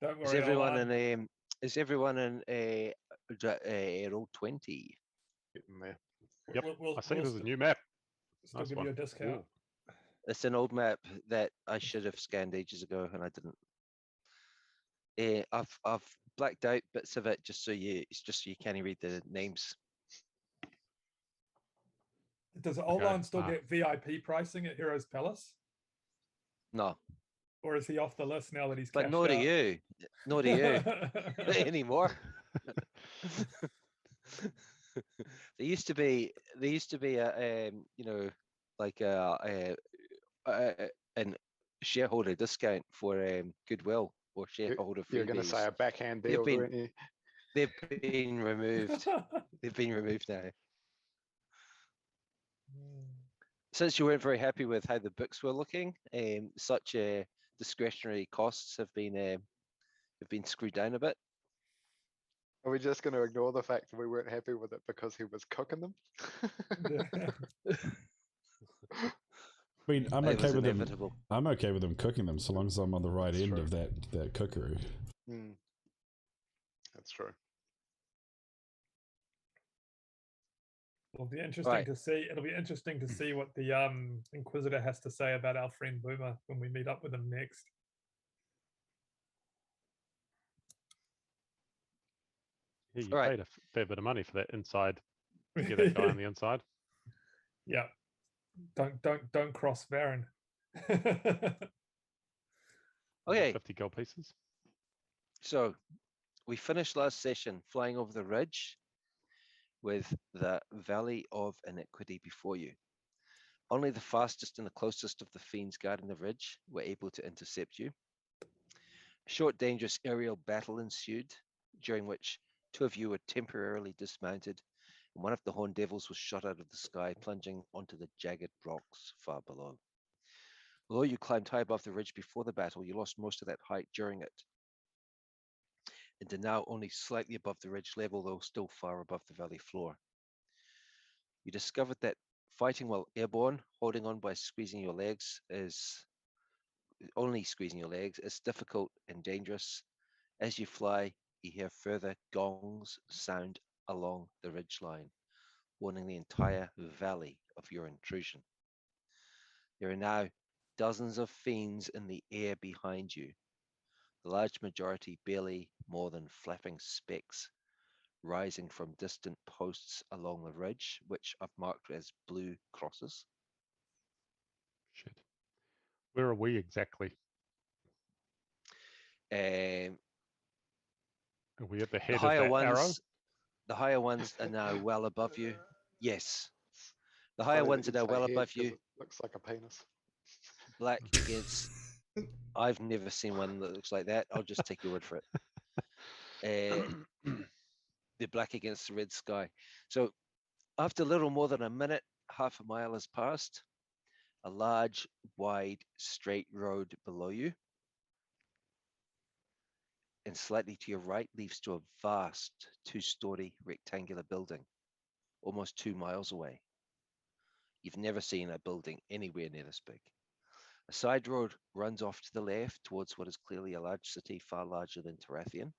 Don't Is worry, everyone in roll 20? Getting there. Yep. We'll I see there's a st- new map. still Nice give one. you a discount. Ooh. It's an old map that I should have scanned ages ago, and I didn't. I've blacked out bits of it just so you can't read the names. Does Old Okay, Line still get VIP pricing at Heroes Palace? No, Or is he off the list now that he's but cashed no to out? you, no to you anymore. There used to be a like an shareholder discount for goodwill or shareholder freebies. You're going to say a backhand They've deal, been- weren't you? They've been removed. They've been removed now. Since you weren't very happy with how the books were looking, such discretionary costs have been screwed down a bit. Are we just going to ignore the fact that we weren't happy with it because he was cooking them? I mean, I'm It okay was with them. inevitable. I'm okay with them cooking them so long as I'm on the right That's end true. of that cookery. Mm. That's true. It'll be interesting Right. to see. It'll be interesting to see what the Inquisitor has to say about our friend Boomer when we meet up with him next. Yeah, you Right. paid a fair bit of money for that inside. To get that guy on the inside. Yeah. Don't cross Varen. Okay, 50 gold pieces. so we finished last session flying over the ridge with the Valley of Iniquity before you. Only the fastest and the closest of the fiends guarding the ridge were able to intercept you. A short, dangerous aerial battle ensued, during which two of you were temporarily dismounted, and one of the horned devils was shot out of the sky, plunging onto the jagged rocks far below. Although you climbed high above the ridge before the battle, you lost most of that height during it, and are now only slightly above the ridge level, though still far above the valley floor. You discovered that fighting while airborne, holding on by squeezing your legs, is difficult and dangerous. As you fly, you hear further gongs sound along the ridgeline, warning the entire valley of your intrusion. There are now dozens of fiends in the air behind you, the large majority barely more than flapping specks, rising from distant posts along the ridge, which I've marked as blue crosses. Shit. Where are we exactly? Um, Are we at the the head of higher that arrow? ones, the higher ones are now well above you. Yes, the Funny higher that ones are you'd now say well head, above 'cause you. it looks like a penis. Black against. I've never seen one that looks like that. I'll just take your word for it. The black against the red sky. So after a little more than a minute, half a mile has passed. A large, wide, straight road below you, and slightly to your right leads to a vast two-story rectangular building, almost 2 miles away. You've never seen a building anywhere near this big. A side road runs off to the left towards what is clearly a large city, far larger than Tarathian.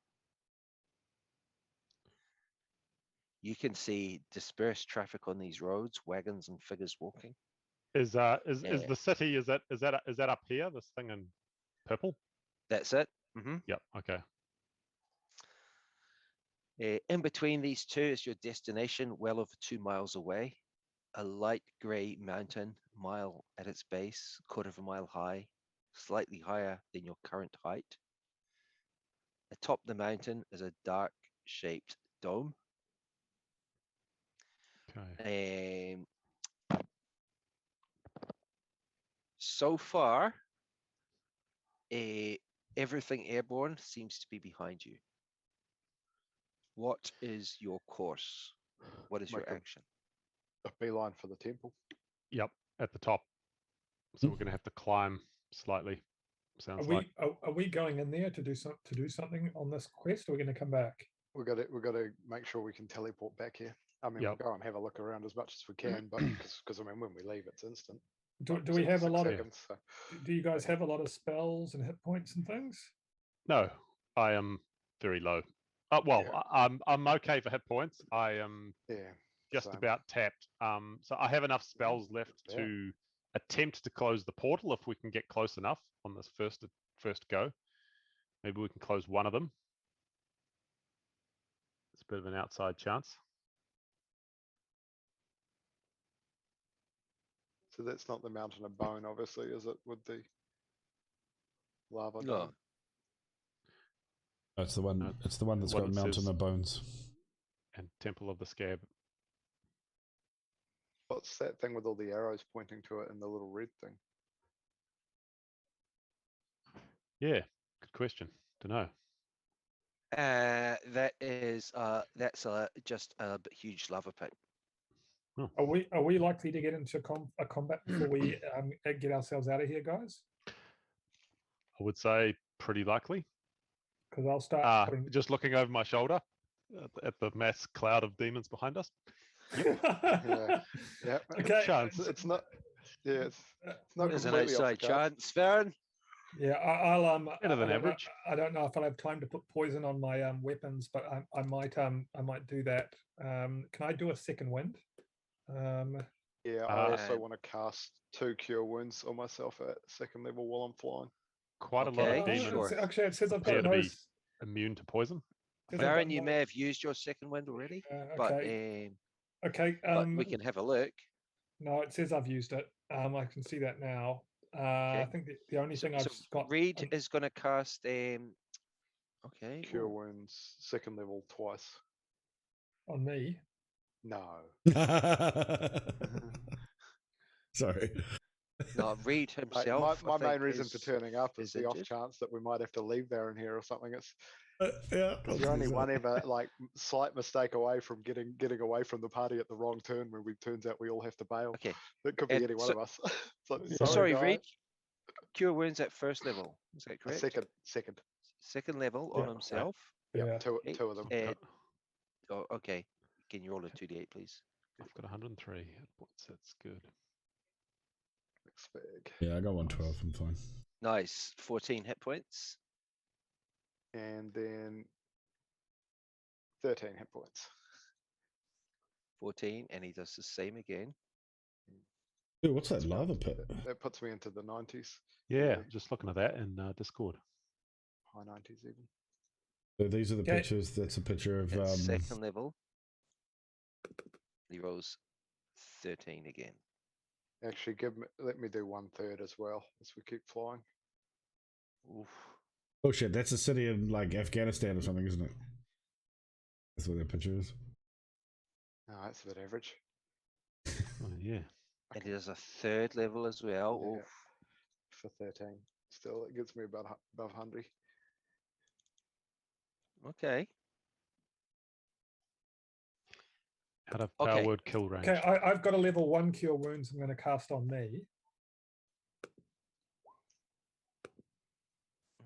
You can see dispersed traffic on these roads, wagons and figures walking. Is the city, is that up here? This thing in purple? That's it. Yep. Okay. In between these two is your destination, well over 2 miles away. A light grey mountain, mile at its base, 1/4 mile high, slightly higher than your current height. Atop the mountain is a dark-shaped dome. Okay. So far, everything airborne seems to be behind you. What is your course? What is your Make a- action? A beeline for the temple. Yep. At the top. So we're going to have to climb slightly. Sounds Are we like. are we going in there to do something on this quest, or are we going to come back? We've got to make sure we can teleport back here. I mean, Yep. we'll go and have a look around as much as we can, but because I mean, when we leave, it's instant. Do Like, we have a 6 lot of? seconds, so. Do you guys have a lot of spells and hit points and things? No. I am very low. Well, Yeah. I'm okay for hit points. I am Yeah. just same. about tapped. So I have enough spells left Yeah. to attempt to close the portal if we can get close enough on this first go. Maybe we can close one of them. It's a bit of an outside chance. So that's not the mountain of bone, obviously, is it? With the lava No. dome? It's the one. No, It's the one that's one got that Mountain says- of Bones. And Temple of the Scab. What's that thing with all the arrows pointing to it and the little red thing? Yeah, good question. Don't know. That is that's just a huge lava pit. Are we likely to get into a combat before we get ourselves out of here, guys? I would say pretty likely. Because I'll start putting. Just looking over my shoulder at the mass cloud of demons behind us. Yeah. Yeah. Okay. Chance. It's not. Yeah. It's not There's an completely off the outside cards. chance, Farron. Yeah, I'll Better than I don't know- average. I don't know if I'll have time to put poison on my weapons, but I might do that. Can I do a second wind? Yeah. I also Uh, want to cast 2 cure wounds on myself at 2nd level while I'm flying. Quite a lot Okay, of demons sure. Actually, it says I've appear got to be those. immune to poison. says I've got Farron, you no- may have used your second wind already, okay. Okay. but we can have a look. No, it says I've used it. I can see that now. I think the only thing I've got. Reed is going to cast. Okay. Cure ooh. wounds 2nd level twice. On me. No. Sorry. No, Reed Like, himself. my I main think, reason for turning up is is the off injured. chance that we might have to leave there in here or something. It's Yeah. because you're only one ever like slight mistake away from getting away from the party at the wrong turn when we turns out we all have to bail. Okay. It could be And any one so- of us. So, Sorry, guys. Reed. Cure wounds at first level. Is that A correct? second. Second level Yeah. on himself. Yeah, Yeah. two Okay, of them. Oh, okay. Can you roll a 2d8, please? I've got 103 hit points. That's good. Mixed bag. Yeah, I got 112. I'm fine. Nice. 14 hit points. And then 13 hit points. 14, and he does the same again. Dude, what's that lava pit? That puts me into the 90s. Yeah, just looking at that in Discord. High 90s even. So these are the Okay. pictures. That's a picture of At second level, he rolls 13 again. Actually, let me do 1/3 as well as we keep flying. Oof. Oh shit, that's a city in like Afghanistan or something, isn't it? That's what that picture is. No, that's a bit average. Oh, yeah. And he does a third level as well. Yeah. Oof. For 13. Still, it gets me about above 100. Okay. Out of power Okay. word kill range. Okay, I've got a level 1 cure wounds. I'm going to cast on me.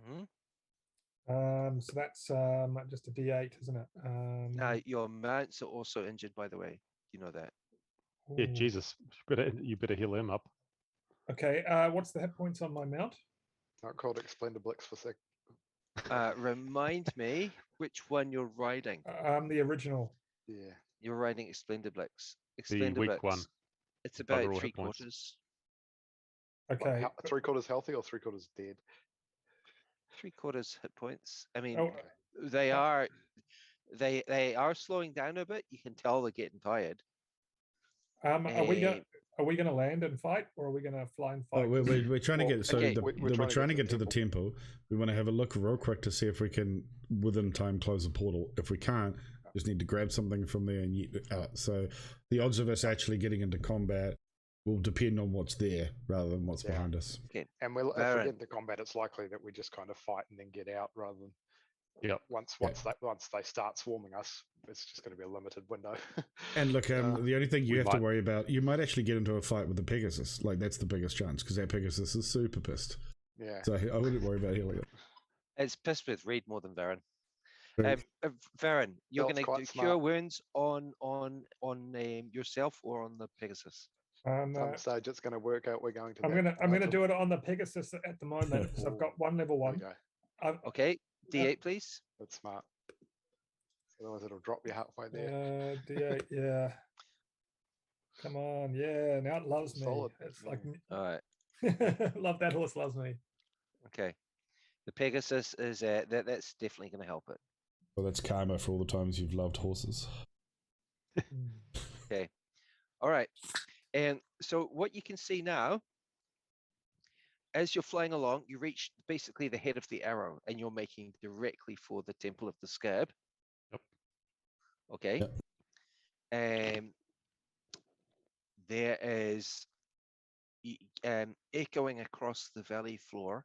Mhm. So that's just a D8, isn't it? Your mounts are also injured, by the way. You know that. Yeah, Ooh. Jesus. You better heal him up. Okay, what's the hit points on my mount? Not called Explendablix for sec. Remind me which one you're riding. The original. Yeah. You're riding Explendablix. The weak one. It's about overall hit 3 points. quarters. Okay. 3/4 healthy or 3/4 dead? 3 quarters hit points. I mean, Oh, they are slowing down a bit. You can tell they're getting tired. are we gonna land and fight, or are we gonna fly and fight? Oh, we're trying to Well, get so okay, we're trying to get to the temple. We want to have a look real quick to see if we can within time close the portal. If we can't, just need to grab something from there and yeet it out. So the odds of us actually getting into combat will depend on what's there rather than what's Yeah. behind us. And if we Baron. get into combat, it's likely that we just kind of fight and then get out rather than Yep. once they start swarming us, it's just going to be a limited window. And look, the only thing you we have to might- worry about, you might actually get into a fight with the Pegasus. Like that's the biggest chance because that Pegasus is super pissed. Yeah. So I wouldn't worry about healing it. It's pissed with Reed more than Varen. Right. Varen, you're Belt's going to quite do smart. cure wounds on yourself or on the Pegasus. Some stage it's going to work out. We're going to. I'm gonna do it on the Pegasus at the moment because I've got 1 level 1. There we go. Okay, D8, please. That's smart. Otherwise, it'll drop you halfway there. D8, yeah. Come on, yeah. Now it loves me. Solid. It's like All right. love that horse loves me. Okay. The Pegasus is that's definitely going to help it. Well, that's karma for all the times you've loved horses. Okay. All right. And so what you can see now, as you're flying along, you reach basically the head of the arrow, and you're making directly for the Temple of the Scab. Yep. Okay. There is echoing across the valley floor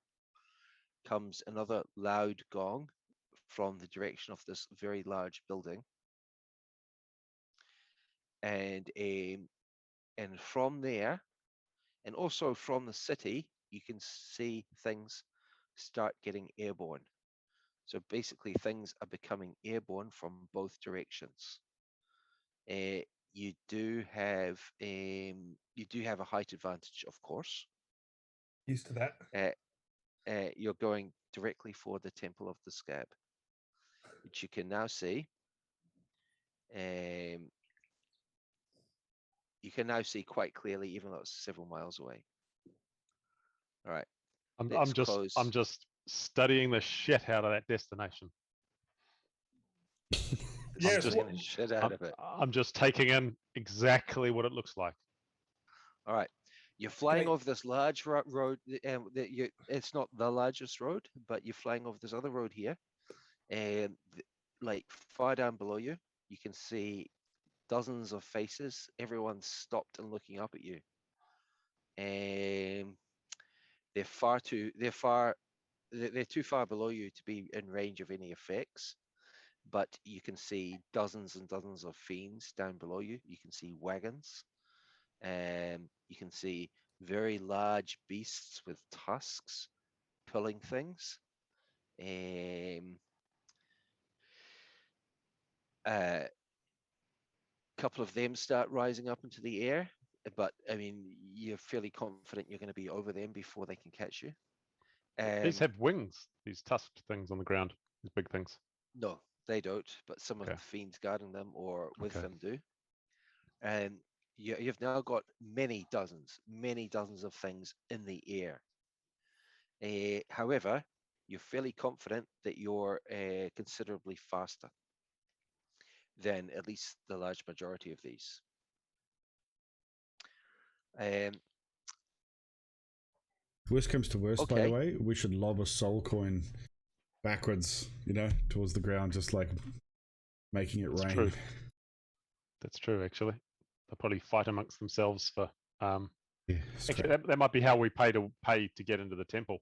comes another loud gong from the direction of this very large building, and from there, and also from the city, you can see things start getting airborne. So basically, things are becoming airborne from both directions. You do have a height advantage, of course. Used to that. You're going directly for the Temple of the Scab, which you can now see. You can now see quite clearly, even though it's several miles away. All right. I'm just studying the shit out of that destination. Yes, Just getting the shit out of it. I'm just taking in exactly what it looks like. All right. You're flying over this large road. It's not the largest road, but you're flying over this other road here. And like far down below you, you can see dozens of faces. Everyone's stopped and looking up at you. And they're too far below you to be in range of any effects. But you can see dozens and dozens of fiends down below you. You can see wagons. You can see very large beasts with tusks pulling things. A couple of them start rising up into the air, but I mean, you're fairly confident you're going to be over them before they can catch you. These have wings, these tusked things on the ground, these big things. No, they don't, but some of Okay. the fiends guarding them or with Okay. them do. And you've now got many dozens of things in the air. However, you're fairly confident that you're considerably faster than at least the large majority of these. Worst comes to worst, by the Okay. way, we should lob a soul coin backwards, towards the ground, just like making it That's rain. true. That's true, actually. They'll probably fight amongst themselves for. Yeah, Actually, that might be how we pay to get into the temple.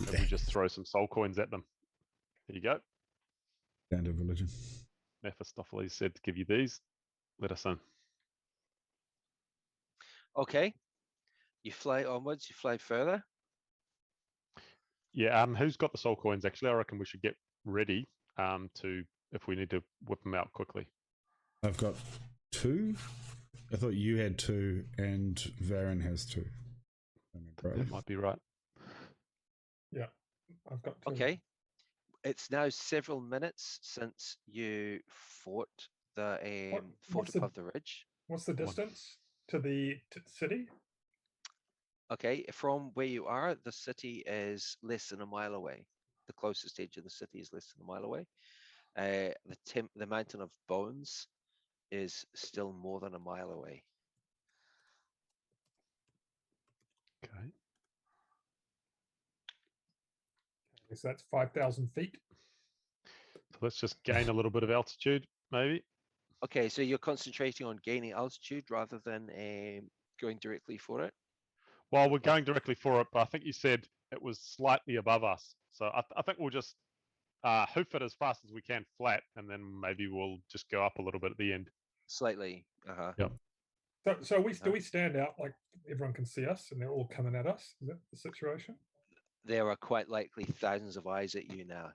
If we just throw some soul coins at them. There you go. Standard religion. Mephistopheles said to give you these. Let us in. Okay. You fly onwards, you fly further. Yeah, who's got the soul coins, actually? I reckon we should get ready to, if we need to whip them out quickly. I've got 2. I thought you had 2 and Varen has 2. That might be right. Yeah, I've got 2. Okay. It's now several minutes since you fought what's above the ridge. What's the distance to the city? Okay, from where you are, the city is less than a mile away. The closest edge of the city is less than a mile away. The Mountain of Bones is still more than a mile away. Okay. So that's 5,000 feet. So let's just gain a little bit of altitude, maybe. Okay, so you're concentrating on gaining altitude rather than going directly for it? Well, we're going directly for it, but I think you said it was slightly above us. So I think we'll just hoof it as fast as we can flat, and then maybe we'll just go up a little bit at the end. Slightly. Yep. So do we stand out like everyone can see us and they're all coming at us? Is that the situation? There are quite likely thousands of eyes at you now.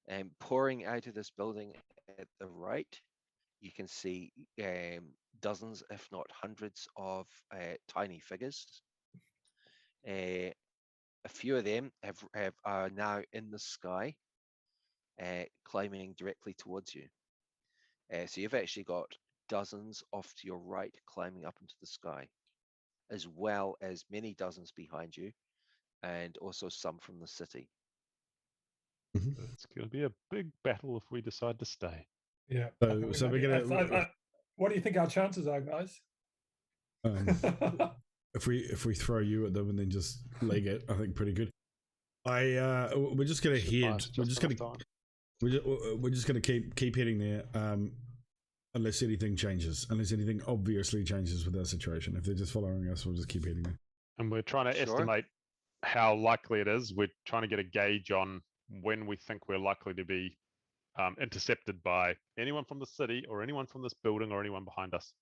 And pouring out of this building at the right, you can see dozens, if not hundreds, of tiny figures. A few of them are now in the sky, climbing directly towards you. So you've actually got dozens off to your right climbing up into the sky, as well as many dozens behind you, and also some from the city. It's going to be a big battle if we decide to stay. Yeah. So we're gonna. What do you think our chances are, guys? If we throw you at them and then just leg it, I think pretty good. We're just gonna Should head. last We're just just gonna enough time. we're just gonna keep heading there. Unless anything changes, unless anything obviously changes with our situation. If they're just following us, we'll just keep heading there. And we're trying to Sure. estimate how likely it is. We're trying to get a gauge on when we think we're likely to be intercepted by anyone from the city or anyone from this building or anyone behind us.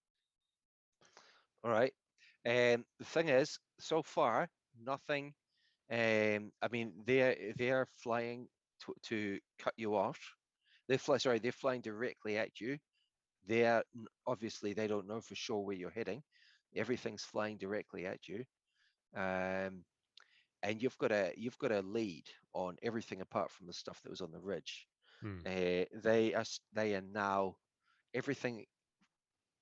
All right. The thing is, so far, nothing. I mean, they're flying to cut you off. They're flying directly at you. Obviously they don't know for sure where you're heading. Everything's flying directly at you, and you've got a lead on everything apart from the stuff that was on the ridge. They are now, everything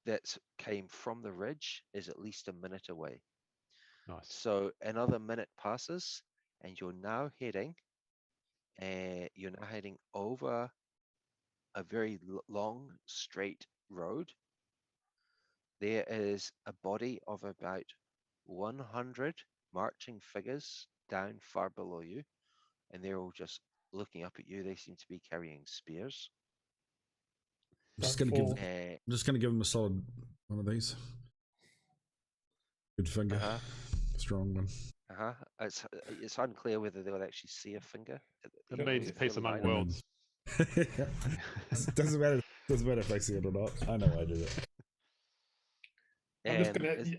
that came from the ridge is at least a minute away. Nice. So another minute passes, and you're now heading over a very long straight road. There is a body of about 100 marching figures down far below you, and they're all just looking up at you. They seem to be carrying spears. I'm just gonna give them a solid one of these. Good finger, strong one. It's unclear whether they would actually see a finger. It means peace among worlds. Doesn't matter if I see it or not. I know I do it.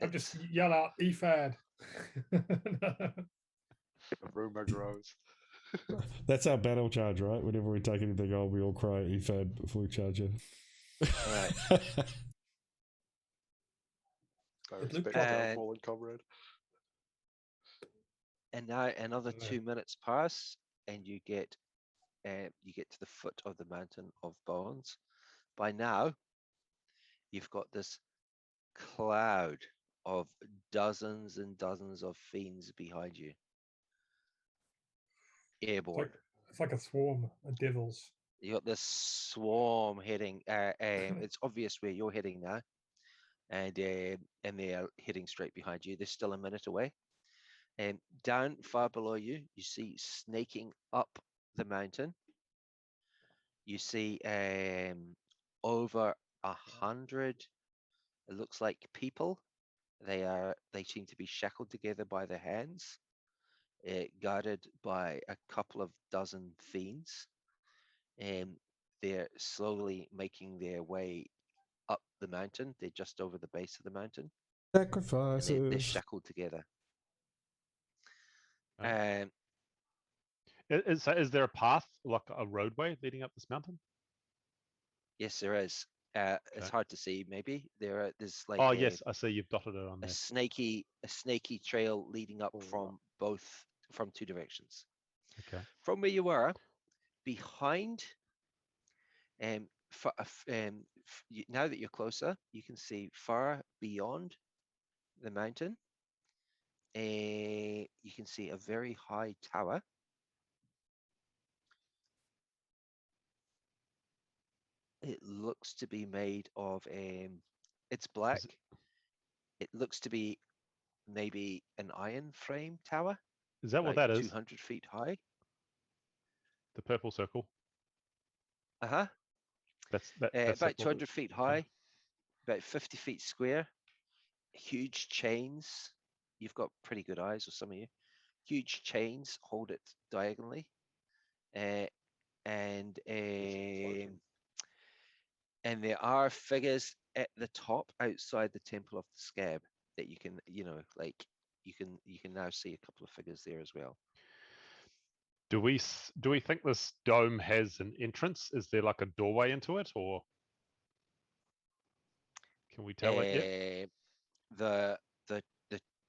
I'm just yell out EFAD. The rumor grows. That's our battle charge, right? Whenever we take anything on, we all cry EFAD before we charge it. Right. I respect our fallen comrade. And now another 2 minutes pass, and you get to the foot of the mountain of bones. By now, you've got this cloud of dozens and dozens of fiends behind you. Airborne. It's like a swarm of devils. You got this swarm heading. It's obvious where you're heading now, and they are heading straight behind you. They're still a minute away. And down far below you, you see snaking up the mountain. You see over 100. It looks like people. They seem to be shackled together by their hands, guarded by a couple of dozen fiends. And they're slowly making their way up the mountain. They're just over the base of the mountain. Sacrifices. They're shackled together. Is there a path, like a roadway leading up this mountain? Yes, there is. It's hard to see. Maybe there's like. Oh yes, I see you've dotted it on there. A snaky trail leading up from two directions. Okay. From where you are, behind, now that you're closer, you can see far beyond the mountain. You can see a very high tower. It looks to be made of it's black. It looks to be maybe an iron frame tower. Is that what that is? 200 feet high. The purple circle. That's about 200 feet high, about 50 feet square. Huge chains. You've got pretty good eyes, or some of you. Huge chains hold it diagonally, and there are figures at the top outside the Temple of the Scab that you can, you can now see a couple of figures there as well. Do we think this dome has an entrance? Is there like a doorway into it, or can we tell it yet?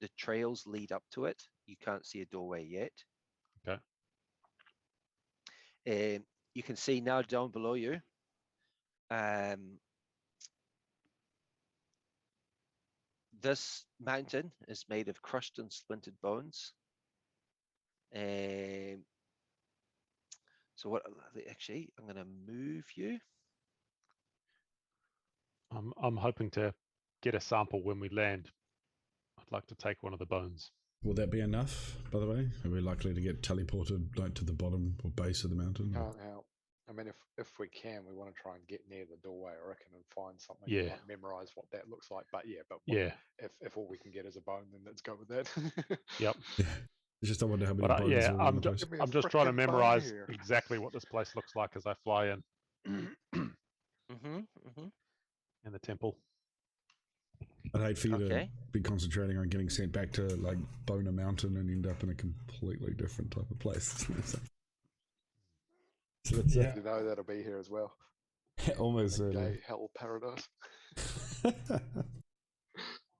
The trails lead up to it. You can't see a doorway yet. Okay. you can see now down below you. This mountain is made of crushed and splintered bones. So what? Actually, I'm going to move you. I'm hoping to get a sample when we land. I'd like to take one of the bones. Will that be enough, by the way? Are we likely to get teleported like to the bottom or base of the mountain? Can't help. I mean, if we can, we want to try and get near the doorway, I reckon, and find something. Yeah. Like memorize what that looks like. But yeah, if all we can get is a bone, then let's go with that. Yep. Yeah. It's just I wonder how many But bones yeah, are in I'm the place. Give me a I'm just trying to frickin' bone memorize here. exactly what this place looks like as I fly in. In the temple. I'd hate for you to Okay. be concentrating on getting sent back to like Boner Mountain and end up in a completely different type of place. So that's Yeah. You know that'll be here as well. almost In a certainly. gay hell paradise.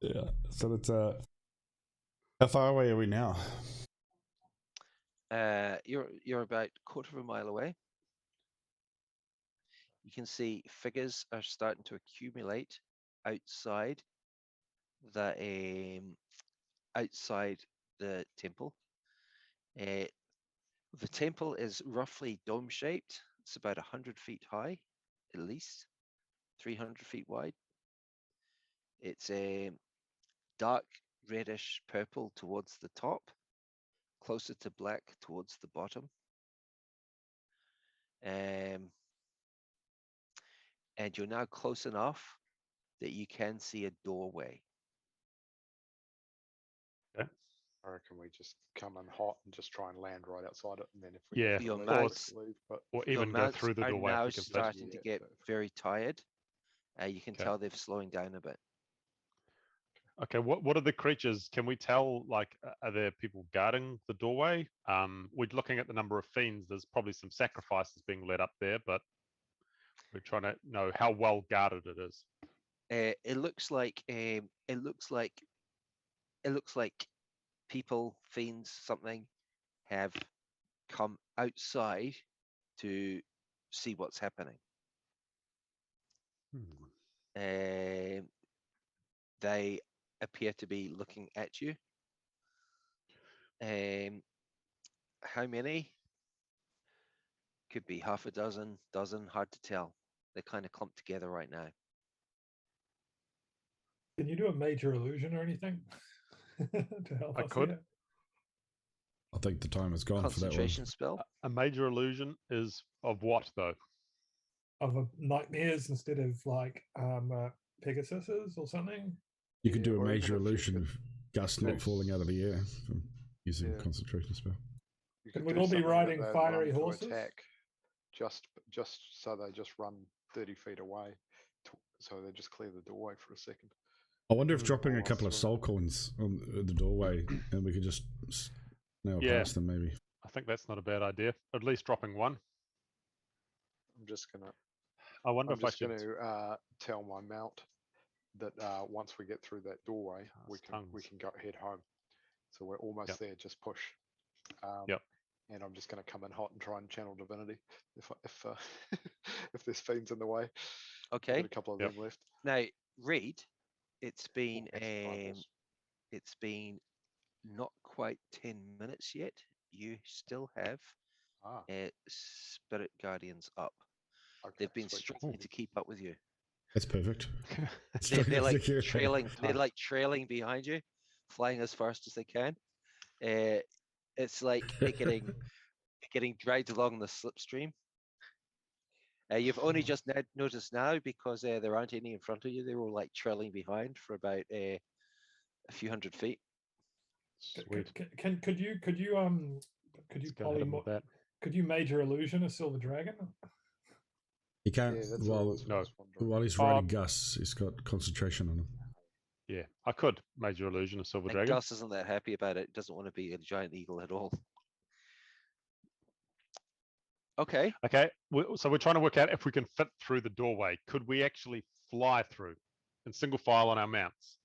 Yeah. So that's how far away are we now? You're about a quarter of a mile away. You can see figures are starting to accumulate outside the temple. The temple is roughly dome shaped. It's about 100 feet high, at least 300 feet wide. It's a dark reddish purple towards the top, closer to black towards the bottom. And you're now close enough that you can see a doorway. I reckon we just come in hot and just try and land right outside it, and then if we Yeah, have to Your leave, mounts- leave. But Or Your even go mounts through the are doorway now if we can fit. starting to Yeah, get perfect. very tired. You can Okay. tell they're slowing down a bit. Okay, what are the creatures? Can we tell, like, are there people guarding the doorway? We're looking at the number of fiends. There's probably some sacrifices being led up there, but we're trying to know how well guarded it is. It looks like people, fiends, something, have come outside to see what's happening. They appear to be looking at you. How many? Could be half a dozen, hard to tell. They're kind of clumped together right now. Can you do a major illusion or anything to help I us could. here? I think the time is gone for that one. Concentration spell. A major illusion is of what, though? Of a nightmares instead of like Pegasuses or something? You could do a or even major if you illusion could of Gus not do falling out of the air from using Yeah. concentration spell. You Can could we do all be something that riding they'd fiery run to horses? attack, just so they just run 30 feet away, so they just clear the doorway for a second. I wonder if dropping a Or couple of through. soul coins on the doorway and we could just nail Yeah. past them maybe. I think that's not a bad idea. At least dropping one. I'm just gonna I should. gonna tell my mount that once we get through that doorway, we Cast can go head home. So we're almost Yep. there. Just push. Yep. And I'm just going to come in hot and try and channel divinity if if there's fiends in the way. Okay. Got a couple of Yep. them left. Now, Reed, it's been That's eyeballs. it's been not quite 10 minutes yet. You still have Ah, spirit guardians up. okay. They've been sweet. struggling to keep up with you. That's perfect. They're like Struggling to trailing. They're Nice. like trailing behind you, flying as fast as they can. It's like they're getting dragged along the slipstream. You've only just noticed now because there aren't any in front of you. They were like trailing behind for about a few hundred feet. Sweet. Could you Let's go ahead with that. could you major illusion a silver dragon? He can't Yeah, that's what I was no. wondering. while he's riding Gus, he's got concentration on him. Yeah, I could major illusion of silver And dragon. Gus isn't that happy about it. Doesn't want to be a giant eagle at all. Okay. Okay, so we're trying to work out if we can fit through the doorway. Could we actually fly through in single file on our mounts?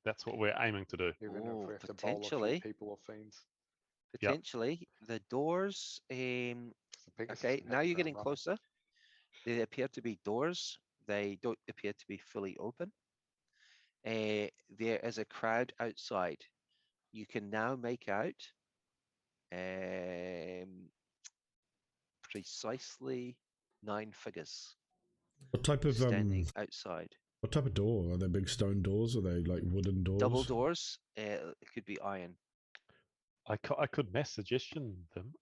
That's what we're aiming to do. Even if Ooh, we have to bowl a potentially. few people or fiends. Yep. Potentially, the doors. the Pegasus Okay, can hit now the you're ground getting running. closer. They appear to be doors. They don't appear to be fully open. There is a crowd outside. You can now make out precisely 9 figures What type of standing outside. what type of door? Are they big stone doors? Are they like wooden doors? Double doors. It could be iron. I could mass suggestion them.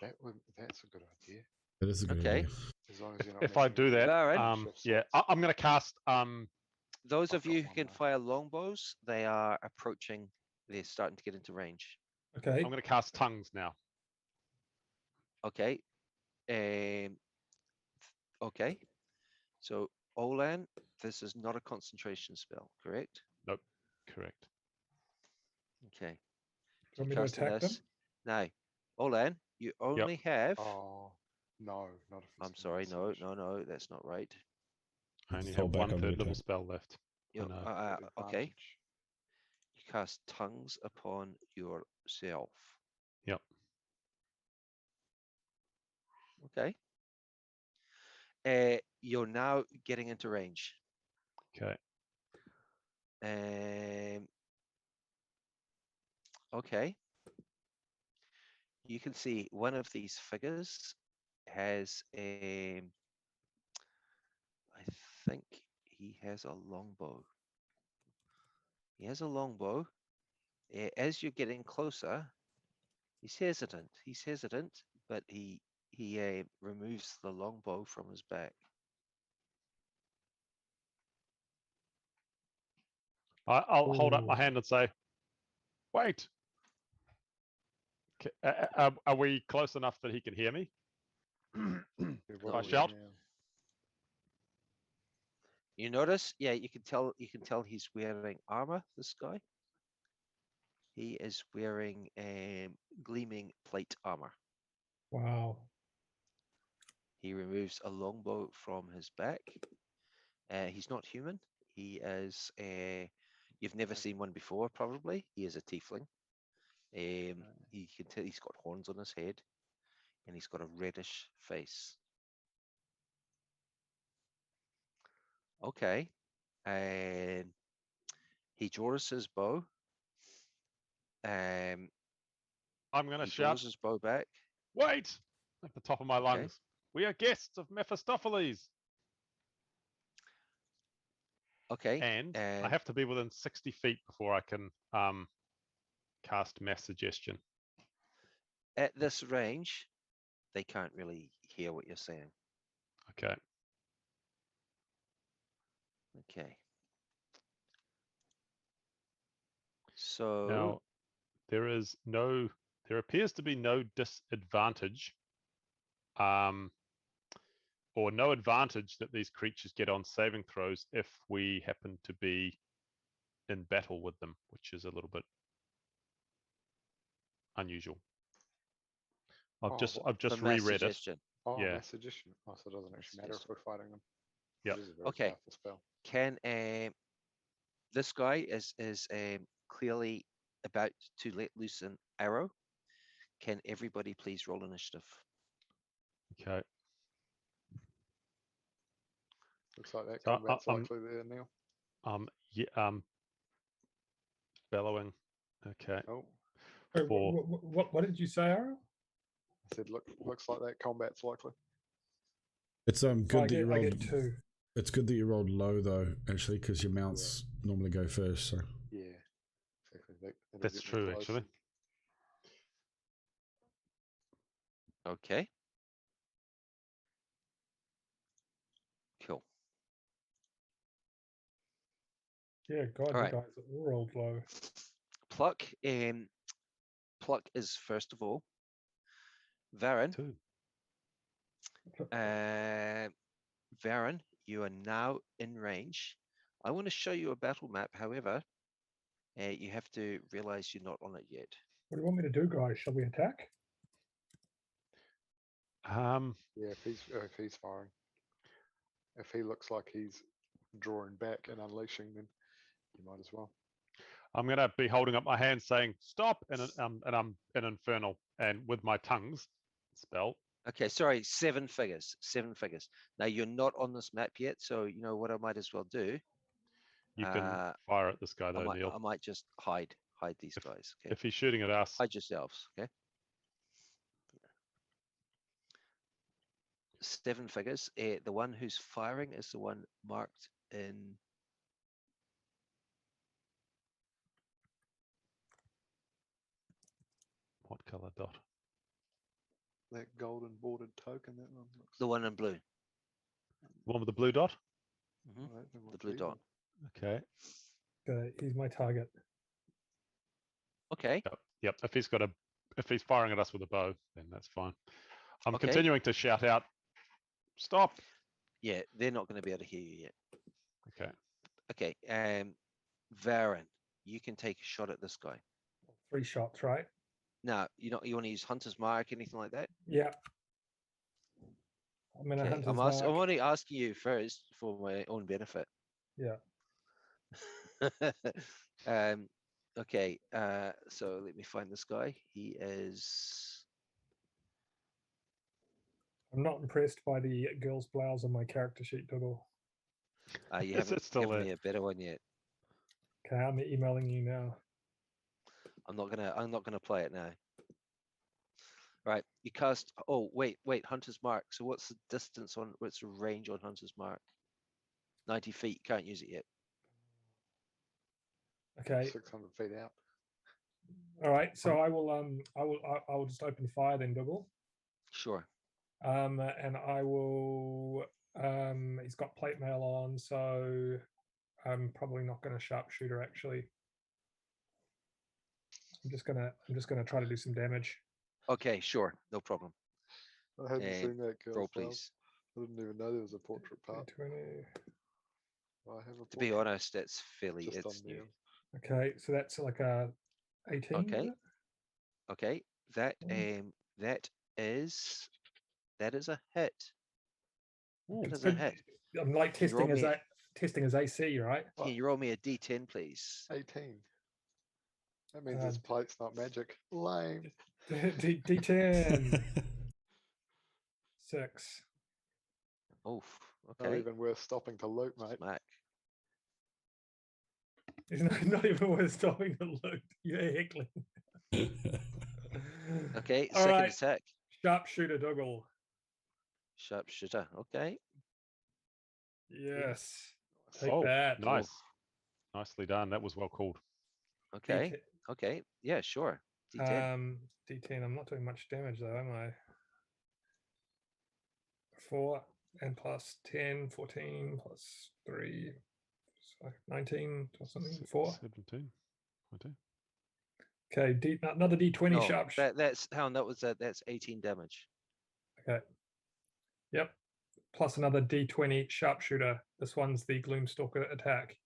That's a good idea. That is a good Okay. idea. As long as you're not If I messing do with that, Varen? shift yeah, slots. I'm going to cast. Those I've of you got who can one, though. fire longbows, they are approaching. They're starting to get into range. Okay. I'm going to cast tongues now. Okay. Okay. So Olan, this is not a concentration spell, correct? Nope, correct. Okay. Do you want me to Casting attack them? this. Now, Olan, you only have. Oh, no, not if I'm it's sorry. No, investigation. no, that's not right. I only Fall have back on 1/3 the level attack. spell left. I You, know. okay. Advantage. You cast tongues upon yourself. Yep. Okay. You're now getting into range. Okay. Okay. You can see one of these figures has a. I think he has a longbow. He has a longbow. As you're getting closer, he's hesitant. He's hesitant, but he removes the longbow from his back. I'll hold up my Ooh. hand and say, "Wait." Are we close enough that he can hear me? Yeah, what I are we shout? now? You notice, yeah, you can tell he's wearing armor, this guy. He is wearing gleaming plate armor. Wow. He removes a longbow from his back. He's not human. He is you've never seen one before, probably. He is a tiefling. You can tell he's got horns on his head, and he's got a reddish face. Okay. And he draws his bow. I'm going to He shout, draws his bow back. "Wait!" at the top of my Okay. lungs. We are guests of Mephistopheles. Okay. And I have to be within 60 feet before I can cast mass suggestion. At this range, they can't really hear what you're saying. Okay. Okay. So Now, there appears to be no disadvantage, or no advantage that these creatures get on saving throws if we happen to be in battle with them, which is a little bit unusual. I've just the mass reread it. suggestion. Oh, Yeah. mass suggestion. Oh, so it doesn't actually matter if Suggestion. we're fighting them. Yep. It is a very Okay. powerful spell. Can this guy is clearly about to let loose an arrow. Can everybody please roll initiative? Okay. Looks like that So, combat's likely there now. Yeah. Bellowing. Okay. Oh, For What did you say, Aaron? I said, looks like that combat's likely. It's good I that you get rolled. 2. It's good that you rolled low though, actually, because your mounts normally go first. So Yeah, exactly. That'll that's get me true, close. actually. Okay. Cool. Yeah, God, All you right. guys are all rolled low. Pluck. Pluck is first of all. Varen. 2. Varen, you are now in range. I want to show you a battle map. However, you have to realize you're not on it yet. What do you want me to do, guys? Shall we attack? Yeah, if he's firing, if he looks like he's drawing back and unleashing, then you might as well. I'm going to be holding up my hand saying stop, and I'm in infernal, and with my tongues spell. Okay, sorry, 7 figures. 7 figures. Now you're not on this map yet, so you know what I might as well do. You can fire at this guy though, Neil. I might just hide these guys. Okay, If he's shooting at us, hide yourselves. Okay. 7 figures. The one who's firing is the one marked in. what color dot? That golden bordered token, that one looks. The one in blue. The one with the blue dot? Mhm, I don't know what the blue these dot. Okay. He's my target. Okay. Yep. If he's firing at us with a bow, then that's fine. I'm Okay. continuing to shout out, stop. Yeah, they're not going to be able to hear you yet. Okay. Okay. Varen, you can take a shot at this guy. 3 shots, right? Now, you want to use Hunter's Mark, anything like that? Yeah. I'm in a Okay. hunter's I'm mark. only asking you first for my own benefit. Yeah. Okay. So let me find this guy. He is. I'm not impressed by the girl's blouse on my character sheet, Dougal. You Is it haven't still given there? me a better one yet. Okay, I'm emailing you now. I'm not gonna play it now. Right, you cast. Oh wait, Hunter's Mark. So what's the distance on? What's the range on Hunter's Mark? 90 feet. Can't use it yet. Okay. 600 feet out. All right. So I will just open fire then, Dougal. Sure. And I will. He's got plate mail on, so I'm probably not going to sharpshooter. Actually, I'm just gonna try to do some damage. Okay, sure, no problem. I hadn't seen that girl. Roll, please. I didn't even know there was a portrait part. 20. I have a To be portrait honest, it's fairly. just on It's new. Neil. Okay, so that's like a 18. Okay. Is it? Okay, that Mm. that is a hit. That is So a hit. I'm like Can you roll testing as AC, right? Can you roll me a D10, please? 18. That means his plate's not magic. Lame. D10. 6. Oof. Not Okay. even worth stopping to loot, mate. Smack. It's not even worth stopping to look. You're heckling. Okay. All Second right. attack. Sharpshooter Dougal. Sharpshooter. Okay. Yes. Take Oh, that. nice. Nicely done. That was well called. Okay. Okay. Yeah. Sure. D10. D10. I'm not doing much damage though, am I? 4 and plus 10, 14 plus 3, so 19 or something. 4. 17. 20. Okay, another D20 No, sharp. that's how that was. That's 18 damage. Okay. Yep. Plus another D20 sharpshooter. This one's the Gloomstalker attack.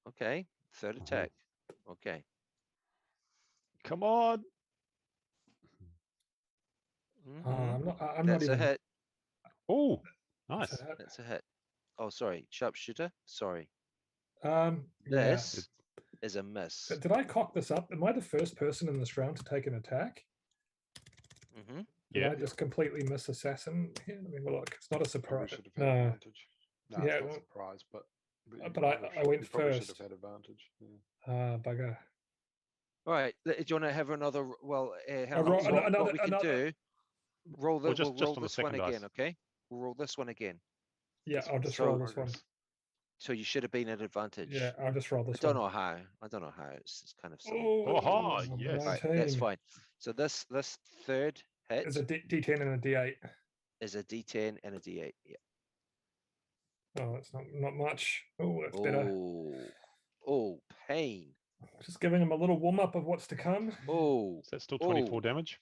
Okay. Third attack. Okay. Come on. I'm not That's even. a hit. Oh, nice. That's a hit. Oh, sorry. Sharpshooter. Sorry. Yeah. This is a miss. Did I cock this up? Am I the first person in this round to take an attack? Mm-hmm. Did Yeah. I just completely miss assassin? Here, let me have a look. It's not a Probably surprise. should have had No. advantage. No, Yeah, it's not well, a surprise, but you but probably I should- went you probably first. should have had advantage. Yeah. Bugger. All right. Do you want to have another? Well, A ro- so another- what we can another- do? Roll the. Well, just We'll roll on the this one second again. dice. Okay. We'll roll this one again. Yeah, I'll just So- roll this one. Progress. So you should have been at advantage. Yeah, I'll just roll I this don't one. know how. I don't know how. It's kind of silly. Oh, yes. Right, 19. that's fine. So this third hit There's a D10 and a D8. is a D10 and a D8. Yeah. Oh, that's not much. Oh, that's better. Oh, pain. Just giving him a little warm up of what's to come. Oh, Is that still 24 damage?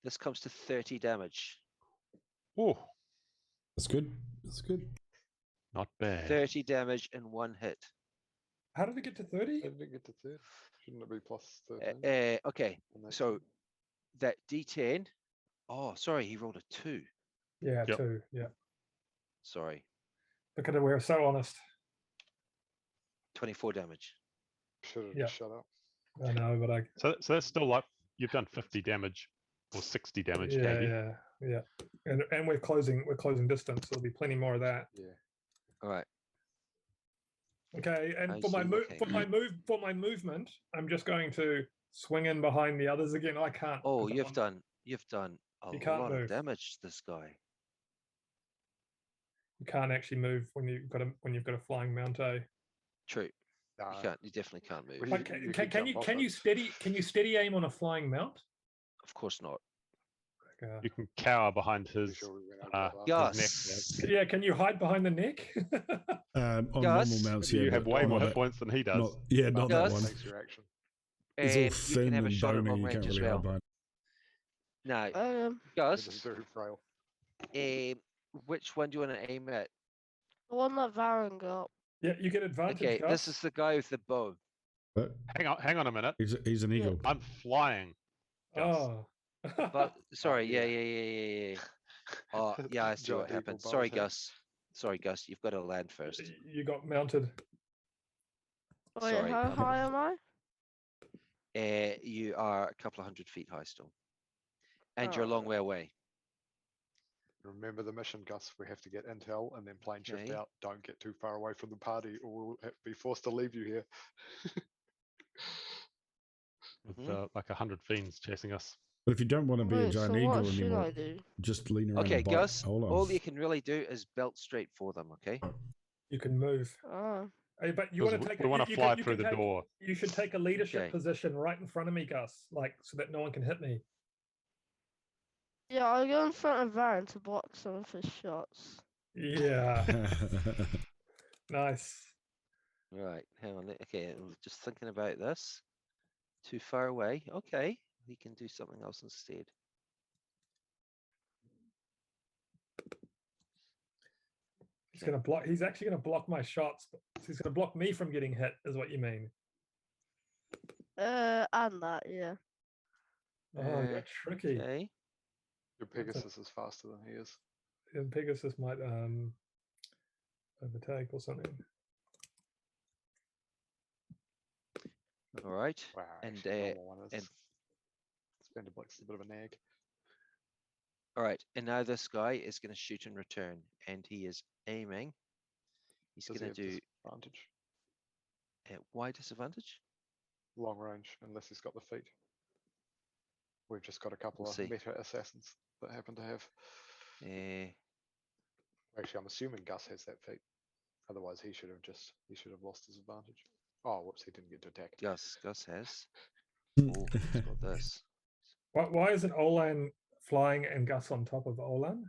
this comes to 30 damage. Oh, That's good. That's good. not bad. 30 damage in one hit. How did it get to 30? How did it get to 30? Shouldn't it be plus 13? Okay, on that so side? that D10. Oh, sorry, he rolled a 2. Yeah, Yep. 2. Yeah. Sorry, Look at it. We're so honest. 24 damage. Should have Yeah. just shut up. I know, but I So that's still like you've done 50 damage or 60 damage, yeah, Gaggy. yeah. And we're closing distance, so there'll be plenty more of that. Yeah. All right. Okay, and How's for my he for my movement, I'm just going to swing in behind the others again. I can't. Oh, 'cause you've done a You can't lot of move. damage to this guy. you can't actually move when you've got a flying mount. True. Nah, You definitely can't move. Well, But you could jump off can you it. steady aim on a flying mount? Of course not. You can cower behind Pretty his sure we went over that last Gus. Yeah, can you hide behind the neck? On normal Gus, mounts, you yeah, have but way on more a- hit points than he does. Not, yeah, not that Gus. one. Takes your action. It's all And you can thin have a and shot at bony. long You range can't as really hide well. behind. Now, It is Gus, very frail. which one do you want to aim at? The one that Varen got. Yeah, you get advantage. Okay, Gus. this is the guy with the bow. But Hang on a minute. he's an eagle. I'm flying. Gus. Oh. But sorry, yeah. yeah. Oh, yeah, I see what Giant eagle happened. bow Sorry, attack. Gus. Sorry, Gus. You've got to land first. You got mounted. Wait, Sorry, how I'm- high am I? You are a couple of 100 feet high still, and you're a Oh. long way away. Remember the mission, Gus. We have to get intel and then plane shift Okay. out. Don't get too far away from the party, or we'll be forced to leave you here. With Mhm. like 100 fiends chasing us. But if you don't want to be a Wait, giant so eagle what should anymore, I do? just lean around Okay, and bite. Gus. Hold on. All you can really do is belt straight for them. Okay. You can move. Oh. Hey, but you 'Cause want to take. we want to you fly can- you through can the take- door. You should take a leadership Okay. position right in front of me, Gus, like so that no one can hit me. Yeah, I'll go in front of Varen to block some of his shots. Yeah, nice. Right. Hang on. Okay. I'm just thinking about this. Too far away. Okay. We can do something else instead. He's gonna block. He's actually gonna block my shots. But he's gonna block me from getting hit. Is what you mean? And that, yeah. Oh, you're tricky. Okay. Your Pegasus is faster than he is. And Pegasus might overtake or something. All right. Wow. And, actually, normal one is. and- Spenderblick's a bit of a nag. All right. And now this guy is going to shoot in return, and he is aiming. He's Does he going have to do disadvantage? why disadvantage? Long range, unless he's got the feet. We've just got a couple We'll of see. meta assassins that happen to have. Actually, I'm assuming Gus has that feat. Otherwise, he should have lost his advantage. Oh, whoops! He didn't get to attack. Gus has. Oh, he's got this. Why isn't Olan flying and Gus on top of Olan?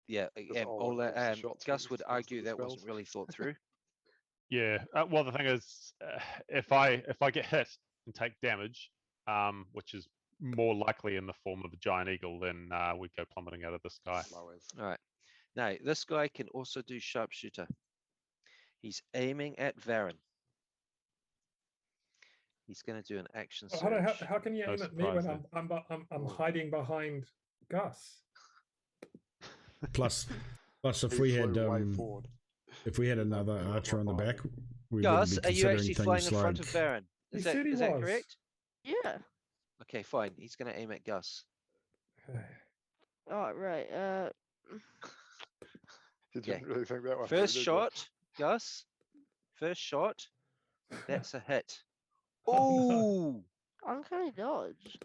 Yeah. Because all of his shots Gus were would faster than argue that wasn't spells. really thought through. Yeah. Well, the thing is, if I get hit and take damage, which is more likely in the form of a giant eagle, then we go plummeting out of the sky. Low as. All right. Now, this guy can also do sharpshooter. He's aiming at Varen. He's going to do an action Well, surge. how can you No aim at me when surprise I'm hiding behind Gus? Plus, if He we had flew way forward. if we had another archer on the back, we Gus, wouldn't are be you actually considering flying things in front like of Varen? He Is that, said he is that was. correct? Yeah. Okay, fine. He's going to aim at Gus. Oh, right. You Okay. didn't really think that one. First through, did you? shot, Gus. First shot. That's a hit. Oh, Oh, Uncanny dodge.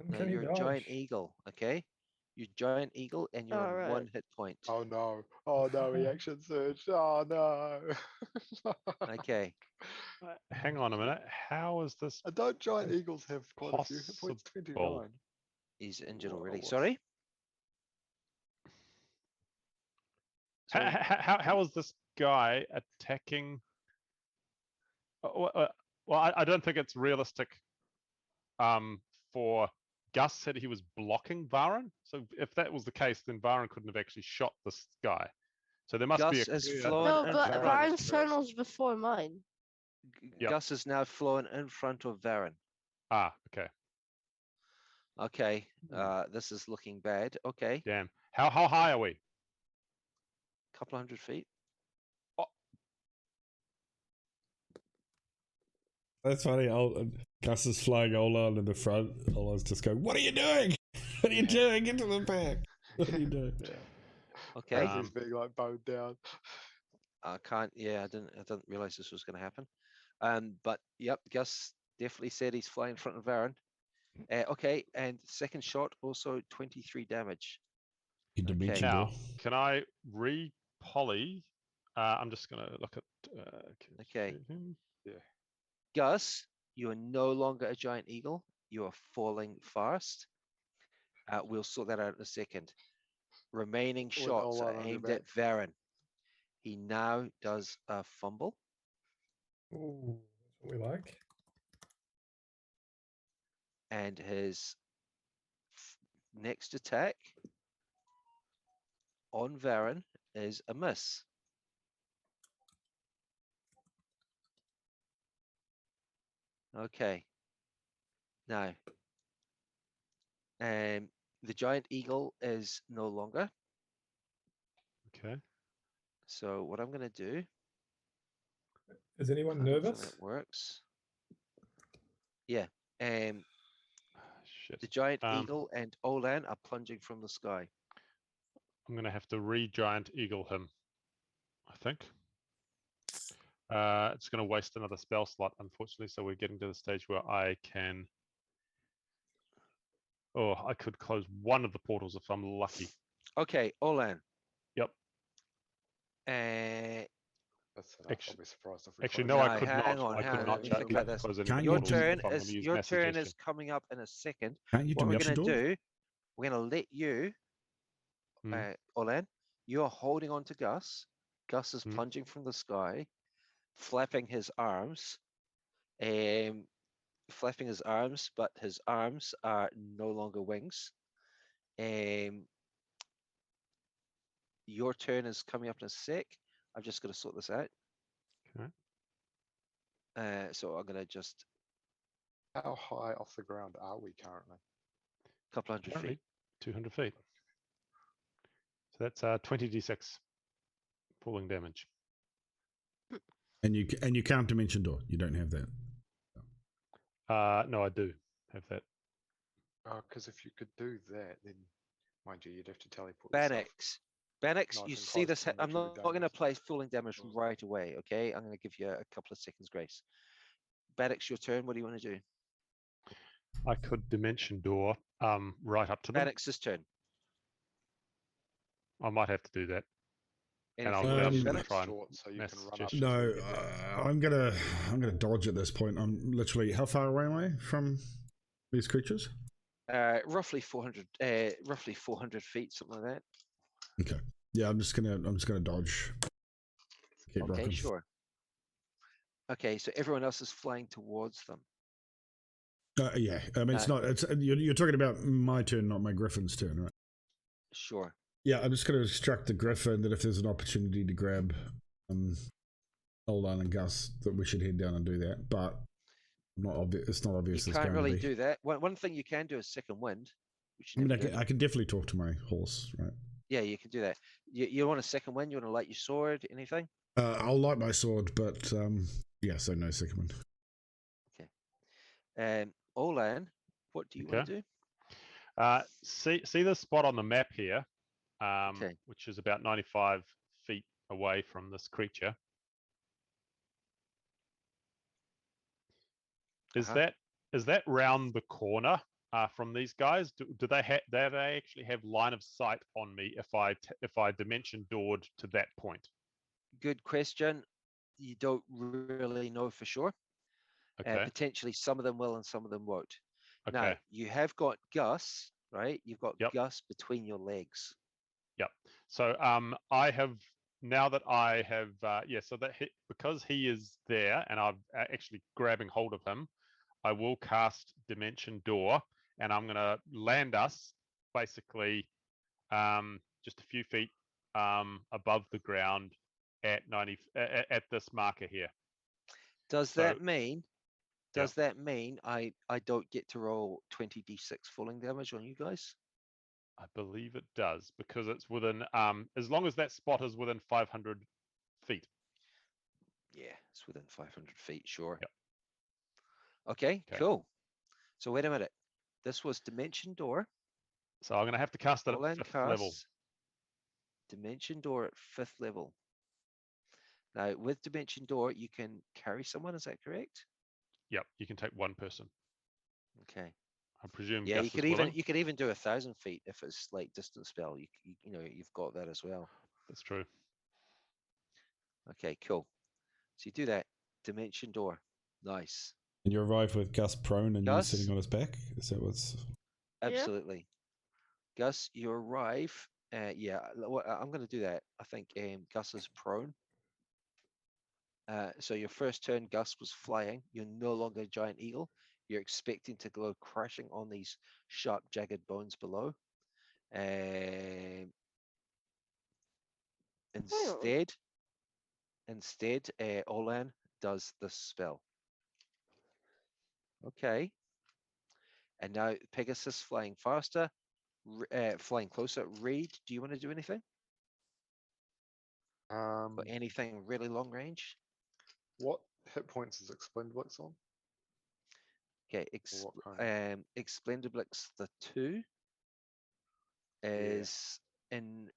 no, Can he you're a giant dodge? eagle. Okay, you giant eagle, and you're on Alright. 1 hit point. Oh no! Oh no! He action surged. Oh no! Okay, Hang on a minute. How is this? Don't giant eagles have quite a few hit points? Possible. 29. he's injured Whoa, already. what's- Sorry. Sorry. How is this guy attacking? Well, I don't think it's realistic. For Gus said he was blocking Varen. So if that was the case, then Varen couldn't have actually shot this guy. So there must be Gus a is clear- flowing No, in but front. Varen's turn was before mine. Yep. Gus is now flowing in front of Varen. Ah, okay. Okay, this is looking bad. Okay, Damn. How high are we? couple 100 feet. That's funny. Gus is flying Olan in the front. Olan's just going, "What are you doing? What are you doing? Get to the back. What are you doing?" Okay. As he's being like bowed down. I can't. Yeah, I didn't realize this was going to happen. But yep, Gus definitely said he's flying in front of Varen. Okay, and second shot also 23 damage. You dimension Okay. Now, door. can I re-poly? I'm just going to look at. Okay. him. Gus, you are no longer a giant eagle. You are falling fast. We'll sort that out in a second. Remaining With shots are Olan on your aimed back. at Varen. He now does a fumble. Ooh, that's what we like. And his next attack on Varen is a miss. Okay. Now, the giant eagle is no longer. Okay. So what I'm going to do, Is anyone hopefully nervous? that works. Yeah. The Shit. giant eagle and Olan are plunging from the sky. I'm going to have to re-giant eagle him, I think. It's going to waste another spell slot, unfortunately. So we're getting to the stage where I can. Oh, I could close one of the portals if I'm lucky. Okay, Olan. Yep. That's enough. Actu- I'll be surprised if we Actually, close no, it. I could hang not. on, I hang could on, not let me think about this. close any Can't Your you portals do- turn if I'm going is to use your mass turn suggestion. is coming up in a second. Can't you What we're dimension going to door? do, we're going to let you, Olan, you're holding on to Gus. Gus is plunging from the sky, flapping his arms, but his arms are no longer wings. Your turn is coming up in a sec. I'm just going to sort this out. Okay. So I'm going to just How high off the ground are we currently? a couple hundred Currently, feet. 200 feet. So that's 20d6 falling damage. And you can't dimension door. You don't have that. No, I do have that. Because if you could do that, then mind you, you'd have to teleport yourself. Bannox, Nice you and see close this. to him, I'm which would not be going to dangerous. play falling damage right away. Okay, I'm going to give you a couple of seconds grace. Bannox, your turn. What do you want to do? I could dimension door right up to them. Bannox's turn. I might have to do that. And I'll Anything Um, else, Bannox? try and short, so you mass can run up. suggestion. as No, we get there. I'm gonna dodge at this point. I'm literally how far away am I from these creatures? Roughly 400. Roughly 400 feet, something like that. Okay. Yeah, I'm just gonna dodge. Keep Okay, rocking. sure. Okay, so everyone else is flying towards them. Yeah, I mean it's not. It's you're talking about my turn, not my griffin's turn, right? Sure. Yeah, I'm just gonna instruct the griffin that if there's an opportunity to grab Olan and Gus, that we should head down and do that. But not obvious. It's not obvious. You it's can't going really to be. do that. One thing you can do is second wind. Which I mean, never did. I can definitely talk to my horse, right? Yeah, you can do that. You want a second wind? You want to light your sword? Anything? I'll light my sword, but yeah, so no second one. Olan, what do you want to do? See the spot on the map here, Okay. which is about 95 feet away from this creature. Is that round the corner from these guys? Do they actually have line of sight on me if I dimension doored to that point? Good question. You don't really know for sure. Okay. Potentially some of them will and some of them won't. Okay. Now, you have got Gus, right? You've got Yep. Gus between your legs. Yep. So I have now that I have so that because he is there and I'm actually grabbing hold of him, I will cast Dimension Door, and I'm going to land us basically just a few feet above the ground at 90 at this marker here. Does that mean I don't get to roll 20d6 falling damage on you guys? I believe it does, because it's within as long as that spot is within 500 feet. Yeah, it's within 500 feet, sure. Yep. Okay, Okay. cool. So wait a minute. This was dimension door. So I'm going to have to cast it All at in 5th level. casts. Dimension door at 5th level. Now, with dimension door, you can carry someone. Is that correct? Yep, you can take one person. Okay. I presume Yeah, Gus is willing. you could even do 1,000 feet if it's like distance spell. You know you've got that as well. That's true. Okay, cool. So you do that. Dimension door. Nice. And you arrive with Gus prone and you Gus? sitting on his back. Is that what's? Absolutely. Gus, you arrive. Yeah, I'm going to do that. I think Gus is prone. So your first turn, Gus was flying. You're no longer a giant eagle. You're expecting to go crashing on these sharp, jagged bones below. Instead, Olan does this spell. Okay. And now Pegasus flying faster, flying closer. Reed, do you want to do anything? Got anything really long range? What hit points is Explendiblix on? Okay, Or what kind Explendiblix the 2 is in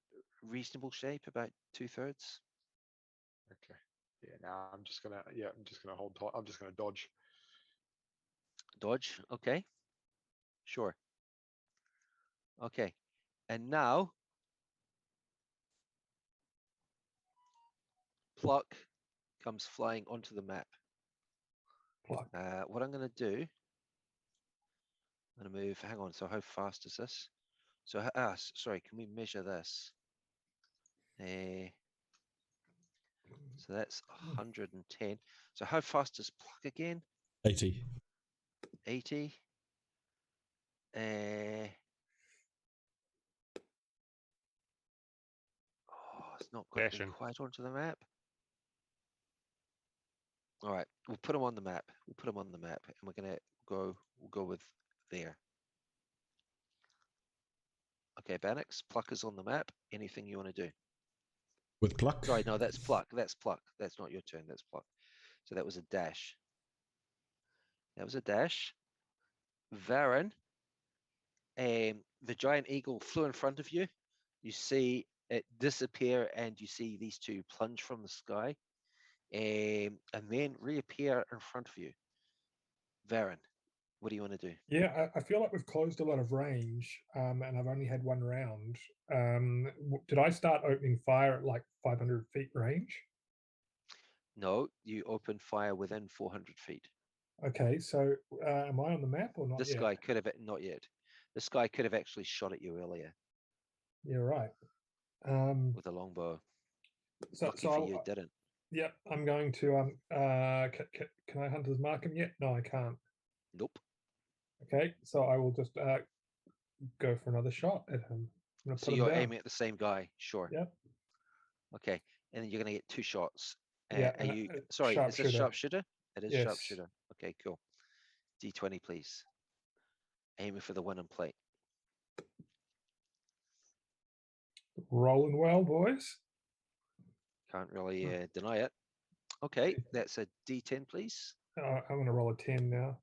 reasonable shape, about 2/3. Okay. Yeah, now I'm just gonna hold tight. I'm just gonna dodge. Dodge, okay. Sure. Okay. And now Pluck comes flying onto the map. Pluck. What I'm gonna do, I'm gonna move, hang on, so how fast is this? So sorry, can we measure this? So that's 110. So how fast is Pluck again? 80. 80. It's not quite been Dashing. quite onto the map. All right, we'll put him on the map. We'll put him on the map, and we'll go with there. Okay, Bannox, Pluck is on the map. Anything you want to do? With Pluck? Sorry, no, that's Pluck. That's Pluck. That's not your turn. That's Pluck. So that was a dash. That was a dash. Varen, the giant eagle flew in front of you. You see it disappear, and you see these two plunge from the sky, and then reappear in front of you. Varen, what do you want to do? Yeah, I feel like we've closed a lot of range, and I've only had one round. Did I start opening fire at like 500 feet range? No, you open fire within 400 feet. Okay, so am I on the map or not This yet? guy could have, not yet. This guy could have actually shot at you earlier You're right. with a longbow. So, Lucky for you, it didn't. Yeah, I'm going to can I hunter's mark him yet? No, I can't. Nope. Okay, so I will just go for another shot at him. I'm gonna So put him you're down. aiming at the same guy, sure. Yep. Okay, and then you're gonna get 2 shots. Yeah, Are and you? Sorry, is this sharpshooter. sharpshooter? It is Yes. sharpshooter. Okay, cool. D20, please. Aiming for the winning plate. Rolling well, boys. Can't really deny it. Okay, that's a D10, please. I'm going to roll a 10 now.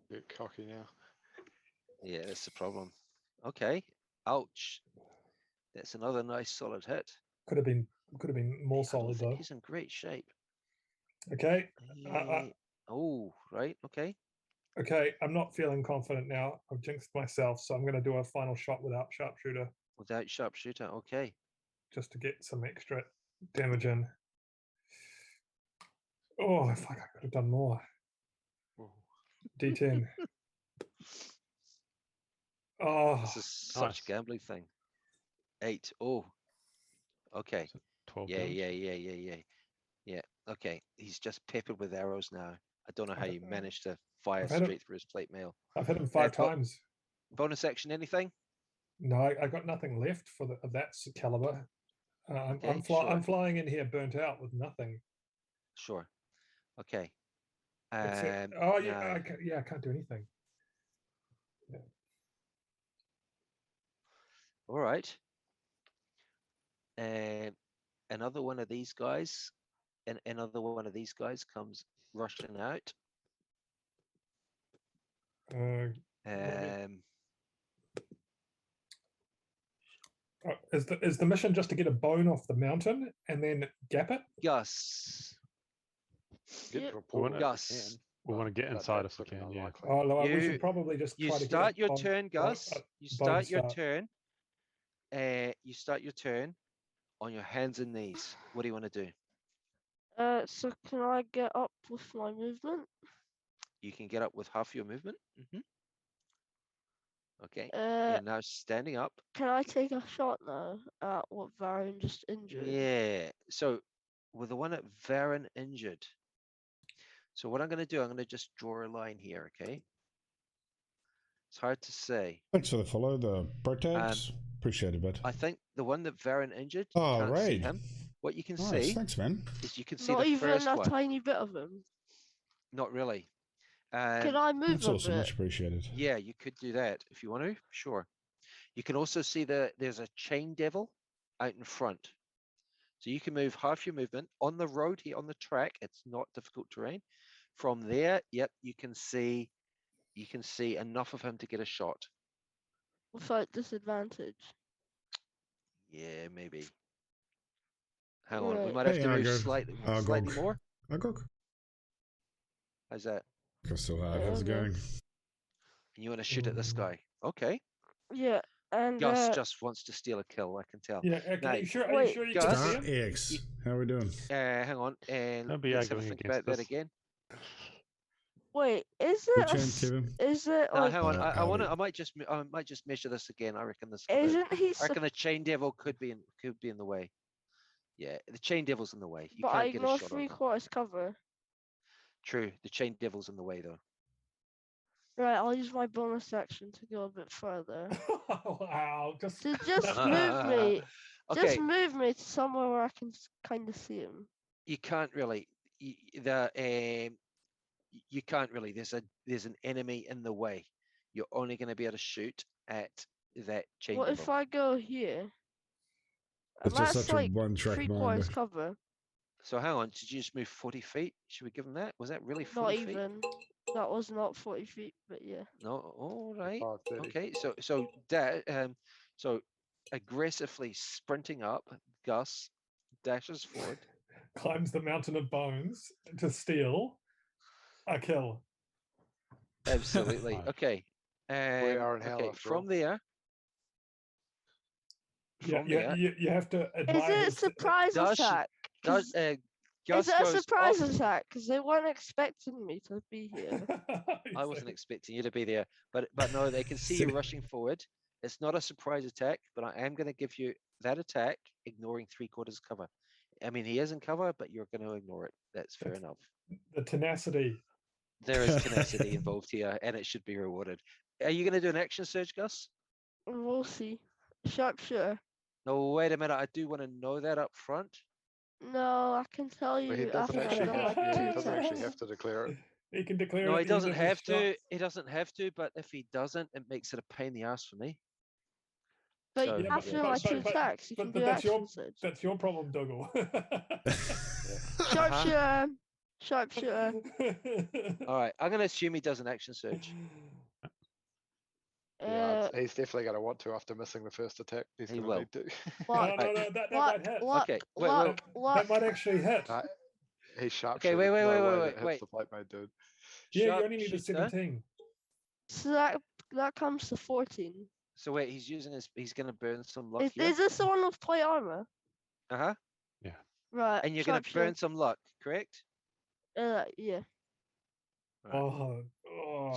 Bit cocky now. Yeah, that's the problem. Okay, ouch. That's another nice solid hit. Could have been more I don't solid think though. he's in great shape. Okay. Oh, right. Okay. Okay, I'm not feeling confident now. I've jinxed myself, so I'm going to do a final shot without sharpshooter, Without sharpshooter. Okay. just to get some extra damage in. Oh, I fuck! I could have done more. D10. Oh, This is such Nice. a gambling thing. 8. Oh. Okay. 12 Yeah, damage. yeah. Okay. He's just peppered with arrows now. I don't know how you managed to fire I've had straight through his plate mail. I've hit him 5 but- times. Bonus action, anything? No, I got nothing left for of that caliber. Okay, I'm sure. flying in here burnt out with nothing. Sure. Okay. Except, now, I can't do anything. all right. Another one of these guys another one of these guys comes rushing out. Maybe. Um, Is the mission just to get a bone off the mountain and then gap it? Gus. Get Yep. to a portal if Gus. we can. We want to get But inside that's if we looking can, yeah. unlikely. Oh, no, we You- should probably just You try to start get your a bone, turn, Gus. You bone start your start. turn. You start your turn on your hands and knees. What do you want to do? So can I get up with my movement? You can get up with half your movement. Okay. Uh, You're now standing up. can I take a shot now at what Varian just injured? Yeah. So with the one at Varen injured. So what I'm going to do, I'm going to just draw a line here. Okay. It's hard to say. Thanks for the follow, the bro tags. Appreciate it, bud. I think the one that Varen injured, Oh, can't see right. him. What you can Nice, see thanks, man. is you can see Not the even first a one. tiny bit of him. Not really. Can I move That's a also bit? much appreciated. Yeah, you could do that if you want to. Sure. You can also see there's a chain devil out in front. So you can move half your movement on the road here on the track. It's not difficult terrain. From there, yep, you can see enough of him to get a shot. Without disadvantage. Yeah, maybe. Hang on, we Right. might have Hey, to move Argo. slightly Argog. more. Agog. How's that? Crystal Hard, how's it Okay. going? And you want to shoot at this guy? Okay. Yeah, and Gus just wants to steal a kill. I can tell. Yeah, Now, are you sure wait, you Gus? can see Star him? X. How we doing? hang on, and Don't be let's have a arguing think about against that this. again. wait, is Good it a chance, s- Kevin. is it No, like hang on. I want to. Audi. I might just measure this again. I reckon this. isn't he I reckon the chain devil could be in the way. Yeah, the chain devil's in the way. You but I can't get a ignore shot on him. 3/4 cover. True, the chain devil's in the way though. Right, I'll use my bonus action to go a bit further. Wow, just So just move me. Okay, Just move me to somewhere where I can kind of see him. you can't really. You can't really. There's an enemy in the way. You're only going to be able to shoot at that chain What devil. if I go here? It's just That's such a like one-track 3/4 mind. cover. So hang on, did you just move 40 feet? Should we give him that? Was that really 40 Not feet? even. That was not 40 feet, but yeah. No, all right. 5:30. Okay, so aggressively sprinting up, Gus dashes forward. climbs the mountain of bones to steal a kill. Absolutely. Nice. Okay. We are in hell Okay, after all. from there. Yeah, From there, you have to Is admire it a his- surprise does she- attack? Gus, 'Cause- Gus is it a goes surprise off. attack? Because they weren't expecting me to be here. I wasn't expecting you to be there, but no, they can see you rushing forward. It's not a surprise attack, but I am going to give you that attack, ignoring 3/4 cover. I mean, he is in cover, but you're going to ignore it. That's fair enough. the tenacity. There is tenacity involved here, and it should be rewarded. Are you going to do an action surge, Gus? We'll see. Sharpshooter. No, wait a minute. I do want to know that up front. No, I can tell But he you doesn't after I've actually done have. like Yeah, he 2 doesn't actually attacks. have to declare it. He can declare. No, it he at the end doesn't of his have to. shots. He doesn't have to, but if he doesn't, it makes it a pain in the ass for me. But So, Yeah, after yeah. my 2 attacks, you but can do that's your- action surge. That's your problem, Dougal. Sharpshooter. Sharpshooter. All right, I'm going to assume he does an action surge. Yeah, he's definitely going to want to after missing the first attack. He's He going will. to need to. What? No, that Luck, might hit. luck, Okay, wait, luck, wait. luck. That might actually hit. He's sharp. Okay, wait, no way wait, that hits wait. the plate mate, dude. Yeah, you only need a Sharpshooter. 17. So that comes to 14. So wait, he's going to burn some luck Is here. this the one with plate armor? Uh-huh. Right. And you're going to sharpshooter. burn some luck, correct? Yeah. Right. Oh,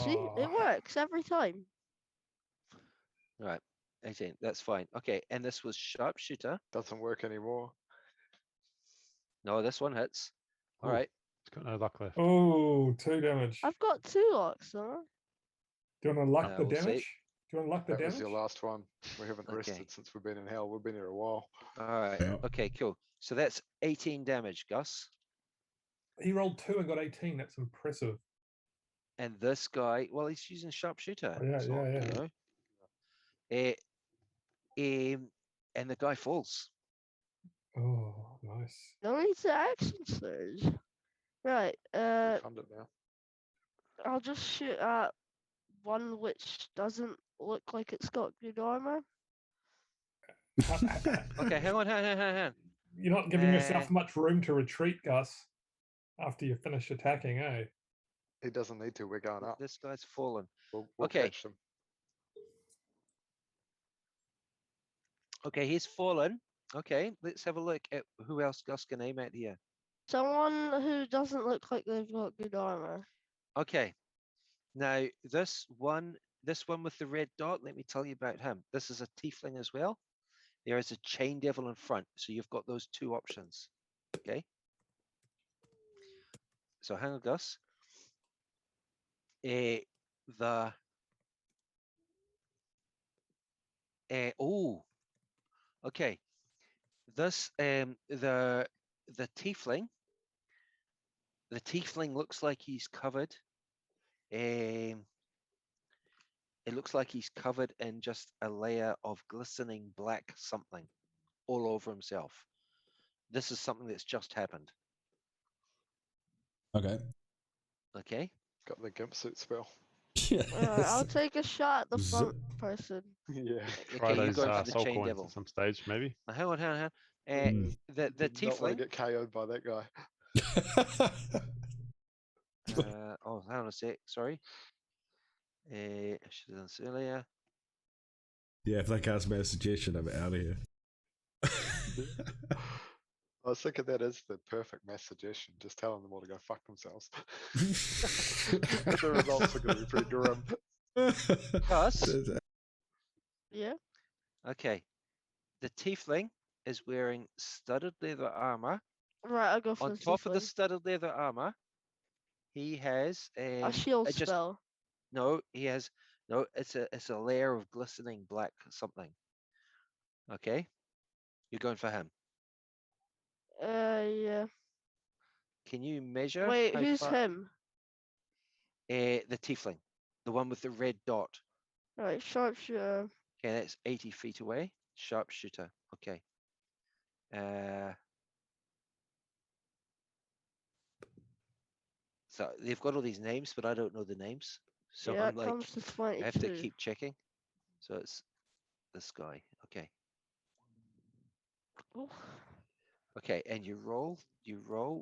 See, it works every time. Right. 18. That's fine. Okay, and this was sharpshooter. Doesn't work anymore. No, this one hits. All Ooh. right. It's got no luck left. Oh, 2 damage. I've got 2 locks, huh? Do you want to luck the we'll see. damage? Do you want to luck the That was damage? your last one. We haven't Okay. rested since we've been in hell. We've been here a while. All right. Yeah. Okay, cool. So that's 18 damage, Gus. He rolled 2 and got 18. That's impressive. And this guy, well, he's using sharpshooter. Oh, yeah, It's not, yeah, you know. And the guy falls. Oh, nice. Nice. No need to action surge. Right. Fund it now. I'll just shoot at one which doesn't look like it's got good armor. Okay, hang on, hang on. You're not giving yourself much room to retreat, Gus, after you finish attacking, eh? He doesn't need to. We're going up. This guy's fallen. We'll Okay. catch them. Okay, he's fallen. Okay, let's have a look at who else Gus can aim at here. Someone who doesn't look like they've got good armor. Okay, now this one with the red dot, let me tell you about him. This is a tiefling as well. There is a chain devil in front, so you've got those two options. Okay. So hang on, Gus. Okay. This the tiefling. The tiefling looks like he's covered. It looks like he's covered in just a layer of glistening black something all over himself. This is something that's just happened. Okay. Okay. Got the gimp suit spell. Yeah. I'll take a shot at the front person. Yeah. Try Okay, you those go for the soul chain coins devil. at some stage, maybe. Now, hang on. The Did not want tiefling. to get KO'd by that guy. Oh, hang on a sec. Sorry. I should have done this earlier. Yeah, if they cast mass suggestion, I'm out of here. I was thinking that is the perfect mass suggestion. Just telling them all to go fuck themselves. The results are going to be pretty grim. Gus. Yeah. Okay. The tiefling is wearing studded leather armor. Right, I'll go for On the top of the tiefling. studded leather armor, he has A shield spell. No, he has no. It's a layer of glistening black something. Okay, you're going for him. Yeah. Can you measure? Wait, how who's far? him? The tiefling, the one with the red dot. Right, sharpshooter. Okay, that's 80 feet away. Sharpshooter. Okay. So they've got all these names, but I don't know the names. So Yeah, I'm it like, comes to I have to 22. keep checking. So it's this guy. Okay. Oh. Okay, and you roll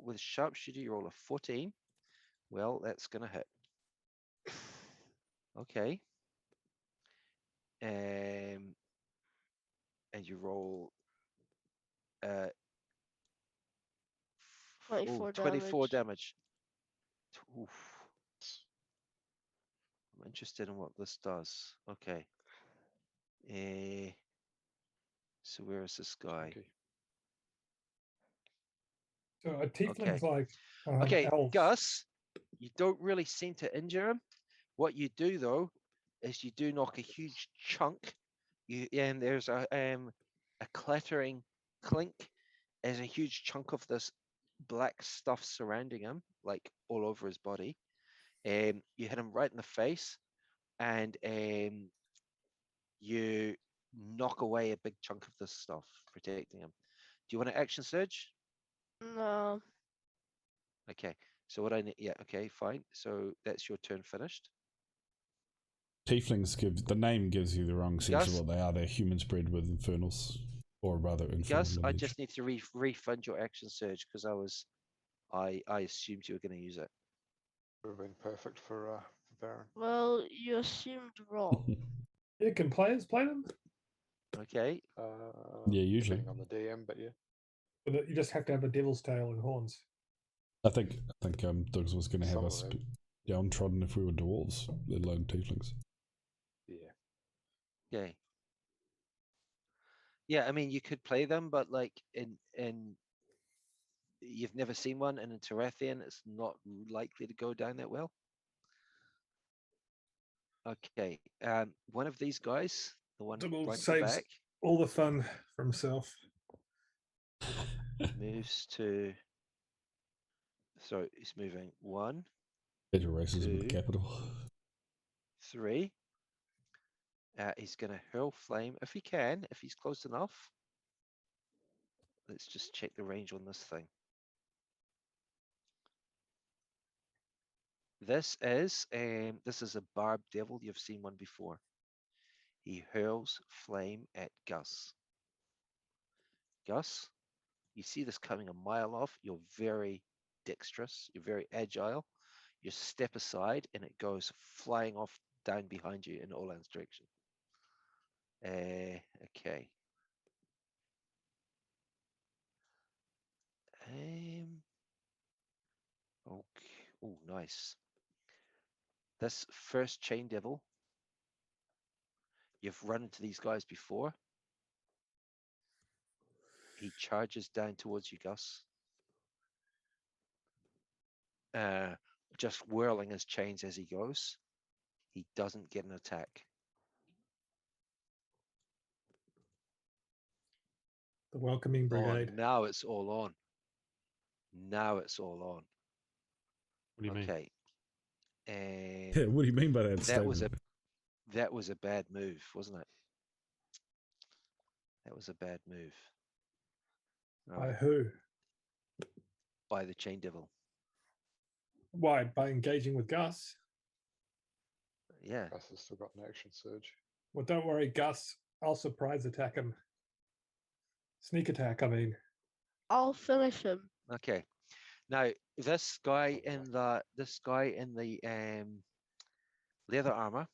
with sharpshooter, you roll a 14. Well, that's gonna hit. Okay. And you roll 24 damage. Oof. I'm interested in what this does. Okay. So where is this guy? Okay. So a tiefling's Okay. like Okay, elf. Gus, you don't really seem to injure him. What you do though is you do knock a huge chunk. And there's a clattering clink as a huge chunk of this black stuff surrounding him, like all over his body. You hit him right in the face, and you knock away a big chunk of this stuff, protecting him. Do you want an action surge? No. Okay. So what I need, yeah, okay, fine. So that's your turn finished. Tieflings the name gives you the wrong sense Gus? of what they are. They're humans bred with infernals, or rather infernal Gus, I knowledge. just need to refund your action surge because I assumed you were going to use it. Would have been perfect for Baron. Well, you assumed wrong. Yeah, can players play them? Okay. Yeah, usually. Depending on the DM, but yeah. But you just have to have a devil's tail and horns. I think Douglas was going to have Some us of them. downtrodden if we were dwarves, let alone tieflings. Yeah. Okay. Yeah, I mean you could play them, but like in you've never seen one, and in Tarathian, it's not likely to go down that well. Okay, one of these guys, the one Double right at the saves back, all the fun for himself. moves to. So he's moving 1, Better racism in the 2, capital. 3. He's going to hurl flame if he can, if he's close enough. Let's just check the range on this thing. This is a barbed devil. You've seen one before. He hurls flame at Gus. Gus, you see this coming a mile off. You're very dexterous. You're very agile. You step aside and it goes flying off down behind you in all ends direction. Okay. Okay. Oh, nice. This first chain devil, you've run into these guys before. He charges down towards you, Gus. Just whirling his chains as he goes. He doesn't get an attack. The welcoming Oh, brigade. now it's all on. Now it's all on. What do you mean? Okay. Yeah, what do you mean by that That statement? was a bad move, wasn't it? That was a bad move. All By right, who? by the chain devil. Why? By engaging with Gus? Yeah. Gus has still got an action surge. Well, don't worry, Gus. I'll surprise attack him. Sneak attack, I mean. I'll finish him. Okay. Now this guy in the leather armor,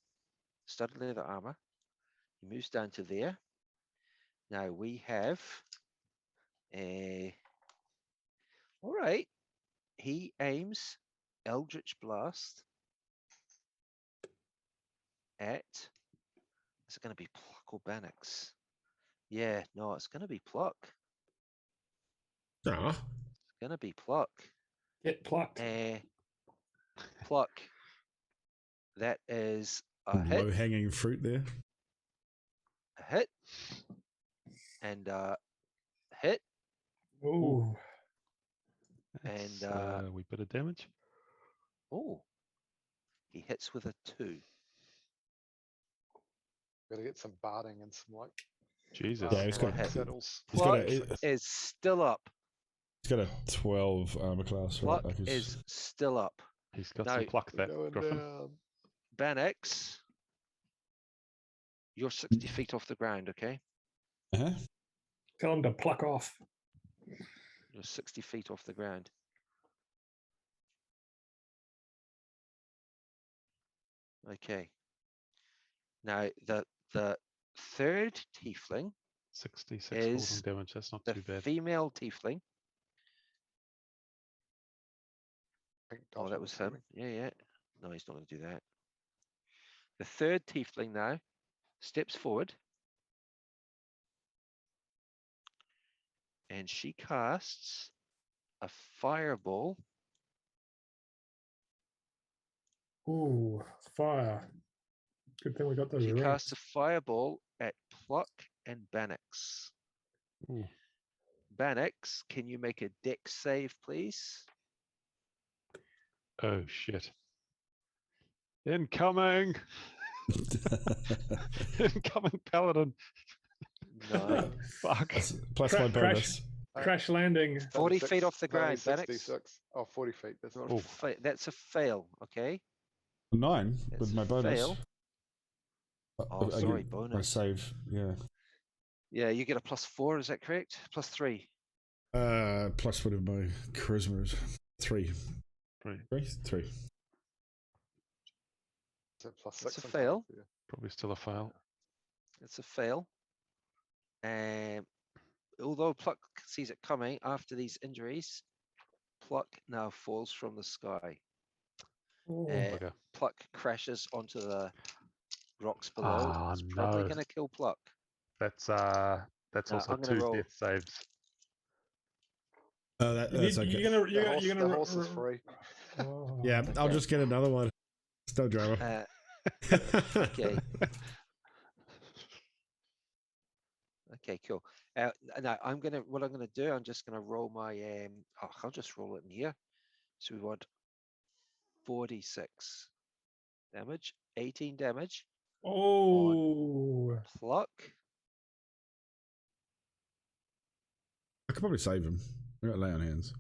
studded leather armor, he moves down to there. Now we have all right. He aims Eldritch Blast at, is it going to be Pluck or Bannox? Yeah, no, it's going to be Pluck. Ah, It's going to be Pluck. Get plucked. Pluck. That is a hit. low hanging fruit there. A hit. And hit. Ooh. That's, And we bit of damage. oh, he hits with a 2. Gotta get some barding and some like Jesus. Yeah, he's got- hit. saddles. He's got Pluck a is still up. he's got a 12 armor class, right? Pluck Like he's- is still up. He's got Now, some pluck, We're that going Griffin. down. Bannox, you're 60 feet off the ground, okay? Uh-huh. Tell him to pluck off. You're 60 feet off the ground. Okay. Now, the third tiefling, 66 is falling damage. That's not the too bad. female tiefling. Pink Oh, dot, that I'm was him. assuming. Yeah. No, he's not going to do that. The third tiefling now steps forward. And she casts a fireball. Ooh, fire. Good thing we got those She rings. casts a fireball at Pluck and Bannox. Ooh. Bannox, can you make a dex save, please? Oh, shit. Incoming! Incoming paladin. 9. Fuck. That's plus Cra- my bonus. Crash landing. 40 feet 36, off the no, only ground, Bannox. 66. Oh, 40 feet. That's Not not a fa- That's a fail, okay? 9 That's with a my bonus. fail. Oh, I sorry, get my bonus. save, yeah. Yeah, you get a +4, is that correct? +3. Plus whatever my charisma is. 3. Right. 3. plus That's 6. a fail. Yeah. Probably still a fail. It's a fail. Although Pluck sees it coming after these injuries, Pluck now falls from the sky. Ooh. Bugger. Pluck crashes onto the rocks below. Ah, It's probably no. going to kill Pluck. That's Now, also I'm gonna 2 roll. death saves. That's okay. You're gonna, The you're, horse, you're the gonna. horse is free. Oh, Yeah, I'll Okay. just get another one. It's no drama. Okay. Okay, cool. Now what I'm gonna do, I'm just gonna roll my I'll just roll it in here. So we want 46 damage, 18 damage, Oh, Pluck. I could probably save him. I got lay on hands.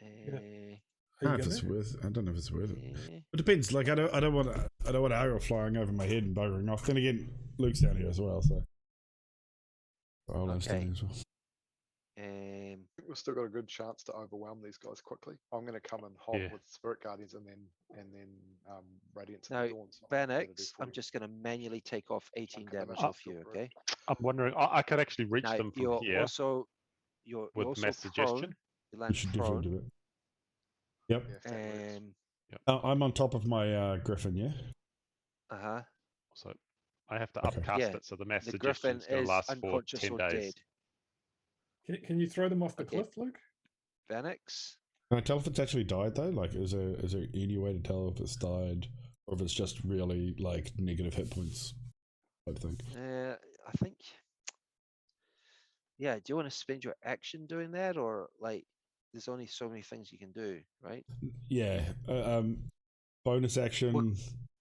Are I you don't know if gonna? it's worth. I don't know if it's worth it. eh, It depends. Like I don't want Arrow flying over my head and buggering off. Then again, Luke's down here as well, so I'll Okay. as well. I think we've still got a good chance to overwhelm these guys quickly. I'm going to come and hold Yeah. with Spirit Guardians and then Radiance at Now, the Dawn. So I'm gonna do Banix, I'm 40. just going to manually take off 18 Okay, that damage should off still you, work. okay? I'm wondering. I could actually reach Now, them from you're here also with also mass suggestion. prone. You You land should definitely prone. do it. Yep. Yeah, if that works. I'm on top of my Griffin. Yeah. Uh-huh. So I have to Okay. upcast Yeah, it. So the mass The Griffin suggestion is going is to last for unconscious 10 or days. dead. Can you throw them off the Okay. cliff, Luke? Banix, Can I tell if it's actually died though? Like, is there any way to tell if it's died or if it's just really like negative hit points type thing? I think. Yeah, do you want to spend your action doing that, or like, there's only so many things you can do, right? Yeah. Bonus action.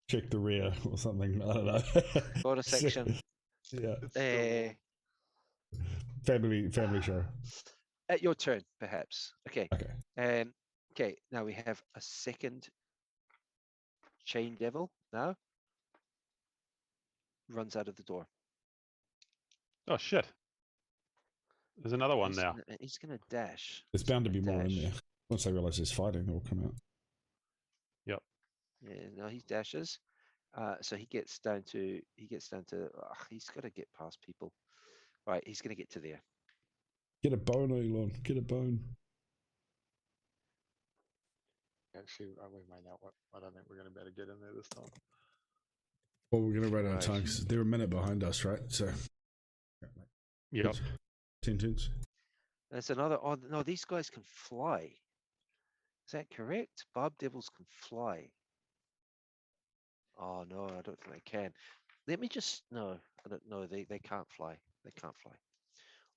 Check the rear or something. I don't know. Bonus action. Yeah. It's still Family show. At your turn, perhaps. Okay. Okay. Okay. Now we have a second chain devil. Now runs out of the door. Oh shit! There's another one now. He's gonna dash. There's He's bound to gonna be more in dash. there. Once they realise there's fighting, they'll come out. Yeah, no, he dashes. So he gets down to. He's got to get past people. Right, he's gonna get to there. Get a bone, Elon. Get a bone. actually, we may not. I don't think we're going to be able to get in there this time. Well, we're going to run out of Right. time because they're a minute behind us, right? So. Yep. 10 turns. There's another. Oh no, these guys can fly. Is that correct? Barb devils can fly. Oh no, I don't think they can. Let me just no. I don't know. They can't fly. They can't fly.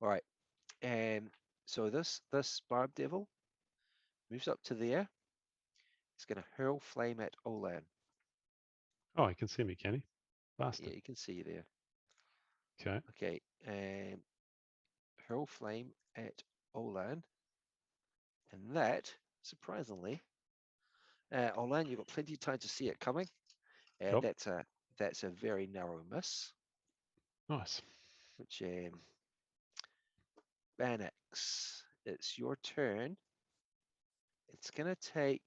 All right. So this barb devil moves up to there. It's going to hurl flame at Olan. Oh, he can see me, can he? Bastard. Yeah, you can see there. Okay. Okay. Hurl flame at Olan, and that surprisingly, Olan, you've got plenty of time to see it coming, and Yep. that's a very narrow miss. Nice. Which Banix, it's your turn. It's gonna take.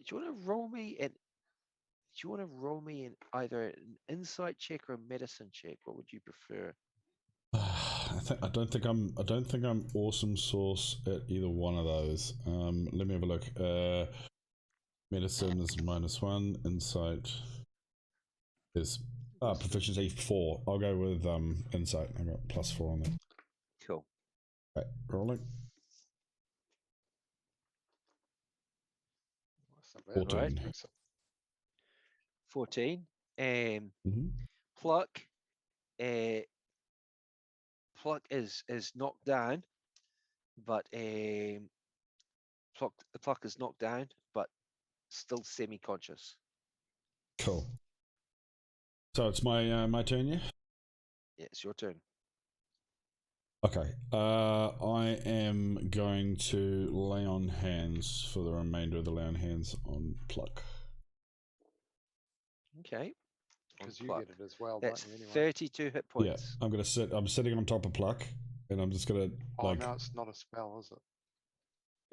Do you want to roll me an? Do you want to roll me in either an insight check or a medicine check? What would you prefer? I don't think I'm awesome source at either one of those. Let me have a look. Medicine is -1. Insight is proficiency 4. I'll go with insight. I got +4 on that. Cool. Right, rolling. That's not bad. 14. Right. Decent. 14. Mm-hmm. Pluck. Pluck is knocked down, but Pluck is knocked down, but still semi-conscious. Cool. So it's my turn, yeah? Yeah, it's your turn. Okay. I am going to lay on hands for the remainder of the lay on hands on Pluck. Okay. Because you Pluck. get it as well, That's don't you? Anyway. 32 hit points. Yeah, I'm sitting on top of Pluck, and I'm just gonna Oh like no, it's not a spell, is it?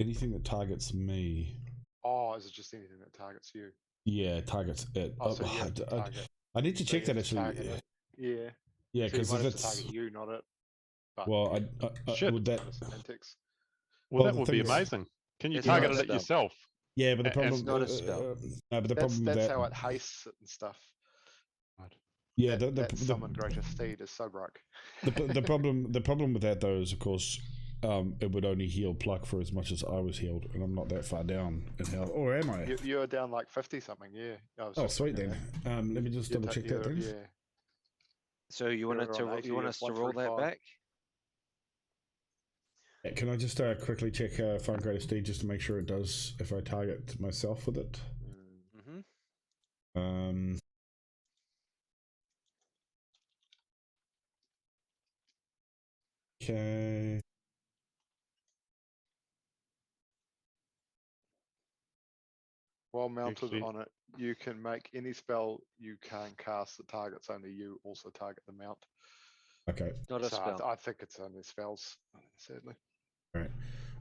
anything that targets me. Oh, is it just anything that targets you? Yeah, targets it. Oh, so you have to target. I need to so check you that have to actually. target it. Yeah. Yeah, So you because might if have to it's target you, not it. But well, Shit. would that kind of semantics. Well, Well, that the would thing be is- amazing. Can you It's target not it a at spell. yourself? yeah, but the It's problem not a spell. no, but the That's problem with that how it hastes it and stuff. yeah, That summon greater steed is so broke. the problem with that though is of course it would only heal Pluck for as much as I was healed, and I'm not that far down in health. Or am I? You're down like 50 something, yeah. Oh, sweet then. Let me just double check that then. Yeah. So you want You're on 80 you want of us to roll that 135. back? Yeah, can I just quickly check Find Greater Steed just to make sure it does if I target myself with it? Mm-hmm. Okay. While mounted Actually- on it, you can make any spell you can't cast that targets only you also target the mount. Okay. Not a So spell. I think it's only spells, sadly. All right.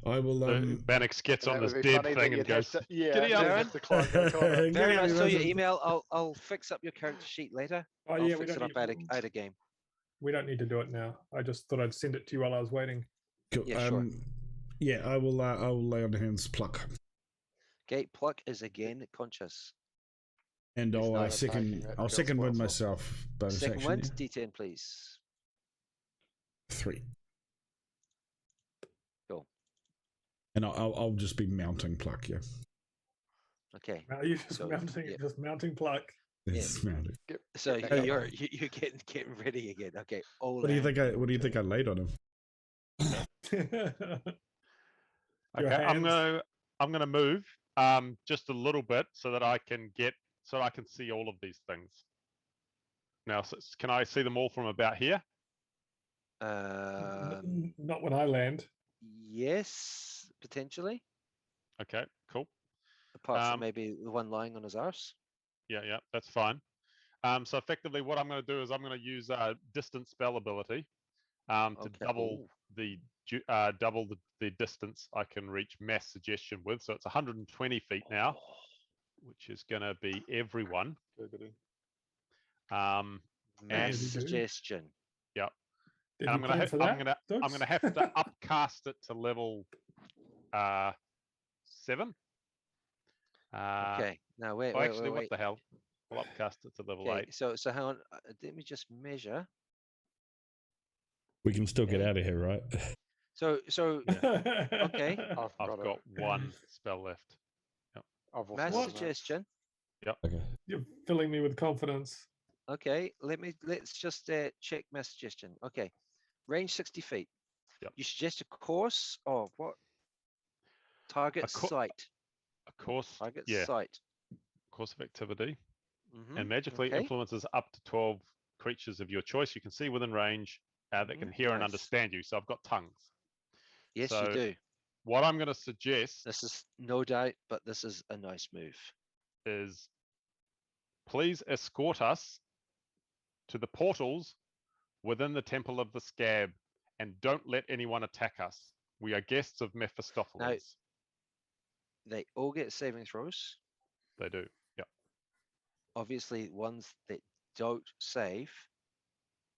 I will. Bannox gets And on that would this be dead funny that thing and you'd have goes, to- yeah, "Giddy you'd up." have to climb back on it. Baron, I saw your Giddy up, email. I'll fix up your character sheet later. Oh I'll yeah, we fix don't it up need, out of game. we don't need to do it now. I just thought I'd send it to you while I was waiting. Cool. Yeah, sure. Yeah, I will lay on hands pluck, Okay, Pluck is again conscious. and He's I'll not second. attacking, that I'll kills second wind well. myself. Bonus Second action. wind, Yeah. D10, please. 3. Cool. And I'll just be mounting pluck. Yeah. Okay. Now you just So, mounting, yeah. just mounting pluck. It's mounting. So back up. you're getting ready again. Okay. What do you think? What do you think I laid on him? Your Okay, hands. I'm gonna move just a little bit so that I can see all of these things. Now, can I see them all from about here? Not when I land. Yes, potentially. Okay, cool. Apart from maybe the one lying on his arse. Yeah, that's fine. So effectively, what I'm going to do is I'm going to use distance spell ability to Okay. double Ooh. the distance I can reach mass suggestion with. So it's 120 feet now, which is going to be everyone. Mass Really do. suggestion. Yep. Did And you plan for that? I'm gonna have to upcast it to level 7. Okay. Now wait, Oh, wait, actually, wait, what wait. the hell? I'll upcast it to level Okay, 8. so hang on. Let me just measure. We can still get Okay. out of here, right? So okay. I've got 1 spell left. I've also Mass done that. suggestion. Okay. You're filling me with confidence. Okay, let's just check mass suggestion. Okay, range 60 feet. Yep. You suggest a course of what? Target site. A course. Target Yeah. site. Course of activity. Mhm, And magically okay. influences up to 12 creatures of your choice you can see within range that can hear and Nice. understand you. So I've got tongues. Yes, So you do. what I'm going to suggest This is no doubt, but this is a nice move. is please escort us to the portals within the Temple of the Scab and don't let anyone attack us. We are guests of Mephistopheles. They all get saving throws. They do. Yep. Obviously, ones that don't save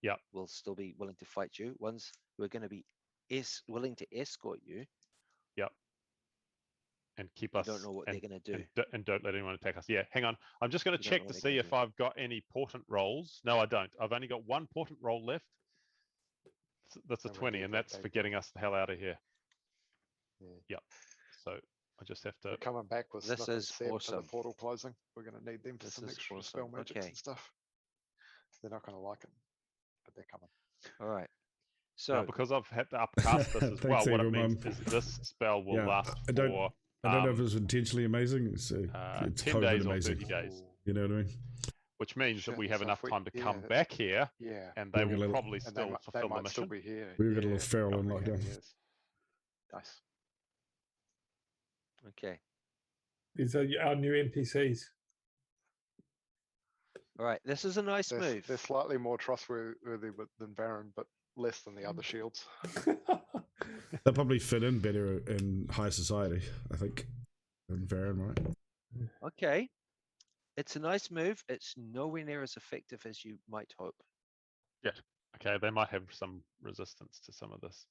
Yep. will still be willing to fight you. Ones who are going to be willing to escort you. Yep. And keep You us. don't know what they're going to do. And don't let anyone attack us. Yeah, hang on. I'm just going to You don't check know to what they're see gonna if I've got any portent rolls. No, I don't. I've only got 1 portent roll left. That's a And we 20, need and that that's back for now. getting us the hell out of here. Yeah. Yep. So I just have to. We're coming back with This Snip and is Seb for the awesome. portal closing. We're going to need them for This some is extra awesome. spell magics Okay. and stuff. They're not going to like it, but they're coming. All right. Now, So because I've had to upcast this as Thanks, well, what it Eagle means Mum. is this spell will Yeah, last I don't- for I don't know if it's intentionally amazing. It's 10 COVID days or amazing. 30 days, You know what I mean? which means that Shit, we have so enough if we- time to yeah, come back here, Yeah. and they We'll get a will little- probably And still they fulfill the might still mission. be here. We were getting a little feral in coming out of lockdown. years. Nice. okay. These are our new NPCs. All right. This is a nice move. They're slightly more trustworthy than Baron, but less than the other shields. They'll probably fit in better in high society, I think, than Varen, right? Okay. It's a nice move. It's nowhere near as effective as you might hope. Okay, they might have some resistance to some of this.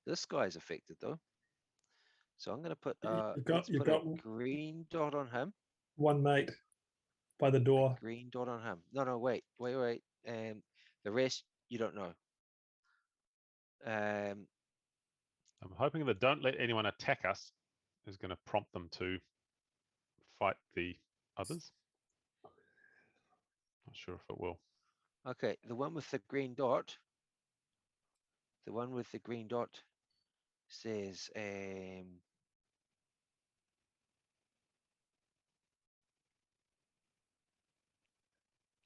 This guy's affected though. So I'm going to put You've got a green dot on him. one mate by the door. Green dot on him. No, wait. The rest you don't know. I'm hoping that don't let anyone attack us is going to prompt them to fight the others. Not sure if it will. Okay, the one with the green dot. The one with the green dot says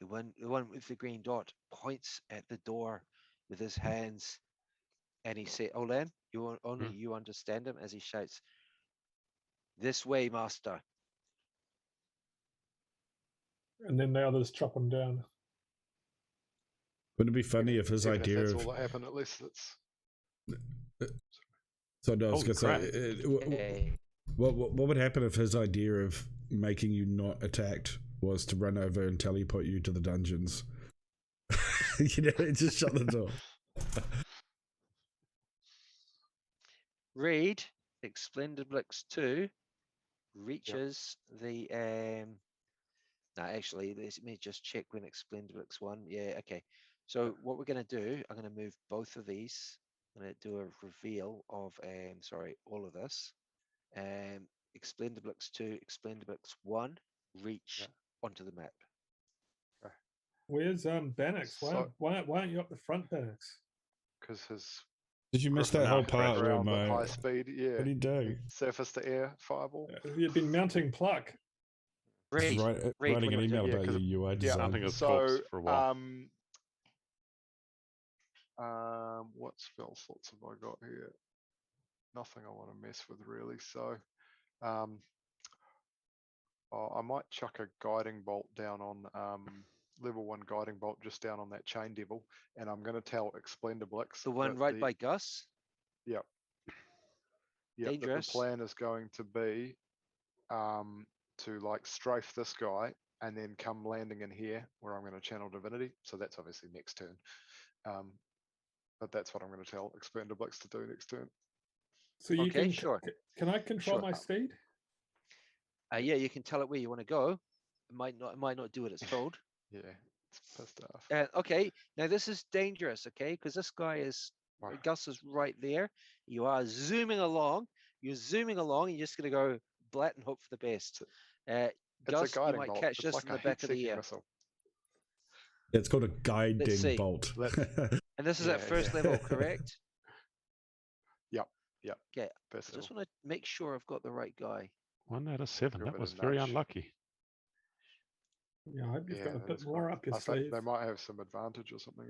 the one with the green dot points at the door with his hands And he said, Olan, only you understand him as he shouts, "This way, master." And then the others chop him down. Wouldn't it be funny if his Even idea if that's of all that happened, at least it's so no, I was Holy gonna say Okay. what would happen if his idea of making you not attacked was to run over and teleport you to the dungeons? You know, just shut the door. Read Explendiblix 2 reaches the no, actually, let me just check when Explendiblix 1. Yeah, okay. So what we're going to do, I'm going to move both of these. I'm going to do a reveal of sorry, all of this. Explendiblix 2, Explendiblix 1 reach onto the map. Where's Bannox? So- Why aren't you up the front, Bannox? because his Did you miss Griffin that whole went part where around at high my speed. Yeah, what do you do? surface to air fireball. You've been mounting pluck. Read, Writing what an do you wanna do? email Yeah, about 'cause your UI yeah, design. Something of So, corpse for a while. what spell slots have I got here? Nothing I want to mess with really. So, I might chuck a guiding bolt down on level 1 guiding bolt just down on that chain devil, and I'm going to tell Explendiblix The one that right by Gus? Yep. Yep, that Dangerous. the plan is going to be to like strafe this guy and then come landing in here where I'm going to channel divinity. So that's obviously next turn. But that's what I'm going to tell Explendiblix to do next turn. So you Okay, can sure. Can I control Sure. my steed? Yeah, you can tell it where you want to go. It might not do what it's told. Yeah, it's pissed off. Okay, now this is dangerous, okay? Because this guy is, Wow. Gus is right there. You are zooming along. You're zooming along. You're just going to go blat and hope for the best. It's Gus, a you guiding might bolt. catch It's this like in a the back of the heat-seeking ear. missile. It's called a guiding see. bolt. And this is Yeah, at first yeah. level, correct? Yep. Okay, First I just level. want to make sure I've got the right guy. 1 out of 7. Give That it a was very nudge. unlucky. Yeah, I hope you've got a that bit is more quite- up your I think sleeve. they might have some advantage or something.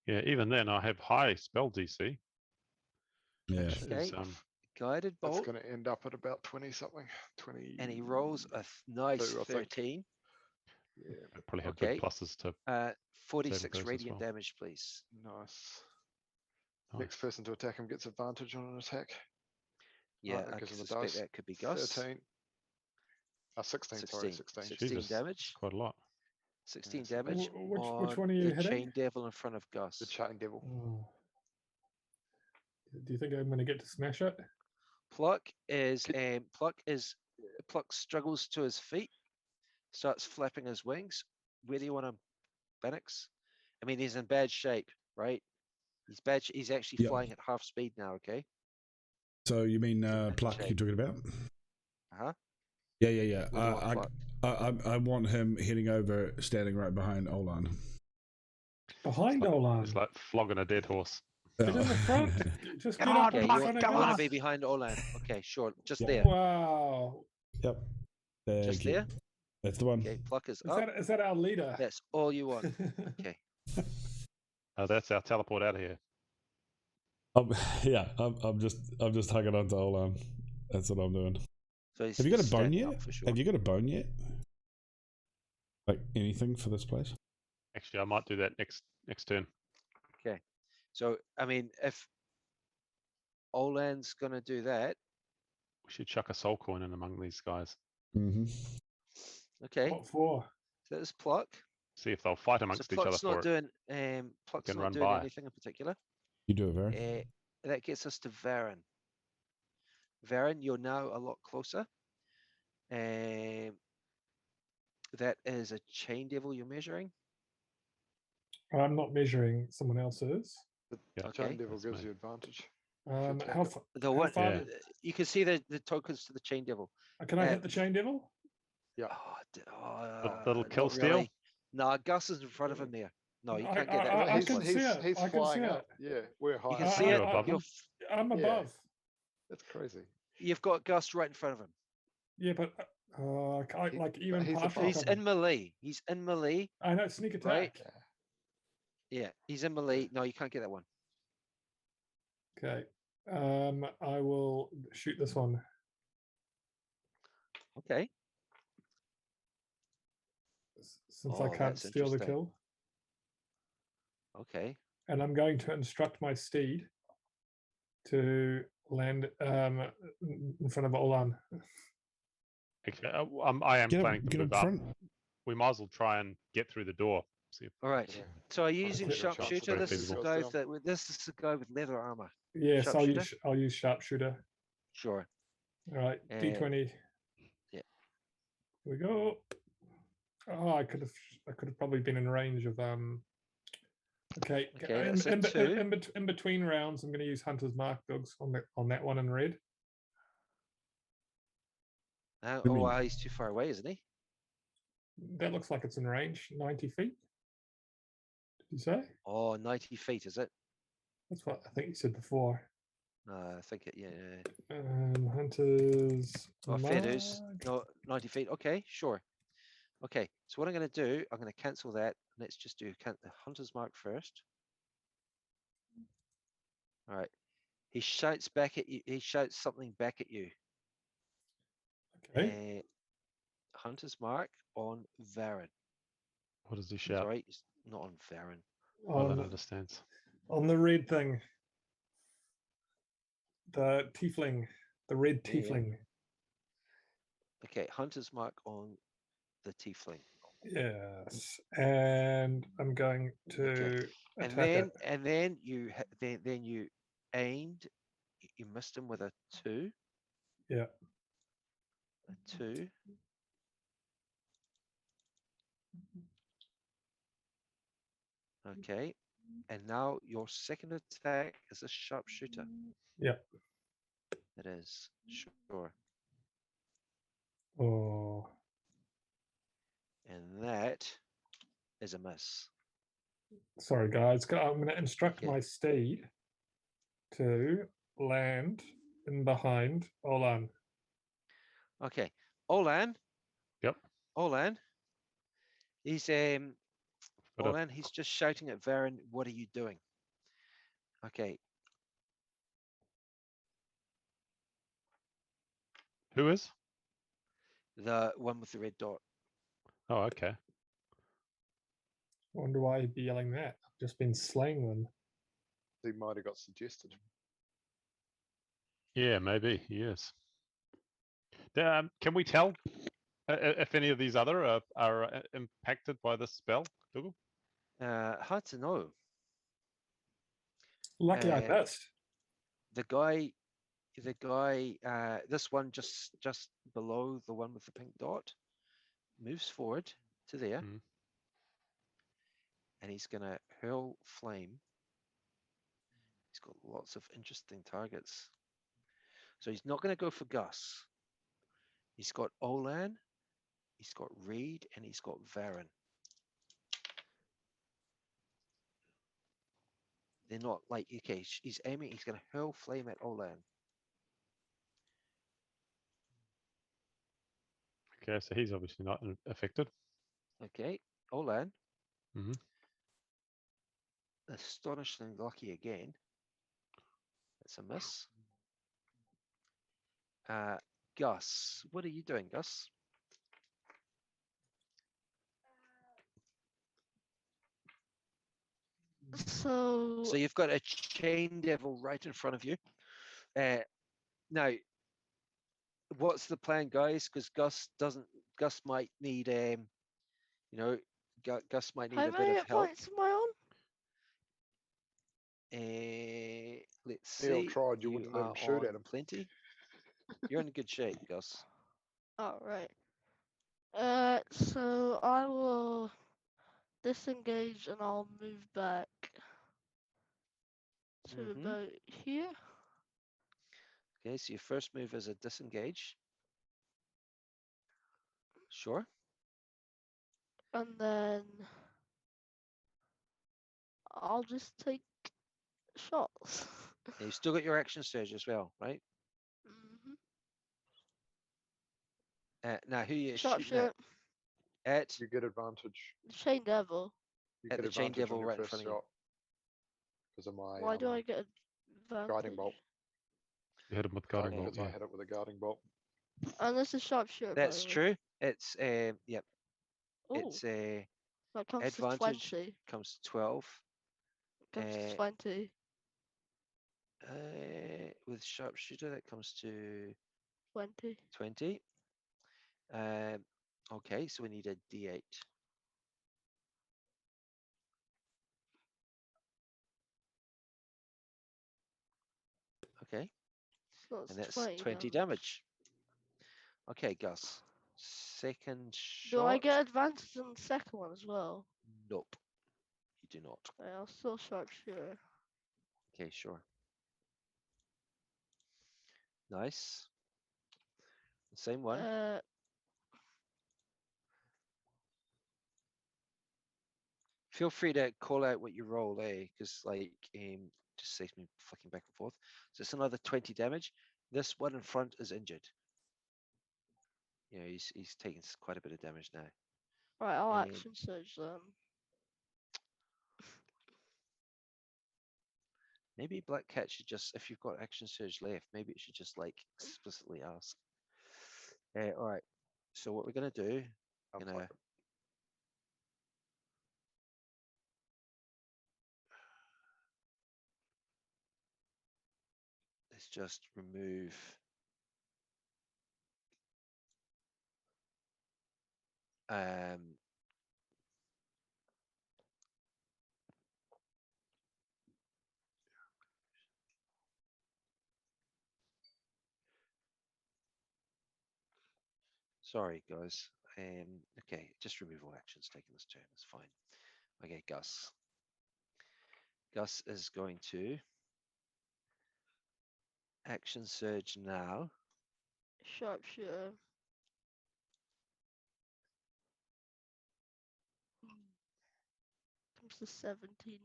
Yeah, even then I have high spell DC. Yeah. Which Okay. is, Guided It's bolt, going to end up at about 20 something. 20. and he rolls a nice I think. 13. Yeah, I probably have Okay. good pluses to 46 throws as radiant well. damage, please. nice. Nice. Next person to attack him gets advantage on an attack. Yeah, that I gives him a suspect dice. that could be Gus. 13. 16, sorry, 16. 16 Jesus, damage. Quite a lot. 16 so damage Which on one are you the hitting? chain devil in front of Gus. The chain devil. Oh. Do you think I'm going to get to smash it? Pluck struggles to his feet, starts flapping his wings. Where do you want him, Bannox? I mean, he's in bad shape, right? He's bad. He's actually Yep. flying at half speed now. Okay. So you mean bad Pluck shape. you're talking about? Uh-huh. Yeah. Where do you want Pluck? I want him heading over, standing right behind Olan. Behind It's Olan. like flogging a dead horse. Get in the front. Just get Come up on, in Okay, front of you want to Gus. be behind Olan. Okay, sure. Just Yeah. there. Wow. Yep. Just Thank you. there. That's the one. Okay, Pluck is up. Is that our leader? That's all you want. Okay. That's our teleport out of here. Yeah, I'm just hugging on to Olan. That's what I'm doing. So he's, Have you got a he's bone standing yet? up for sure. Have you got a bone yet? Like anything for this place? Actually, I might do that next turn. Okay. So I mean, if Olan's gonna do that, We should chuck a soul coin in among these guys. Mm-hmm. okay. What for? So that's Pluck. See if they'll fight So amongst each other Pluck's for not it. doing Pluck's can not run doing by. anything in particular. You do it, very. That gets us to Varen. Varen, you're now a lot closer. That is a chain devil you're measuring. I'm not measuring. Someone else is. The Yeah, chain devil that's gives me. you advantage. attack How it. far? The How one far Yeah. you can see the tokens to the chain devil. can I hit the chain devil? Yeah. Little kill not steal? really. No, Gus is in front of him there. No, you can't get that. I from he's this can one. see it. he's I can flying see up. Yeah, we're high. You can I- see I- it. I- above You're him? I'm Yeah. above. That's crazy. You've got Gus right in front of him. Yeah, but like even he's partial above. He's cover. in melee. He's in melee. I know sneak attack. Right. Yeah, he's in melee. No, you can't get that one. Okay. I will shoot this one. Okay. Since I Oh, can't that's steal the interesting. kill. Okay. And I'm going to instruct my steed to land in front of Olan. Okay, I am Get planning up, to get move up up. front. We might as well try and get through the door. See if All right. Okay. So are you using Okay. sharpshooter? Very This is the feasible. guy that this is the guy with leather armor. Yes, Sharpshooter? I'll use sharpshooter. Sure. All right, D20. Yeah. Here we go. Oh, I could have probably been in range of Okay. Okay, In, that's a in, be- 2. in between rounds, I'm going to use Hunter's Mark dogs on that one in red. you Oh, mean? wow, he's too far away, isn't he? That looks like it's in range, 90 feet. Did you say? Oh, 90 feet, is it? That's what I think you said before. I think it, yeah. Hunter's Oh, fair dues. Mark. No, 90 feet. Okay, sure. Okay, so what I'm going to do, I'm going to cancel that. Let's just do the hunter's mark first. All right. He shouts back at you. He shouts something back at you. Okay. Hunter's mark on Varen. What does he shout? Sorry, it's not on Varen. Alan understands. On the red thing. The tiefling. The red Yeah, yeah. tiefling. Okay, hunter's mark on the tiefling. Yes. And I'm going to attack it. And then you then you aimed. You missed him with a 2. Yeah. A 2. Okay. And now your second attack is a sharpshooter. Yeah. It is. Sure. Oh. And that is a miss. Sorry, guys. I'm going to instruct Okay. my steed to land in behind Olan. Okay. Olan. Yep. Olan. He's Got Olan, he's just shouting at Varen, what are you doing? Okay. Who is? The one with the red dot. Oh, okay. I wonder why he'd be yelling that. I've just been slaying them. He might have got suggested. Yeah, maybe he is. Can we tell if any of these other are impacted by this spell, Dougal? Hard to know. Lucky I missed. The guy, this one just below the one with the pink dot, moves forward to there, and he's gonna hurl flame. He's got lots of interesting targets, so he's not gonna go for Gus. He's got Olan, he's got Reed, and he's got Varen. They're not like, okay, he's aiming, he's gonna hurl flame at Olan. Okay, so he's obviously not affected. Okay, Olan. Mm-hmm. Astonishingly lucky again. That's a miss. Gus, what are you doing, Gus? So you've got a chain devil right in front of you. Now, what's the plan, guys? Because Gus might need Gus might need how a bit many of help. points am I on? Let's Neil see. tried, you wouldn't let him are shoot at on him. Plenty. You're in good shape, Gus. All right. So I will disengage and I'll move back to about here. Okay, so your first move is a disengage. Sure. And then I'll just take shots. And you've still got your action surge as well, right? Now, who you Shot shooting at? You get advantage. Chain devil. You At get the chain advantage devil on your right in first front of you. shot. Because of my. Why do I get advantage. bolt. You hit him with Oh, guiding bolt. because I Yeah. hit it with a guarding bolt. And this is sharpshooter. by That's the way. true. It's yep. Ooh, It's that comes advantage to 20. comes to 12. Comes to Uh, 20. With sharpshooter that comes to 20. 20. Okay, so we need a D8. Okay, So and that's that's 20 damage. damage. Okay, Gus. Second Do I shot. get advantage on the second one as well? Nope, you do not. Yeah, I'll still sharpshooter. Okay, sure. Nice. Same one. Feel free to call out what you roll, because like just saves me flicking back and forth. So it's another 20 damage. This one in front is injured. Yeah, he's taking quite a bit of damage now. Right, I'll And action surge them. maybe Black Cat should just, if you've got action surge left, maybe it should just like explicitly ask. All right. So what we're gonna do? I'm Gonna fine. let's just remove. Sorry, guys. Okay, just remove all actions taken this turn. It's fine. Okay, Gus. Gus is going to action surge now. Sharpshooter. Comes to 17.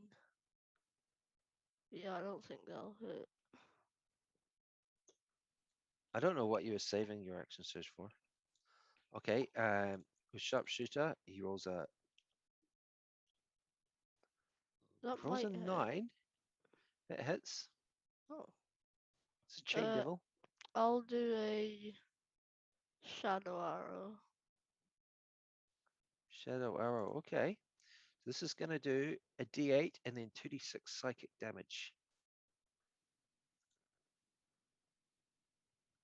Yeah, I don't think that'll hit. I don't know what you were saving your action surge for. Okay, with sharpshooter, he rolls a That rolls might a hit. 9. That hits. Oh. It's a chain devil. I'll do a shadow arrow. Shadow arrow. Okay. This is going to do a D8 and then 2d6 psychic damage.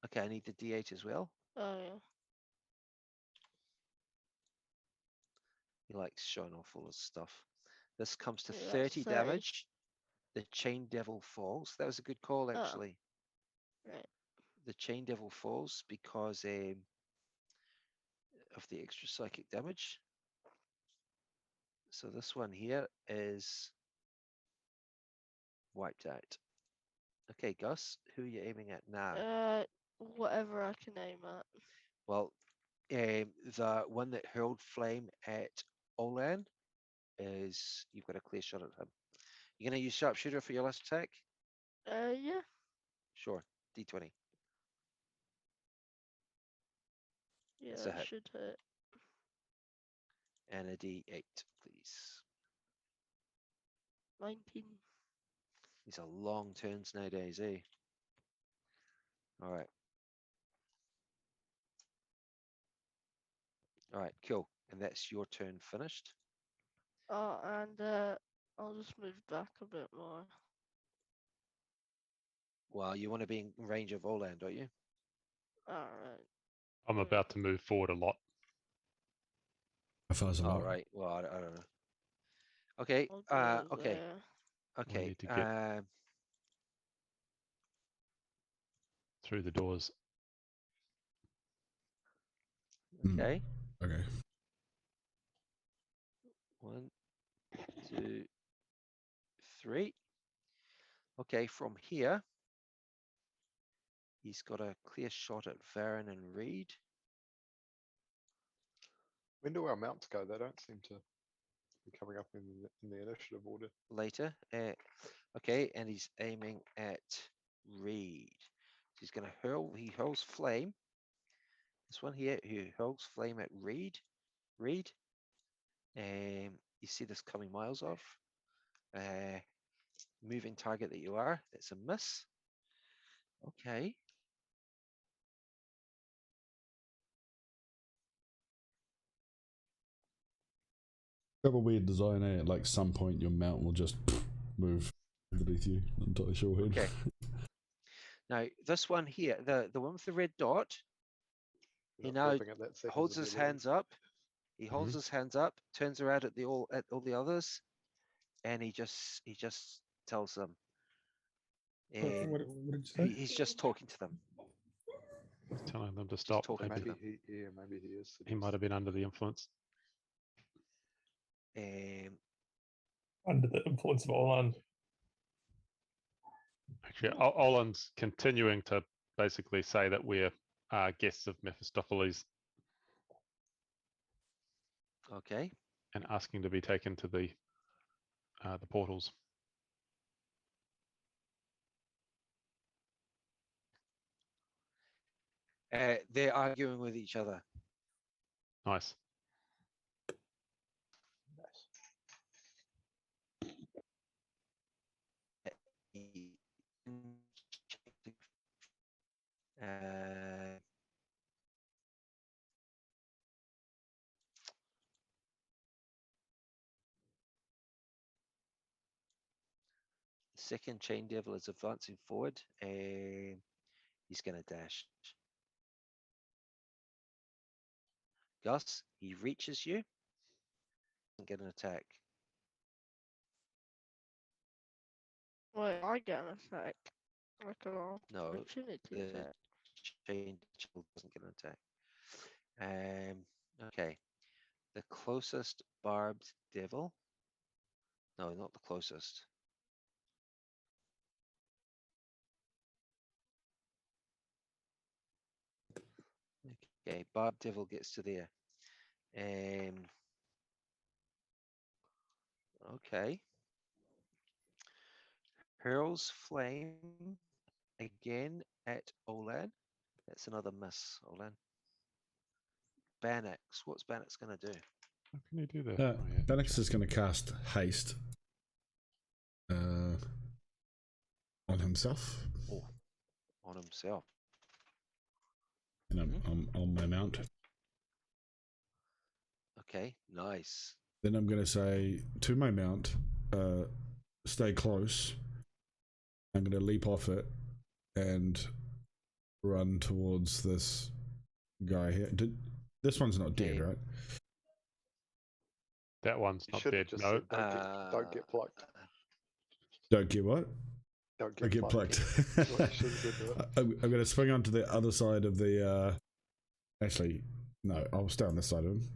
Okay, I need the D8 as well. Oh yeah. He likes showing off all his stuff. This comes to Yeah, 30 30. damage. The chain devil falls. That was a good call, actually. Right. The chain devil falls because of the extra psychic damage. So this one here is wiped out. Okay, Gus, who are you aiming at now? Whatever I can aim at. Well, the one that hurled flame at Olan is, you've got a clear shot at him. You're going to use sharpshooter for your last attack? Yeah. Sure, D20. Yeah, That's a that hit. should hit. And a D8, please. 19. These are long turns nowadays, eh? All right. All right, cool. And that's your turn finished. Oh, and I'll just move back a bit more. Well, you want to be in range of Olan, don't you? Alright. I'm about to move forward a lot. How far's a All lot? right. Well, I don't know. Okay. I'll go Okay. there. Okay. need to get through the doors. Okay. Okay. 1, 2, 3. Okay, from here, he's got a clear shot at Varen and Reed When do our mounts go? They don't seem to be coming up in the initiative order. later. Okay, and he's aiming at Reed. He's going to hurl. He hurls flame. This one here, he hurls flame at Reed. Reed. You see this coming miles off. moving target that you are. That's a miss. Okay. Have a weird design, eh? At like some point, your mount will just move underneath you. Not entirely sure when. Okay. Now this one here, the one with the red dot, he Not now flipping at that seconds holds of his ability. hands up. He holds his hands up, turns around at all the others, and he just tells them. What did you say? He's just talking to them. Telling them to stop. talking to Maybe Maybe maybe he is. he might have been under the influence. Under the influence of Orland. Actually, Oland's continuing to basically say that we're guests of Mephistopheles Okay. and asking to be taken to the portals. They're arguing with each other. Nice. Second chain devil is advancing forward, and he's going to dash. Gus, he reaches you and get an attack. Wait, I get an attack. Like an No, opportunity the attack. chain devil doesn't get an attack. Okay. The closest barbed devil. No, not the closest. Okay, barbed devil gets to there. Okay. Hurls flame again at Olan. That's another miss, Olan. Banax. What's Banax going to do? How can you do that? Benix is going to cast haste on himself. Oh, on himself. And I'm on my mount. Okay, nice. Then I'm going to say to my mount, stay close. I'm going to leap off it and run towards this guy here. This one's not dead, right? That one's You not should have dead. just No. said, don't get plucked. Don't get what? Don't I get plucked. That's what you should have said to it. I'm going to swing onto the other side of the. Actually, no, I'll stay on this side of him.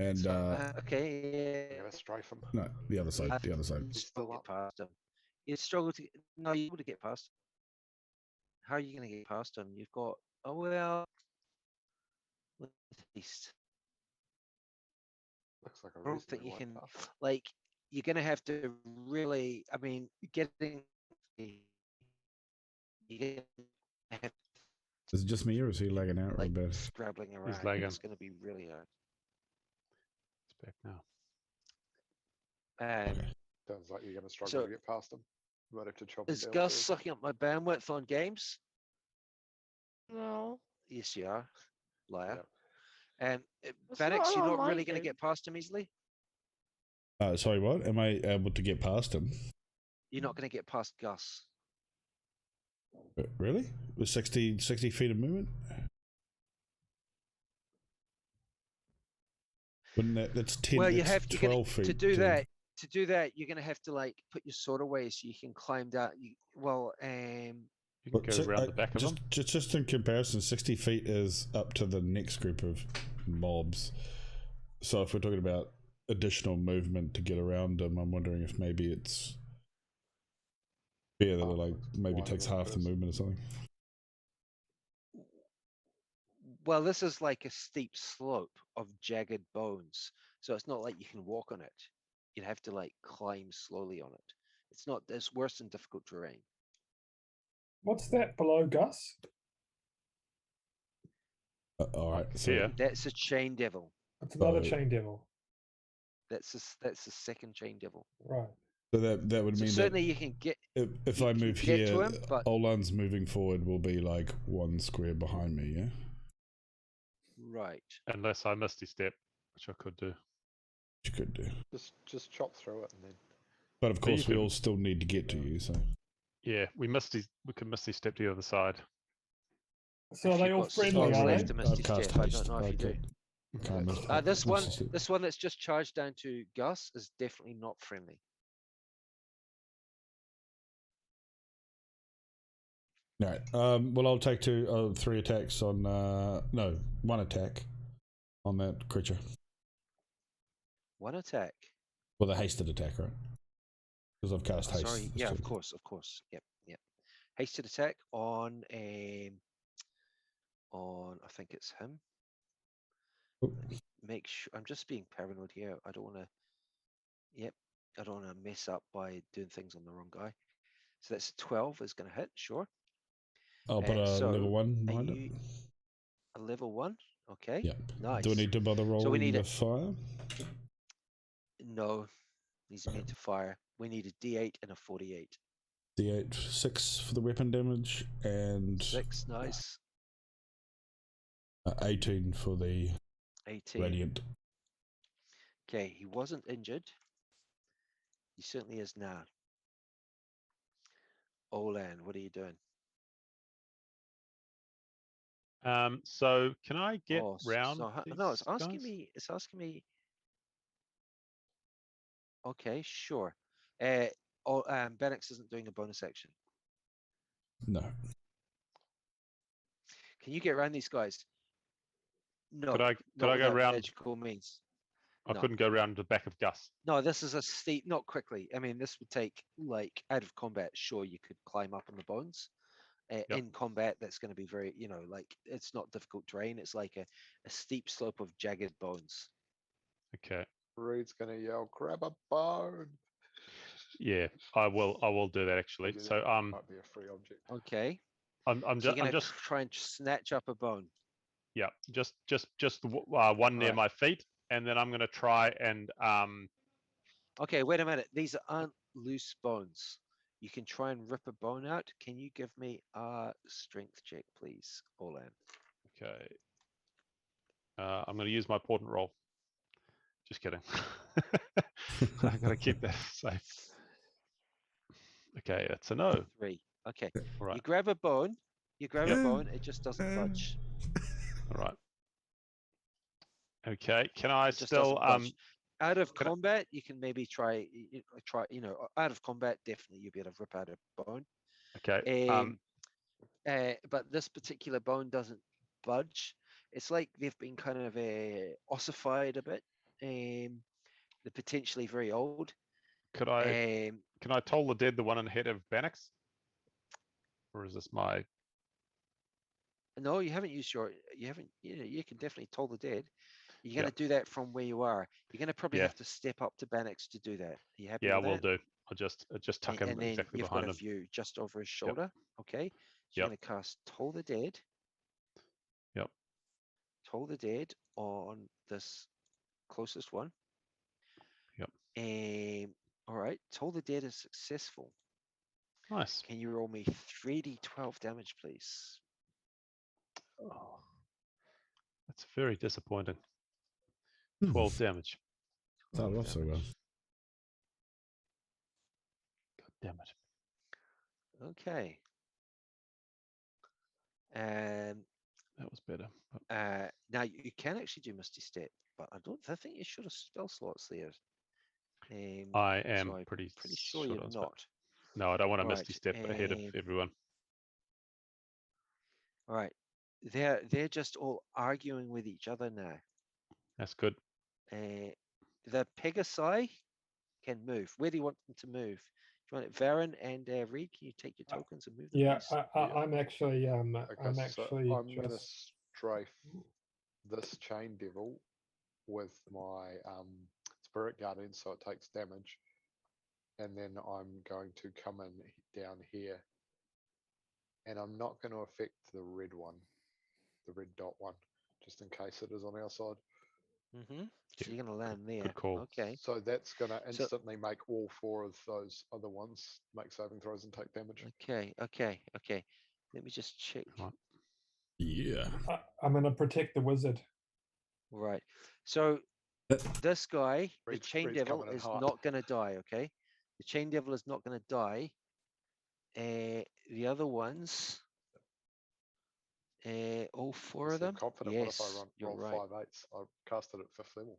And okay, I'm gonna strafe him. no, the other side. The other side. You He's still still get up. past him. You struggle to. No, you're able to get past him. How are you going to get past him? You've got. Oh well. At least. Looks like a I don't think reasonably you wide can. path. Like, you're going to have to really. I mean, getting. You're going to have Is it just me or is he lagging out like real bad? scrabbling around. lagging. It's going to be really hard. It's back now. Sounds like you're gonna struggle So- to get past him. You might have to chop him Is down Gus first. sucking up my bandwidth on games? No. Yes, you are, liar. Yep. And It's Vanix, not you're an not online really going to game. get past him easily. Sorry, what? Am I able to get past him? You're not going to get past Gus. Really? With 60 feet of movement? Wouldn't that's 10, Well, you that's have 12 feet. to do that. To do that, you're going to have to like put your sword away so you can climb down. You can Well, go so around the back of them. just in comparison, 60 feet is up to the next group of mobs. So if we're talking about additional movement to get around them, I'm wondering if maybe it's fair that it like maybe wider takes than half the first. movement or something. Well, this is like a steep slope of jagged bones, so it's not like you can walk on it. You'd have to like climb slowly on it. It's not. It's worse than difficult terrain. What's that below Gus? All right, so Here. That's a chain devil. It's another So- chain devil. That's the second chain devil. Right. So that would So mean certainly that you can get. if you I can move get here, to him, but Olan's moving forward will be like 1 square behind me, yeah? right. Unless I Misty Step, which I could do. Which you could do. Just chop through it and then. But of But you course, we can- all still need to get to you, so. Yeah, we can Misty Step to the other side. So are If they you've all got friendly, slots are left they? to Misty I've cast Step, I haste. don't know if you do. Can't miss, This Misty Step. this one that's just charged down to Gus is definitely not friendly. Right. Well, I'll take 3 attacks on. No, 1 attack on that creature. One attack. Well, the hasted attack, right? Because I've cast haste. Sorry, this yeah, turn. of course. Yep. Hasted attack on I think it's him. Oop. Let me make sure. I'm just being paranoid here. I don't want to. Yep, I don't want to mess up by doing things on the wrong guy. So that's 12 is going to hit, sure. I'll put a so level 1 are behind you it. a level 1? Okay. Yep. Nice. Do I need to bother rolling So we need the fire? No, he's immune to fire. We need a D8 and a 48. D8 6 for the weapon damage and 6, nice. 18 for the 18. radiant. Okay, he wasn't injured. He certainly is now. Olan, what are you doing? So can I get Oh, round? no, it's these asking guys? me. It's asking me. Okay, sure. Benix isn't doing a bonus action. No. Can you get around these guys? No. Could I not go without round? magical means. I No. couldn't go round the back of Gus. No, this is a steep. Not quickly. I mean, this would take like out of combat. Sure, you could climb up on the bones. Yep. In combat, that's going to be very, like it's not difficult terrain. It's like a steep slope of jagged bones. Okay. Reed's gonna yell, "Grab a bone!" Yeah, I will do that actually. Yeah, So might be a free object. Okay. I'm So you're I'm going to just try and snatch up a bone. yeah, just one near Alright. my feet, and then I'm gonna try and Okay, wait a minute. These aren't loose bones. You can try and rip a bone out. Can you give me a strength check, please, Olan? okay. I'm gonna use my portent roll. Just kidding. I'm gonna keep that safe. Okay, that's a no. 3. Okay. All right. You grab a bone. You grab a bone. It just doesn't budge. All right. Okay. Can I It just still doesn't budge. Out of can I- combat, you can maybe try. Out of combat, definitely you'll be able to rip out a bone. okay. But this particular bone doesn't budge. It's like they've been kind of ossified a bit. They're potentially very old. Could I can I toll the dead the one ahead of Bannock's? Or is this my No, you haven't used your. You haven't. You can definitely toll the dead. You're going Yeah. to do that from where you are. You're going to probably Yeah. have to step up to Bannock's to do that. Are you happy Yeah, I with will that? do. I'll just tuck him And then exactly you've got behind a him. view just over his shoulder. Okay. So Yep. you're going to cast Toll the Dead. Yep. Toll the Dead on this closest one. Yep. All right. Toll the Dead is successful. Nice. Can you roll me 3d12 damage, please? Oh, that's very disappointing. 12 damage. Started off so well. God damn it. Okay. That was better. But Now you can actually do Misty Step, but I think you should have spell slots there. I am so I'm pretty sure you're on not. No, I don't want to Right, Misty Step ahead of everyone. All right, they're just all arguing with each other now. That's good. The Pegasi can move. Where do you want them to move? Do you want it, Varen and Reed? Can you take your tokens and move them? Yeah, please? I'm actually I'm Okay, actually so I'm gonna just strafe this chain devil with my spirit guardian, so it takes damage, and then I'm going to come in down here, and I'm not going to affect the red one, the red dot one, just in case it is on our side. So you're going to land there. good call. Okay. So that's gonna So- instantly make all 4 of those other ones make saving throws and take damage. Okay. Let me just check. Right. Yeah. I'm going to protect the wizard. Right. So this guy, the Reed's- chain Reed's devil, coming in is hot. not going to die. Okay. The chain devil is not going to die. The other ones, all 4 You of seem them. confident. Yes, What if I you're roll right. 5 8s? I casted at 5th level.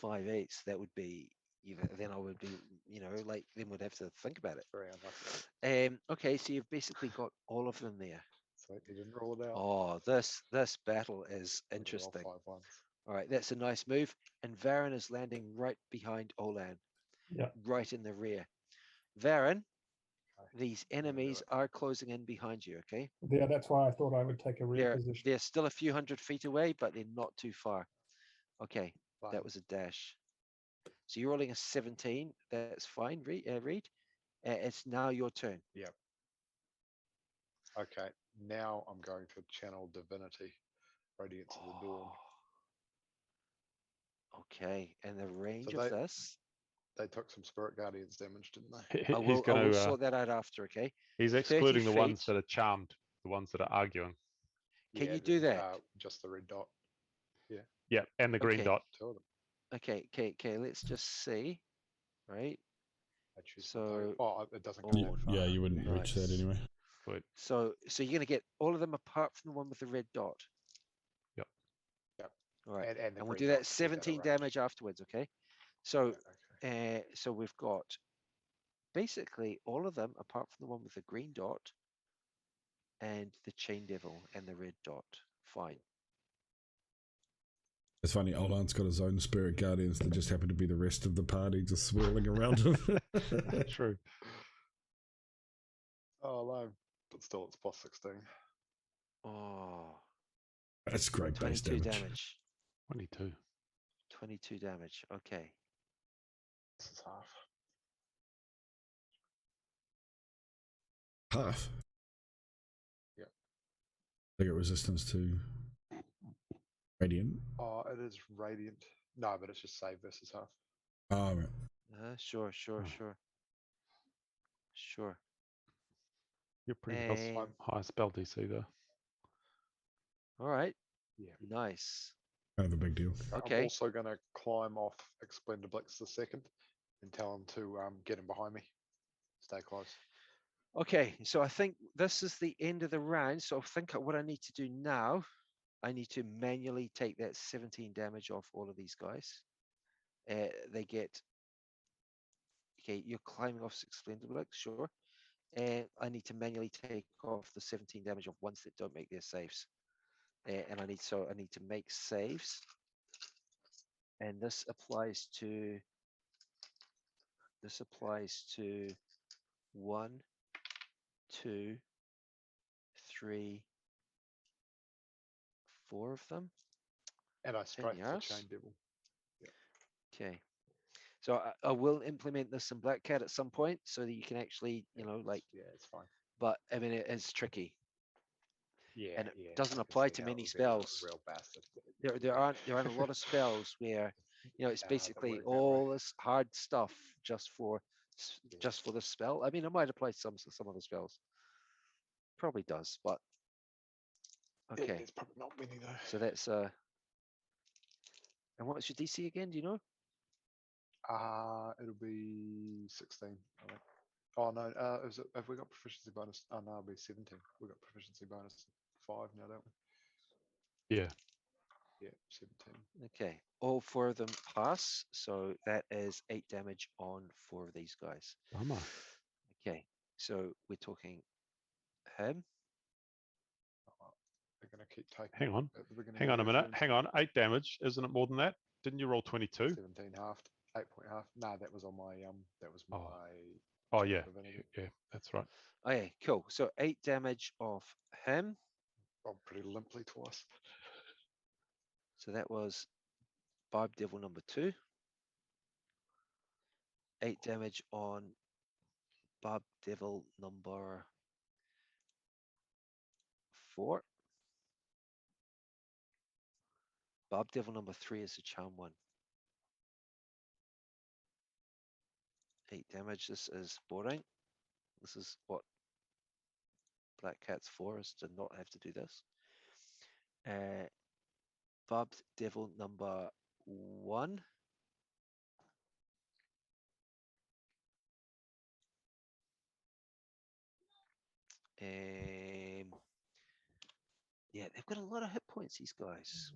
5/8. That would be. Then I would be. Like then we'd have to think about it. Very unlucky. Okay, so you've basically got all of them there. So you didn't roll it out. Oh, this battle is I'm gonna roll interesting. 5 1s. All right, that's a nice move. And Varen is landing right behind Olan, Yeah. right in the rear. Varen, Okay. these do enemies it. are closing in behind you, okay? Yeah, that's why I thought I would take a rear position. They're still a few hundred feet away, but they're not too far. Okay, Fine. that was a dash. So you're rolling a 17. That's fine, Reed. It's now your turn. Okay, now I'm going to channel divinity, radiance of the dawn. Okay, and the range So of this, They took some spirit guardians damage, didn't they? I He's will going to. sort that out after, okay? He's 30 excluding the ones feet. that are charmed, the ones that are arguing. Can you th- do that? Just the red dot. Yeah, and the green Okay. dot. 2 of them. Okay, let's just see, right? I choose my target. So, Oh, it doesn't go oh, that far. Yeah, you wouldn't reach that nice. anyway. But So you're going to get all of them apart from the one with the red dot. Yep. Yep. All right. And the And we'll green do that dot to keep at 17 range. damage afterwards, okay? So, Yeah, okay. so we've got basically all of them apart from the one with the green dot and the chain devil and the red dot. Fine. It's funny, Olan's got his own spirit guardians that just happen to be the rest of the party just swirling around him. true. Oh, no. But still, it's plus 16. Oh, That's great base 22 damage. damage. 22. 22 damage. Okay. This is half. Half. Yep. They get resistance to radiant. Oh, it is radiant. No, but it's just save versus half. Oh, right. Sure. Oh. Sure. You're pretty And- high spell DC though. All right. Yeah. Nice. Kind of a big deal. Okay. I'm also going to climb off Explendiblix the second and tell him to get him behind me. Stay close. Okay, so I think this is the end of the round. So I think what I need to do now, I need to manually take that 17 damage off all of these guys. They get, okay, you're climbing off Explendiblix, sure. And I need to manually take off the 17 damage of ones that don't make their saves. And I need to make saves. And this applies to 1, 2, 3, 4 of them. And I strike the yes. chain devil. Okay. So I will implement this in Black Cat at some point so that you can actually, like, Yeah, it's fine. but I mean, it is tricky. Yeah, And it yeah, doesn't you can apply see to how it many would be like a spells. real bastard. There aren't a lot of spells where, it's That basically work that all way. this hard stuff just for Yeah. the spell. I mean, it might apply to some of the spells. Probably does, but Yeah, okay. there's probably not many though. So that's and what's your DC again? Do you know? It'll be 16. I think. Oh no, have we got proficiency bonus? Oh no, it'll be 17. We've got proficiency bonus 5 now, don't we? Yeah. Yeah, 17. Okay, all 4 of them pass, so that is 8 damage on 4 of these guys. Bummer. Okay, so we're talking him. They're going to keep taking. Hang on. At the beginning Hang of on a their minute. turns. Hang on. 8 damage. Isn't it more than that? Didn't you roll 22? 17 halved. 8 point half. No, that was on my That was my. Oh channel yeah. divinity. Yeah, that's right. Okay, cool. So 8 damage off him. Rolled pretty limply twice. So that was Barb Devil number 2. 8 damage on Barb Devil number 4. Barb Devil number 3 is a charm 1. 8 damage. This is boring. This is what Black Cat's for, is to not have to do this. Barbed Devil number 1. Yeah, they've got a lot of hit points, these guys.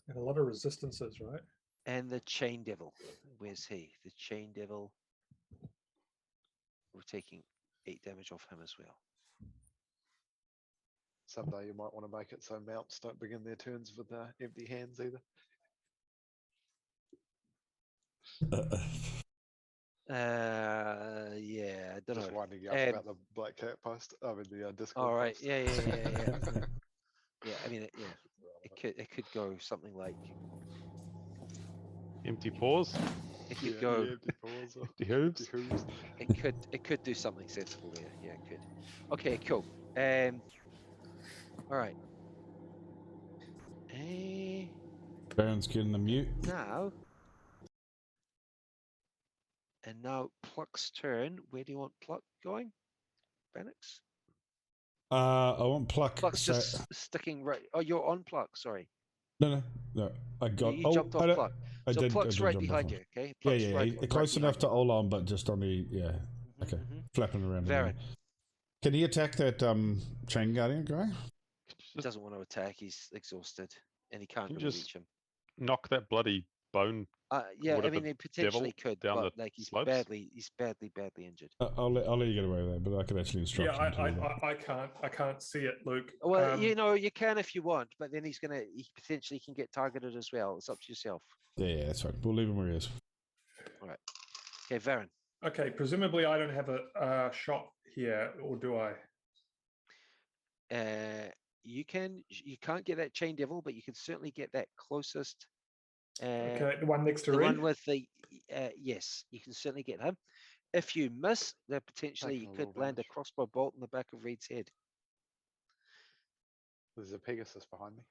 And a lot of resistances, right? And the Chain Devil. Where's he? The Chain Devil. We're taking 8 damage off him as well. Someday you might want to make it so mounts don't begin their turns with empty hands either. Yeah, I don't Just know. winding you up about the Black Cat post. I mean the Discord. All right, post. yeah. Yeah, I mean, it could go something like Empty paws. it could Yeah, go. yeah, empty paws or Empty hooves. empty hooves. It could do something sensible there. Yeah, it could. Okay, cool. All right. Baron's getting the mute. Now. And now Pluck's turn. Where do you want Pluck going? Bannox? I want Pluck. Pluck's so- just sticking right. Oh, you're on Pluck. Sorry. No. I got. You jumped off Pluck. I So did. Pluck's I did right jump off behind him. you. Okay. Yeah, Pluck's yeah. right Close enough behind to Olam, but just on the you. Okay, Mhm. flapping around. Varen. Can he attack that chain guardian guy? He doesn't want to attack. He's exhausted, and he can't Can you really just reach him. Knock that bloody bone. Yeah, I whatever mean, he potentially devil could, down but the like he's slopes? badly injured. I'll let you get away with that, but I could actually instruct Yeah, him to do that. I can't see it, Luke. Well, you can if you want, but then he potentially can get targeted as well. It's up to yourself. Yeah, that's right. We'll leave him where he is. Okay, Varen. Okay, presumably I don't have a shot here, or do I? You can't get that chain devil, but you can certainly get that closest. Okay, the one next to The Reed. one with the yes, you can certainly get him. If you miss, then potentially Taking you a could little land a damage. crossbow bolt in the back of Reed's head. There's a Pegasus behind me.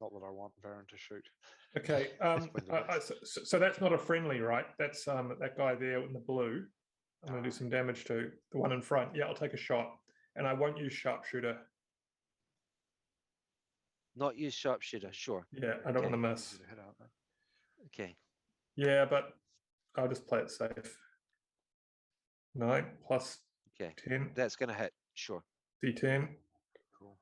Not that I want Varen to shoot. Okay, so that's not a friendly, right? That's that guy there in the blue. I'm going to do some damage to the one in front. Yeah, I'll take a shot, and I won't use sharpshooter. Not use sharpshooter, sure. Yeah, I don't want to miss. Easy to hit, aren't they? Okay. Yeah, but I'll just play it safe. 9 plus Okay. 10, That's gonna hit, sure. D10. Cool.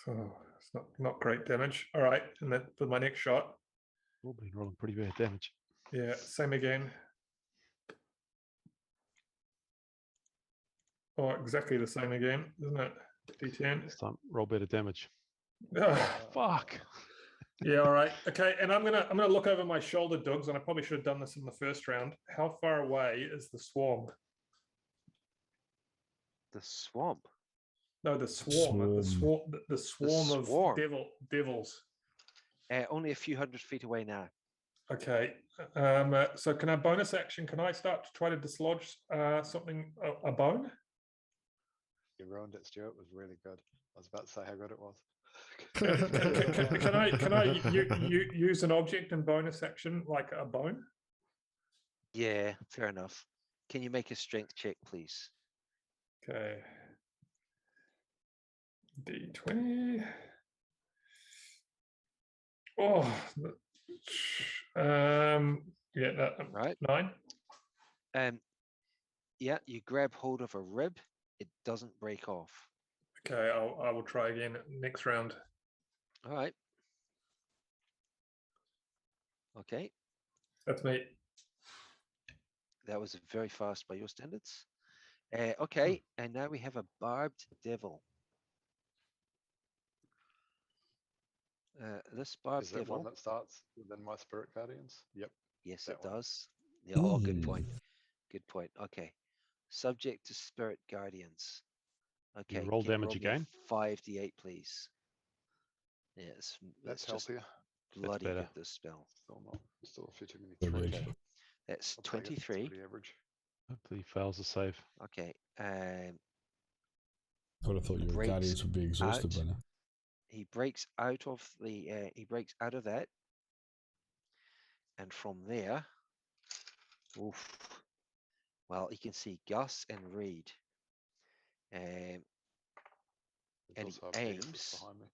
So it's not great damage. All right, and then for my next shot, We've been rolling pretty bad damage. yeah, same again. Oh, exactly the same again, isn't it? D10. This time, roll better damage. Ah, Fuck. yeah, all right. Okay, and I'm gonna look over my shoulder, Dougs, and I probably should have done this in the first round. How far away is the swarm? The swamp. No, the swarm. The swarm of swarm. devils. Only a few 100 feet away now. Okay. So can I bonus action? Can I start to try to dislodge something, a bone? You ruined it, Stuart. It was really good. I was about to say how good it was. Can I use an object in bonus action like a bone? Yeah, fair enough. Can you make a strength check, please? Okay. D20. Oh, yeah, that, Right. 9. Yeah, you grab hold of a rib. It doesn't break off. Okay, I will try again next round. All right. Okay, That's me. that was very fast by your standards. Okay, and now we have a barbed devil. This barbed Is that one devil. that starts within my Spirit Guardians? Yep. Yes, that it one. does. Yeah, oh, good Ooh. point. Good point. Okay. Subject to spirit guardians. Okay. roll can you damage me a again? 5d8, please. Yeah, it's That's just healthier. bloody better. good, this spell. Still not. Still a few too many Good threes. read. Okay. That's I'll take it. It's 23. pretty average. Hopefully he fails a save. Okay. I would have thought your breaks guardians would be exhausted out. by now. He breaks out of the. He breaks out of that, and from there, oof, well, you can see Gus and Reed, and he also a Pegasus aims. behind me.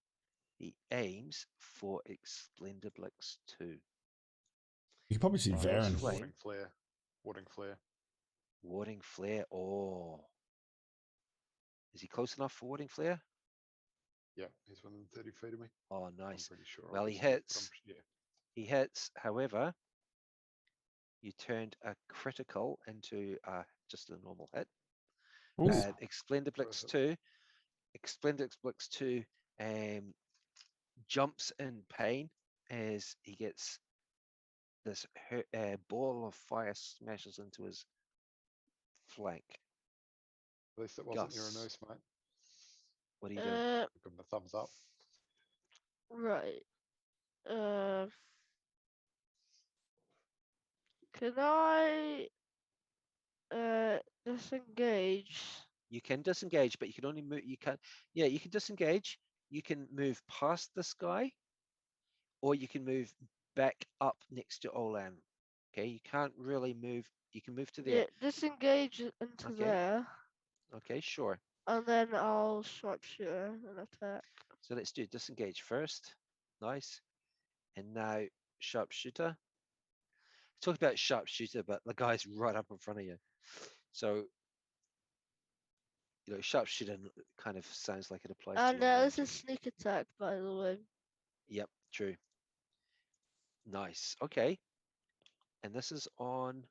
He aims for Explendiblix 2. You can probably see Right. Varen. Flame. Warding flare. Warding flare. Warding flare. Oh, is he close enough for warding flare? Yeah, he's within 30 feet of me. Oh, I'm nice. pretty sure. Well, he obviously, but hits. yeah. He hits. However, you turned a critical into just a normal hit. Ooh. Explendiblix 2. Explendiblix 2 jumps in pain as he gets this ball of fire smashes into his flank. At least it wasn't Gus. Uranus, mate. What are you doing? Give him a thumbs up. Right. Can I disengage? You can disengage, but you can only move. You can, yeah, you can disengage. You can move past this guy, or you can move back up next to Olan. Okay, you can't really move. You can move to there. Yeah, disengage into Okay. there, Okay, sure. and then I'll sharpshooter and attack. So let's do disengage first. Nice. And now sharpshooter. Talk about sharpshooter, but the guy's right up in front of you. So, you know, sharpshooter kind of sounds like it applies And to long this range. is sneak attack, by the way. Yep, true. Nice. Okay. And this is on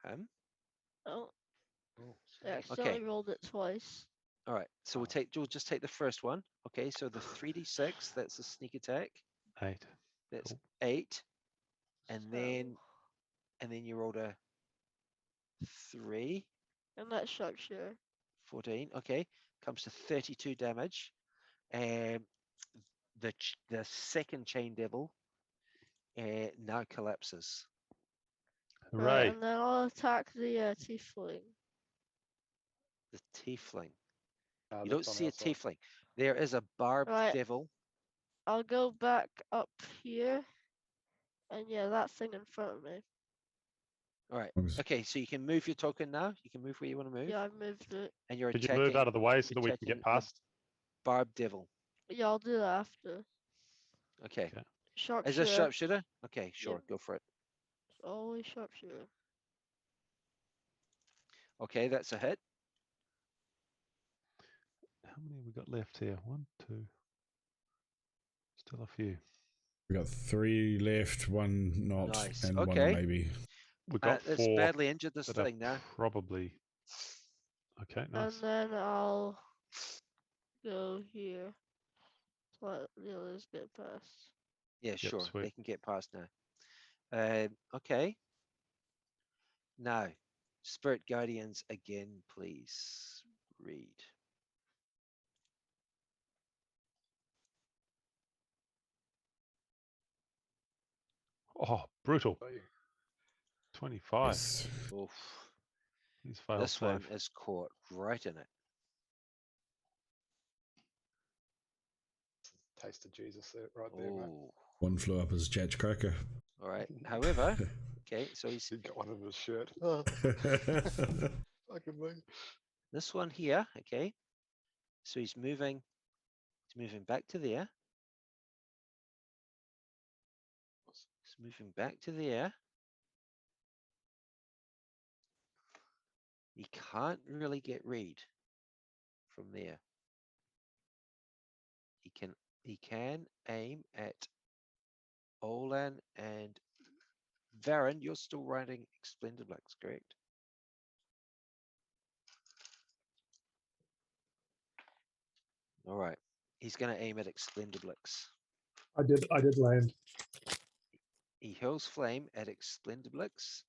him. Oh, Oh, I accidentally rolled it twice. All right. So we'll just take the first one. Okay. So the 3d6, that's a sneak attack. 8. That's Cool. 8. And So- then you rolled a 3. And that's sharpshooter. 14. Okay. Comes to 32 damage. And the second chain devil now collapses. Right, Hooray. and then I'll attack the tiefling. The tiefling. no, You don't that's on see a our side. tiefling. There is a barbed Right. devil. I'll go back up here. And yeah, that thing in front of me. All right. Okay, so you can move your token now. You can move where you want to move. Yeah, I moved it. And you're Could you attacking. move out of the way so you're that we can get attacking the past? Barbed devil. Yeah, I'll do that after. Okay. Okay. Is this Sharpshooter. sharpshooter? Okay, sure. Yep. Go for it. It's always sharpshooter. Okay, that's a hit. How many have we got left here? 1, 2. Still a few. We got 3 left, 1 not, Nice. and Okay. 1 maybe. We've got It's 4 badly injured, this that are thing now. probably. Okay, nice. And then I'll go here. Let the others get past. Yeah, sure. sweet. They can get past now. Okay. Now, Spirit Guardians again, please. Read. Oh, brutal. Oh, yeah. 25. Yes. Oof. Please fail This save. one is caught right in it. Taste of Jesus there, right there, mate. Oh. 1 flew up his Jatch cracker. All right. However, okay, so he's He got one in his shirt. Oh, fucking me. this one here, okay. So he's moving back to there. He's moving back to there. He can't really get read from there. He can aim at Olan and Varen. You're still riding Explendiblix, correct? All right. He's going to aim at Explendiblix. I did land. He hurls flame at Explendiblix.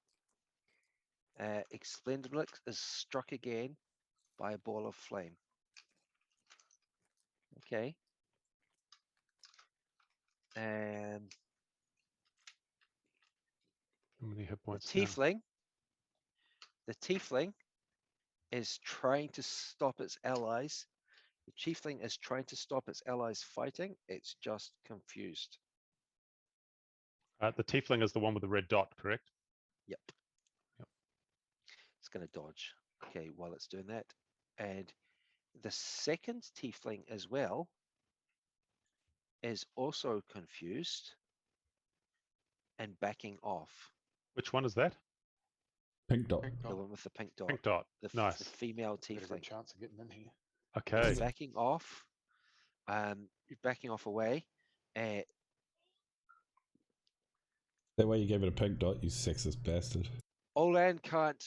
Explendiblix is struck again by a ball of flame. Okay. And How many hit the points now? tiefling is trying to stop its allies. The Chiefling is trying to stop its allies fighting. It's just confused. The tiefling is the one with the red dot, correct? Yep. Yep. It's going to dodge. Okay, while it's doing that. And the second Tiefling as well is also confused and backing off. Which one is that? Pink dot. The one with the pink dot. Pink dot. The Nice. female Get a good Tiefling. chance of getting in here. Okay. It's backing off. You're backing off away. That way you gave it a pink dot, you sexist bastard. Olan can't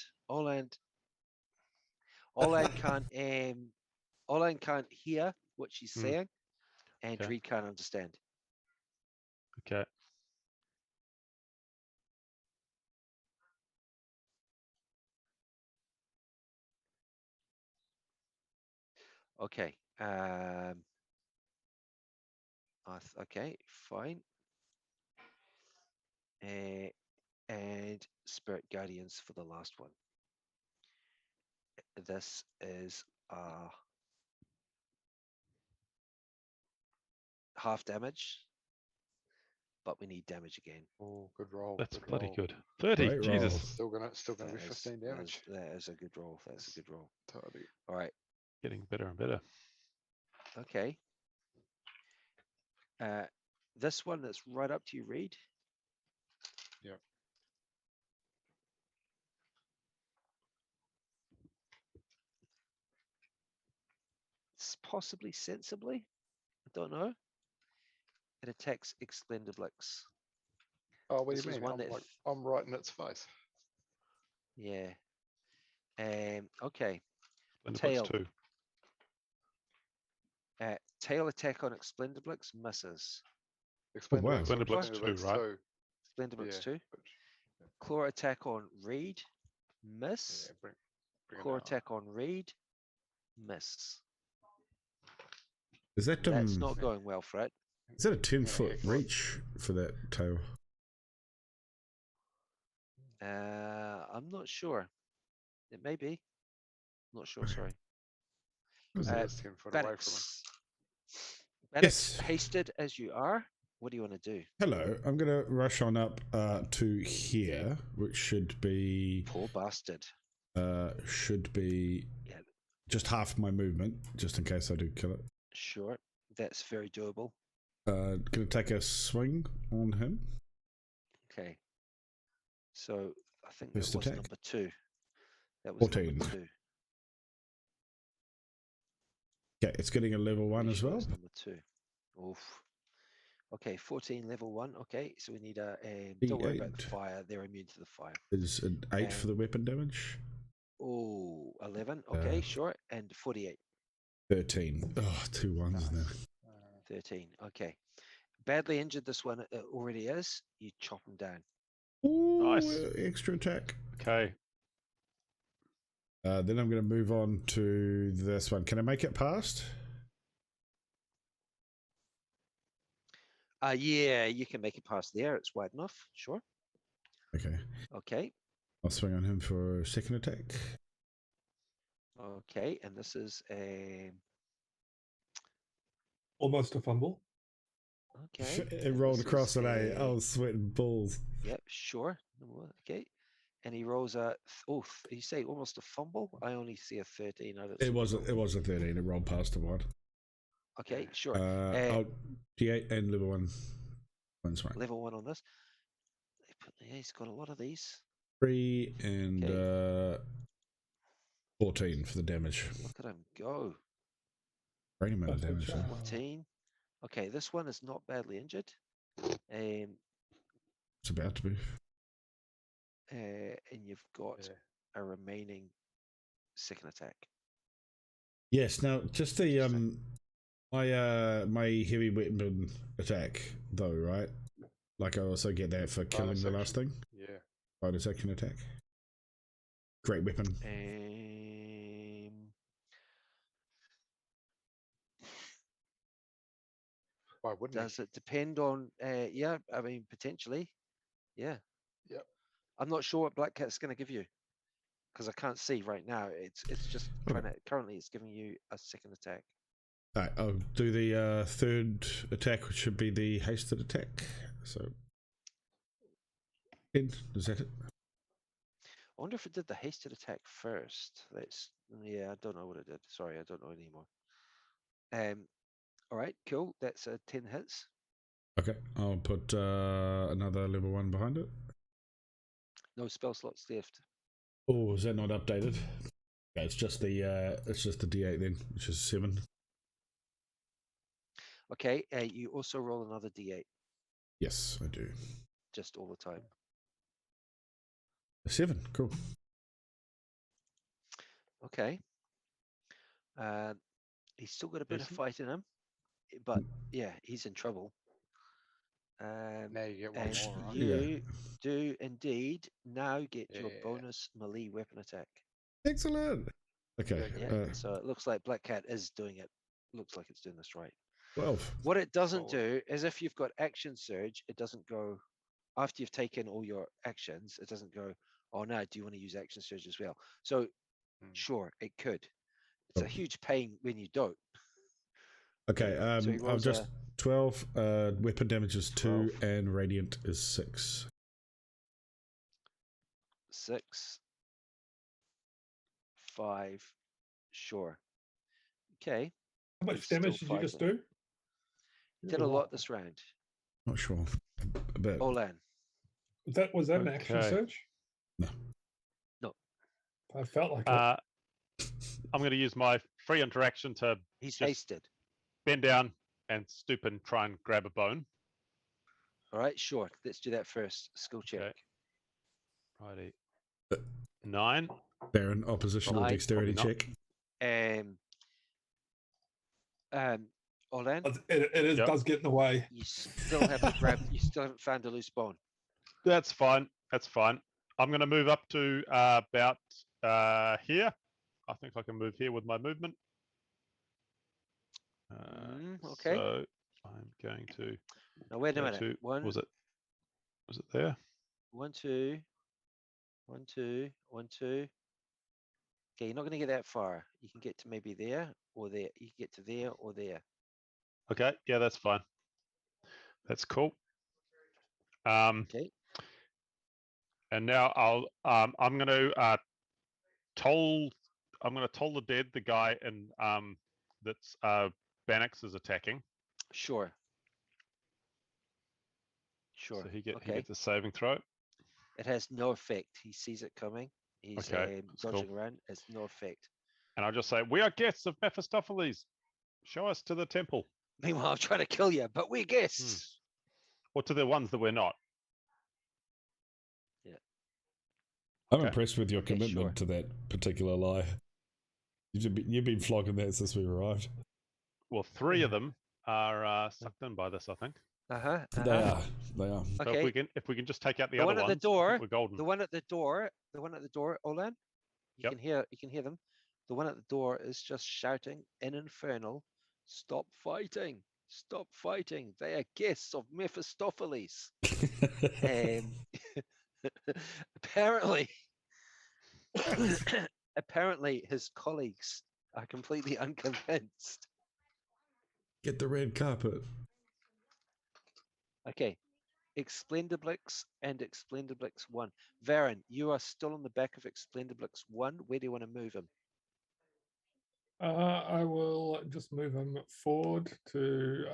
hear what she's Hmm. saying, and Okay. Reed can't understand. Okay. Okay. Okay, fine. And Spirit Guardians for the last one. This is half damage, but we need damage again. Oh, good roll. That's good bloody roll. good. 30. Great Jesus. roll. Still gonna be That is- 15 that is- damage. That is a good roll. That's a good roll. Totally. All right. Getting better and better. Okay. This one that's right up to you, Reed. Yep. It's possibly sensibly. I don't know. It attacks Explendiblix. Oh, what do This you is mean? one that I'm right in its face. Yeah. Okay. And Tail. 2. Tail attack on Explendiblix misses. wow. Explendiblix 2, right? Explendiblix Yeah, 2. but- Claw attack on Reed. Miss. Yeah, bring it Claw out. attack on Reed. Miss. Is that That's not going well, Fred. is that a 10-foot heck, what? reach for that tail? I'm not sure. It may be. Not sure, sorry. Was So it? that's 10 foot away from him. Baddox. Baddox, Yes. hasted as you are, what do you want to do? Hello, I'm gonna rush on up to here, which should be Poor bastard. Yeah. just half my movement, just in case I do kill it. Sure. That's very doable. Gonna take a swing on him. Okay. So I think First that was attack. number 2. That was 14. number 2. Okay, it's getting a level 1 Pretty as sure well. it's number 2. Oof. Okay, 14 level 1. Okay, so we need a. Don't worry about the D8. fire. They're immune to the fire. Is an 8 for the weapon damage. Oh, 11. Okay, sure. And 48. 13. Oh, 2 1s now. 13. Okay. Badly injured this one already is. You chop him down. Ooh, Nice. Extra attack. Okay. Then I'm going to move on to this one. Can I make it past? Yeah, you can make it past there. It's wide enough. Sure. Okay. Okay. I'll swing on him for a second attack. Okay. And this is Almost a fumble. okay. It and rolled this across is an A. I was sweating balls. Yep, sure. Okay. And he rolls a you say almost a fumble? I only see a 13. I don't see It the was roll. it was a 13. It rolled past a 1. Okay, sure. Oh, D8 and level 1. One swing. Level 1 on this. Yeah, he's got a lot of these. 3 and 14 for the damage. Look at him go. Great amount of That's damage. good. There. 14. Okay, this one is not badly injured. It's about to be. And you've got Yeah. a remaining second attack. Yes. Now, just the my heavy weapon attack though, right? Like I also get that for killing Bonus the last action. thing. Yeah. Bonus action attack. Great weapon. Why wouldn't Does it depend on? Yeah, I mean potentially. Yeah. Yep. I'm not sure what Black Cat's going to give you because I can't see right now. It's just trying to. Currently, it's giving you a second attack. Alright, I'll do the third attack, which should be the hasted attack. So, 10, is that it? I wonder if it did the hasted attack first. Yeah, I don't know what it did. Sorry, I don't know anymore. All right, cool. That's 10 hits. Okay, I'll put another level 1 behind it. No spell slots left. Oh, is that not updated? Yeah, it's just the D8 then, which is 7. Okay, you also roll another D8, Yes, I do. just all the time. A 7, cool. Okay. He's still got a bit of Decent. fight in him, but yeah, he's in trouble. Now you get one And more, right? you do indeed now get your Yeah. bonus melee weapon attack. Excellent. Okay, Yeah, so it looks like Black Cat is doing it. Looks like it's doing this right. 12. What it doesn't Solid. do is if you've got action surge, it doesn't go after you've taken all your actions, it doesn't go, oh no, do you want to use action surge as well? So sure, it could. It's a huge pain when you don't. Okay, So he I've rolls just 12, weapon damage is 2, 12. and radiant is 6. 6, 5, sure. Okay. How much He's still damage did you just fighting. do? Did a lot this round. Not sure. A bit. Olan. Was that an action Okay. search? No. No. I felt like it. I'm going to use my free interaction to He's just hasted. bend down and stoop and try and grab a bone. All right, sure. Let's do that first. Skill check. Okay. Righty. 9. Baron, oppositional Nine. dexterity Probably check. Olan, It Yep. does get in the way. you still haven't grabbed. You still haven't found a loose bone. That's fine. That's fine. I'm going to move up to about here. I think I can move here with my movement. Okay. So I'm going to Now wait a go minute. to, One, was it there? 1, 2, 1, 2, 1, 2. Okay, you're not going to get that far. You can get to maybe there or there. You can get to there or there. Okay, yeah, that's fine. That's cool. Okay. And now I'm going to toll the dead, the guy in that's Bannox is attacking. Sure. Sure. So he okay. gets a saving throw. It has no effect. He sees it coming. He's Okay, that's dodging cool. around. It's no effect. And I'll just say, we are guests of Mephistopheles. Show us to the temple. Meanwhile, I'm trying to kill you, but we're guests. Or to the ones that we're not. Yeah. I'm Okay. impressed with your Okay, commitment sure. to that particular lie. You've been flogging that since we arrived. Well, 3 of them are sucked in by this, I think. They are. Okay. So if we can just take out the The other one at the ones, I door, think we're golden. the one at the door, Olan, you Yep. can hear them. The one at the door is just shouting in Infernal, "Stop fighting! Stop fighting! They are guests of Mephistopheles." Apparently, apparently his colleagues are completely unconvinced. Get the red carpet. Okay. Explendiblix and Explendiblix 1. Varen, you are still on the back of Explendiblix 1. Where do you want to move him? I will just move him forward to.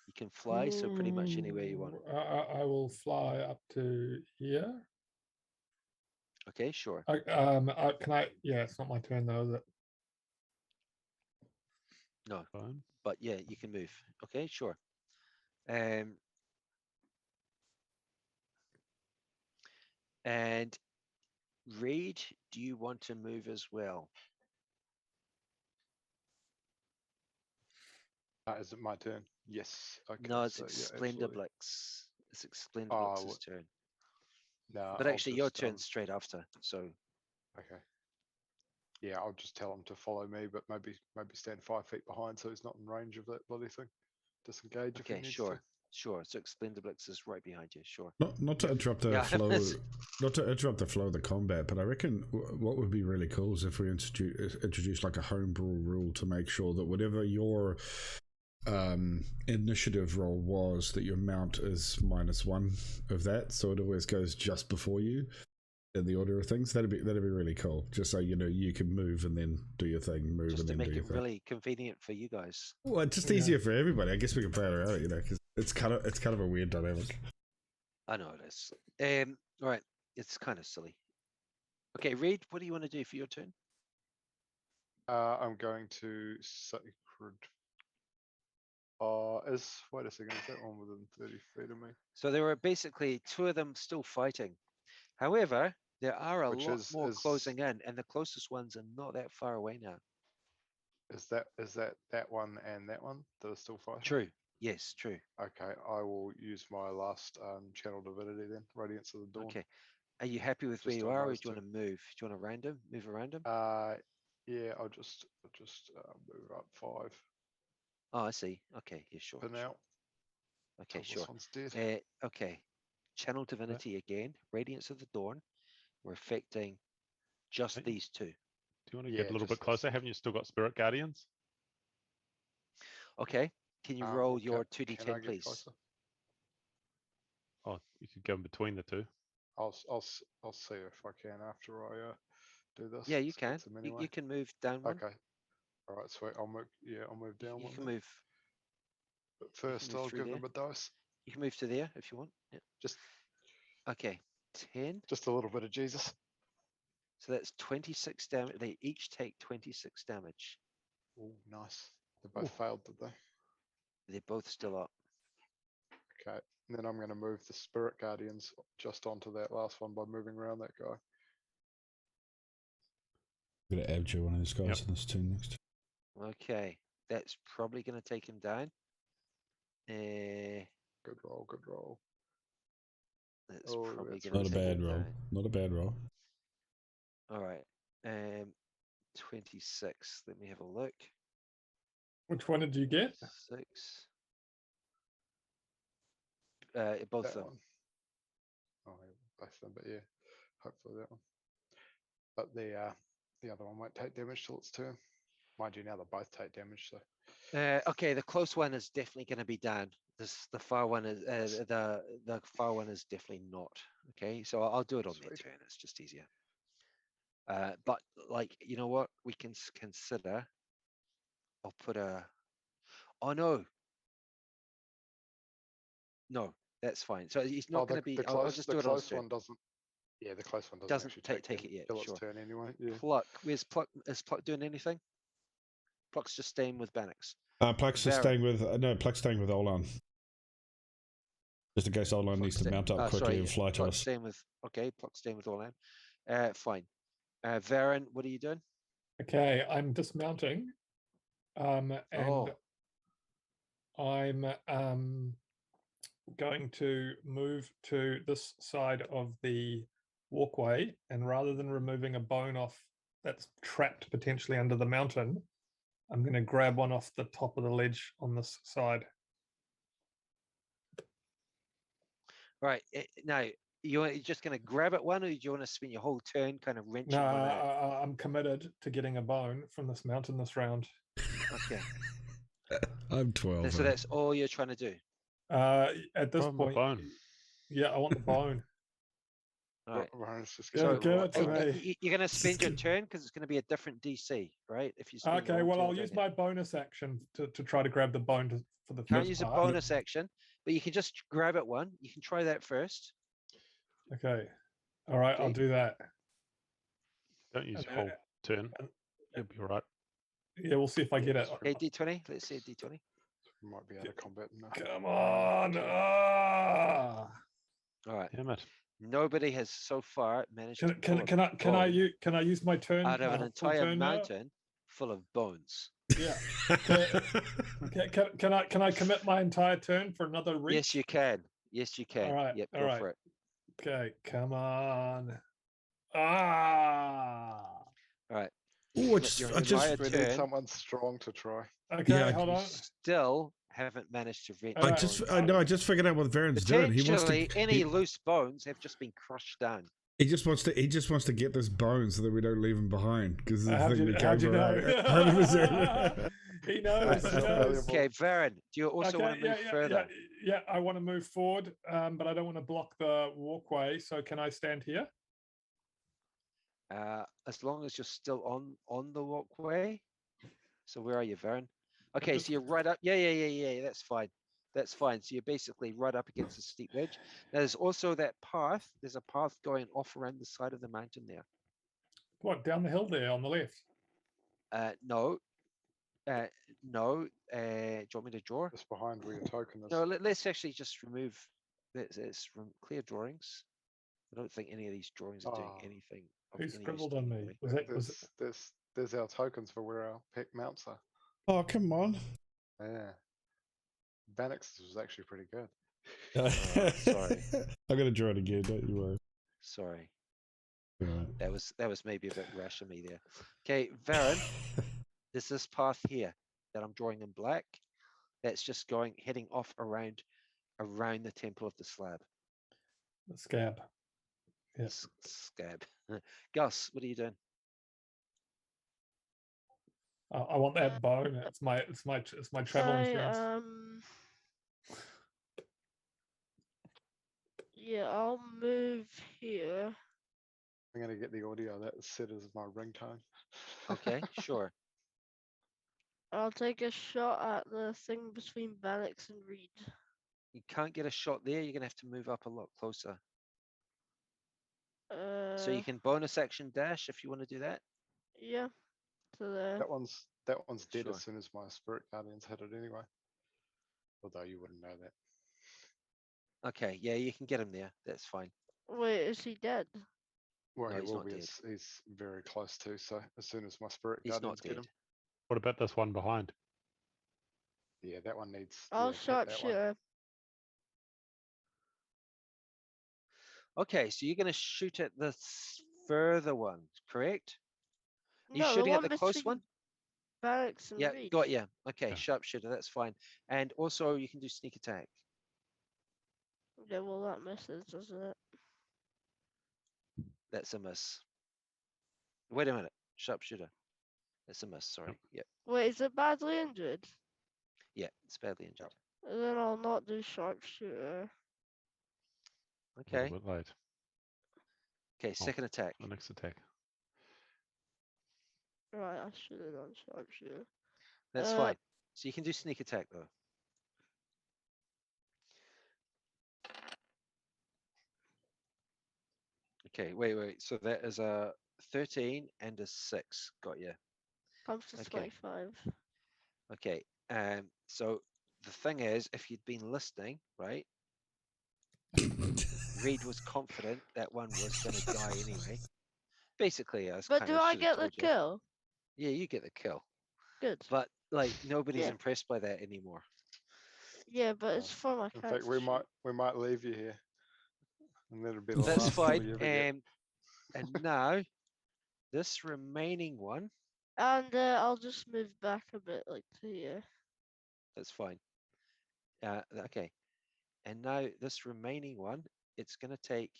You can fly, so pretty much anywhere you want. I will fly up to here. Okay, sure. Can I? Yeah, it's not my turn though, is it? No, Fine. but yeah, you can move. Okay, sure. And Reed, do you want to move as well? Is it my turn? Yes. Okay. No, it's so, yeah, absolutely. Explendiblix. It's Explendiblix's turn. No, But I'll actually, your just, turn's straight after. So Okay. Yeah, I'll just tell him to follow me, but maybe stand 5 feet behind so he's not in range of that bloody thing. Disengage if he okay, needs sure. to. Sure. So Explendiblix is right behind you. Sure. Not to interrupt the Yeah, flow, it's- not to interrupt the flow of the combat, but I reckon what would be really cool is if we introduce like a homebrew rule to make sure that whatever your initiative roll was, that your mount is -1 of that, so it always goes just before you in the order of things. That'd be really cool. Just so you know you can move and then do your thing, move just and to then make do your it thing. really convenient for you guys. Well, it's just Yeah. easier for everybody. I guess we can play it around, you know, because it's kind of a weird dynamic. I know it is. All right. It's kind of silly. Okay, Reed, what do you want to do for your turn? I'm going to sacred. Wait a second, is that one within 30 feet of me? So there were basically 2 of them still fighting. However, there are a Which lot is- more is- closing in, and the closest ones are not that far away now. Is that one and that one that are still fighting? True. Yes, true. Okay, I will use my last channel divinity then, Radiance of the Dawn. Okay. Are you happy with where Just you on are, or those do you two. want to move? Do you want to move around him? Yeah, I'll just move up 5 Oh, I see. Okay, yeah, sure. for now. Okay, till sure. This one's dead. Okay. Channel Divinity again. Radiance of the Dawn. We're affecting just Hey. these 2. Do you want to Yeah, get a little just bit closer? Haven't you still got Spirit Guardians? Okay. Can you roll Well, your can I 2d10, get please? closer? Oh, you could go in between the 2. I'll see if I can after I do this. Yeah, you Split can. them You anyway. can move down one. Okay. All right, sweet. I'll move. Yeah, I'll move down You one. can then. move. But first, move I'll through give them there. a dose. You can move to there if you want. Yeah. Just Okay. 10. a little bit of Jesus. So that's 26 damage. They each take 26 damage. Oh, nice. They both failed, did they? They're both still up. Okay. And then I'm going to move the Spirit Guardians just onto that last one by moving around that guy. I'm gonna add you one of these guys Yep. in this turn next. Okay. That's probably going to take him down. Good roll. Good roll. That's Oh, probably that's going Not to a take bad him roll. down. Not a bad roll. All right. 26. Let me have a look. Which one did you get? 6. Both of That them. one. Oh, yeah, both of them, but yeah, hopefully that one. But the other one won't take damage till its turn. Mind you, now they both take damage, so Okay, the close one is definitely going to be down. The far one is the far one is definitely not. Okay, so I'll do it on their Sweet. turn. It's just easier. But like, you know what? We can consider. I'll put a. Oh no. No, that's fine. So he's not going to be. the I'll close, just the do it on his close turn. one doesn't. Yeah, the close one Doesn't actually take it yet, till sure. its turn anyway. Yeah. Pluck. Where's Pluck? Is Pluck doing anything? Pluck's just staying with Bannox. Pluck's just Varen. staying with Pluck's staying with Olan. Just in case Olan Pluck's needs to staying- mount up quickly sorry, and fly to Pluck's us. staying with. Okay, Pluck's staying with Orlan. Fine. Varen, what are you doing? Okay, I'm dismounting. And Oh. I'm going to move to this side of the walkway, and rather than removing a bone off that's trapped potentially under the mountain, I'm going to grab one off the top of the ledge on this side. Right. Now, you're just going to grab at one, or do you want to spend your whole turn kind of wrenching No, one out? I'm committed to getting a bone from this mountain this round. Okay. I'm 12. So that's all you're trying to do. At this Throw him a point, bone. yeah, I want the bone. All right. Ryan's just Give gonna it- give it to right. me. You're going to spend your turn because it's going to be a different DC, right? If you spend your Okay, whole well, turn I'll doing use it. my bonus action to try to grab the bone for the Can't first use a part. bonus action, but you can just grab at one. You can try that first. Okay. All right, I'll Okay. do that. Don't use And your then- whole turn. and- You'll be all right. Yeah, we'll see if I get it. Okay, D20. Let's see a D20. Might be out of combat now. Come on. Ah. All right. Damn it. Nobody has so far managed to pull a Can I use my turn? out of my an full entire turn now? mountain full of bones. Yeah. Can I commit my entire turn for another reach? Yes, you can. Yes, you can. right, Yep, all go right. for it. Okay, come on. Ah. All right. Oh, Your I entire just We need turn, someone strong to try. Okay, Yeah, hold you on. still haven't managed to vent. Alright, I just figured out what Varen's doing. He wants to. Potentially, any loose bones have just been crushed down. He just wants to get this bone so that we don't leave him behind. Because the How'd thing you, we how'd came you for. know? 100%. He knows. That's He so knows. valuable. Okay, Varen, do you also want to move further? Yeah, I want to move forward, but I don't want to block the walkway. So can I stand here? As long as you're still on the walkway. So where are you, Varen? Okay, just- so you're right up. Yeah. That's fine. That's fine. So you're basically right up against the steep ridge. Now, there's also that path. There's a path going off around the side of the mountain there. What, down the hill there on the left? No. No. Do you want me to draw? Just behind where your token is. No, let's actually just remove. Let's clear drawings. I don't think any of these drawings are doing Oh. anything. of Who any use scribbled to on me? anybody. Was it? There's our tokens for where our pack mounts are. Oh, come on. Yeah. Bannock's was actually pretty good. sorry. I'm going to draw it again, don't you worry. Sorry, Right. that was maybe a bit rash of me there. Okay, Varen, there's this path here that I'm drawing in black. That's just heading off around the temple of the slab. The scab. Yes. Scab. Gus, what are you doing? I want that bone. It's my travel insurance. Yeah, I'll move here. I'm gonna get the audio that is set as my ringtone. Okay, sure. I'll take a shot at the thing between Bannock's and Reed. You can't get a shot there. You're gonna have to move up a lot closer. So you can bonus action dash if you want to do that. Yeah. To there. That one's dead Sure. as soon as my spirit guardians hit it anyway. Although you wouldn't know that. Okay, yeah, you can get him there. That's fine. Wait, is he dead? Well, No, he he's will not be. dead. He's very close to. So as soon as my spirit He's guardians not get dead. him, What about this one behind? yeah, that one needs. I'll yeah, hit that one. sharpshooter. Okay, so you're gonna shoot at the further one, correct? Are you No, shooting at one the close between one? Bannock's and Yeah, Reed. got you. Okay, Yeah. sharpshooter, that's fine. And also you can do sneak attack. Yeah, well that misses, doesn't it? That's a miss. Wait a minute, sharpshooter. That's a miss, sorry. Yep. Wait, is it badly injured? Yeah, it's badly injured. Then I'll not do sharpshooter. A Okay. little bit late. Okay, second attack. The next attack. Right, I should have done sharpshooter. That's fine. So you can do sneak attack though. Okay, wait. So that is a 13 and a 6. Got you. Comes to Okay. 25. Okay. So the thing is, if you'd been listening, right? Reed was confident that one was gonna die anyway. Basically, I was But kind do of I should've get the told you. kill? Yeah, you get the kill. Good. But like nobody's Yeah. impressed by that anymore. Yeah, but it's for my In character. fact, we sheet. might leave you here, and that'll be the That's last kill fine. you ever get. And now this remaining one, And I'll just move back a bit, like to here. that's fine. Okay. And now this remaining one, it's gonna take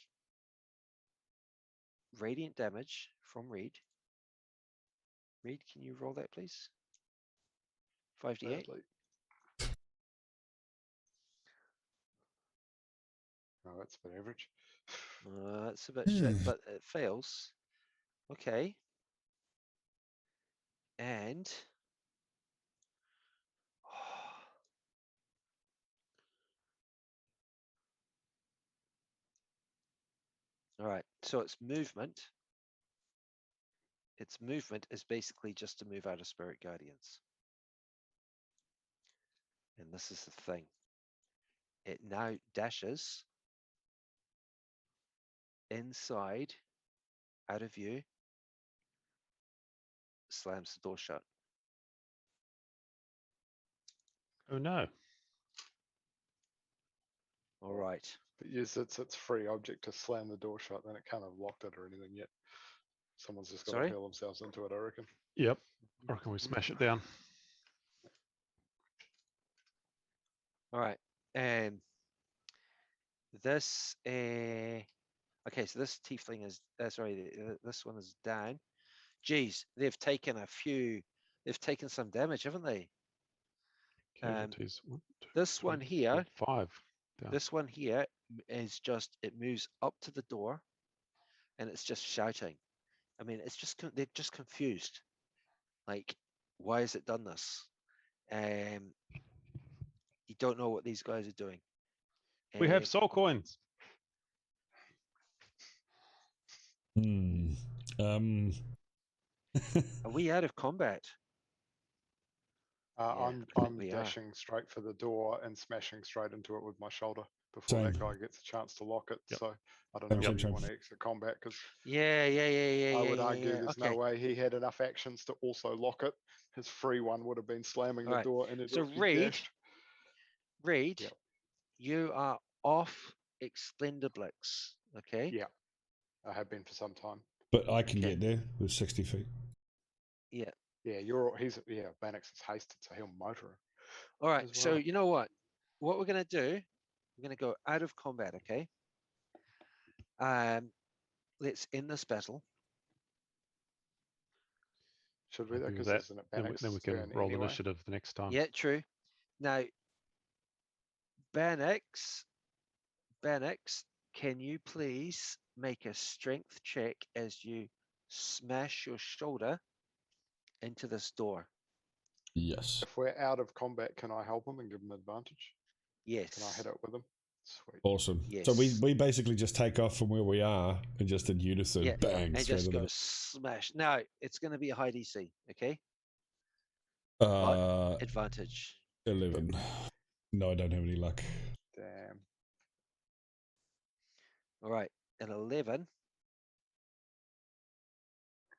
radiant damage from Reed. Reed, can you roll that please? 5d8. Sadly. Oh, that's a bit average. That's a bit shit, but it fails. Okay. And all right, so its movement is basically just to move out of spirit guardians. And this is the thing. It now dashes inside, out of view, slams the door shut. Oh no. All right. But yes, it's free object to slam the door shut. Then it can't have locked it or anything yet. Someone's just got Sorry? to hurl themselves into it, I reckon. Yep. Or can we smash it down? All right. This okay, so this tiefling is sorry, this one is down. Geez, they've taken some damage, haven't they? Casualties. 1, 2, This 3, one here, 4, 5. Down. this one here is just, it moves up to the door and it's just shouting. I mean, it's just, they're just confused. Like, why has it done this? You don't know what these guys are doing. We have soul coins. Hmm. Are we out of combat? Yeah, I'm I think we are. dashing straight for the door and smashing straight into it with my shoulder before Same. that guy gets a chance to lock it. Yep. So I don't Same, know same, whether same. you want to exit combat because Yeah. I would argue there's Okay. no way he had enough actions to also lock it. His free one would have been slamming the Alright, door and it so would be Reed, dashed. Reed, Yep. you are off Explendiblix. Okay. Yeah, I have been for some time. But I can Okay. get there with 60 feet. Yeah. Yeah, Bannock's is hasted, so he'll motor it. All right. as So well. you know what? What we're gonna do? We're gonna go out of combat. Okay. Let's end this battle. Should we though? Happy with Because that. isn't it Then Bannock's we can turn roll anyway? initiative the next time. Yeah. True. Now, Bannox, can you please make a strength check as you smash your shoulder into this door? Yes. If we're out of combat, can I help him and give him advantage? Yes. Can I hit it with him? Sweet. Awesome. Yes. So we basically just take off from where we are and just in unison, Yeah, bang, and straight just into go the. smash. Now it's going to be a high DC, okay? Advantage. 11. No, I don't have any luck. Damn. All right, an 11.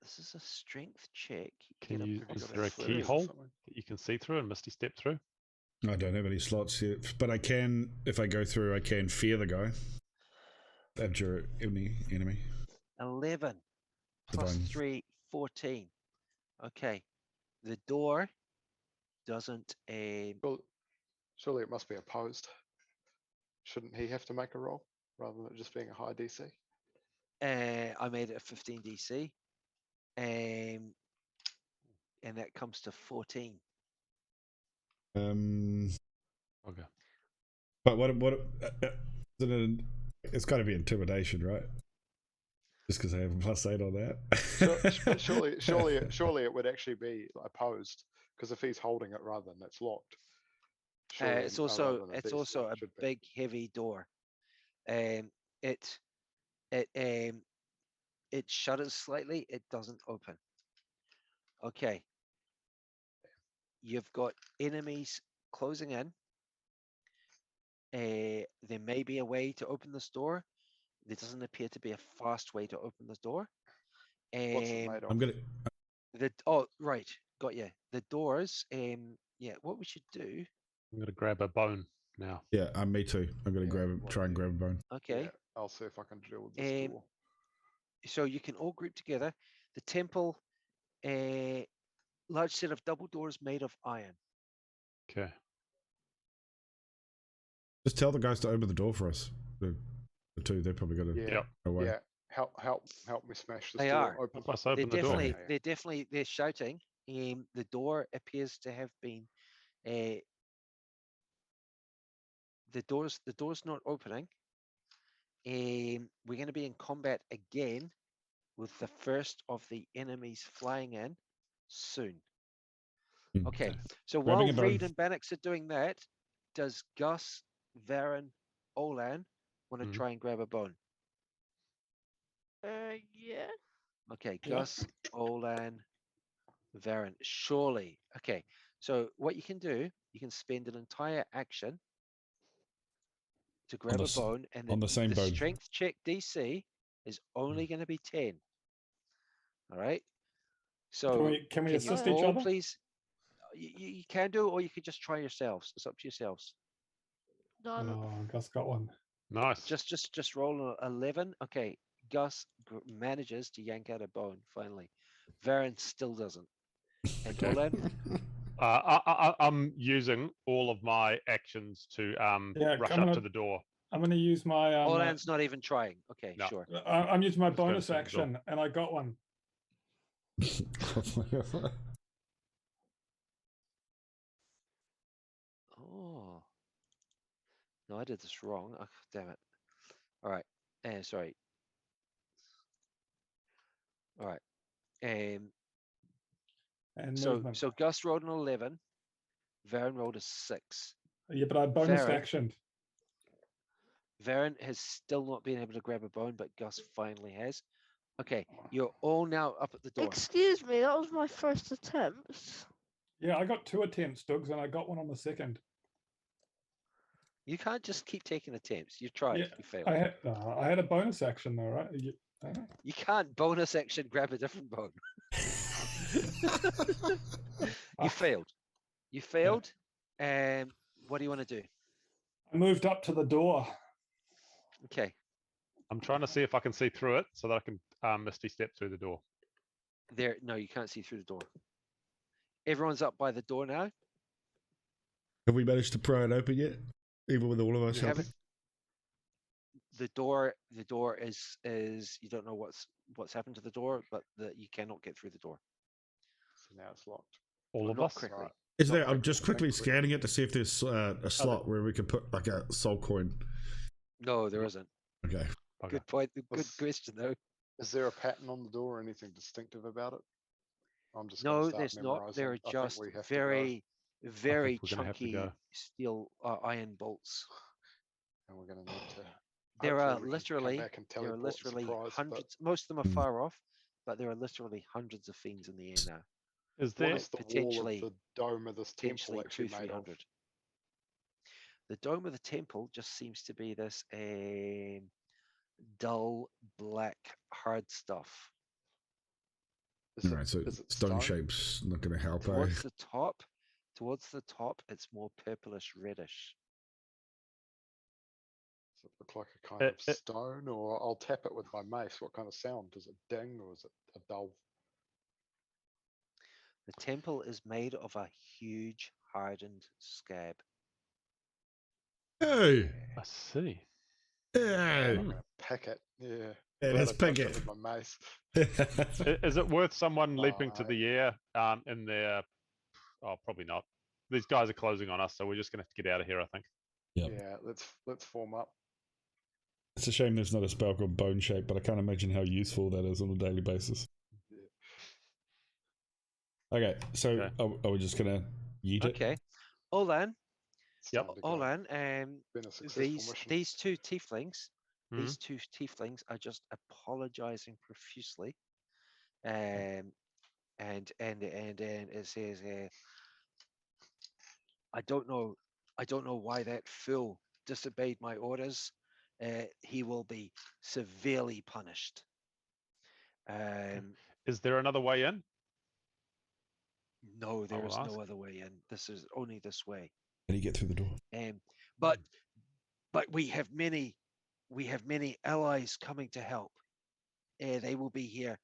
This is a strength check. Can Get you? Have you Is got there a athletics or keyhole something? that you can see through and Misty step through? I don't have any slots yet, but I can, if I go through, I can fear the guy. Abjure enemy. 11 plus Divine. 3, 14. Okay, the door doesn't. Surely it must be opposed. Shouldn't he have to make a roll rather than it just being a high DC? I made it a 15 DC, and that comes to 14. Okay. But it's got to be intimidation, right? Just because I have a +8 on that. But surely it would actually be opposed because if he's holding it rather than it's locked. surely It's rather also than a it's DC, also it a should be. big heavy door. It shutters slightly. It doesn't open. Okay. You've got enemies closing in. There may be a way to open this door. There doesn't appear to be a fast way to open this door. What's it made of? I'm gonna. Right, got you. The doors. Yeah. What we should do. I'm gonna grab a bone now. Yeah, me too. I'm gonna try and grab a bone. Okay. Yeah, I'll see if I can deal with this door. So you can all group together. The temple, a large set of double doors made of iron. Okay. Just tell the guys to open the door for us. The two, they're probably gonna Yeah, Yep. away. yeah. Help me smash this They door are. open. Let's open the door. They're shouting. The door appears to have been the door's not opening. We're going to be in combat again with the first of the enemies flying in soon. Okay, so Grabbing while a bone. Reed and Bannox are doing that, does Gus, Varen, Olan want to Mhm. try and grab a bone? Yeah. Okay, Yeah. Gus, Olan, Varen. Surely. Okay, so what you can do, you can spend an entire action to grab a bone, and on the same bone. strength check DC is only going to be 10. All right. So Can we you assist each all other? please? You can do, or you could just try yourselves. It's up to yourselves. Done. Oh, Gus got one. Nice. Just roll an 11. Okay, Gus manages to yank out a bone finally. Varen still doesn't. And Okay. I'm using all of my actions to Yeah, rush I'm up gonna- to the door. I'm going to use my. Olan's not even trying. Okay, No. sure. I'm using my Just going bonus through the door. action, and I got one. Oh. No, I did this wrong. Oh, damn it. All right. Sorry. All right. And So movement. so Gus rolled an 11. Varen rolled a 6. Yeah, but I bonus Varen. actioned. Varen has still not been able to grab a bone, but Gus finally has. Okay, you're all now up at the door. Excuse me, that was my first attempt. Yeah, I got 2 attempts, Dougs, and I got one on the second. You can't just keep taking attempts. You tried. Yeah, You failed. I had a bonus action though, right? You can't bonus action grab a different bone. You failed. You failed. What do you want to do? I moved up to the door. Okay. I'm trying to see if I can see through it so that I can misty step through the door. There. No, you can't see through the door. Everyone's up by the door now. Have we managed to pry it open yet? Even with all of us You helping? haven't. The door is you don't know what's happened to the door, but you cannot get through the door. So now it's locked. All Well, of not us? correctly. Right. Is Not there? I'm correctly. just quickly Thankfully. scanning it to see if there's a slot where we can put like a soul coin. No, there isn't. Okay. Okay. Good point. Good Let's- question though. Is there a pattern on the door or anything distinctive about it? I'm just No, gonna start there's not. There are memorising. I think just we have to go, very we're gonna have to chunky go. steel iron bolts. and we're gonna need to. There are hopefully we can come literally back and there are teleport and literally surprise, but hundreds. Most of them are Mm. far off, but there are literally hundreds of fiends in the air now. Is What there? is the wall of potentially- the dome of this temple Potentially actually 200, made of? 300. The dome of the temple just seems to be this dull black hard stuff. Is Alright, so is it stone shape's not going to help. Towards the top, it's more purplish reddish. Does it look like a kind It- of it- stone, or I'll tap it with my mace? What kind of sound? Does it ding, or is it a dull? The temple is made of a huge hardened scab. Hey! I see. Hey! I'm gonna pick it. Yeah. Yeah, glad let's I pick dodged it. with my mace. Is it worth someone leaping to Bye. the air in their... Oh, probably not. These guys are closing on us, so we're just going to have to get out of here, I think. Yep. Yeah. Let's form up. It's a shame there's not a spell called Bone Shape, but I can't imagine how useful that is on a daily basis. Okay, so Okay. Are we just gonna yeet it? Okay. Olan, It's Yep. time to go. Olan, Been a successful mission. these two tieflings, Mhm. these two tieflings are just apologizing profusely. And it says, I don't know why that fool disobeyed my orders. He will be severely punished. Is there another way in? No, there will is ask. no other way in. This is only this way. How do you get through the door? But we have many allies coming to help. They will be here.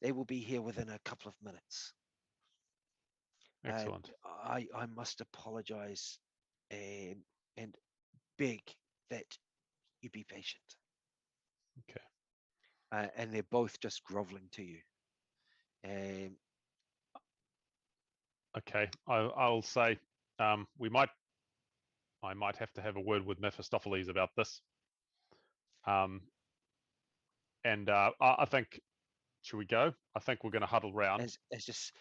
They will be here within a couple of minutes. Excellent. And I must apologize and beg that you be patient. Okay. And they're both just groveling to you. Okay. I'll say I might have to have a word with Mephistopheles about this. And I think, should we go? I think we're going to huddle round. As just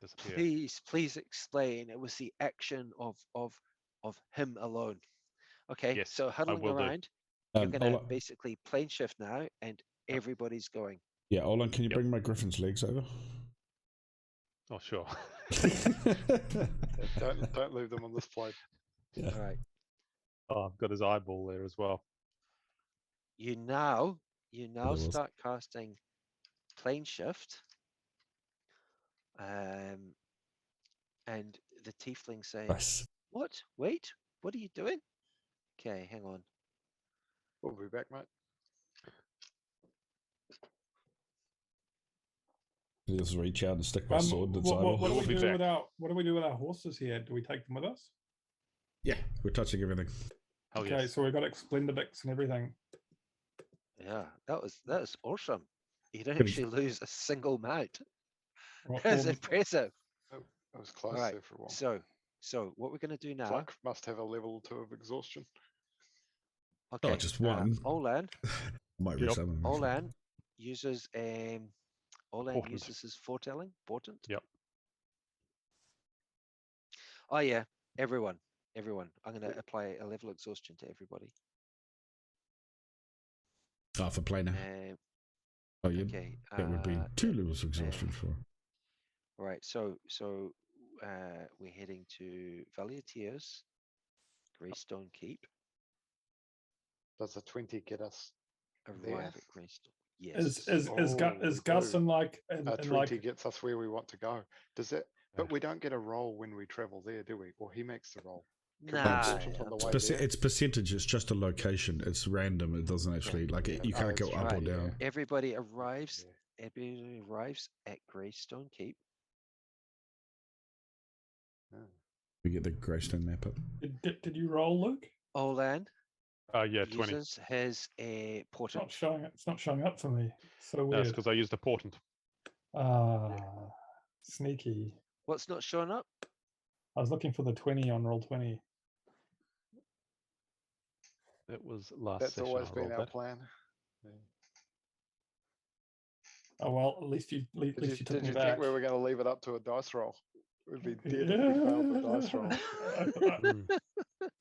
Disappear. please explain. It was the action of him alone. Okay, Yes, so I huddling will do. around, you're gonna Ola, basically plane shift now, and everybody's going. yeah, Olan, can you Yep. bring my griffin's legs over? Oh, sure. Don't leave them on this plane. Yeah. All right. Oh, I've got his eyeball there as well. You now was. start casting plane shift. And the tiefling say, Nice. "What? Wait, what are you doing?" Okay, hang on. We'll be back, mate. Just reach out and stick my sword inside. what do We'll we be do back. with our horses here? Do we take them with us? Yeah, we're touching everything. Oh, Okay, yes. so we've got Explendibix and everything. Yeah, that was awesome. You didn't Good. actually lose a single mount. Well, That's well, impressive. I was close All right, there for a while. so what we're going to do now? Pluck must have a level 2 of exhaustion. Okay, just one. Olan Might Yep. resummon. Olan uses Portent. uses his foretelling. Portent. Yep. Oh yeah, everyone. I'm going to apply a level exhaustion to everybody. Oh, for planar. Oh, yeah. Okay. That would be 2 levels of exhaustion for. Right. So we're heading to Valley of Tears, Greystone Keep. Does a 20 get us there? Arrive at Greystone. Yes. is we Gus do. and like A and 20 like gets us where we want to go. Does it? But we don't get a roll when we travel there, do we? Or he makes the roll. Can we Nah, portent on the way there? It's percentage. It's just a location. It's random. It doesn't actually you can't go that's up or right, down. everybody arrives. Yeah. Everybody arrives at Greystone Keep. Oh. We get the Greystone map up. did you roll, Luke? Olan Yeah, 20. uses his It's portent. not showing. It's not showing up for me. So That's weird. because I used a portent. Sneaky. What's not showing up? I was looking for the 20 on roll 20. That was last That's session. always I been rolled our that. plan. Yeah. Oh well, at least you took Did me you back. think we were going to leave it up to a dice roll? We'd be dead if we failed the dice roll. Mm.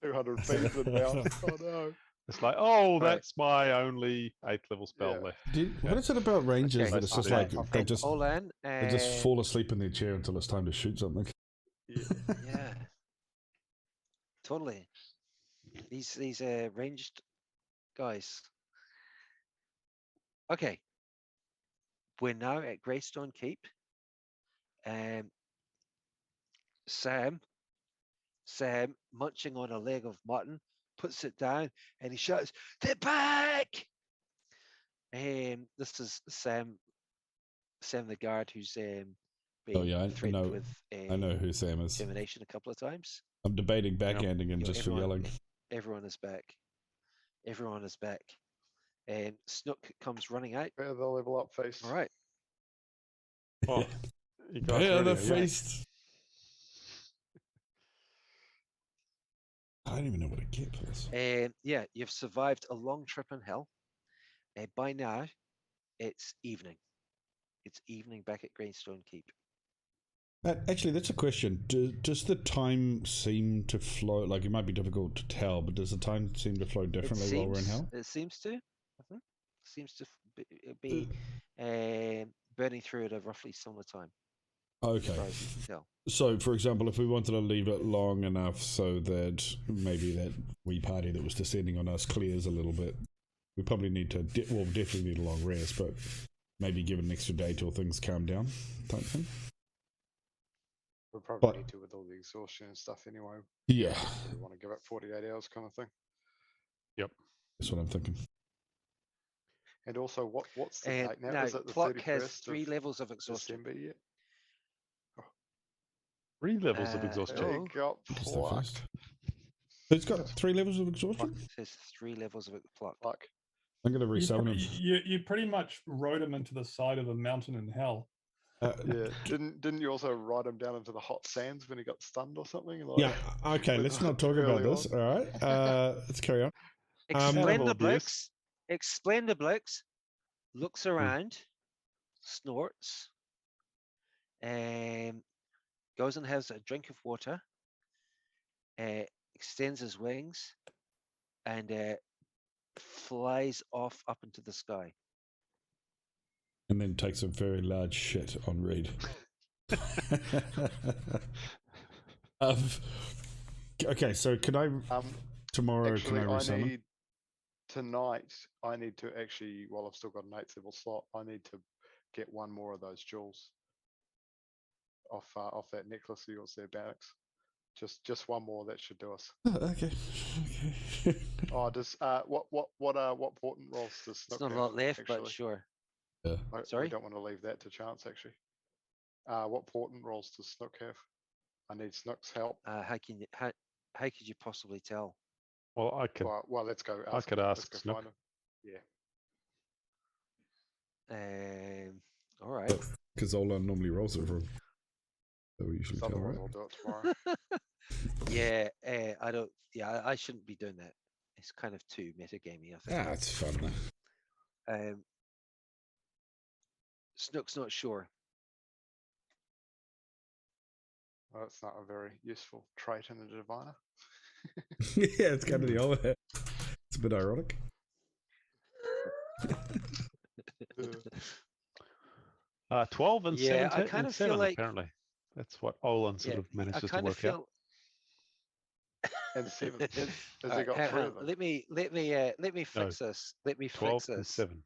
200 feet inbound. Oh no. It's like, oh, Right. that's my only 8th level spell Yeah. left. What is it about rangers Okay, that it's just okay, like okay. they just Olan they just fall asleep in their chair until it's time to shoot something? Yeah. Yeah. Totally. These ranged guys. Okay. We're now at Greystone Keep. Sam munching on a leg of mutton, puts it down and he shouts, "They're back!" This is Sam the guard who's been yeah, I threatened know- with I know who Sam is. termination a couple of times. I'm debating backhanding him just for Everyone- yelling. Everyone is back. Everyone is back. Snook comes running out. Bear the level up face. All right. Oh, you guys Bear ready? the Yeah. feast. I don't even know what to get for this. Yeah, you've survived a long trip in hell. By now, it's evening. It's evening back at Greystone Keep. Actually, that's a question. Does the time seem to flow? Like, it might be difficult to tell, but does the time seem to flow differently while we're in hell? It seems to. Seems to be burning through at a roughly similar time. Okay. As far as you can tell. So, for example, if we wanted to leave it long enough so that maybe that wee party that was descending on us clears a little bit, we probably need to, definitely need a long rest, but maybe give it an extra day till things calm down, type thing. We'll probably But- need to with all the exhaustion and stuff anyway. Yeah, We want to give it 48 hours kind of thing. that's what I'm thinking. And also, what's the date now? Now, Is it the Pluck 31st has 3 of levels of exhaustion. December yet? 3 levels of Uh, exhaustion. There Oh. you go. Just the Pluck. first. It's got 3 levels of exhaustion? Pluck has 3 levels of Pluck. Pluck. I'm going to resummon him. You pretty much rode him into the side of a mountain in hell. Yeah. Didn't you also ride him down into the hot sands when he got stunned or something? Like, Yeah, okay, let's not talk about early this. on. All right, let's carry on. Animal abuse. Explendiblix looks around, snorts, goes and has a drink of water, extends his wings, and flies off up into the sky. And then takes a very large shit on Reed. Okay, so can I tomorrow? Actually, can I resummon? Tonight, I need to actually, while I've still got an 8th level slot, I need to get one more of those jewels off that necklace of yours there, Barracks. Just one more, that should do us. Okay. Oh, does what portent rolls does It's Snook not a have, lot left, but actually? sure. Yeah. I Sorry? don't want to leave that to chance, actually. What portent rolls does Snook have? I need Snook's help. How could you possibly tell? Well, I could. Well, let's go. I Ask could him. ask Let's go Snook. find him. Yeah. All right. Because Olan normally rolls it wrong. So we usually tell, Otherwise, right? I'll do it tomorrow. Yeah, I don't. Yeah, I shouldn't be doing that. It's kind of too metagamey, I think. Ah, it's fun though. Snook's not sure. Well, that's not a very useful trait in a diviner. Yeah, it's kind of the opposite. It's a bit ironic. 12 and Yeah, I 17 kind and of feel 7, like- apparently. That's what Olan sort Yeah, of I manages to kind of work out. feel. And 7. Has he Alright, got hang 3 on, of them? Let me fix this. Let me 12 fix and this. 7.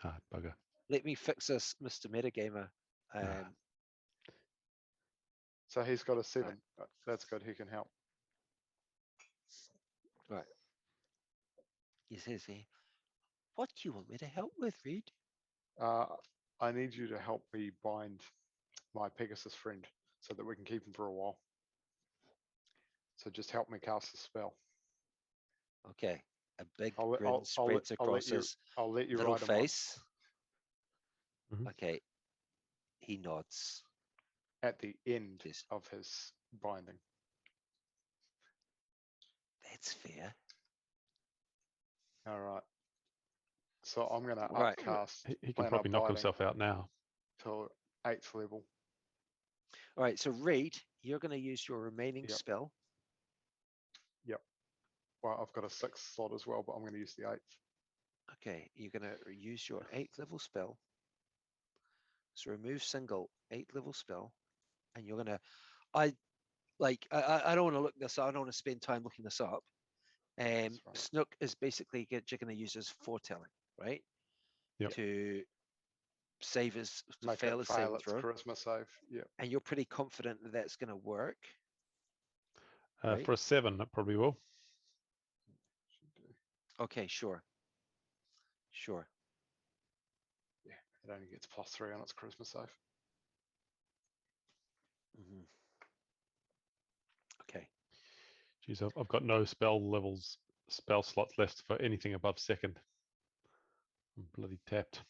Ah, bugger. Let me fix this, Mr. Metagamer. So he's got a 7. That's good. He can help. Right. He says here, what do you want me to help with, Reed? I need you to help me bind my Pegasus friend so that we can keep him for a while. So just help me cast the spell. Okay. A big I'll let- grin I'll- spreads I'll let across you- his I'll let you little ride him up face. Mhm. Okay. He nods. at the end Yes. of his binding. That's fair. All right. So I'm going to Right. upcast He can Plan probably Our knock Binding himself out now. till 8th level. All right. So Reed, you're going to use your remaining Yep. spell. Well, I've got a 6th slot as well, but I'm going to use the 8th. Okay. You're going to use your 8th level spell. So remove single 8th level spell. And you're going to, I don't want to look this up. I don't want to spend time looking this up. That's right. Snook is basically you're going to use his foretelling, right? Yep. To save his, to Make fail it his fail saving its throw. charisma save. Yeah. And you're pretty confident that that's going to work. Right. For a 7, it probably will. Should do. Okay, sure. Sure. Yeah. It only gets +3 on its charisma save. Mhm. Okay. Jeez, I've got no spell slots left for anything above 2nd. I'm bloody tapped.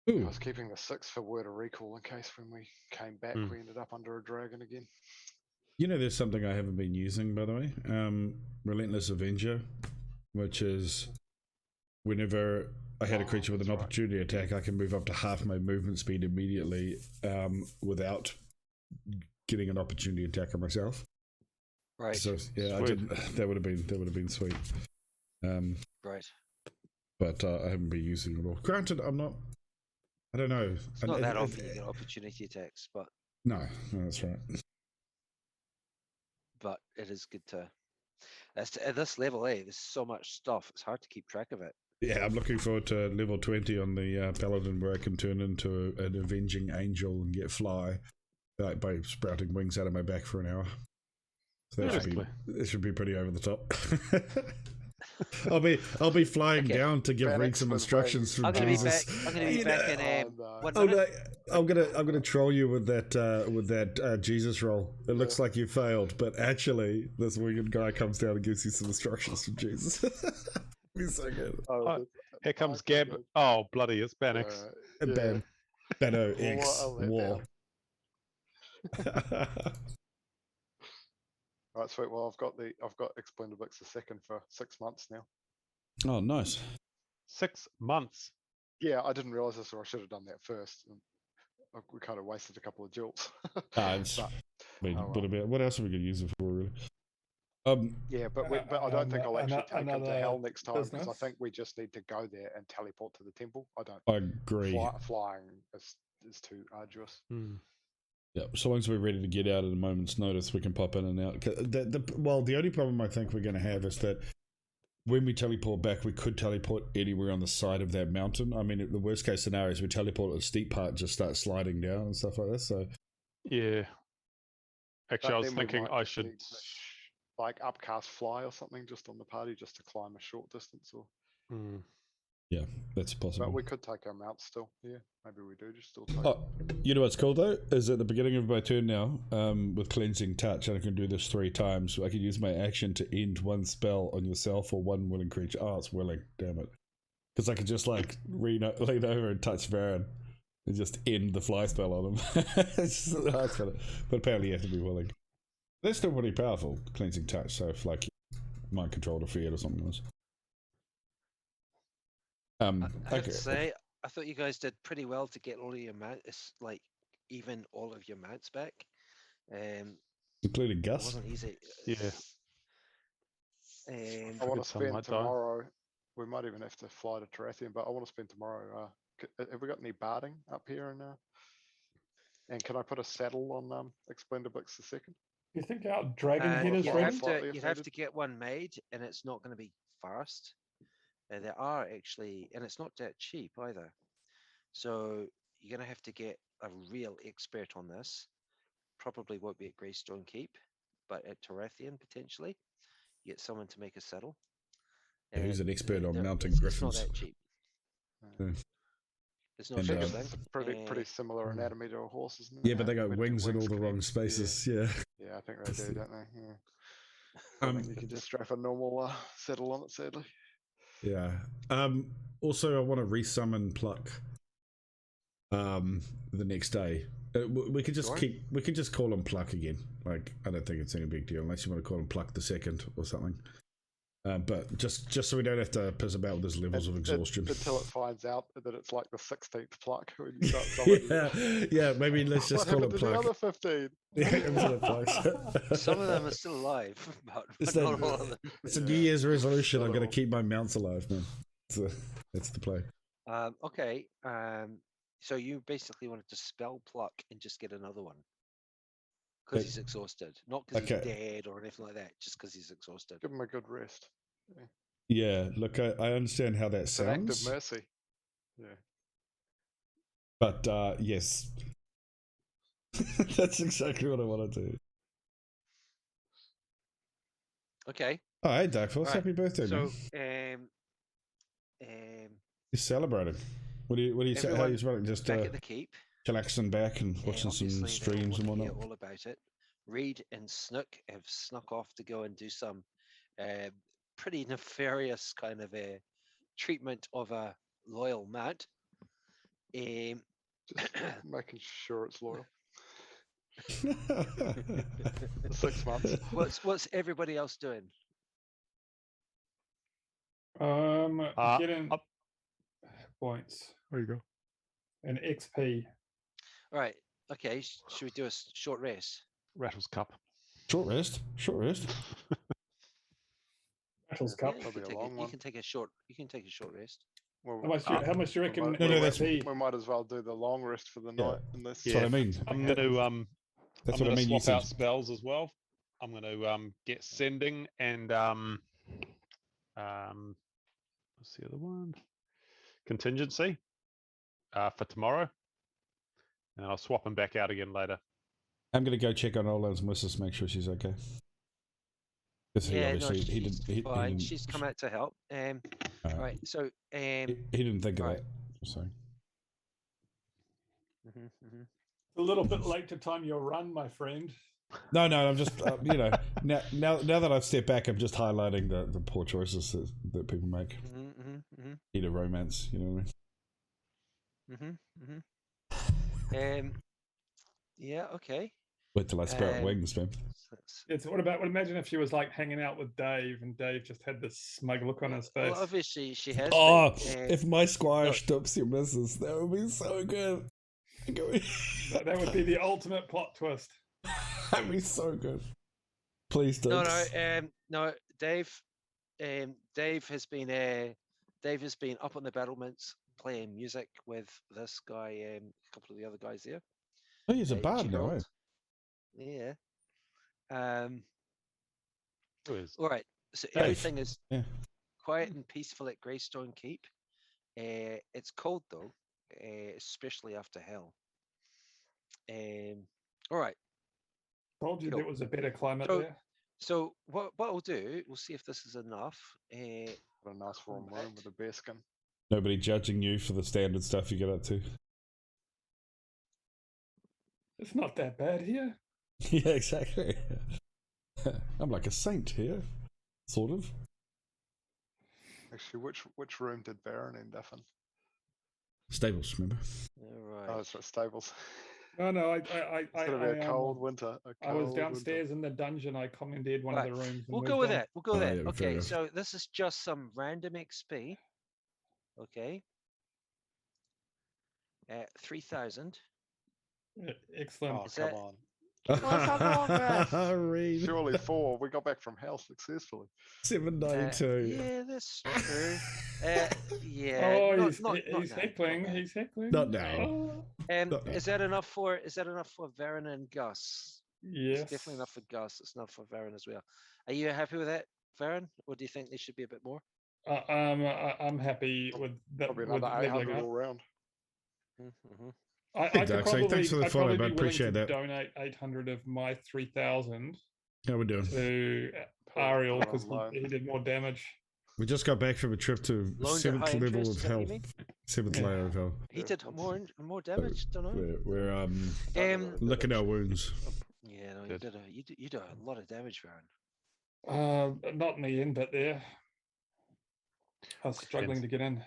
I Ooh, was keeping the 6 for word of recall in case when we came back Hmm. we ended up under a dragon again. you know, there's something I haven't been using, by the way. Relentless Avenger, which is whenever I had a creature with an that's right. opportunity attack, I can move up to half my movement speed immediately without getting an opportunity attack on myself. Right. So yeah, I Sweet. didn't. That would have been sweet. Right. But I haven't been using it all. Granted, I'm not. I don't know. It's not that often you get opportunity attacks, but No, that's right. it is good to. At this level, there's so much stuff. It's hard to keep track of it. Yeah, I'm looking forward to level 20 on the Paladin, where I can turn into an avenging angel and get fly, like by sprouting wings out of my back for an hour. So that should be pretty over the top. I'll be flying Okay. down to give Reed Phoenix some with instructions wings. from I'm gonna Jesus. be back. I'm gonna be You back know, in Oh, no. 1 Oh, minute. no, I'm gonna troll you with that Jesus roll. It looks like you failed, but actually, this winged guy comes down and gives you some instructions from Jesus. He's so good. Oh, here comes okay, Gab. good. Oh, bloody, it's Banix. And Yeah. Bano What X a War. Right, sweet. Well, I've got Explended Books the 2nd for 6 months now. Oh, nice. 6 months. Yeah, I didn't realize this, or I should have done that first. We kind of wasted a couple of jewels. It's But, oh, well. what else are we gonna use it for, really? Yeah, but I don't think I'll actually take him to another hell next time because I business? think we just need to go there and teleport to the temple. I don't. I agree. Flying is too arduous. Hmm. Yeah, so long as we're ready to get out at a moment's notice, we can pop in and out. The only problem I think we're going to have is that when we teleport back, we could teleport anywhere on the side of that mountain. I mean, the worst case scenario is we teleport at a steep part and just start sliding down and stuff like this. So Yeah. Actually, But I was then we thinking might I just should. need to, like upcast fly or something just on the party just to climb a short distance or. Hmm. Yeah, that's possible. But we could take our mounts still. Yeah, maybe we do just still take. Oh, you know what's cool though? Is at the beginning of my turn now, with cleansing touch, and I can do this 3 times. So I can use my action to end one spell on yourself or one willing creature. Oh, it's willing. Damn it. Because I could just like lean over and touch Baron and just end the fly spell on him. It's just a hard spell. But apparently you have to be willing. That's still pretty powerful, cleansing touch. So if like mind controlled or feared or something else. I have Okay. to say, I thought you guys did pretty well to get all of your mounts, like even all of your mounts back. Including It Gus. wasn't easy. Yeah. I Um, want Figured to some spend might die. tomorrow. We might even have to fly to Tarathian, but I want to spend tomorrow. Have we got any barding up here? And can I put a saddle on Explendiblix the second? You think our dragon head is you'd ready? have Slightly to if you'd have needed. to get one made, and it's not going to be fast. There are actually, and it's not that cheap either. So you're going to have to get a real expert on this. Probably won't be at Greystone Keep, but at Tarathian potentially. Get someone to make a saddle. Yeah, who's an expert on they're- mounting it's griffins? not that cheap. Yeah. It's no And, such uh, thing. It's pretty similar anatomy to a horse, isn't it? Yeah, but they got Where do the wings in all the wrong connect? spaces. Yeah. Yeah, I think they do, don't they? Yeah. Um, You can just strap a normal saddle on it, sadly. Yeah. Also, I want to resummon Pluck. The next day, we could just Sure. we could just call him Pluck again. Like, I don't think it's any big deal unless you want to call him Pluck the second or something. But just so we don't have to piss about with his levels of exhaustion. Until it finds out that it's like the 16th pluck when you start summoning. Yeah. Maybe let's just What call happened it to the Pluck. other 15? Yeah, instead of Pluck. Some of them are still alive, but It's not that- all of them. It's a New Year's resolution. I'm Not going all. to keep my mounts alive, man. That's the play. Okay. So you basically wanted to spell pluck and just get another one because he's exhausted, not because he's Okay. dead or anything like that. Just because he's exhausted. Give him a good rest. Yeah, look, I understand how that It's an act of sounds, mercy. Yeah. but yes, that's exactly what I want to do. Okay. Oh, hey, Dark Force, Right, happy birthday, So, man! You're celebrating. What do you how are you everyone celebrating? Just back at the keep. chillaxing back and watching some Obviously, they all streams and want to hear whatnot. all about it. Reed and Snook have snuck off to go and do some pretty nefarious kind of a treatment of a loyal mount. Just making sure it's loyal. 6 months. What's everybody else doing? Getting up. points There you go. and XP. All right. Okay. Should we do a short race? Rattles Cup. Short rest. Battles Yeah, Cup. you Probably can a take long one. You can take a short. You can take a short rest. Well, How much do you reckon? No, no, that's- XP? we might as well do the long rest for the Yeah. night. Unless That's what I mean. I'm going to That's I'm what I going to mean. You swap out said spells as well. I'm going to get sending and what's the other one? Contingency for tomorrow, and I'll swap them back out again later. I'm going to go check on Oland's missus, make sure she's okay. Because Yeah, no, he she's didn't. fine. Didn't, She's come out to help. Right. So he didn't think of right. that. Sorry. A little bit late to time your run, my friend. No, I'm just now that I've stepped back, I'm just highlighting the poor choices that people make. Need a romance, you know what I mean? Yeah. Okay. Wait till I sprout Um, wings, man. It's what about? Imagine if she was like hanging out with Dave, and Dave just had this smug look on his face. Well, obviously she has. Oh, been, if my squire no. stops your missus, that would be so good. That would be the ultimate plot twist. That'd be so good. Please don't. No. Dave. Dave has been up on the battlements playing music with this guy, a couple of the other guys there. Oh, he's a bard now, eh? Gerald. Yeah. Who is? All right. So Dave. everything is Yeah. quiet and peaceful at Greystone Keep. It's cold though, especially after hell. All right. Told you Cool. there was a better climate So- there. So what we'll do, we'll see if this is enough. got a nice warm room with a bear skin. Nobody judging you for the standard stuff you get up to. It's not that bad here. Yeah, exactly. I'm like a saint here, sort of. Actually, which room did Baron end up in? Stables, remember? All Oh, right. it's right, stables. No, It's gonna be a cold winter. I was downstairs in the dungeon. I commandeered one Right, of the rooms. And we'll go moved with on. that. We'll go with Oh, that. yeah, fair Okay, enough. so this is just some random XP. Okay. At 3,000. Excellent. Oh, Is come that- on. Let's have a long rest. Read. Surely 4. We got back from hell successfully. 792. Yeah, that's true. Yeah. Oh, not, he's not, he's not now, heckling. not now. He's heckling. Not now. Oh, Not now. Is that enough for Varen and Gus? yes. It's definitely enough for Gus. It's not for Varen as well. Are you happy with that, Varen? Or do you think there should be a bit more? I'm happy with that. Probably With another leveling 800 up. all round. Mm-hmm. I Hey, could Darkseid, probably, thanks for the I'd follow, probably bud. be willing Appreciate to that. donate 800 of my 3,000 How we doing? to Put it Ariel on because loan. he did more damage. We just got back from a trip to Loans at 7th high level interest, of is that what hell. you mean? 7th Yeah. layer of hell. He Yeah, did that's- more damage. Don't know. We're Um, licking our wounds. Yeah, no, Good. you did a lot of damage, Varen. Not in the end, but there. I was struggling to get in.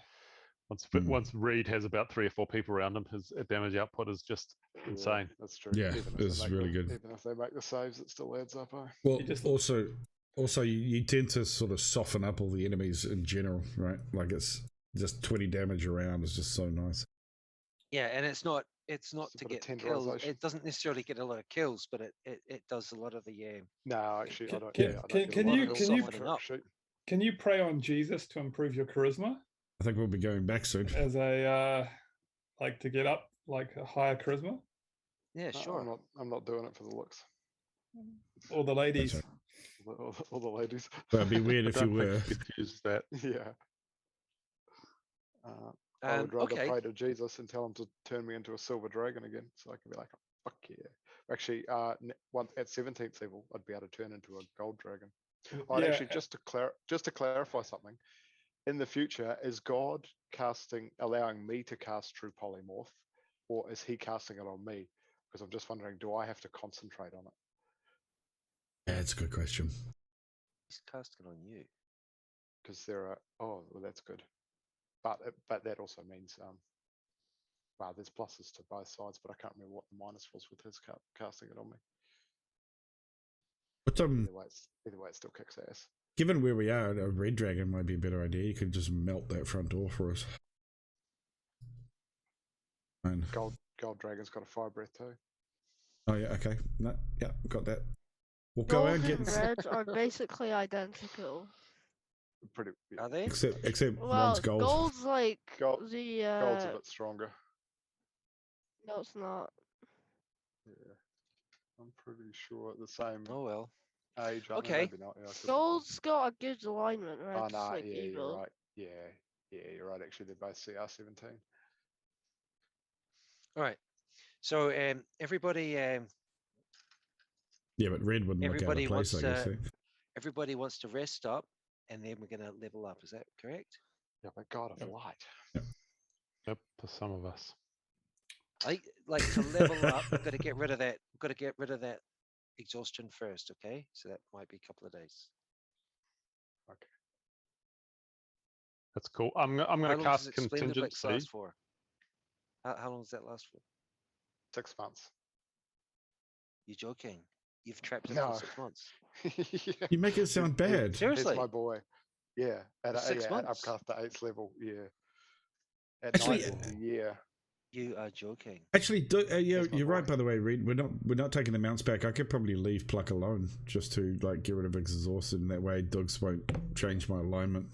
Once Reed has about 3 or 4 people around him, his damage output is just Yeah, insane. that's true. Yeah, Even if they it's make really the- good. Even if they make the saves, it still adds up. Well, You just- also you tend to sort of soften up all the enemies in general, right? Like it's just 20 damage around is just so nice. Yeah, and it's not Just a to bit get of kills. tenderisation. It doesn't necessarily get a lot of kills, but it does a lot of the No, actually, I Can- don't. can- yeah, I don't can- get a can lot you- of can kills you- on the Softening up. sheet. Can you pray on Jesus to improve your charisma I think we'll be going back soon. as a like to get up like a higher charisma? Yeah, No, sure. I'm not doing it for the looks. Or the ladies? right. All the ladies. That'd be weird I if you don't were. think you could use that. Yeah. I would rather Okay. pray to Jesus and tell him to turn me into a silver dragon again, so I can be like, oh, fuck yeah. Actually, once at 17th level, I'd be able to turn into a gold dragon. I'd Yeah, actually just to clarify something. In the future, is God allowing me to cast True Polymorph, or is He casting it on me? Because I'm just wondering, do I have to concentrate on it? Yeah, it's a good question. He's casting on you. Because there are. Oh, well, that's good. But that also means well, there's pluses to both sides, but I can't remember what the minus was with his casting it on me. But Either way, it still kicks ass. given where we are, a red dragon might be a better idea. You could just melt that front door for us. Fine. Gold dragon's got a fire breath too. Oh yeah, okay. No, yeah, got that. We'll go out Gold and and get red are basically identical. Pretty. Yeah. Are they? except Well, one's gold. gold's like Gold- the Gold's a bit stronger. no, it's not. Yeah. I'm pretty sure the same Oh well. age. I mean, Okay. maybe not. Yeah, I could be wrong. Gold's got a good alignment, Oh red's no, like yeah, evil. you're right. Yeah, you're right. Actually, they're both CR17. All right. So everybody Yeah, but red wouldn't look out everybody of place, wants I guess. everybody wants to rest up, and then we're gonna level up. Is that correct? Yeah, but God of light. Yep, for some of us. Like to level up, we've got to get rid of that. We've got to get rid of that exhaustion first. Okay, so that might be a couple of days. That's cool. I'm How going to long cast does Explain the Blitz contingency. last for? How long does that last for? 6 months. You joking? You've trapped him No. for 6 months. Yeah, You make it sound bad. He's Seriously? my boy. Yeah, at 6 at months? upcast to 8th level. Yeah. At Actually, 9th level, yeah. You are joking. Actually, yeah, That's my you're right. boy. By the way, Reed, we're not taking the mounts back. I could probably leave Pluck alone just to like get rid of exhaustion. And that way, Dogs won't change my alignment.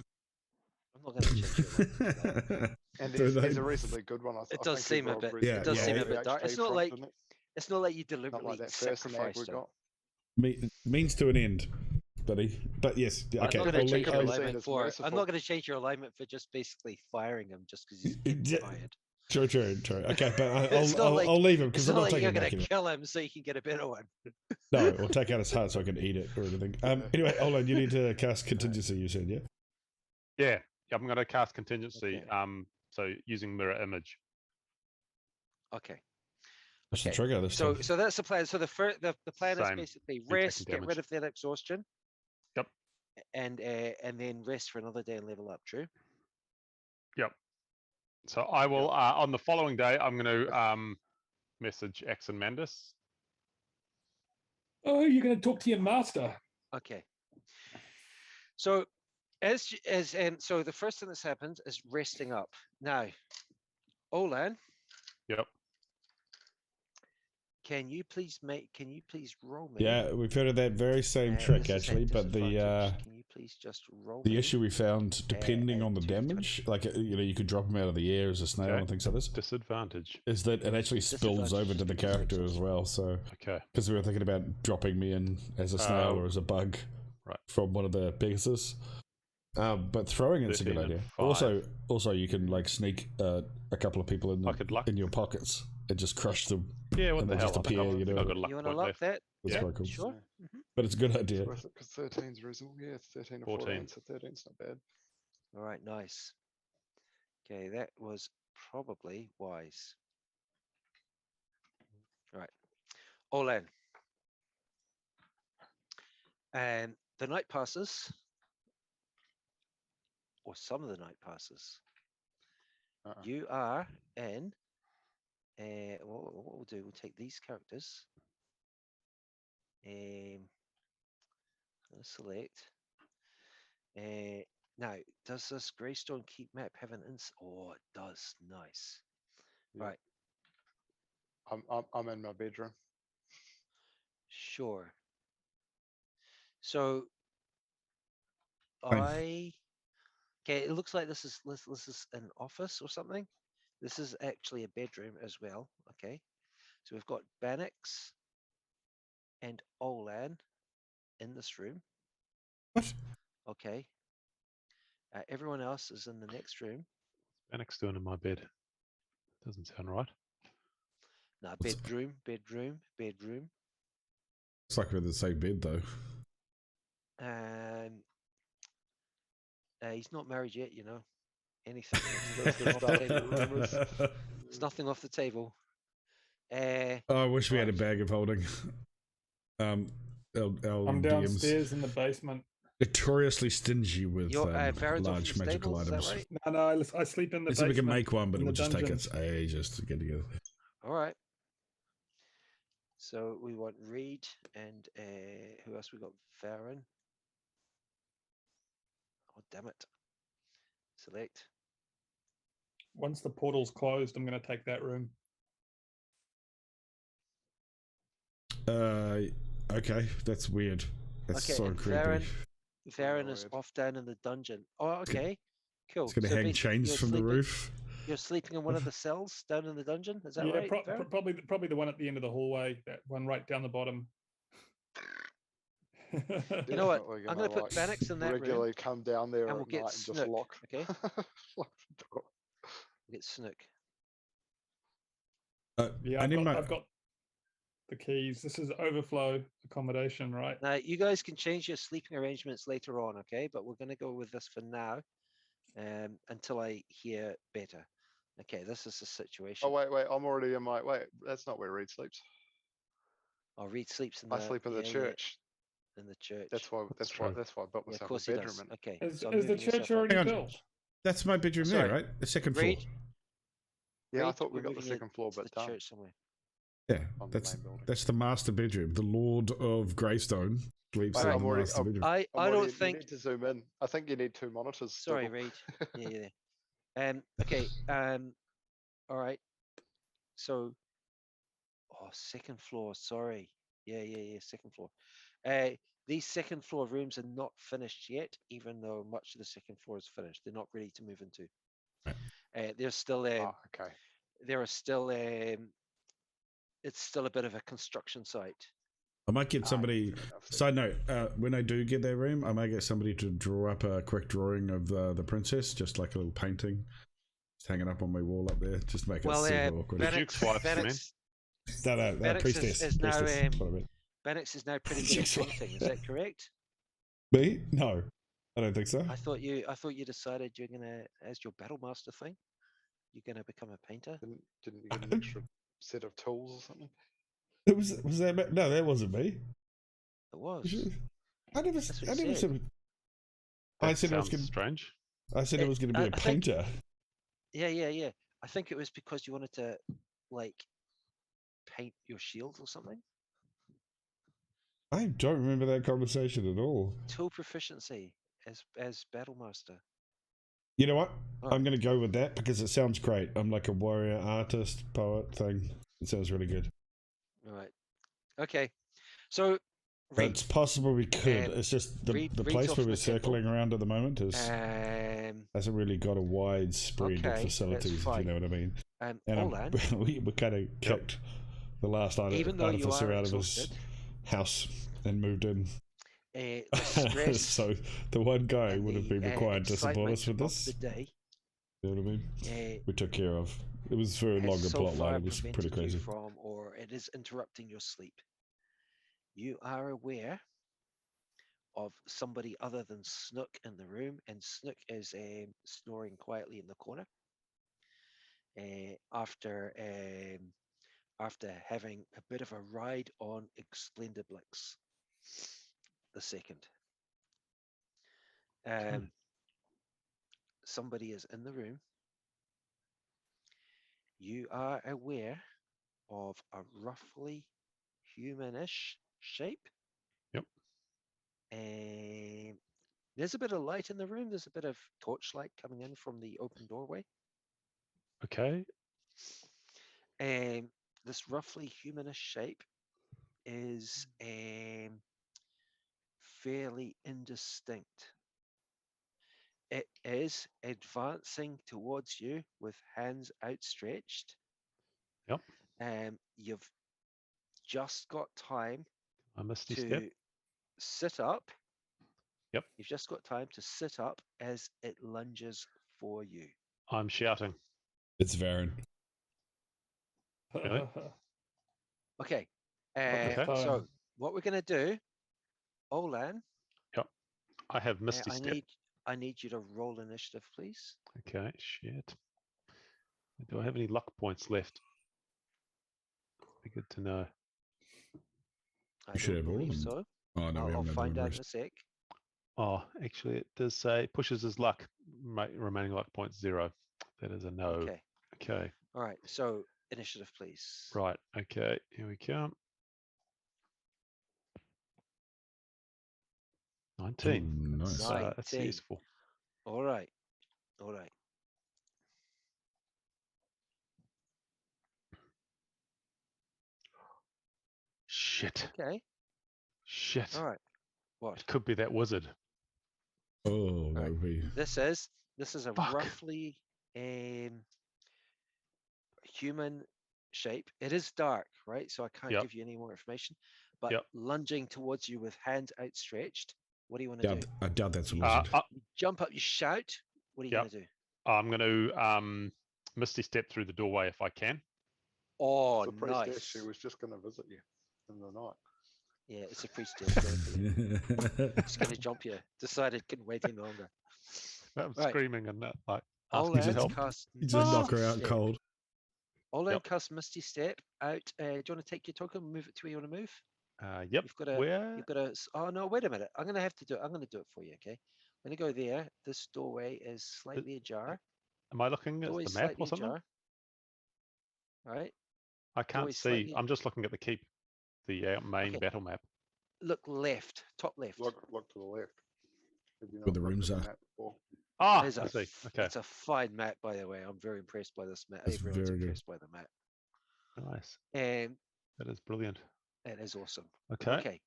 I'm not going to change your mind for that. And Do he's they- a reasonably good one. I It I does think he seem a rolled bit. reasonably Yeah, It does yeah, seem a yeah. bit dark. It's not front, like didn't it? it's not like you Not deliberately like that first nag sacrificed we him. got. Means to an end, buddy. But yes, yeah, I'm okay. not going I'll to change leave, your I'll- alignment it's for. I'm merciful. not going to change your alignment for just basically firing him just because he's getting Yeah. tired. True. Okay, but It's not like- I'll leave him It's because I'm not not like taking you're him going back to in. kill him so you can get a better one. No, or take out his heart so I can eat it or anything. Anyway, hold on. You need to cast contingency. You said, yeah. Yeah. I'm going to cast contingency. Okay. So using mirror image. Okay. What's the Okay. trigger this So time? so that's the plan. So the plan is Same. basically You're taking rest, get rid damage. of that exhaustion. Yep. And then rest for another day and level up. True. Yep. So I will on the following day. I'm going to message X and Mandus. Oh, you're going to talk to your master. Okay. So so the first thing that's happened is resting up. Now, Olan, Yep. can you please roll me? Yeah, we've heard of that very same trick this is at actually, but disadvantage. Can you please just roll the me? issue we found, depending on the 2d20. damage, like you could drop him out of the air as a snail Okay. and things like this, Disadvantage. is that it actually spills over to the character as well. So Okay. because we were thinking about dropping me in as a snail or as a bug, right. from one of the Pegasus. But throwing it's a good 13 and idea. 5. Also, you can like sneak a couple of people Pocket luck. in your pockets and just crush them. Yeah, what and the they hell? just I think appear, I've you know. got a luck You want to point lock left. that? That's Yeah. quite cool. Sure. But it's a good idea. Because 13's reasonable. Yeah, 13 or 14. 14, so 13's not bad. All right, nice. Okay, that was probably wise. All right, Olan. And the night passes, or some of the night passes. You are in. What we'll do, we'll take these characters. Let's select. Now, does this Greystone Keep map have an ins? Oh, it does. Nice. Yeah. Right. I'm in my bedroom. Sure. So Fine. okay, it looks like this is an office or something. This is actually a bedroom as well. Okay. So we've got Bannox and Olan in this room. What? Okay. Everyone else is in the next room. Bannock's doing in my bed. Doesn't sound right. Now, bedroom. It's like we're in the same bed though. He's not married yet, you know. Anything. There's nothing off the table. Oh, I wish we had a right. bag of holding. Our I'm DM's downstairs in the basement. notoriously stingy with Farron's off large in the magical stables, is that items. right? No, I sleep in the They said basement. we can make one, but it in would the just take dungeon. us ages to get together. All right. So we want Reed and who else we got? Farron. Oh, damn it. Select. Once the portal's closed, I'm going to take that room. Okay, that's weird. That's Okay, so and creepy. Farron is Weird. off down in the dungeon. Oh, okay. Cool. It's gonna So hang basically chains you're from the sleeping- roof. You're sleeping in one of the cells down in the dungeon. Is that Yeah, right? Farron? probably the one at the end of the hallway. That one right down the bottom. You know what? Definitely I'm going to put like, Bannox in that room. regularly come down there and at we'll get night and just Snook, lock, okay? lock the door. We'll get Snook. Yeah, I need my. I've got the keys. This is overflow accommodation, right? Now, you guys can change your sleeping arrangements later on, okay? But we're going to go with this for now until I hear better. Okay, this is the situation. Oh wait, I'm already in my. Wait, that's not where Reed sleeps. Oh, Reed sleeps in the. I sleep in the yeah, church. in the church. That's why I true. built Yeah, of myself course a he bedroom. does. And Okay. Is so I'm the moving church yourself up already to the Hang built? church. That's my bedroom Sorry. there, right? The second floor. Reed, yeah, I Reed, thought we we're got the moving it second floor, to but the church somewhere. Yeah, on the that's main building. that's the master bedroom. The Lord of Greystone sleeps Wait, in I'm the already- master bedroom. I I'm already- don't You think. need to zoom in. I think you need 2 monitors. Sorry, double. Reed. Yeah. Okay. All right. So, second floor. Sorry. Yeah. Second floor. These second floor rooms are not finished yet, even though much of the second floor is finished. They're not ready to move into. There's still. Oh, okay. There are still. It's still a bit of a construction site. I might get somebody. fair enough. Side note: when I do get that room, I might get somebody to draw up a quick drawing of the princess, just like a little painting, just hanging up on my wall up there, just to make it Well, super awkward. Bannock- Duke's wife, Bannock's, No, Bannock's priestess. is now, priestess, that's what I meant. Bannock's is now pretty good at Yes, painting. Is that correct? Me? No. I don't think so. I thought you decided you're gonna, as your battle master thing, you're gonna become a painter. Didn't you get an extra set of tools or something? It was that no, that wasn't me. It was. I never That's what I you never said. said That I said I was sounds gonna strange. I said it was gonna be a I think- painter. Yeah. I think it was because you wanted to like paint your shield or something. I don't remember that conversation at all. Tool proficiency as battle master. You know what? All I'm right. gonna go with that because it sounds great. I'm like a warrior, artist, poet thing. It sounds really good. All right. Okay. So But read. it's possible we could. Um, It's just the read place off where the we're temple. circling around at the moment is hasn't really got a wide spread Okay, of that's facilities, if you fine. know what I mean. And Olan, we kind of kicked the last even though you artificer are out of his exhausted, house and moved in. the stress So the one guy and would have the been required to support us with excitement this. of the day You know what I mean? uh, We took care of. It was for a has longer so plot line. far It was pretty prevented you crazy. from, or it is interrupting your sleep. You are aware of somebody other than Snook in the room, and Snook is snoring quietly in the corner after having a bit of a ride on Explendiblix the second. Somebody is in the room. You are aware of a roughly humanish shape. Yep. And there's a bit of light in the room. There's a bit of torchlight coming in from the open doorway. Okay. And this roughly humanish shape is fairly indistinct. It is advancing towards you with hands outstretched. Yep. You've just got time A misty to step. sit up. Yep. You've just got time to sit up as it lunges for you. I'm shouting. It's Varen. Really? Okay. Okay. So what we're going to do, Olan, I have misty I step. need you to roll initiative, please. Okay, shit. Do I have any luck points left? Be good to know. I We should don't have all of believe them. so. Oh no, we I'll haven't had find the out in rest. a sec. Oh, actually, it does say pushes his luck. Remaining luck points 0. That is a no. Okay. Okay. All right. So initiative, please. Right. Okay. Here we come. 19. Ooh, nice. That's 19. useful. All right. All right. Shit. Okay. Shit. All right. What? It could be that wizard. Oh, that Right. would be. This is a Fuck. roughly human shape. It is dark, right? So I can't Yep. give you any more information. But Yep. lunging towards you with hands outstretched. What do you want to do? I doubt that's a You- wizard. You jump up, you shout. What are you Yep. going to do? I'm going to misty step through the doorway if I can. Oh, The priest nice. actually was just going to visit you in the night. Yeah, it's a priest just going for you. It's going to jump you. Decided couldn't wait any longer. I'm Right. screaming and like All asking for hands help. cast. You just knock her Misty out Step. cold. All Yep. cast Misty Step out. Do you want to take your token and move it to where you want to move? Yep. You've got a. Where? You've got a. Oh no! Wait a minute. I'm going to have to do it. I'm going to do it for you. Okay. I'm going to go there. This doorway is slightly ajar. Am I looking at Doorway's the map slightly or something? ajar. All right. I can't Doorway's see. slightly- I'm just looking at the keep, the main Okay. battle map. Look left. Top left. Look to the left. Have you Where the not looked rooms at are. map before? Ah, There's I a see. f- Okay. It's a fine map, by the way. I'm very impressed by this map. It's Everyone's very good. impressed by the map. Nice. And That is brilliant. it is awesome. Okay. Okay.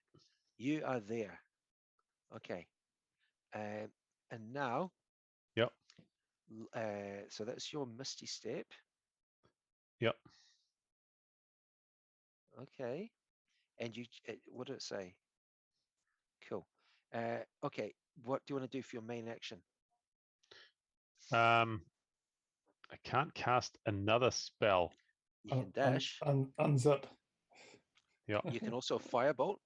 You are there. Okay. And now. Yep. So that's your Misty Step. Yep. Okay. And what did it say? Cool. Okay. What do you want to do for your main action? I can't cast another spell. You can dash. Unzip. You can also firebolt.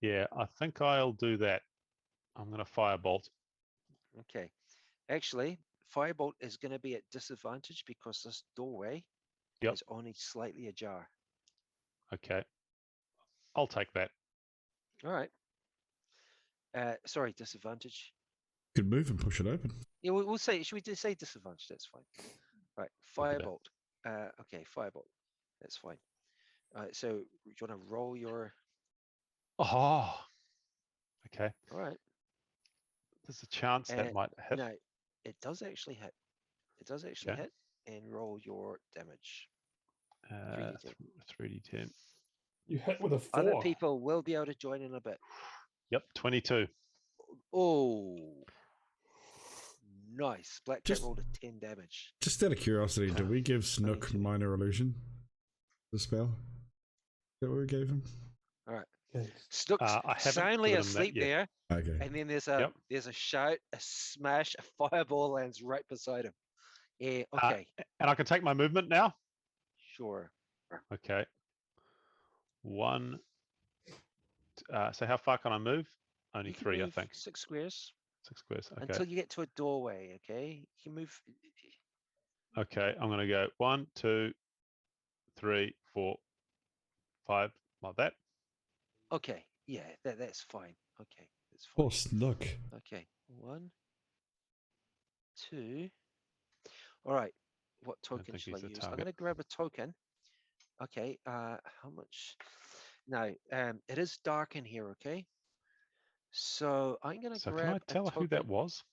Yeah, I think I'll do that. I'm going to firebolt. Okay. Actually, firebolt is going to be at disadvantage because this doorway Yep. is only slightly ajar. Okay. I'll take that. All right. Sorry, disadvantage. Could move and push it open. Yeah, we'll say. Should we just say disadvantage? That's fine. Right. We'll do that. Firebolt. Okay, firebolt. That's fine. All right. So, do you want to roll your? Oh. Okay. All right. There's a chance that might hit. No, it does actually hit. It does actually Okay. hit. And roll your damage. 3d10. 3d10. You hit with a 4. Other people will be able to join in a bit. Yep. 22. Oh, nice. Black Cat Just- rolled a 10 damage. Just out of curiosity, did we give Snook minor illusion? The spell? Is that what we gave him? All right. Okay. Snook's I haven't soundly given him that asleep yet. there, Okay. and then there's Yep. a shout, a smash, a fireball lands right beside him. Yeah. Okay. And I can take my movement now? Sure. Okay. One. So how far can I move? Only You can 3, I move think. 6 squares 6 squares. Okay. until you get to a doorway. Okay. You can move. Okay. I'm going to go 1, 2, 3, 4, 5, like that. Okay. Yeah. That's fine. Okay. That's fine. Oh, Snook. Okay. 1, 2. All right. What don't token think shall I he's a use? I'm target. going to grab a token. Okay. How much? Now, it is dark in here. Okay. So I'm going to So grab can I tell a who token. that was?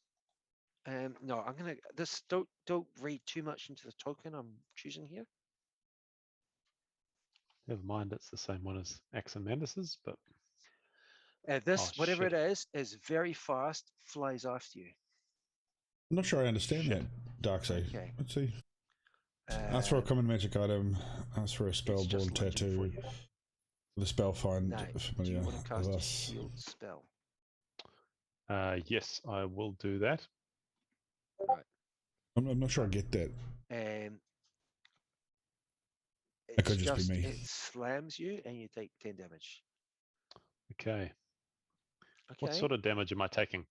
No, I'm going to this. Don't read too much into the token I'm choosing here. Never mind. It's the same one as Aximandus's, but This, Oh, whatever shit. it is very fast. Flies after you. I'm not sure I understand Shit. that, Darkseid. Okay. Let's see. Ask for a common magic item. Ask for a it's spellborn just lunging for tattoo. you. The spell find Now, do you familiar want to cast with a us. shield spell? yes, I will do that. I'm not sure I get that. It could just be me. It slams you and you take 10 damage. Okay. Okay. What sort of damage am I taking?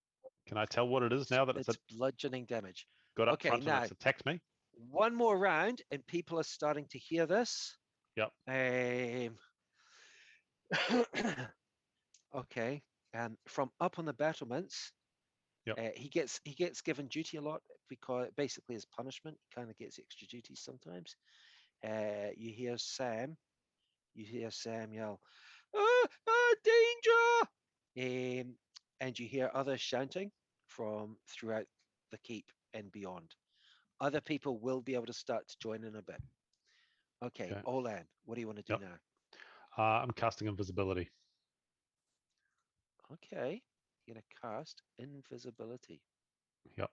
Can I tell what it is now that it's bludgeoning damage. got up okay, front now- and it's attacked me? One more round and people are starting to hear this. Yep. Okay. From up on the battlements, Yep. he gets given duty a lot because basically as punishment, he kind of gets extra duties sometimes. You hear Sam yell, danger! And you hear others shouting from throughout the keep and beyond. Other people will be able to start to join in a bit. Okay, Okay. Olan, what do you want to do Yep. now? I'm casting invisibility. Okay, you're gonna cast invisibility Yep.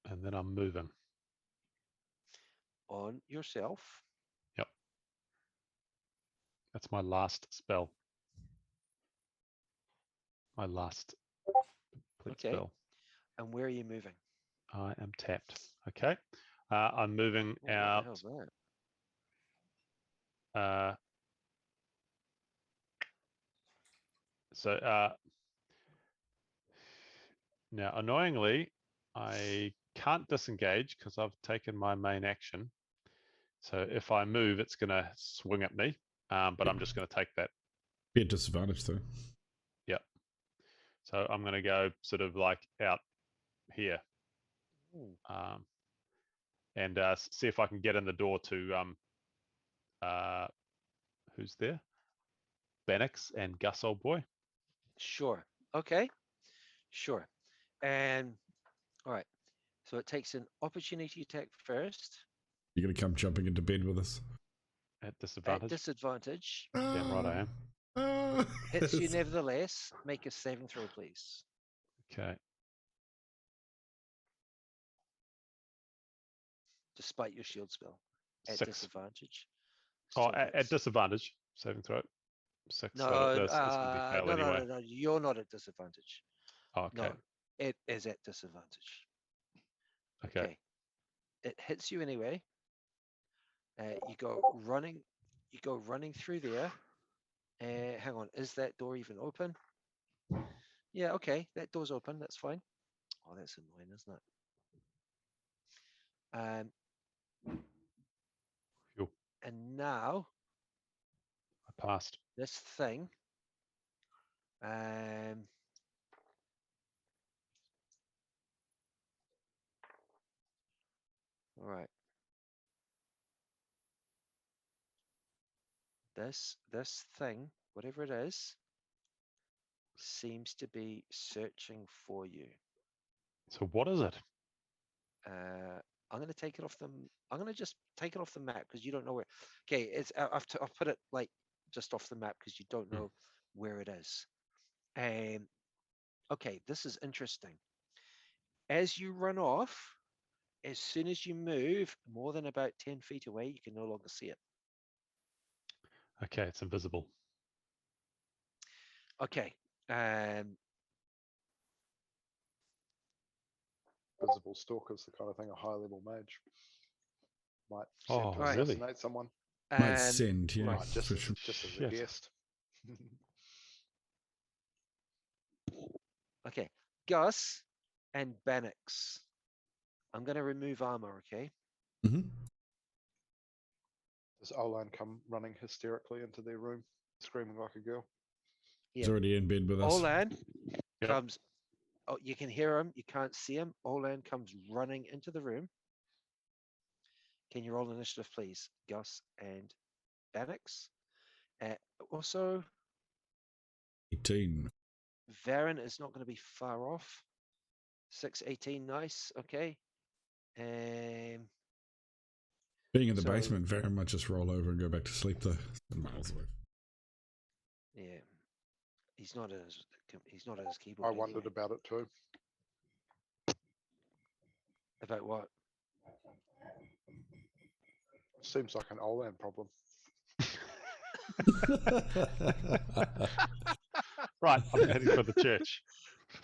And then I'm moving. on yourself. Yep. That's my last spell. My last complete Okay. spell. And where are you moving? I am tapped. Okay. I'm moving What the out. hell's that? Now, annoyingly, I can't disengage because I've taken my main action. So if I move, it's going to swing at me, but I'm just going to take that. Be a disadvantage though. Yep. So I'm going to go sort of like out here, and see if I can get in the door to who's there? Bannox and Gus, old boy. Sure. Okay. Sure. And all right. So it takes an opportunity attack first. You're gonna come jumping into bed with us. At disadvantage. At disadvantage. Damn right I am. Hits you nevertheless. Make a saving throw, please. Okay. Despite your shield spell. At 6. disadvantage. Oh, Still at hits. disadvantage. Saving throw. 6. No, So this can be failed anyway. no. You're not at disadvantage. Oh, okay. No, it is at disadvantage. Okay. It hits you anyway. You go running through there. Hang on, is that door even open? Yeah, okay. That door's open. That's fine. Oh, that's annoying, isn't it? Phew, And now I passed. this thing. Um, all right. This thing, whatever it is, seems to be searching for you. So what is it? I'm going to take it off the. I'm going to just take it off the map because you don't know where. Okay, it's I've put it like just off the map because you don't know where it is. Okay, this is interesting. As you run off, as soon as you move more than about 10 feet away, you can no longer see it. Okay, it's invisible. Okay. Visible stalker's the kind of thing a high level mage might send Oh, to Right. really? assassinate someone. Might send, yeah, right, Just for as, sure. just as a Shit. guest. Okay. Gus and Bannox. I'm going to remove armor, okay? Hmm. Does Olan come running hysterically into their room, screaming like a girl? He's Yeah. already in bed with us. Olan Yep. comes. Oh, you can hear him. You can't see him. Olan comes running into the room. Can you roll initiative, please, Gus and Bannox? Also, 18. Varen is not going to be far off. 618, nice. Okay. Being in the So- basement, very much just roll over and go back to sleep though. Miles away. Yeah. He's not at his keyboard. I wondered anyway. about it too. About what? Seems like an Olan problem. Right, I'm heading for the church.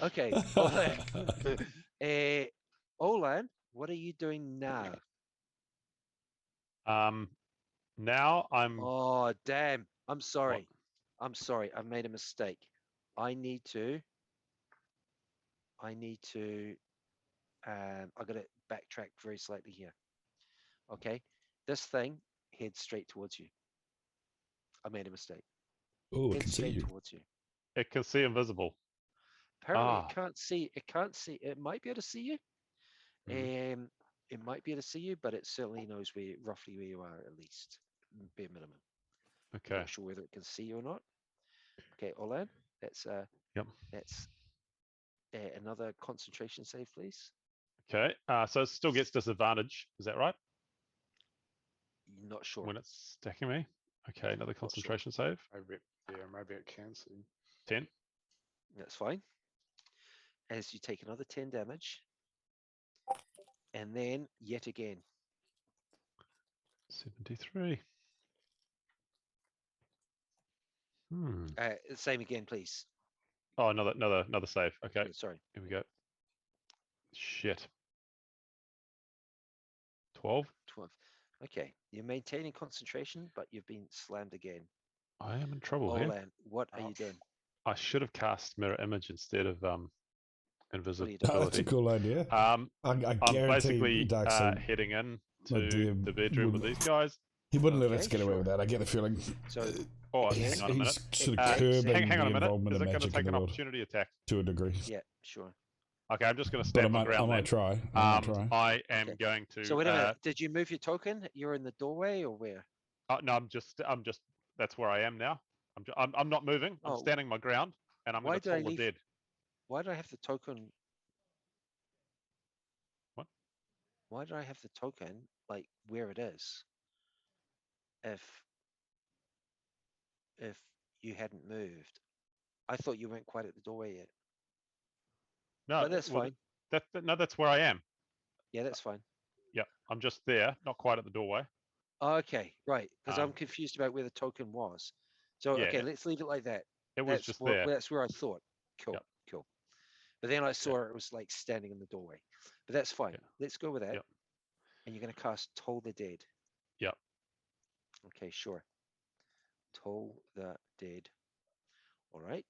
Okay. Olan. Olan, what are you doing now? Now I'm. Oh, damn. I'm sorry. I'm sorry. I've made a mistake. I need to. I've got to backtrack very slightly here. Okay. This thing heads straight towards you. I made a mistake. Oh, I Head can see straight you. towards you. It can see invisible. Apparently, Ah. it can't see. It can't see. It might be able to see you. It might be able to see you, but it certainly knows roughly where you are, at least bare minimum. I'm Okay. not sure whether it can see you or not. Okay, Olan, that's Yep. that's another concentration save, please. Okay. So it still gets disadvantage. Is that right? Not sure. When it's stacking me. Okay. Another sure. concentration save. Maybe it can see. 10. That's fine. As you take another 10 damage, and then yet again. 73. Same again, please. Oh, another save. Okay. Sorry. Here we go. Shit. 12. 12. Okay, you're maintaining concentration, but you've been slammed again. I am in trouble here. Olan, what are you Ouch. doing? I should have cast mirror image instead of are you invisibility. Oh, that's a cool idea. I I I'm guarantee basically Darkseid, heading in my to dear, the bedroom with wouldn't- these guys. he wouldn't let Okay, us get away with sure. that. I get the feeling. So Oh, Yes. hang on a minute. He's sort of Okay, curbing Hang on a the minute. involvement Is of it going to magic take in an the world opportunity attack? to a degree. yeah, sure. Okay, I'm just going to But stand I my might ground try. then. I might try. I am Okay. going to. So wait a minute. Did you move your token? You're in the doorway or where? No, I'm just. That's where I am now. I'm not moving. I'm Oh. standing my ground, and I'm Why going to did I toll the leave- dead. Why do I have the token? What? Why do I have the token like where it is? If you hadn't moved, I thought you weren't quite at the doorway yet. No, But that's well, fine. No, that's where I am. Yeah, that's fine. Yeah, I'm just there, not quite at the doorway. Okay, right. Because I'm Um, confused about where the token was. So yeah, okay, let's leave it like that. It was just where, there. That's where I thought. Cool, Yep. cool. But then I saw it was like standing in the doorway. But that's fine. Yeah. Let's go with that. Yep. And you're going to cast Toll the Dead. Yep. Okay, sure. Toll the Dead. All right.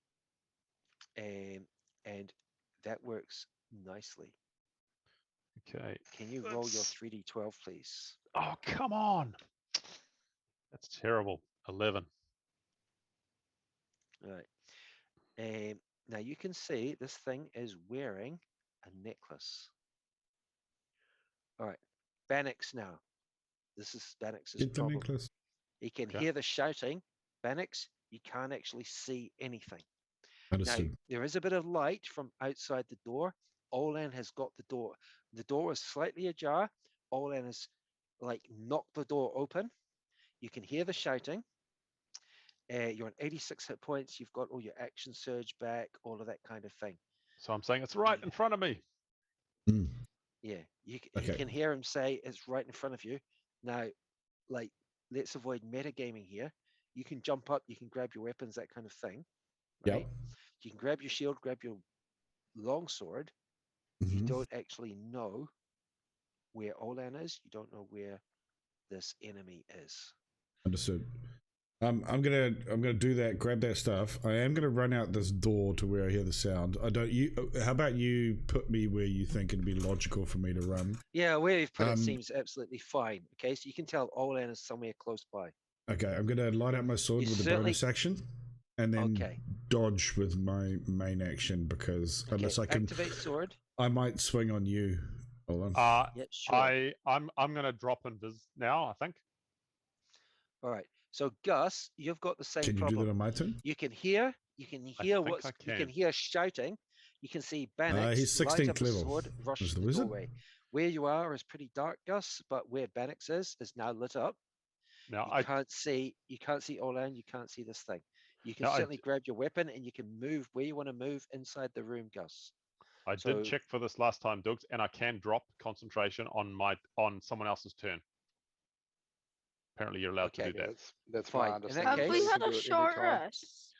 and that works nicely. Okay. Can you roll your 3d12, please? Oh, come on. That's terrible. 11. All right. Now you can see this thing is wearing a necklace. All right. Bannock's now. This is Bannock's Get the problem. necklace. He can Okay. hear the shouting. Bannock's, you can't actually see anything. Now, Understood. there is a bit of light from outside the door. Olan has got the door. The door is slightly ajar. Olan has like knocked the door open. You can hear the shouting. You're on 86 hit points. You've got all your action surge back, all of that kind of thing. So I'm saying it's right in front of me. Mm. Yeah, you Okay. can hear him say it's right in front of you. Now, like, let's avoid metagaming here. You can jump up, you can grab your weapons, that kind of thing. Right? Yep. You can grab your shield, grab your longsword. You Mhm. don't actually know where Olan is. You don't know where this enemy is. Understood. I'm gonna do that. Grab that stuff. I am gonna run out this door to where I hear the sound. I don't. You. How about you put me where you think it'd be logical for me to run? Yeah, where you've put it Um, seems absolutely fine. Okay, so you can tell Olan is somewhere close by. Okay. I'm gonna light up my sword You with a certainly- bonus action, and then Okay. dodge with my main action because Okay, unless I can, activate sword. I might swing on you. Hold on. Yeah, sure. I'm gonna drop invis now, I think. All right. So Gus, you've got the same Can you problem. do that on my turn? You can hear think what's I you can can. hear shouting. You can see Bannock's he's light 16th up a level. sword, rush Is to the the wizard? doorway. Where you are is pretty dark, Gus, but where Bannock's is now lit up. Now You can't see Olan, you can't see this thing. You can Now, I certainly grab your weapon and you can move where you want to move inside the room, Gus. I So- did check for this last time, Dougs, and I can drop concentration on someone else's turn. Apparently, you're allowed to Okay. do Yeah, that. that's Fine. my In that understanding. Have case- we You had can a do it short anytime. rest?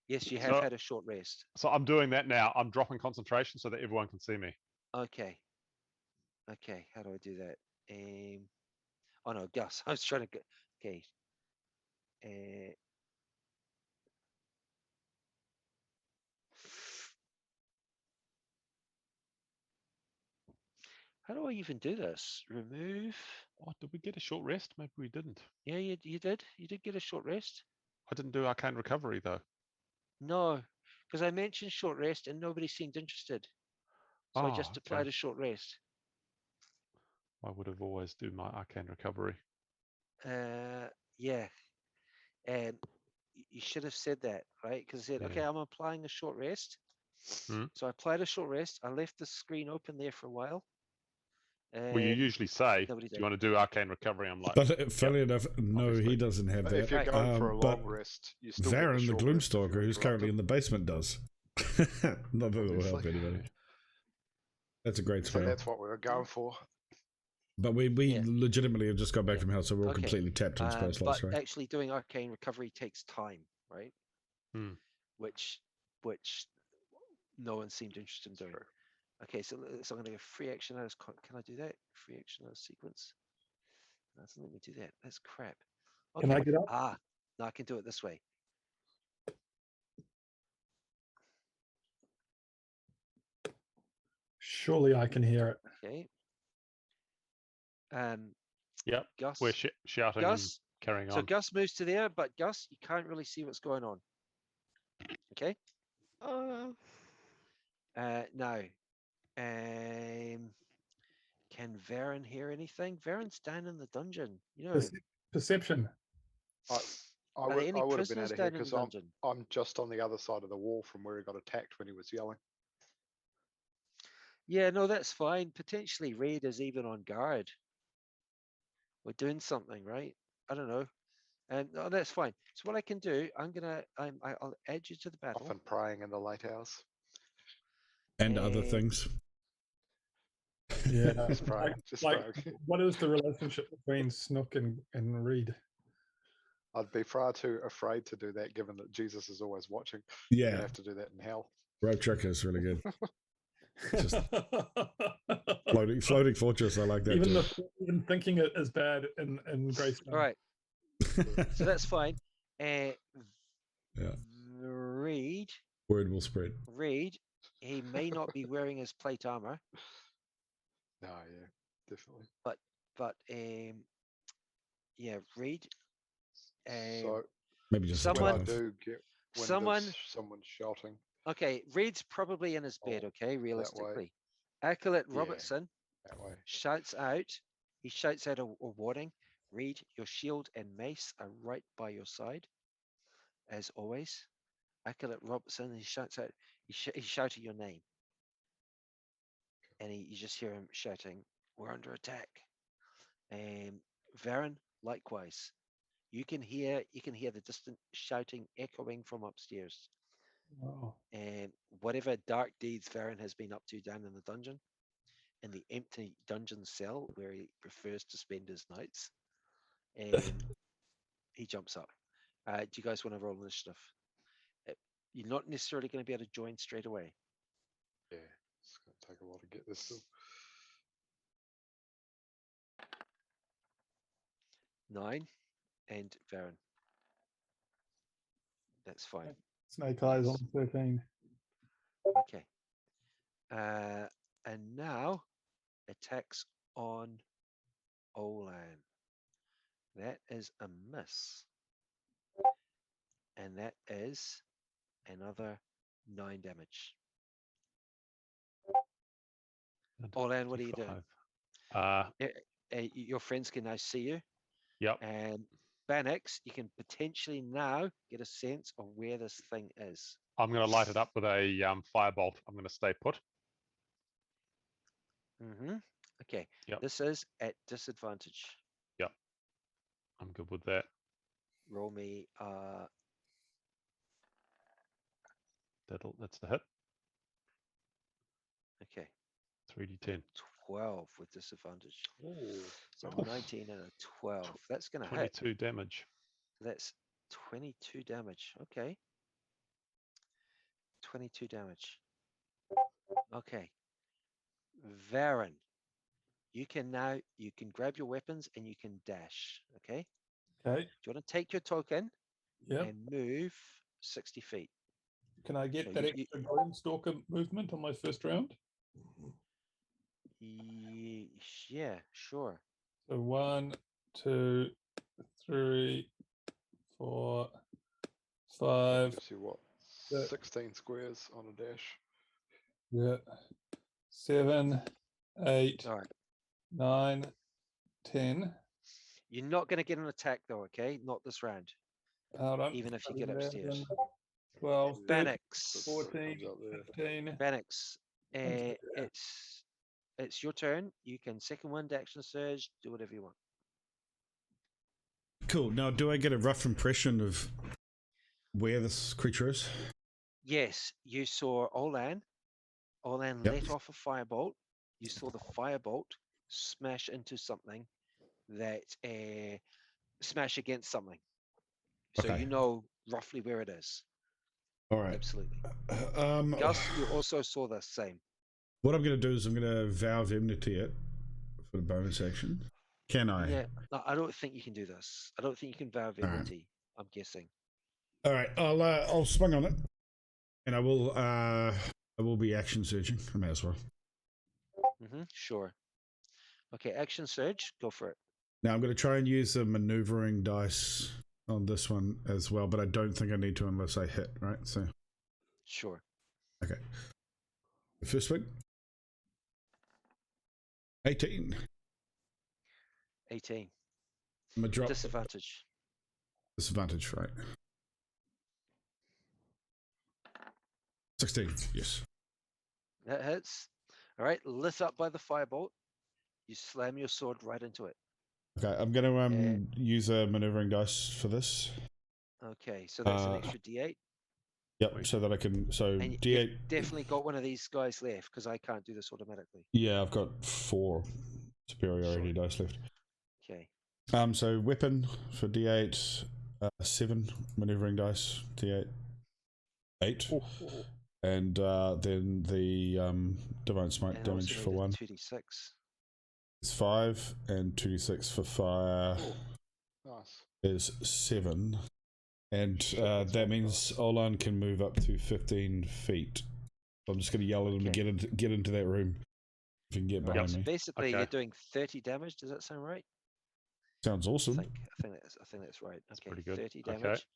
Yes, you have So- had a short rest. So I'm doing that now. I'm dropping concentration so that everyone can see me. Okay. Okay, how do I do that? Oh no, Gus. I was trying to get. Okay. How do I even do this? Remove. Oh, did we get a short rest? Maybe we didn't. Yeah, you did. You did get a short rest. I didn't do arcane recovery though. No, because I mentioned short rest and nobody seemed interested. So I just applied a short rest. I would have always do my arcane recovery. Yeah. And you should have said that, right? Because I said, Yeah. okay, I'm applying a short rest. Hmm. So I applied a short rest. I left the screen open there for a while. Well, you usually say, do nobody you did. want to do arcane recovery? I'm like, But funny enough, no, obviously. he doesn't have But that. if you're Right. going for a but long rest, you still get Varen, the short rest if you're Gloomstalker, who's currently in interrupted. the basement, does. Not that it will help Obviously. anybody. That's a great So spell. that's what we were going for. But we Yeah. legitimately have just got back Yeah. from hell, so we're all Okay. completely tapped in spell slots, But right? actually doing arcane recovery takes time, right? Hmm. Which no one seemed interested in doing. True. Okay, so I'm going to go free action as. Can I do that? Free action as sequence. No, it doesn't let me do that. That's crap. Okay. Can I get up? No, I can do it this way. Surely I can hear it. Okay. Yep, Gus. we're shouting Gus. and carrying So on. Gus moves to there, but Gus, you can't really see what's going on. Okay. Now, can Varen hear anything? Varen's down in the dungeon. You know, Perception. I are there any would have been prisoners out of here down in the because dungeon? I'm just on the other side of the wall from where he got attacked when he was yelling. Yeah, no, that's fine. Potentially Raid is even on guard. We're doing something, right? I don't know. No, that's fine. So what I can do, I'll add you to the battle. Often praying in the late hours. And other and- things. Yeah. Just praying. Just like, praying. what is the relationship between Snook and Reed? I'd be far too afraid to do that given that Jesus is always watching. You'd Yeah, have to do that in hell. rope trick is really good. Just floating fortress. I like that. even too. even thinking it is bad in Grace. All right, so that's fine. Yeah. Read. Word will spread. Reed, he may not be wearing his plate armor, No, yeah, definitely. but yeah, Reed. So Maybe just when I someone- a 12. do get wind someone- of someone shouting, Okay, Reed's probably in his bed. Oh, Okay, way. realistically, Acolyte Yeah. Robertson that way. shouts out. He shouts out a warning. Reed, your shield and mace are right by your side, as always. Acolyte Robertson, he shouts out. He's shouting your name, and you just hear him shouting, "We're under attack." Varen, likewise. You can hear the distant shouting echoing from upstairs. Wow. And whatever dark deeds Varen has been up to down in the dungeon, in the empty dungeon cell where he prefers to spend his nights, he jumps up. Do you guys want to roll initiative? You're not necessarily going to be able to join straight away. Yeah, it's gonna take a while to get this still. 9 and Varen. That's fine. Snake eyes on 13. Okay. And now attacks on Olan. That is a miss. And that is another 9 damage. Olan, what are you doing? 25. Your friends can now see you. Yep. And Banix, you can potentially now get a sense of where this thing is. I'm going to light it up with a firebolt. I'm going to stay put. Okay. Yep. This is at disadvantage. I'm good with that. Roll me. That's the hit. Okay. 3d10. 12 with disadvantage. So Nice. 19 and a 12. That's going to hit. 22 damage. That's 22 damage. Okay. 22 damage. Okay. Varen, you can grab your weapons and you can dash. Okay. Okay. Do you want to take your token Yep. and move 60 feet? Can I get So that you- extra green stalker movement on my first round? Yeah, sure. So 1, 2, 3, 4, 5. Gives you what? Yeah. 16 squares on a dash. Yeah. 7, 8, All right. 9, 10. You're not going to get an attack though, okay? Not this round. Hold on. Even if you get upstairs. 12, 13, Banix. 14, Comes up there. 15. Banix. Yeah. It's your turn. You can second wind, action surge, do whatever you want. Cool. Now, do I get a rough impression of where this creature is? Yes, you saw Olan. Olan Yep. let off a firebolt. You saw the firebolt smash into something that smash against something. So Okay. you know roughly where it is. All right. Absolutely. Gus, you also saw the same. What I'm going to do is I'm going to vow of enmity it for the bonus action. Can I? Yeah, no, I don't think you can do this. I don't think you can vow Alright. enmity. I'm guessing. All right. I'll swing on it, and I will be action surging. I may as well. Sure. Okay, action surge. Go for it. Now I'm going to try and use the maneuvering dice on this one as well, but I don't think I need to unless I hit. Right. So. Sure. Okay. The first swing. 18. 18. I'm going to drop Disadvantage. disadvantage, right? 16. Yes. That hits. All right, lit up by the firebolt. You slam your sword right into it. Okay, I'm going to use a maneuvering dice for this. Okay, so that's an extra D8. Yep, so that I can. So And D8. you've definitely got one of these guys left because I can't do this automatically. Yeah, I've got 4 superiority dice left. Okay. So weapon for D8, 7 maneuvering dice, D8, 8, and then the divine smite And damage also for need a 1 2d6. is 5, and 2d6 for fire Nice. is 7. And That's that what means Olan can move up to 15 feet. I'm just going to yell at him to Okay. get into that room. If he can get Right, behind so me. basically, Okay. you're doing 30 damage. Does that sound right? Sounds I awesome. think that's right. That's Okay, pretty good. 30 Okay. damage.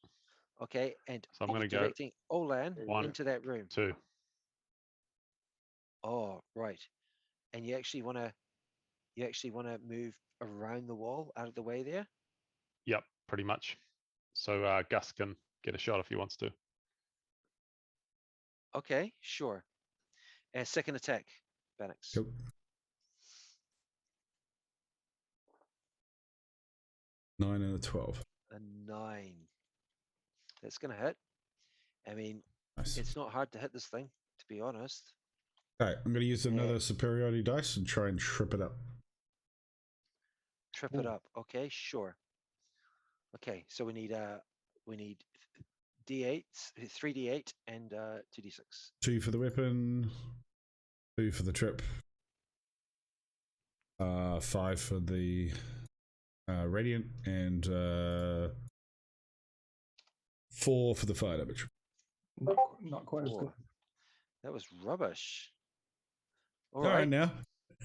Okay, and So I'm you're going to go directing Olan 1, into that room. 2. Oh, right. And you actually want to move around the wall, out of the way there. Yep, pretty much. So Gus can get a shot if he wants to. Okay, sure. And second attack, Bannox. Cool. 9 and a 12. A 9. That's gonna hit. I mean, Nice. it's not hard to hit this thing, to be honest. Alright, I'm going to use another superiority dice and try and trip it up. Trip it up. Okay, sure. Okay, so we need D8, 3d8 and 2d6. 2 for the weapon, 2 for the trip, 5 for the radiant, and 4 for the fire damage. Not quite as good. Four. That was rubbish. All Alright right. now.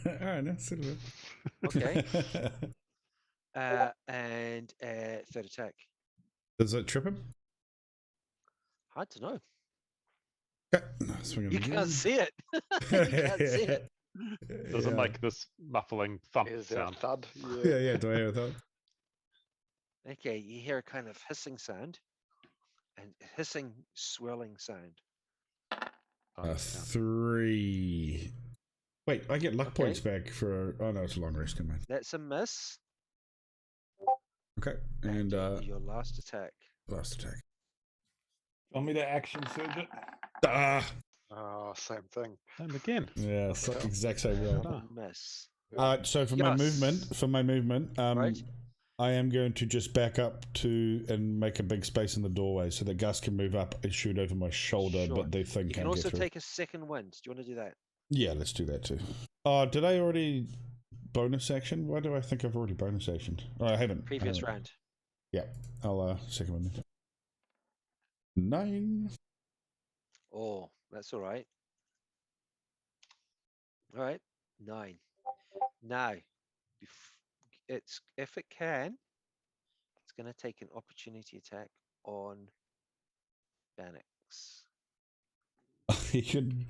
Alright now, settle it. Okay. And third attack. Does that trip him? Hard to know. Okay. Swing him You again. can't see it. You can't see it. Does it Yeah. make this muffling thump Is that sound? thud? Yeah, do I hear that? Okay, you hear a kind of hissing sound and hissing, swirling sound. Oh, 3. Wait, I get luck Okay. points back for. Oh no, it's a long rest. Never mind. That's a miss. Okay, and Your last attack. last attack. Want me to action surge it? Ah, Oh, same thing. Same again. yeah, exact same roll. Ah. Miss. So for my Yes. movement, Right. I am going to just back up to and make a big space in the doorway so that Gus can move up and shoot over my shoulder, Sure. but the thing You can can't also get through. take a second wind. Do you want to do that? Yeah, let's do that too. Oh, did I already bonus action? Why do I think I've already bonus actioned? Oh, I haven't. Previous round. Yeah, I'll second one then. 9. Oh, that's all right. All right, 9. Now, it's if it can, it's going to take an opportunity attack on Bannox. you can,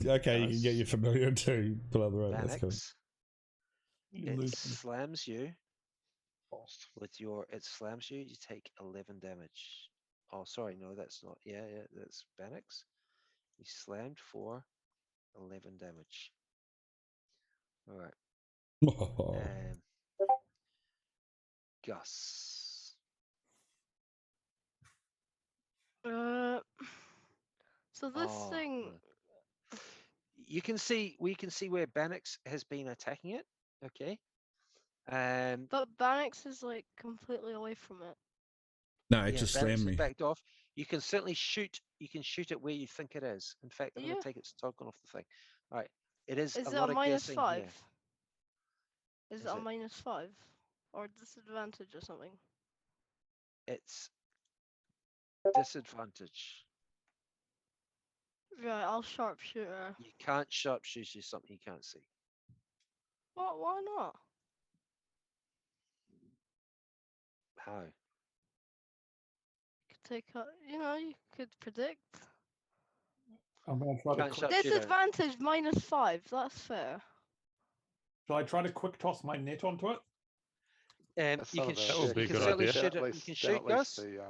okay, you can get your familiar too. Pull out the right. That's cool. Bannox, You it lose them. slams you Lost. with your. It slams you. You take 11 damage. Oh, sorry, no, that's not. Yeah, that's Bannox. He slammed for 11 damage. All right. Gus. So this Oh, thing, we can see where Bannox has been attacking it. Okay. but Bannox is like completely away from it. No, it Yeah, just Bannox slammed has me. backed off. You can certainly shoot. You can shoot it where you think it is. In fact, I'm going Yeah. to take its token off the thing. All right. It is Is a it lot a of minus guessing 5? here. Is Is it a it? minus 5? Or disadvantage or something? It's disadvantage. Right, I'll sharpshooter. You can't sharpshoot you something you can't see. What? Why not? How? Could take a, you could predict. I'm going to try to Can't quick, sharpshooter. Disadvantage minus 5. That's fair. shall I try to quick toss my net onto it? That's You not a can bad That would shoot. be You a can good certainly idea. shoot Then it. at You can least- then shoot at least Gus. the,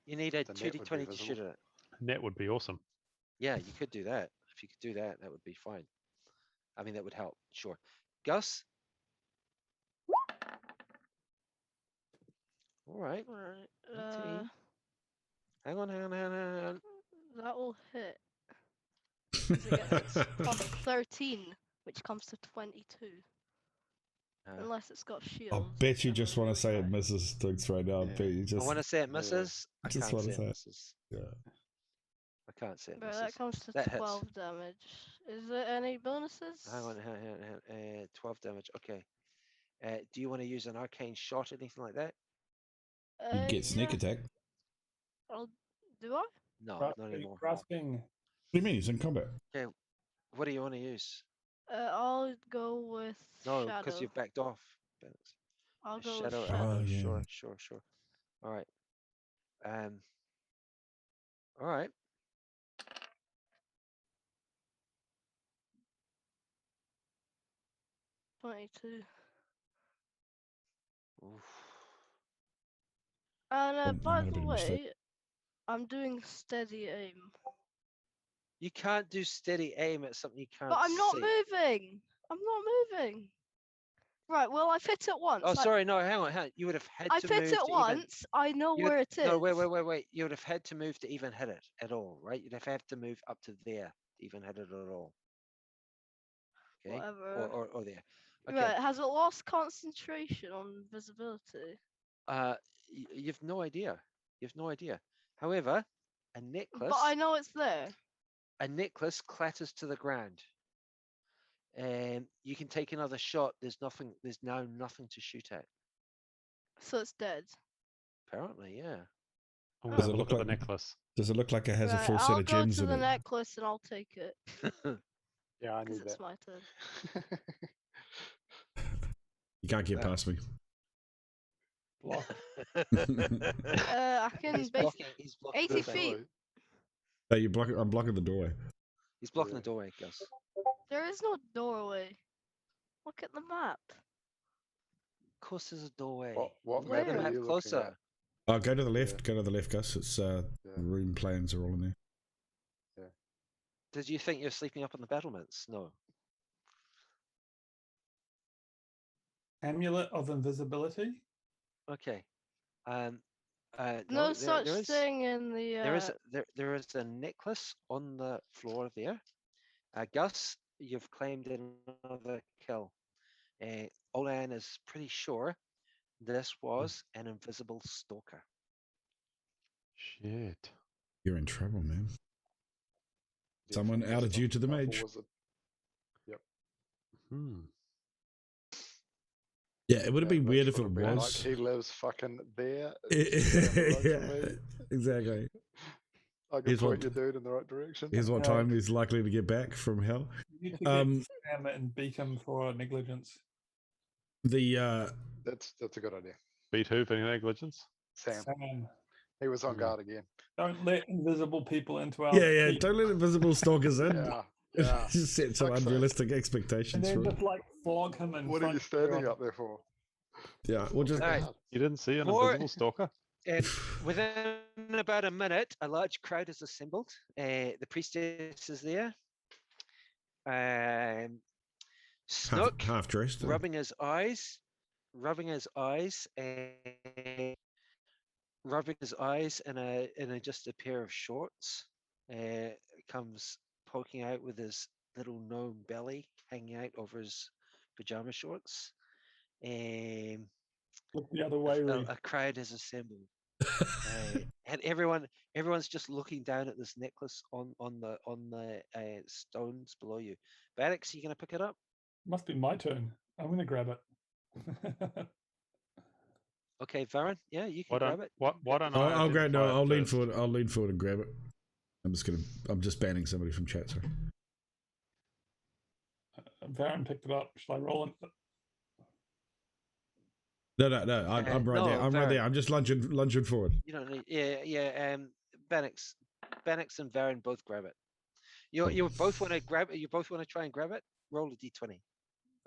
You need a the net would be 2d20 to visible. shoot it. Net would be awesome. Yeah, you could do that. If you could do that, that would be fine. I mean, that would help. Sure. Gus? All right. Right. 18. Hang on. That will hit. 'Cause it gets plus 13, which comes to 22. Unless it's got shields. I bet you and just then want to say it okay. misses Twigs right now. I Yeah. bet you I just. want to say it misses. I Just can't wanna say say it it. misses. Yeah. I can't say it Right, misses. that comes to That hits. 12 damage. Is there any bonuses? Hang on. 12 damage. Okay. Do you want to use an arcane shot or anything like that? You get sneak Yeah. attack. I'll do I? No, not Grasping. anymore. Grasping. What do you mean? He's in combat. What do you want to use? I'll go with No, shadow. because you've backed off. Benex. I'll go Shadow. with shadow. Oh, yeah. Sure. All right. All right. $22. Oof. And I by made a the bit of mistake. way, I'm doing steady aim. You can't do steady aim at something you can't But I'm not see. moving. I'm not moving. Right, well, I've hit it once. Oh, sorry. No, hang on. You would have had I've to hit move it to even. once. I know you would- where it is. No, wait. You would have had to move to even hit it at all, right? You'd have had to move up to there to even hit it at all. Okay. Whatever. Or there. Okay. Right, has it lost concentration on visibility? You've no idea. You've no idea. However, a necklace. But I know it's there. A necklace clatters to the ground. And you can take another shot. There's now nothing to shoot at. So it's dead. Apparently, yeah. I'm Does gonna have it a look look at the like- necklace. Does it look like it has a Right, full set I'll of go gems to in the it? necklace and I'll take it. Yeah, I Because need it's that. my turn. You can't get Wow. past me. Block. I can He's basically. blocking. He's blocking 80 the thing. feet. Hey, you block. I'm blocking the doorway. He's blocking Yeah. the doorway, Gus. There is no doorway. Look at the map. Of course, there's a doorway. What Look at the Where? map are you closer. looking at? Oh, go to the left. Yeah. Go to the left, Gus. It's room plans are all in there. Did you think you're sleeping up on the battlements? No. Amulet of invisibility. Okay. No there such is, thing in the. there is a necklace on the floor there. Gus, you've claimed another kill. Olan is pretty sure this was an invisible stalker. Shit. You're in trouble, man. Yeah, Someone from outed you to the Alpha mage. Wizard. Hmm. Yeah, it would have Yeah, been Rich weird if would it have been was. Like, he lives fucking there. It's down the road Yeah, from me. exactly. I can Here's point what- your dude in the right direction. Here's what Yeah. time he's likely to get back from hell. You need to get Sam and beat him for negligence. The That's a good idea. Beat who for negligence? Sam, Sam, he was on Hmm. guard again. don't let invisible people into our yeah, keep. don't let invisible stalkers in. Yeah, yeah. Just set some Fuck's sake. unrealistic And expectations then for it. just like flog him in What are front you of standing everyone. up there for? Yeah, we'll just All right. You didn't see an More- invisible stalker? And within about a minute, a large crowd is assembled. The priestess is there. Snook half dressed. rubbing his eyes, in just a pair of shorts. Comes poking out with his little gnome belly hanging out over his pajama shorts. Look the other way, Reed. A crowd is assembled. And everyone's just looking down at this necklace on the stones below you. Barracks, you gonna pick it up? Must be my turn. I'm gonna grab it. Okay, Varen, yeah, you can Why grab don't it. why don't I? I'll grab. No, identify it I'll lean first? forward. I'll lean forward and grab it. I'm just banning somebody from chat. Sorry. Varen picked it up. Shall I roll it? No. I'm right there. no, I'm right there. Varen. I'm just lunging forward. You don't need. Yeah. Bannox and Varen both grab it. You both want to grab it. You both want to try and grab it. Roll a d20.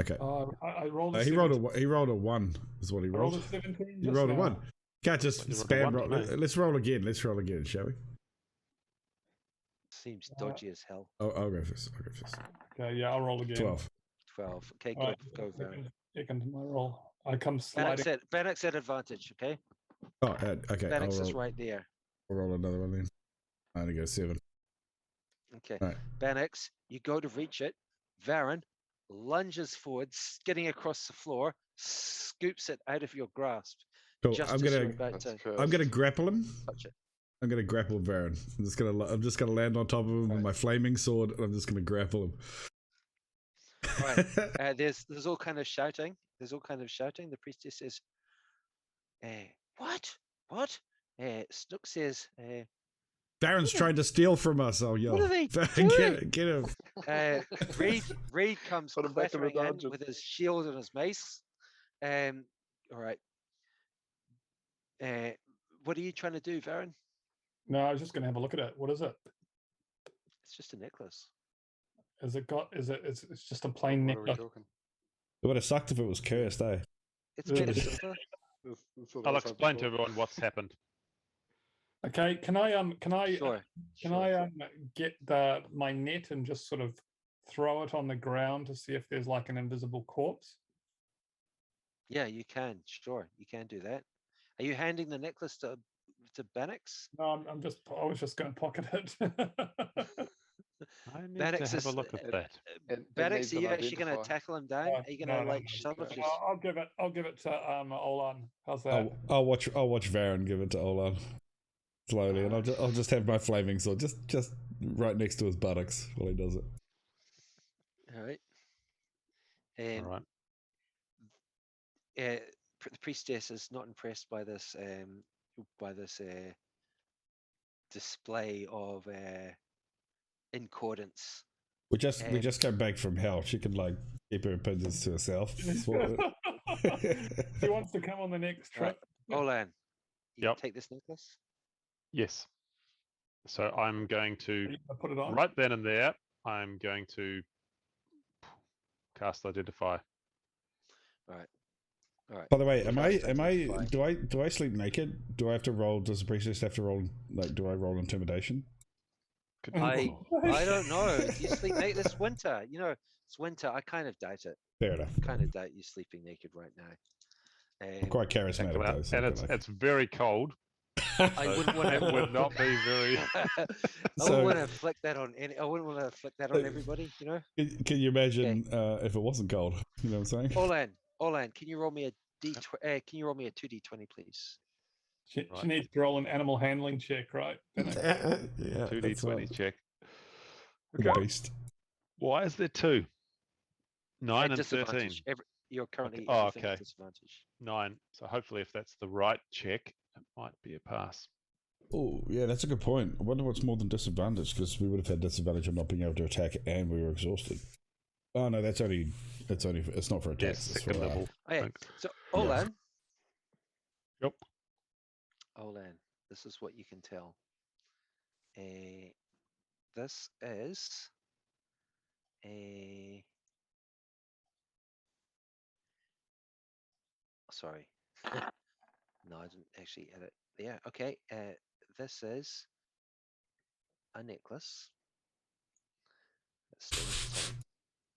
Okay. I rolled a He rolled 17. a 1 is what he I rolled rolled. a 17. You just rolled a now. 1. Can't just You rolled a spam 1 roll. for me. Let's roll again. Let's roll again, shall we? Seems dodgy as hell. I'll go first. Okay, yeah, I'll roll again. 12. 12. Okay, All right, go Varen. second my roll. I come sliding. Bannox at advantage. Okay, Oh, okay. Bannox I'll is roll, right there. I'll roll another one then. I only go 7. Okay. Right. Bannox, you go to reach it. Varen lunges forward, skidding across the floor, scoops it out of your grasp. Cool. Just I'm as you're gonna about That's to I'm gonna cursed. grapple him. touch it. I'm gonna grapple Varen. I'm just gonna land on top of him with Right. my flaming sword, and I'm just gonna grapple him. Right. There's all kind of shouting. The priestess says, "What? Snook says, Baron's What are- trying to steal from us. Oh, yo. what are they Get him. Reed comes Put him back in the clattering in dungeon. with his shield and his mace. All right. What are you trying to do, Varen? No, I was just going to have a look at it. What is it? It's just a necklace. Is it got? Is it? It's just a What plain are we necklace. talking? It would have sucked if it was cursed, eh? It's Yeah. made of silver. That's what I I'll was hoping explain to for. everyone what's happened. Okay, can I Sure. can sure. I get my net and just sort of throw it on the ground to see if there's like an invisible corpse? Yeah, you can. Sure, you can do that. Are you handing the necklace to Bannox? No, I was just going to pocket it. I need Bannox to have a is- look at that. It Bannox, needs are an you actually going to identifier. tackle him down? Are you going to like shove it? I'll give it to Olan. How's that? I'll watch Varen give it to Olan slowly, and I'll just have my flaming sword just right next to his buttocks while he does it. All right. All right. The priestess is not impressed by this display of concordance. We just got back from hell. She can like keep her opinions to herself. Swallow it. He wants to come on the next Right. trip. Olan, you Yep. take this necklace. Yes. So I'm going to I put it on. right then and there. I'm going to cast identify. All right. By the way, Identify. do I sleep naked? Do I have to roll? Does the priestess have to roll? Like, do I roll intimidation? I don't know. You sleep naked. It's winter. You know, it's winter. I kind of doubt it. Fair enough. Kind of doubt you sleeping naked right now. I'm quite charismatic though. So And it's very cold. I wouldn't want It to. would not be very. I So- wouldn't want to inflict that on any. I wouldn't want to inflict that on everybody. You know. Can you imagine if it wasn't cold? You know what I'm saying? Olan, can you roll me a can you roll me a 2d20, please? She Right. needs to roll an animal handling check, right? Yeah, 2d20 check. The beast. Why is there two? 9 At and 13. disadvantage. You're currently Oh, everything at okay. disadvantage. 9. So hopefully, if that's the right check, it might be a pass. Oh, yeah, that's a good point. I wonder what's more than disadvantage, because we would have had disadvantage on not being able to attack, and we were exhausted. Oh no, it's not for attacks. Yes, it's for, second level. Oh, yeah. Thanks. So Olan, Yep. Olan, this is what you can tell. This is a. Sorry. No, I didn't actually edit. Yeah, okay. This is a necklace. That's still the same.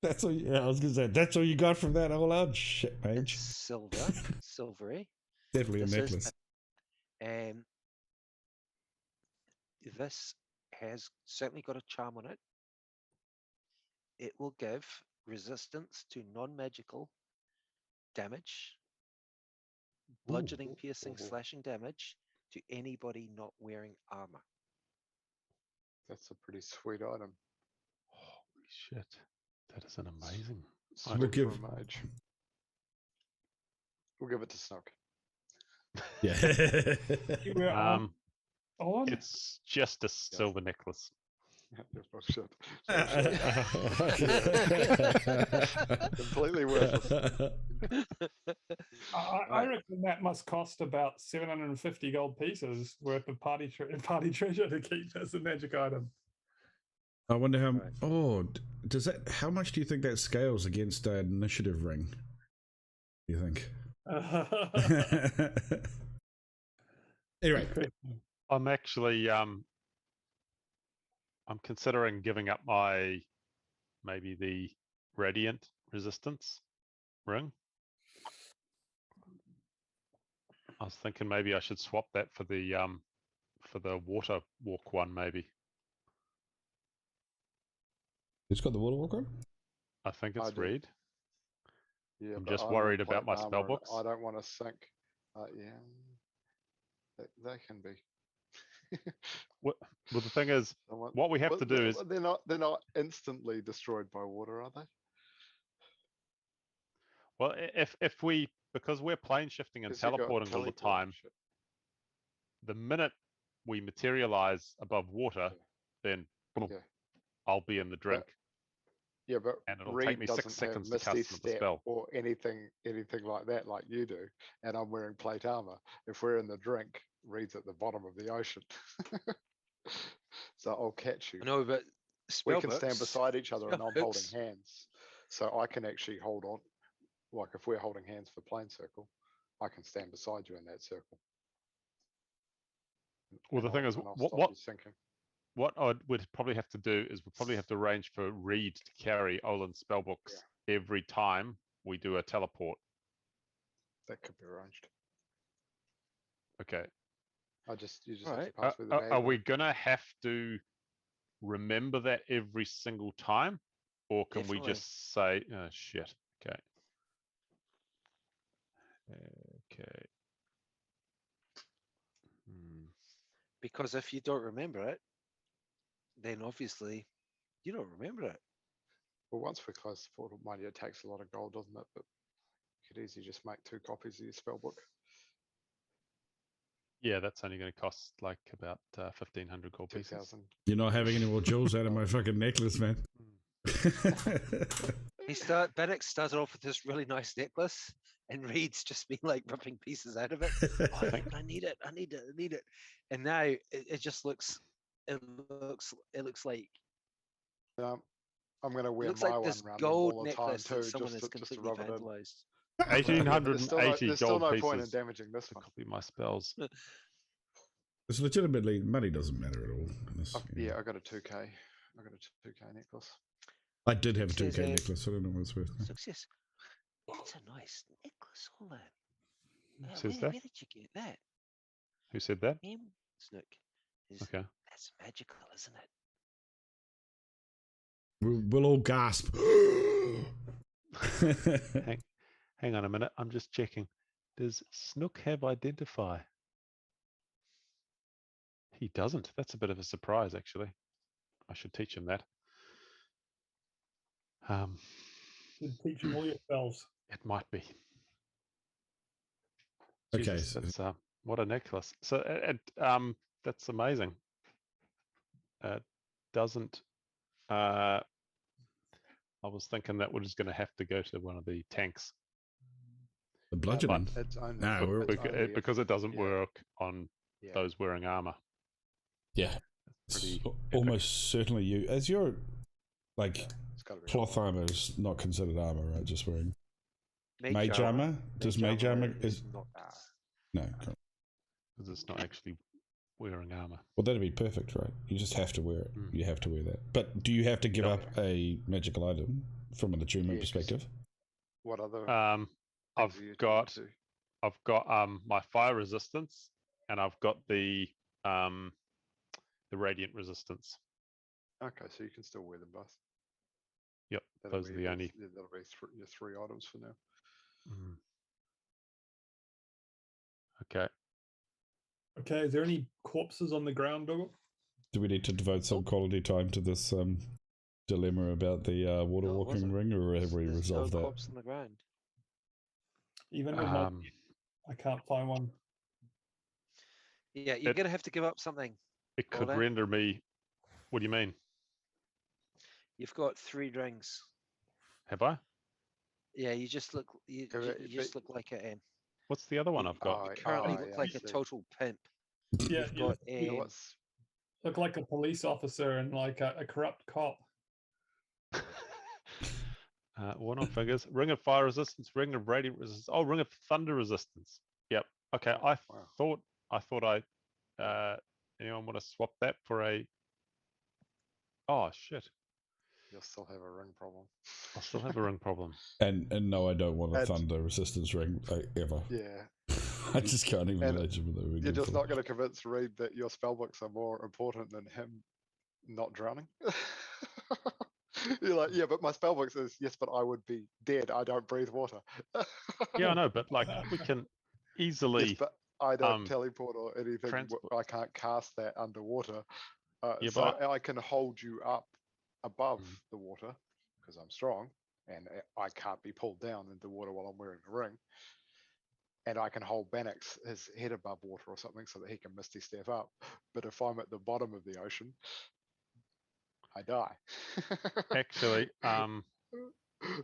That's all. Yeah, I was gonna say that's all you got from that whole out shit, It's mage. silvery. Definitely a This is necklace. This has certainly got a charm on it. It will give resistance to non-magical damage, bludgeoning, piercing, slashing damage to anybody not wearing armor. That's a pretty sweet item. Holy shit. That is an amazing. Sweet We'll for give- a mage. We'll give it to Snook. Yeah. You were on? It's just a silver necklace. Bullshit. Completely worthless. I reckon that must cost about 750 gold pieces worth of party treasure to keep as a magic item. I wonder how. Right. Oh, does that? How much do you think that scales against an initiative ring? Do you think? Anyway, I'm actually I'm considering giving up maybe the radiant resistance ring. I was thinking maybe I should swap that for the water walk one maybe. who's got the water walker? I think I it's do. Reed. Yeah, I'm but just I don't worried have about my plate spell armor and books. I don't want to sink. Yeah, they can be. Well, the thing is, Someone- what we have but to do is they're not instantly destroyed by water, are they? well, if we because we're plane shifting and 'Cause you got teleporting all the teleport and time, shit. the minute we materialize above water, then boom, Yeah. I'll be in the drink, Yeah, but and it'll Reed take me 6 doesn't have seconds to Misty cast the Step spell. or anything like that like you do, and I'm wearing plate armor. If we're in the drink, Reed's at the bottom of the ocean. So I'll catch you. No, but We can stand spellbooks- beside each other and I'm holding spellbooks- hands. So I can actually hold on. Like if we're holding hands for plane circle, I can stand beside you in that circle. Well, the And thing I'll- is, and I'll stop what you sinking. what I would probably have to do is we'll probably have to arrange for Reed to carry Olin's spellbooks every time we do a teleport. That could be arranged. Okay. You just have to Alright. pass me the bag. Are with we it. gonna have to remember that every single time, or can we Definitely. just say, "Oh shit"? Okay. Okay. Because if you don't remember it, then obviously you don't remember it. Well, once we're close to portal, mind you, it takes a lot of gold, doesn't it? But you could easily just make 2 copies of your spellbook. Yeah, that's only going to cost like about 1,500 gold pieces. 2,000. You're not having any more jewels out of my fucking necklace, man. Bennett started off with this really nice necklace, and Reed's just been like ripping pieces out of it. Oh, I need it. I need it. I need it. And now it just looks. It looks like. I'm going to It wear looks my like one this around gold all the time necklace too, that someone has just to completely rub it in. vandalized. Yeah, but 1,880 there's still gold no pieces point in damaging this to one. copy my spells. It's legitimately, money doesn't matter at all. In this, Yeah, I got a 2K. I got a 2K necklace. I did have a Says, 2K necklace. I don't know what it's worth. Success. That's a nice necklace, Olin. Says that? Where did you get that? Who said that? Snook. Okay. That's magical, isn't it? We'll all gasp. Hang on a minute. I'm just checking. Does Snook have identify? He doesn't. That's a bit of a surprise, actually. I should teach him that. Should teach him all your spells. It might be. Okay, Jesus, so- that's what a necklace. So that's amazing. Doesn't. I was thinking that was going to have to go to one of the tanks. The bludgeoning. It's only, No, we're- it's only if- because it doesn't yeah. work on Yeah. those wearing armor. Yeah. Pretty It's epic. almost certainly you. As your like It's gotta be cloth armor is not considered armor, right? Just wearing mage armor. armor. Does mage armor is not. no? Because it's not actually wearing armor. Well, that'd be perfect, right? You just have to wear it. Mm. You have to wear that. But do you have to give Yeah. up a magical item from an attunement Yeah, 'cause- perspective? What other? I've things are you got talking my fire resistance, and I've got the radiant resistance. to? Okay, so you can still wear them both. Yep, That'll those are be the only. That'll be your 3 items for now. Mm. Okay. Okay, is there any corpses on the ground, Dougal? Do we need to devote some quality time to this dilemma about the water No, it walking wasn't. ring, or have we There's resolved no that? corpse on the ground. Even with my, Um, I can't find one. Yeah, you're It- gonna have to give up something. it could Roland? render me. What do you mean? You've got 3 rings. Have I? Yeah, you just look. You just look like a. What's the other one I've got? You currently Oh, look yeah, like I a see. total pimp. Yeah, You've you got You know a. what's look like a police officer and like a corrupt cop. One on fingers. Ring of fire resistance. Ring of radiant resistance. Oh, ring of thunder resistance. Yep. Okay. I wow. thought anyone want to swap that for a? Oh shit! You'll still have a ring problem. I still have a ring problem. And no, I don't want a And- thunder resistance ring ever. Yeah. I just can't even And imagine what that would You're do just for. not going to convince Reed that your spellbooks are more important than him not drowning. You're like, yeah, but my spellbooks is yes, but I would be dead. I don't breathe water. Yeah, I know, but like we can easily. Yes, but I don't um, teleport or anything. transport. I can't cast that underwater. Yeah, So but I can hold you up above Mm. the water because I'm strong and I can't be pulled down into water while I'm wearing a ring. and I can hold Bannock's his head above water or something so that he can misty step up. But if I'm at the bottom of the ocean, I die. Actually,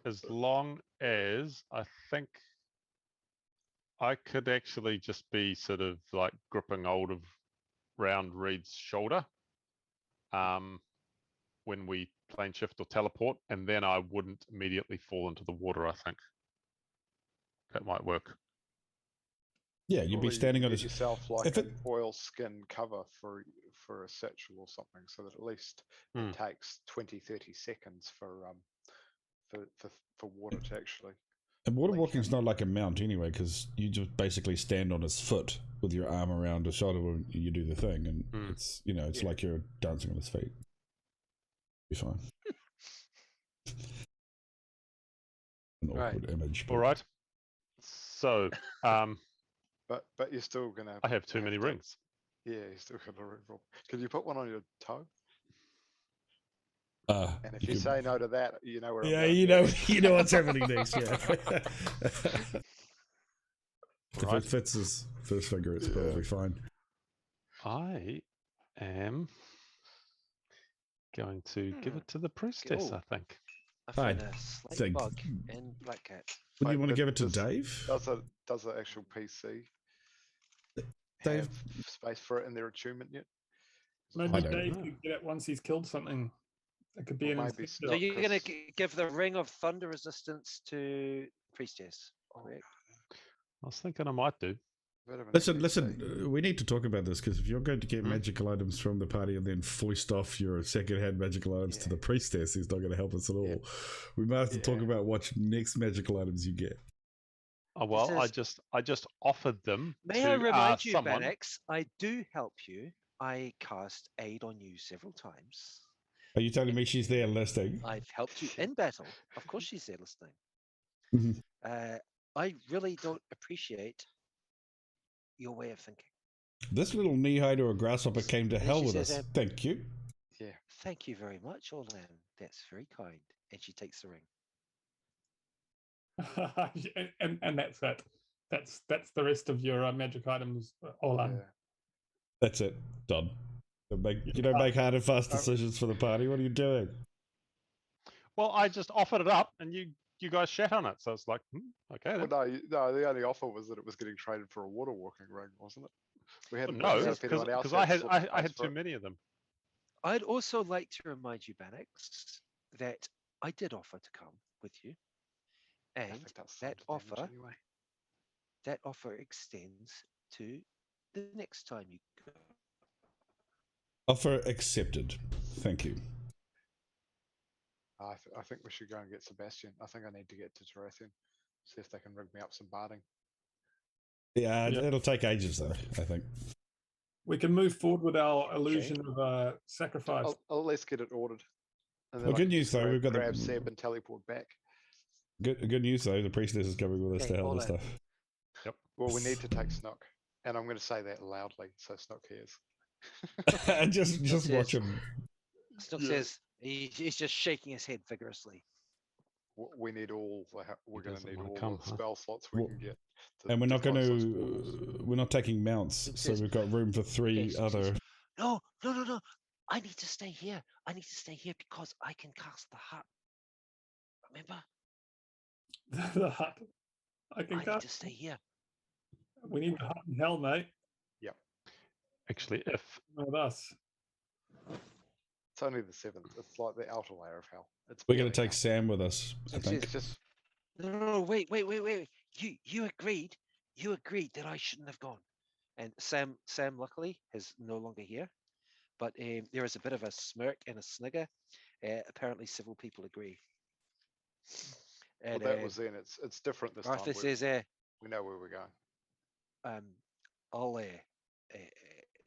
as long as I think I could actually just be sort of like gripping hold of round Reed's shoulder when we plane shift or teleport, and then I wouldn't immediately fall into the water. I think that might work. Yeah, you'd be Or you standing can on get his. yourself like if it- an oil skin cover for a satchel or something, so that at least Hmm. it takes 20-30 seconds for water to actually. And water Like walking's him. not like a mount anyway, because you just basically stand on his foot with your arm around his shoulder when you do the thing, and it's it's Yeah. like you're dancing on his feet. Be fine. An Right. awkward image. All right. So, But you're still gonna. I have too many to- rings. Yeah, you're still gonna roll. Can you put one on your toe? And if you could- say no to that, you know where. I'm yeah, going you know, next. you know what's happening next. Yeah. If Right. it fits his first finger, it's probably fine. I am going to give it to the priestess, Oh. I think. I found Right. a slight Think- bug in Black Cat. Would you Wait, want to but give it to does- Dave? Does the actual PC Dave? have space for it in their attunement yet? Maybe I don't Dave know. could get it once he's killed something. It could be Or an maybe intercept. So you're going Chris. to give the Ring of Thunder resistance to Priestess, correct? I was thinking I might do. Bit of an Listen, NPC. we need to talk about this, because if you're going to get magical items from the party and then foist off your second-hand magical items to Yeah. the priestess, he's not going to help us at all. Yeah. We might have to talk Yeah. about what next magical items you get. Oh well, This I just offered them May to I remind you, someone. Bannox, I do help you. I cast aid on you several times. Are you telling me she's there listening? I've helped you in battle. Of course she's there listening. Mhm. I really don't appreciate your way of thinking. This little knee-hide or a grasshopper came to And hell she with says, us. Thank you. Yeah. Thank you very much, Orlan. That's very kind. And she takes the ring. and that's it. That's the rest of your magic items all Yeah. on. That's it. Done. You don't make hard and fast decisions for the party. What are you doing? Well, I just offered it up, and you guys shat on it. So it's like, okay. Well, Then. no, the only offer was that it was getting traded for a water walking ring, wasn't it? We hadn't Well, worked no, out if anyone else because I had sort of I space had for too it. many of them. I'd also like to remind you, Bannox, that I did offer to come with you. I And think that's that some damage offer anyway. that offer extends to the next time you go. Offer accepted. Thank you. I think we should go and get Sebastian. I think I need to get to Tarathian, see if they can rig me up some barding. Yeah, Yeah. it'll take ages though, I think. We can move forward with our illusion of sacrifice. I'll at least get it ordered. And Well, I good can news just though, we've got grab the Seb and teleport back. good news though. The priestess is coming with us Okay, to help hold and on. stuff. Well, we need to take Snook, and I'm going to say that loudly so Snook hears. And just Yes. watch him. Snook Yeah. says he's just shaking his head vigorously. We need all. We're going to doesn't need wanna all come, the huh? spell slots we Well, can get. And we're not going close those portals. to. We're not taking mounts, It so says- we've got room for Okay, three so it other. says, No. I need to stay here. I need to stay here because I can cast the hut. Remember? The hut. I I can need cast. to stay here. We need the hut in hell, mate. Actually, if With us. It's only the 7th. It's like the outer layer of hell. It's We're going barely to take hell. Sam with us, I It think. It's just No, wait. You agreed. You agreed that I shouldn't have gone. And Sam, luckily, is no longer here. But there is a bit of a smirk and a snigger. Apparently, several people agree. well, And that was then. It's different this Arthur time. says, We know where we're going. I'll,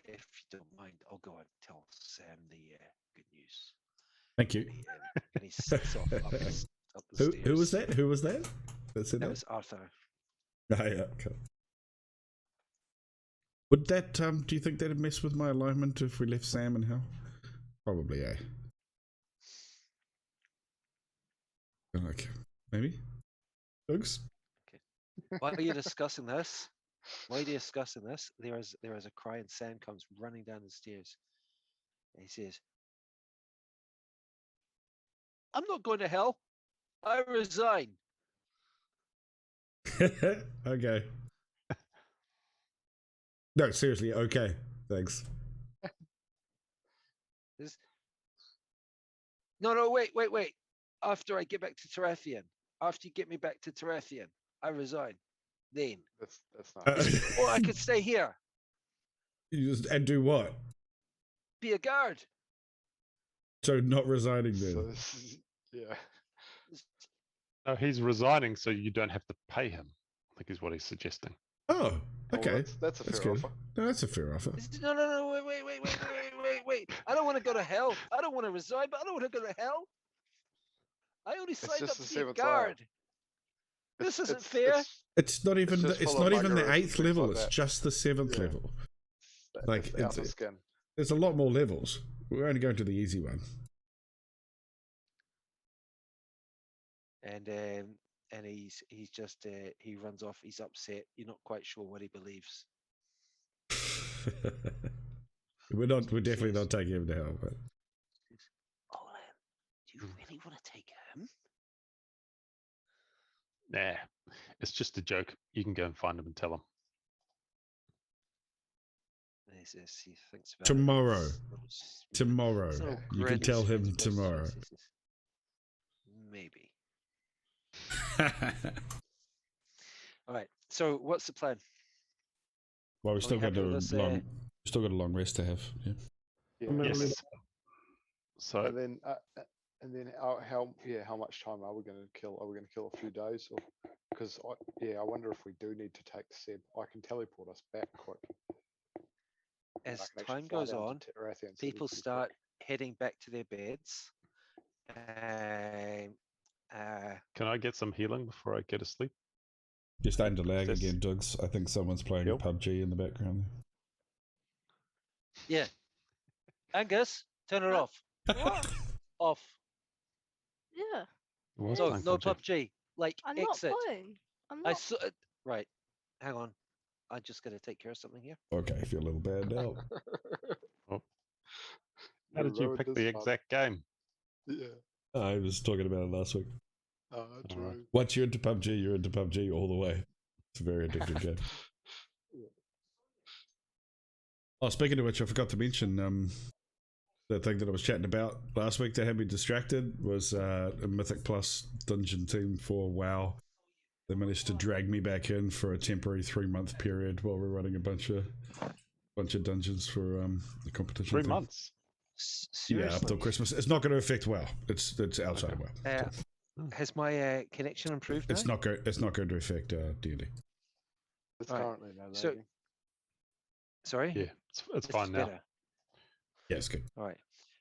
if you don't mind, I'll go and tell Sam the good news. Thank you. And he sets off up the stairs. Who was that? Who was that? That's it. That was Arthur. Oh, yeah, cool. Would that do you think that'd mess with my alignment if we left Sam in hell? Probably, eh? Okay, maybe. Dogs? While you're discussing this, there is a cry, and Sam comes running down the stairs. And he says, "I'm not going to hell. I resign." Okay. No, seriously. Okay. Thanks. No, wait. After I get back to Tarathian, after you get me back to Tarathian, I resign. Then. That's not. Or I could stay here. And do what? Be a guard. So not resigning then. So this is, yeah. No, he's resigning so you don't have to pay him, I think is what he's suggesting. Oh, okay. Well, that's a fair good. offer. No, that's a fair offer. No, wait. I don't want to go to hell. I don't want to resign, but I don't want to go to hell. I only signed up just to be a the 7th guard. This isn't fair. It's not even. just It's full of not even the buggers and 8th things level. like It's that. just the 7th Yeah. level. That's Like, the alpha skin. There's a lot more levels. We're only going to the easy one. And he's just he runs off. He's upset. You're not quite sure what he believes. We're definitely not taking him to hell. But Oh, do you really want to take him? Nah, it's just a joke. You can go and find him and tell him. He thinks about tomorrow, it. tomorrow, It's a little you can grin. tell him Yes, tomorrow. yes. Maybe. All right. So what's the plan? Well, we Are still we got happy with this, still got a long rest to have. Yeah. Yeah. Yes. So And then how much time are we going to kill? Are we going to kill a few days? Or because I wonder if we do need to take Seb. I can teleport us back quick. And As I can actually time fly goes down to on, Tarathian City people pretty start quick. heading back to their beds. can I get some healing before I get to sleep? You're starting to lag Yes. again, Dugs. I think someone's playing Yep. PUBG in the background. Yeah. Angus, turn it off. What? Off. Yeah. Was So playing no PUBG. PUBG. Like I'm exit. not playing. I'm I not. saw. Right. Hang on. I just gotta take care of something here. Okay, I feel a little bad now. How did you ruined pick this the fun. exact game? Yeah. I was talking about it last week. True. Once you're into PUBG, you're into PUBG all the way. It's a very addictive game. Oh, speaking of which, I forgot to mention the thing that I was chatting about last week that had me distracted was a Mythic Plus dungeon team for WoW. They managed to drag me back in for a temporary 3-month period while we're running a bunch of dungeons for the competition. 3 thing. months. Seriously. Yeah, up till Christmas. It's not going to affect WoW. It's outside Okay. of WoW. Has my connection improved now? It's not going to affect D&D. It's Right. currently no So- lagging. Sorry? Yeah, it's fine now. better. Yeah, it's good. All right.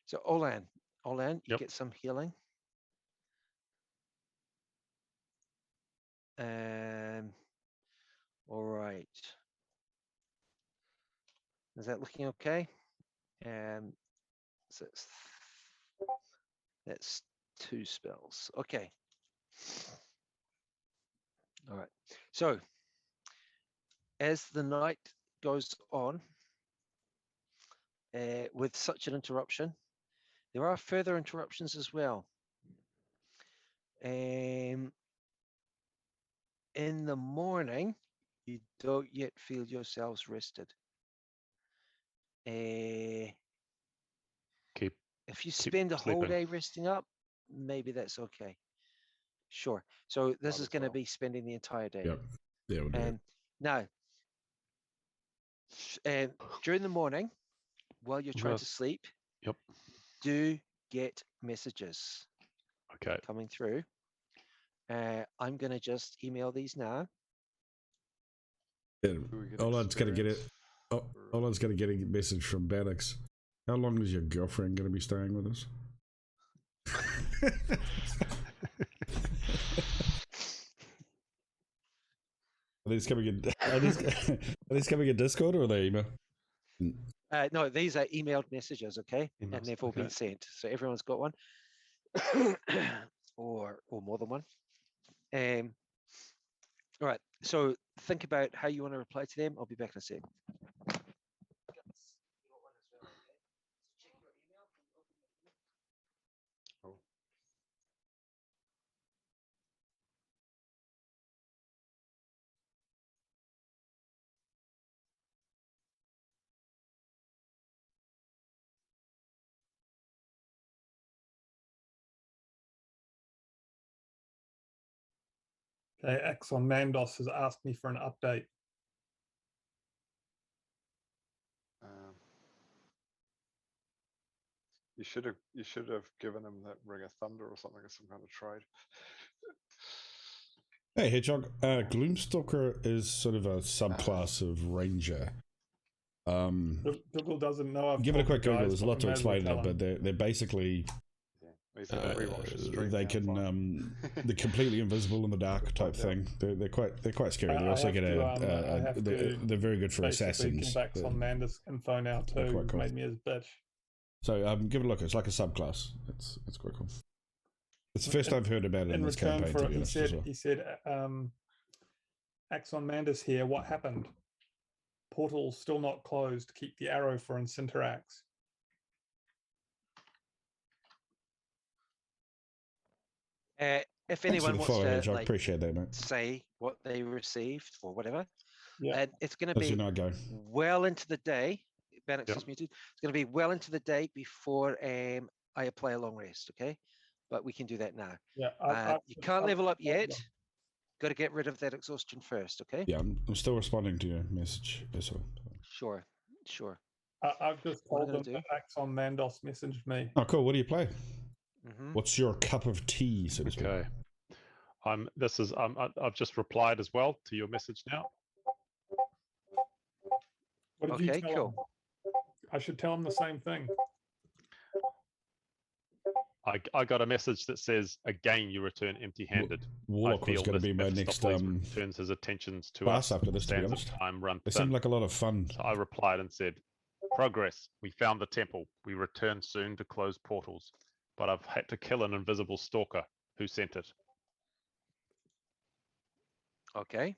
So Olan, you Yep. get some healing. All right. Is that looking okay? So that's 2 spells. Okay. All right. So as the night goes on, with such an interruption, there are further interruptions as well. In the morning, you don't yet feel yourselves rested. Keep If you spend a whole sleeping. day resting up, maybe that's okay. Sure. So this Might is as going to well. be spending the entire day. Yep. Yeah, we'll do it. Now, during the morning, while you're trying Yes. to sleep, Yep. do get messages Okay. coming through. I'm going to just email these now. Yeah, Do we get Olad's going to get it. experience Oh, for- Olad's going to get a message from Bannox. How long is your girlfriend going to be staying with us? Are these coming in? Are these coming in Discord or are they email? No, these are emailed messages, okay? And Emails, they've all been okay. sent. So everyone's got one. or more than one. All right. So think about how you want to reply to them. I'll be back in a sec. Oh. Okay, Axon Mandos has asked me for an update. Um, you should have given him that Ring of Thunder or something as some kind of trade. Hey, Hedgehog. Gloomstalker is sort of a subclass of Ranger. Google doesn't know. I've Give it a told quick the Google. guys, There's a but lot to we may as well explain in it, tell but they're basically Yeah, he's going to rewatch the stream. they now, can fine. they're completely invisible in the dark type thing. They're quite scary. They I also have get to, I have to they're very good for basically assassins. give Axon Mandos info now they're too. quite cool. Made me his bitch. So give it a look. It's like a subclass. It's quite cool. It's the first I've heard about it in this return campaign. for To it, be honest, as well. he said, Axon Mandos here. What happened? Portal still not closed. Keep the arrow for Incinterax. If Thanks for anyone the wants follow, to Hedgehog. like Appreciate that, mate. say what they received or whatever, Yeah. and it's going to Let's be go. well into the day. Bannock's Yep. is muted. It's going to be well into the day before I apply a long rest. Okay, but we can do that now. Yeah, You can't level up yet. Got to get rid of that exhaustion first. Okay. Yeah, I'm still responding to your message as well. Sure. I've just What I'm told gonna them do- that Axon Mandos messaged me. Oh, cool. What do you play? Mhm. What's your cup of tea, so to speak? Okay. I've just replied as well to your message now. What did you Okay, tell cool. him? I should tell him the same thing. I got a message that says, again, you return empty-handed. Warlock was going to be my next turns his attentions to class us. after this, to be Sands of honest. time run They thin. seemed like a lot of fun. So I replied and said, progress. We found the temple. We return soon to close portals. But I've had to kill an invisible stalker. Who sent it? Okay.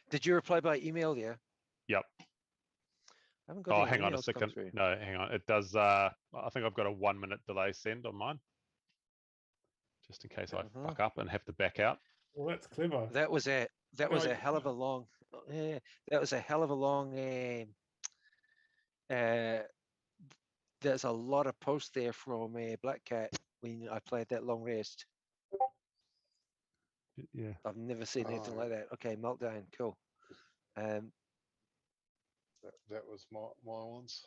Did you reply by email there? Yep. I haven't got Oh, any hang on a emails come second. through. No, hang on. It does. I think I've got a 1 minute delay send on mine. Just in case I fuck up and have to back out. Well, that's clever. That was a Yeah, hell of a long. Yeah, that was a hell of a long. There's a lot of posts there from Black Cat when I played that long rest. Yeah. I've never seen anything like that. Okay, meltdown, cool. That was my ones.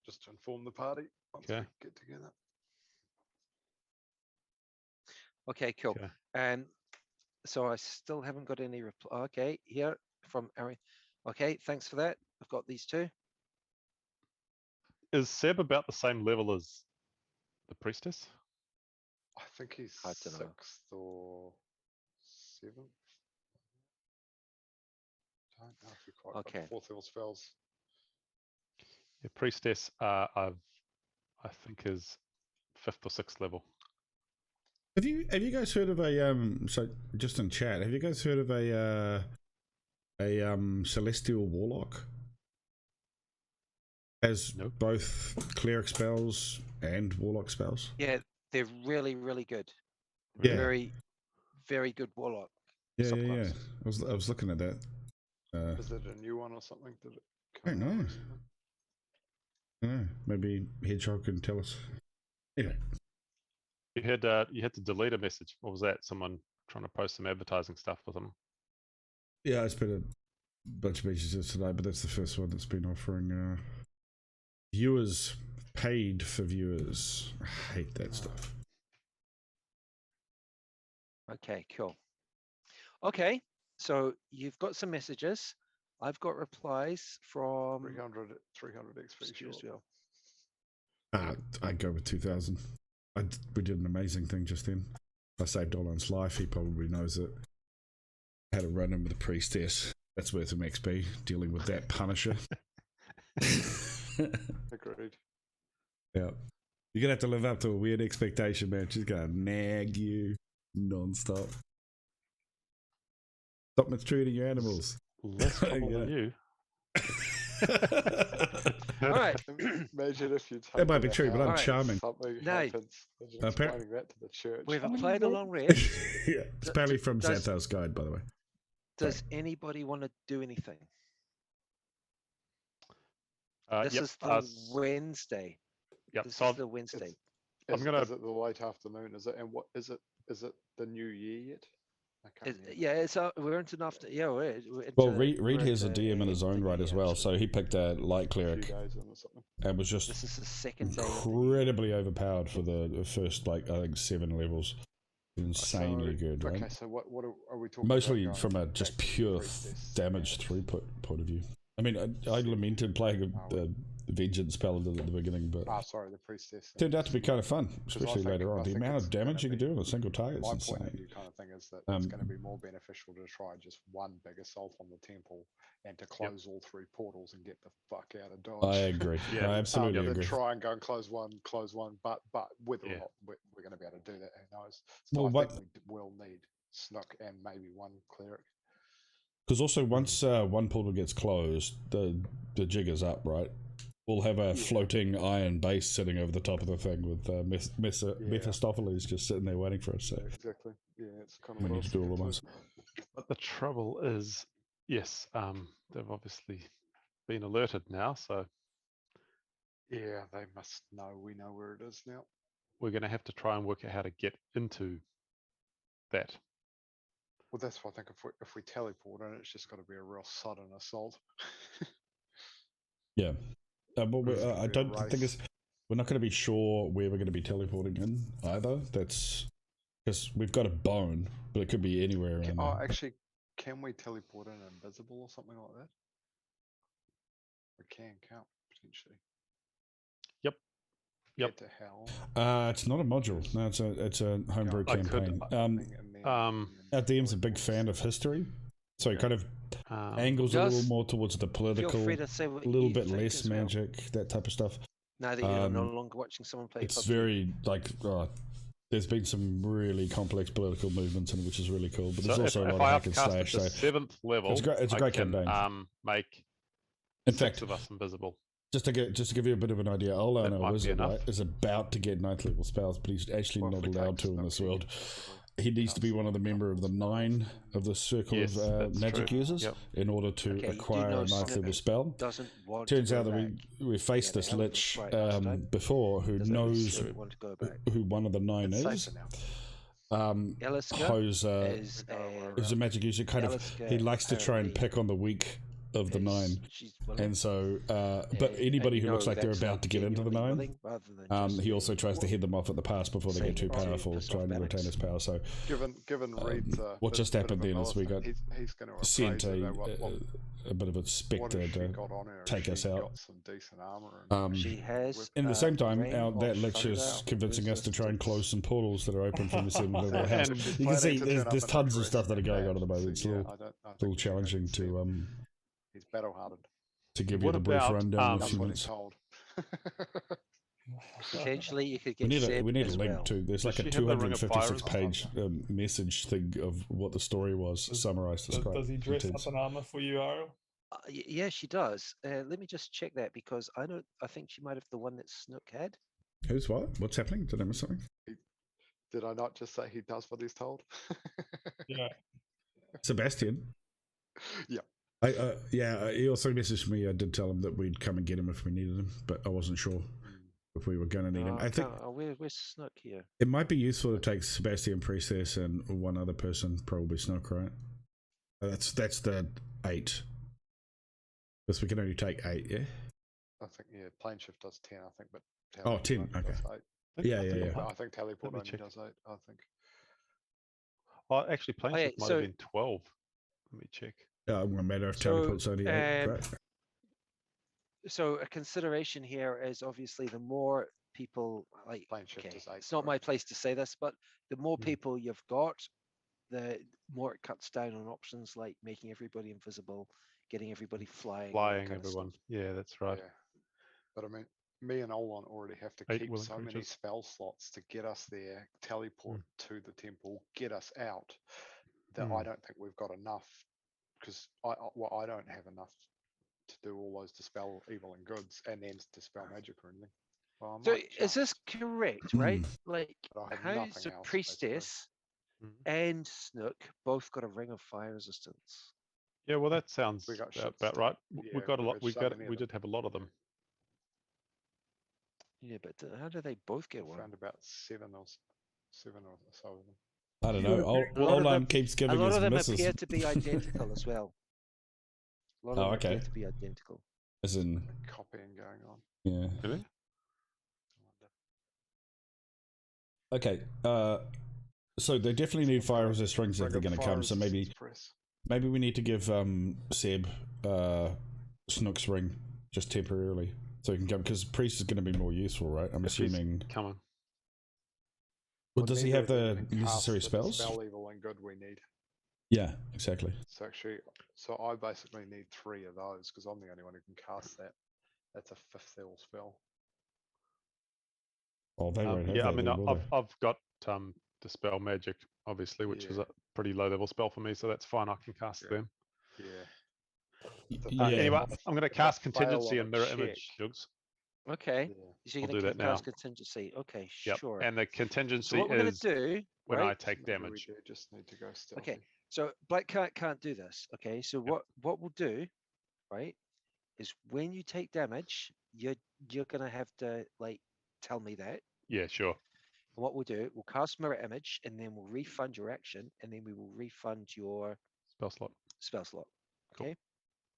Just to inform the party once we get together. Okay, cool. Okay. So I still haven't got any reply. Okay, here from Ari. Okay, thanks for that. I've got these two. Is Seb about the same level as the priestess? I think he's I don't know. 6th or 7th. Don't know if he quite got Okay. 4th level spells. Yeah, priestess. I think is 5th or 6th level. Have you guys heard of a so just in chat, have you guys heard of a celestial warlock? Has both cleric spells and warlock spells. Yeah, they're really, really good. Yeah. Very, very good warlock. Yeah. subclass. I was looking at that. Is it a new one or something? Did it I don't come out know. recently? I don't know. Maybe Hedgehog can tell us. Anyway. You had to delete a message. What was that? Someone trying to post some advertising stuff with them. Yeah, I spent a bunch of messages today, but that's the first one that's been offering viewers paid for viewers. I hate that stuff. Okay, cool. Okay, so you've got some messages. I've got replies from 300 XP. Stu as well. I'd go with 2,000. We did an amazing thing just then. I saved Olan's life. He probably knows it. Had a run in with the priestess. That's worth some XP dealing with that Punisher. Agreed. Yeah. You're going to have to live up to a weird expectation, man. She's going to nag you non-stop. Stop mistreating your animals. Less trouble Yeah. than you. All right. Imagine if you take That might be it true, but I'm Alright. charming. Something No. happens. Imagine explaining that to the church. We've Oh, played a no. long rest. Yeah, it's apparently from does- Xanthar's Guide, by the way. Does anybody want to do anything? This Yep, is the Wednesday. Yep. This So is the Wednesday. I'm gonna- Is it the late afternoon? Is it? And what is it? Is it the new year yet? I can't remember. Yeah, it's we're into after. Yeah, we're into, Well, Reed we're has a into DM in his own right thingy, as well, actually. so he picked a light A few cleric days in or something. and was just This is the second day. of the- incredibly overpowered for the first, like, I think 7 levels. Insanely good, right? Okay, so what are we talking Mostly about? from a just pure damage throughput point of view. I mean, I lamented playing the Vengeance Paladin at the beginning, but Sorry, the priestess. turned out to be kind of fun, especially think- later I on. The think amount it's of damage you gonna can do on a single target is My point of insane. view kind of thing is that it's going to be more beneficial to try just one big assault on the temple and to close all 3 portals and get the fuck out of Dodge. I agree. Yeah. I absolutely Then agree. try and go and close one, but whether or Yeah. not we're going to be able to do that, who knows? Well, So I think we will need Snook and maybe one cleric. Because also once one portal gets closed, the jig is up, right? We'll have a floating iron base sitting over the top of the thing with Mephistopheles just sitting there waiting for us. So Exactly. Yeah, it's kind of we what I need was to do all thinking of too. us. But the trouble is, yes, they've obviously been alerted now, so Yeah, they must know. We know where it is now. we're going to have to try and work out how to get into that. Well, that's why I think if we teleport in, it's just got to be a real sudden assault. Yeah. But It's gonna I be a don't think race. we're not going to be sure where we're going to be teleporting in either. That's because we've got a bone, but it could be anywhere around there. Actually, can we teleport in invisible or something like that? We can't potentially. Yep. Get to hell. It's not a module. No, it's a homebrew I could- campaign. Our DM's a big fan of history, so it kind of angles a little Just more towards the Feel political, free to say what a little you bit think less as well. magic, that type of stuff. Now that you're no longer watching someone play It's PUBG. very like there's been some really complex political movements in it, which is really cool. But there's also a lot of I hack and upcast slash. at the So 7th level, it's a I great can, campaign. make in 6 fact, of us invisible. just to give you a bit of an idea, That Olana, might be wizard, enough. right, is about to get 9th level spells, but he's actually Well, if not we allowed take to in this Snook, world. possibly. He needs to be one of the member of the 9 of the circle Yes, of that's magic true. users Yep. in order to Okay, you do acquire know a 9th Snook level spell. doesn't want Turns to go out that back. we faced Yeah, this the hell of a lich fright yesterday. before who Doesn't knows necessarily want to go back. who one of the 9 It's is. safer now. Eliska Hoser is is a magic user. Kind of, Eliska he likes to try and apparently pick on the weak of the 9. she's willing. And so, but anybody who looks like they're about to get into the 9, he also tries to head them off at the pass before they get too powerful, trying to retain his power. So, Given Reed's what just bit happened of a then is we militant, got he's going to sent a a bit of a what spectre has she to got on her? take us She's out. got some decent armor. And She has. In the same time, Rain that of lich is Thunder convincing us to try and close some portals that are open from the 7th level of the house. And You can see planning to there's, turn there's up tons in of stuff that are going on at the moment. so It's a yeah, little, I think little he challenging can see he's battle hardened. to give you What the brief about, rundown in a That's few what he's minutes. told. Potentially, you could We get need Seb a as link well. to. There's like Does a she have the Ring of Fire 256 as page message thing of what the story was summarized. It's quite Does he dress intense. up in armor for you, Ariel? Yeah, she does. Let me just check that because I think she might have the one that Snook had. Who's what? What's happening? Did I miss something? Did I not just say he does what he's told? Yeah. Sebastian. Yeah. He also messaged me. I did tell him that we'd come and get him if we needed him, but I wasn't sure if we were going to need him. I think Where's Snook here? it might be useful to take Sebastian, Priestess, and one other person, probably Snook, right? That's the 8. Because we can only take 8, yeah? I think plane shift does 10. I think, but Oh, 10, only okay. does 8. Yeah. I think teleport Let me only check. does 8. I think. Oh, actually, plane Oh, yeah, shift might so- have been 12. Let me check. Yeah, it won't matter if So, teleport's only 8. Right? So a consideration here is obviously the more people like. Plane shift Okay, is 8. it's not my place to say this, but the more people you've got, the more it cuts down on options like making everybody invisible, getting everybody flying. all that Flying kind of everyone. stuff. Yeah, that's right. Yeah. But I mean, me and Olan already have to 8 keep willing so many creatures. spell slots to get us there, teleport to the temple, get us out. that I don't think we've got enough, because I don't have enough to do all those dispel evil and goods and then dispel magic or anything. Well, I So might is this just, correct, right? Like, but I have how's nothing a else, basically. priestess and Snook both got a ring of fire resistance? Yeah, well, that sounds We got shit about stuff. right. Yeah, We got a we lot. got We so got. many of We them. did have a lot of them. Yeah, but how do they both get I one? found about seven or so of them. I don't You know. were Old, A lot of Olan them- keeps A giving lot his of them misses. appear to be identical as well. A lot of Oh, them appear okay. to be identical. As in, Copying going on. yeah. Really? I wonder. Okay. So they definitely need fire resist rings if Ring they're of going to fire come. So maybe resistance press. maybe we need to give Seb Snook's ring just temporarily so he can come, because priest is going to be more useful, right? I'm If he's assuming. coming. Well, does he neither have of the them can necessary cast the spells? Dispel evil and good we need. Yeah, exactly. So actually, so I basically need 3 of those because I'm the only one who can cast that. That's a 5th level spell. Oh, they won't have Yeah, I that mean, then, will they? I've got dispel magic, obviously, which is Yeah. a pretty low level spell for me, so that's fine. I can cast Yeah. them. Yeah. Yeah. Anyway, I'm going to if I cast fail contingency on and a mirror check- image, Jugs. Okay, Yeah. so you're I'll going do to that cast now. contingency. Okay, Yep. sure. And the So contingency what we're going is to do, when I right? take Maybe damage. we do just need to go stealthy. Okay, so Black Cat can't do this. Okay, so what we'll do, right, is when you take damage, you're gonna have to like tell me that. Yeah, sure. And what we'll do, we'll cast mirror image, and then we'll refund your action, and then we will refund your Spell slot. spell slot. Cool. Okay.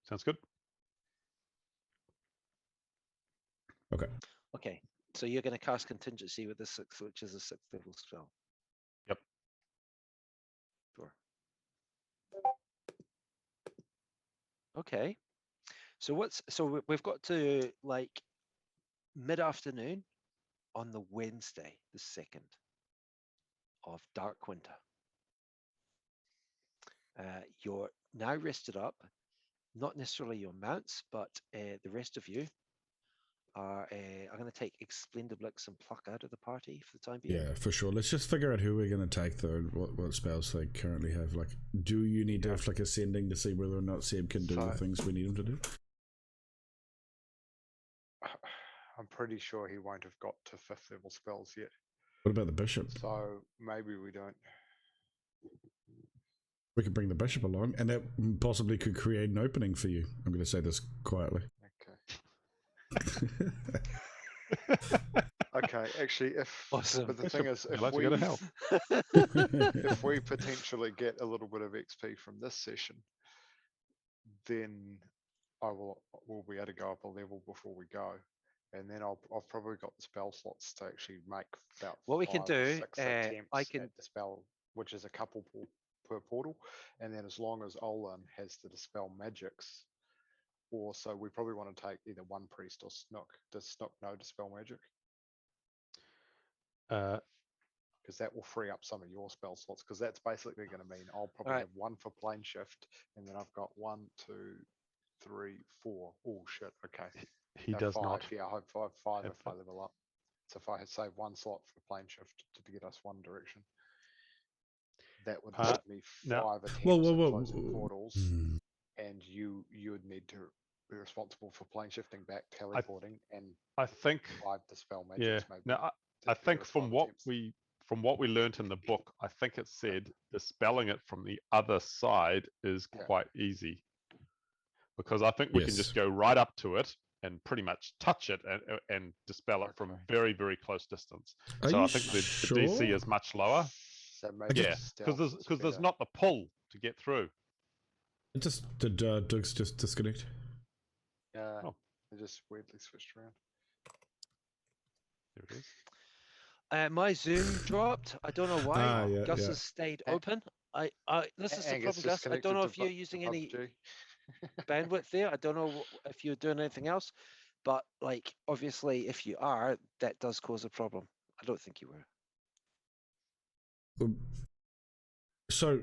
Sounds good. Okay. Okay. So you're going to cast contingency with the 6th, which is a 6th level spell. Yep. Sure. Okay. So we've got to like mid-afternoon on the Wednesday, the 2nd of Dark Winter. You're now rested up, not necessarily your mounts, but the rest of you are. I'm going to take Explendiblix and Pluck out of the party for the time being. Yeah, for sure. Let's just figure out who we're going to take, though. What spells they currently have. Like, do you need to have like ascending to see whether or not Seb can do the things we need him to do? I'm pretty sure he won't have got to 5th level spells yet. What about the bishop? So maybe we don't. We could bring the bishop along, and that possibly could create an opening for you. I'm going to say this quietly. Okay. Okay, actually, Awesome. but the thing is, You'll have to go to hell. if we potentially get a little bit of XP from this session, then we'll be able to go up a level before we go, and then I've probably got the spell slots to actually make about What we can 5 or do, 6 attempts I can. at dispel, which is a couple per portal, and then as long as Olan has the dispel magics, or so we probably want to take either one priest or Snook. Does Snook know dispel magic? Because that will free up some of your spell slots, because that's basically going to mean I'll probably Alright. have one for plane shift, and then I've got 1, 2, 3, 4. Oh shit, okay. He No, does 5. not. Yeah, I have 5 have if I that. level up. So if I had saved one slot for plane shift to get us one direction, that would give me 5 now- attempts Whoa, at whoa. closing portals, Hmm. and you would need to be responsible for plane shifting back, teleporting, and I think. 5 dispel Yeah. magics maybe. Now, to I get think us from 5 what attempts. we learnt in the book, I think it said dispelling it from the other side is Yeah. quite easy, because I think we can Yes. just go right up to it and pretty much touch it and dispel it from Okay. very, very close distance. Are So you I think the DC sure? is much lower. So maybe Yeah, stealth is because there's better. not the pull to get through. Did Doug's just disconnect? Yeah, Oh. they just weirdly switched around. There it is. My Zoom dropped. I don't know why. Yeah, Gus yeah. has stayed A- open. This is the Angus problem, Gus. I don't know disconnected if to you're pu- using to any PUBG. bandwidth there. I don't know if you're doing anything else, but like obviously, if you are, that does cause a problem. I don't think you were. So,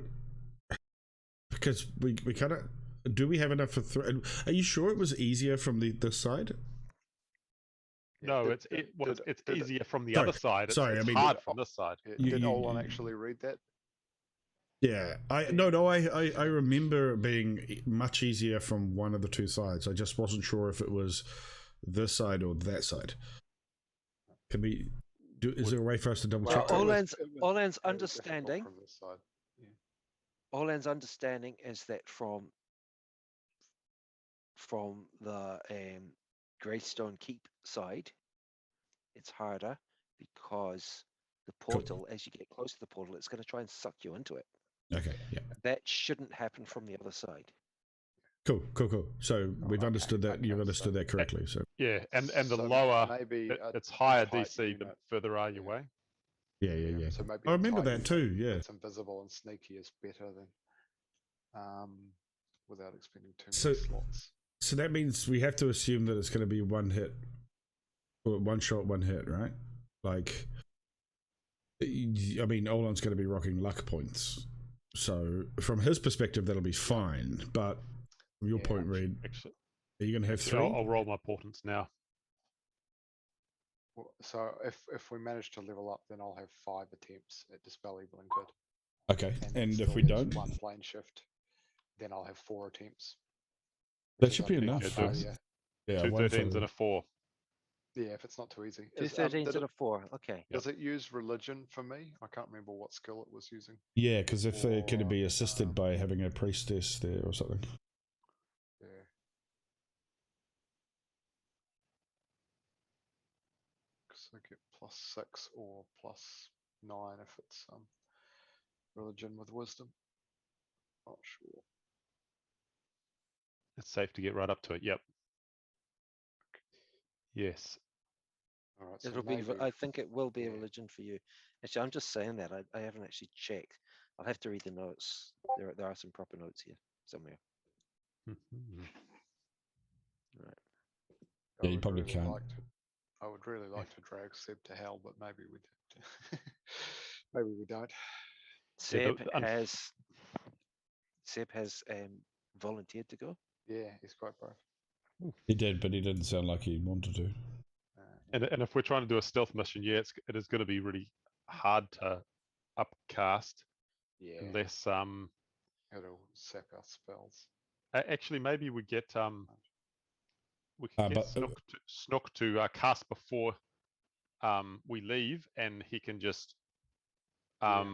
because we kind of do we have enough for three? Are you sure it was easier from this side? No, Did- it's did- easier from the Sorry, other side. It's, sorry, it's I mean- hard from this side. Yeah, You- did you- Olan you- actually read that? Yeah, I remember it being much easier from one of the two sides. I just wasn't sure if it was this side or that side. Can we do? Is there a way for us to double check Well, that? Olen's very difficult understanding. from this side. Yeah. Olen's understanding is that from the Greystone Keep side, it's harder because the portal, as you get close to the portal, it's going to try and suck you into it. Okay, yeah. That shouldn't happen from the other side. Cool. So we've understood that. okay, You've understood that correctly. So Yeah, and the So lower, maybe it's a higher tight DC the unit. further are you Yeah. away. yeah. So maybe I a remember tight that unit too. Yeah. that's invisible and sneaky is better than without expending too So- many slots. So that means we have to assume that it's going to be one hit, or one shot, one hit, right? Like, I mean, Olan's going to be rocking luck points, so from his perspective, that'll be fine. But from your Yeah, point, Reed, Actually, are you going to have actually, 3? I'll roll my portents now. So if we manage to level up, then I'll have 5 attempts at Dispel Evil and Good. Okay, then and if still we there's don't, one plane shift, then I'll have 4 attempts. that which is should be only enough. one Yeah, failure. Yeah, Two one 13s failure. and a 4. Yeah, if it's not too easy. Two Is, 13s did and it- a 4. Okay. Does it use religion for me? I can't remember what skill it was using. Yeah, because if they're going to Or, be assisted by having a priestess there or something. Yeah. Because I get +6 or +9 if it's religion with wisdom. Not sure. It's safe to get right up to it. Yep. Yes. All right, so It'll be. maybe, I think it will be a yeah. religion for you. Actually, I'm just saying that. I haven't actually checked. I'll have to read the notes. There are some proper notes here somewhere. Mhm. Right. Yeah, I you would probably really can't. I would really like to drag Seb to hell, but maybe we don't. Maybe we don't. Yeah, Seb has volunteered to go. Yeah, he's quite brave. He did, but he didn't sound like he wanted to. And if we're trying to do a stealth mission, yeah, it is going to be really hard to upcast Yeah, unless it'll sap our spells. actually maybe we get we can get But Snook to cast before we leave, and he can just Yeah.